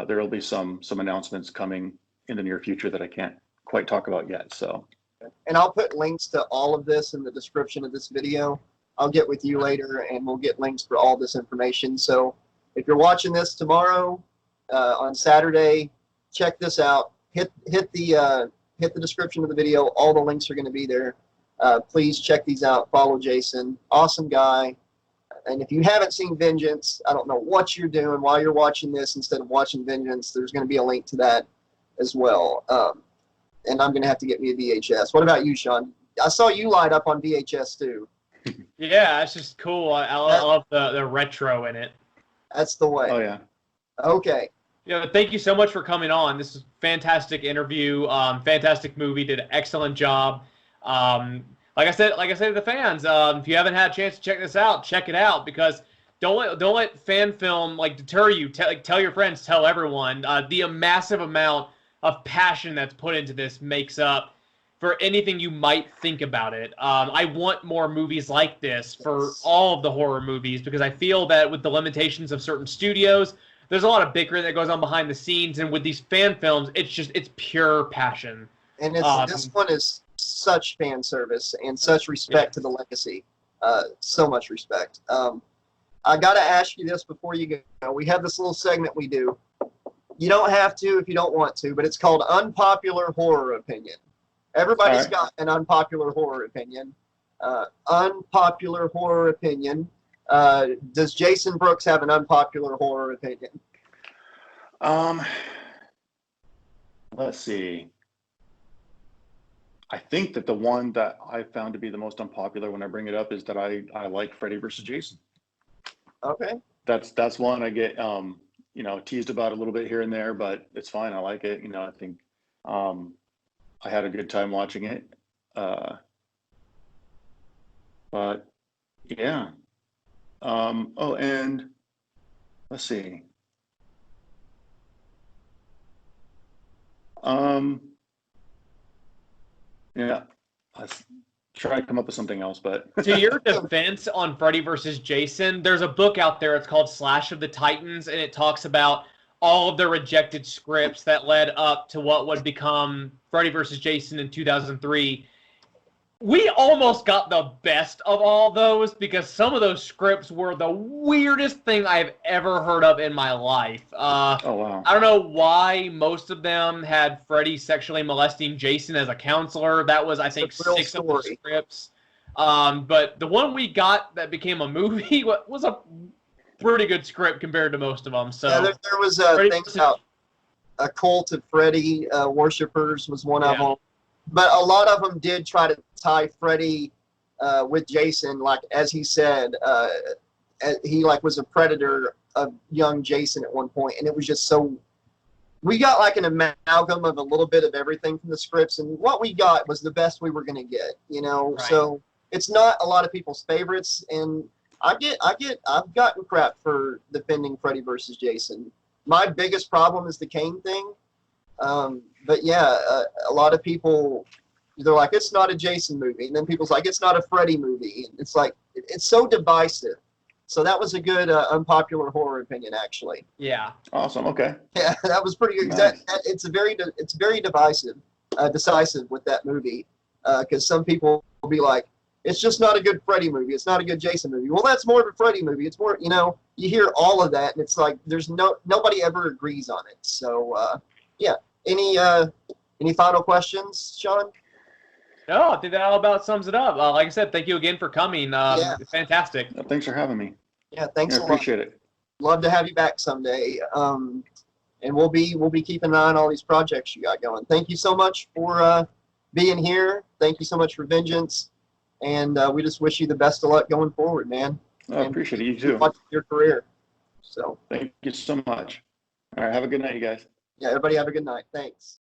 there will be some announcements coming in the near future that I can't quite talk about yet. So, and I'll put links to all of this in the description of this video. I'll get with you later, and we'll get links for all this information. So if you're watching this tomorrow on Saturday, check this out. Hit the description of the video. All the links are going to be there. Please check these out. Follow Jason. Awesome guy. And if you haven't seen Vengeance, I don't know what you're doing while you're watching this instead of watching Vengeance. There's going to be a link to that as well. And I'm going to have to get me a VHS. What about you, Sean? I saw you light up on VHS too. Yeah, it's just cool. I love the retro in it. That's the way. Oh, yeah. Okay. Thank you so much for coming on. This is a fantastic interview. Fantastic movie. Did an excellent job. Like I said to the fans, if you haven't had a chance to check this out, check it out, because don't let fan film deter you. Tell your friends, tell everyone. The massive amount of passion that's put into this makes up for anything you might think about it. I want more movies like this for all of the horror movies, because I feel that with the limitations of certain studios, there's a lot of bickering that goes on behind the scenes, and with these fan films, it's pure passion. And this one is such fan service and such respect to the legacy. So much respect. I got to ask you this before you go. We have this little segment we do. You don't have to if you don't want to, but it's called Unpopular Horror Opinion. Everybody's got an unpopular horror opinion. Unpopular horror opinion. Does Jason Brooks have an unpopular horror opinion? Let's see. I think that the one that I found to be the most unpopular when I bring it up is that I like Freddy versus Jason. Okay. That's one I get teased about a little bit here and there, but it's fine. I like it. I think I had a good time watching it. But yeah. And let's see. Yeah, I try to come up with something else, but to your defense on Freddy versus Jason, there's a book out there. It's called Slash of the Titans, and it talks about all of the rejected scripts that led up to what would become Freddy versus Jason in 2003. We almost got the best of all those, because some of those scripts were the weirdest thing I've ever heard of in my life. Oh, wow. I don't know why most of them had Freddy sexually molesting Jason as a counselor. That was, I think, 6 of the scripts. But the one we got that became a movie was a pretty good script compared to most of them. So yeah, there was a thing about a cult of Freddy worshippers was one of them. But a lot of them did try to tie Freddy with Jason, like as he said, he was a predator of young Jason at one point, and it was just so. We got like an amalgam of a little bit of everything from the scripts, and what we got was the best we were going to get, Right. So it's not a lot of people's favorites, and I've gotten crap for defending Freddy versus Jason. My biggest problem is the Kane thing. But yeah, a lot of people, they're like, it's not a Jason movie. And then people's like, it's not a Freddy movie. And it's like, it's so divisive. So that was a good unpopular horror opinion, actually. Yeah. Awesome. Okay. Yeah, that was pretty good. Nice. It's very decisive with that movie. Because some people will be like, it's just not a good Freddy movie. It's not a good Jason movie. Well, that's more of a Freddy movie. It's more, you hear all of that, and it's like there's nobody ever agrees on it. So yeah. Any final questions, Sean? No, I think that all about sums it up. Like I said, thank you again for coming. Fantastic. Thanks for having me. Yeah, thanks a lot. Appreciate it. Love to have you back someday. And we'll be keeping an eye on all these projects you got going. Thank you so much for being here. Thank you so much for Vengeance. And we just wish you the best of luck going forward, man. I appreciate it. You too. Your career. So thank you so much. All right. Have a good night, you guys. Yeah, everybody have a good night. Thanks.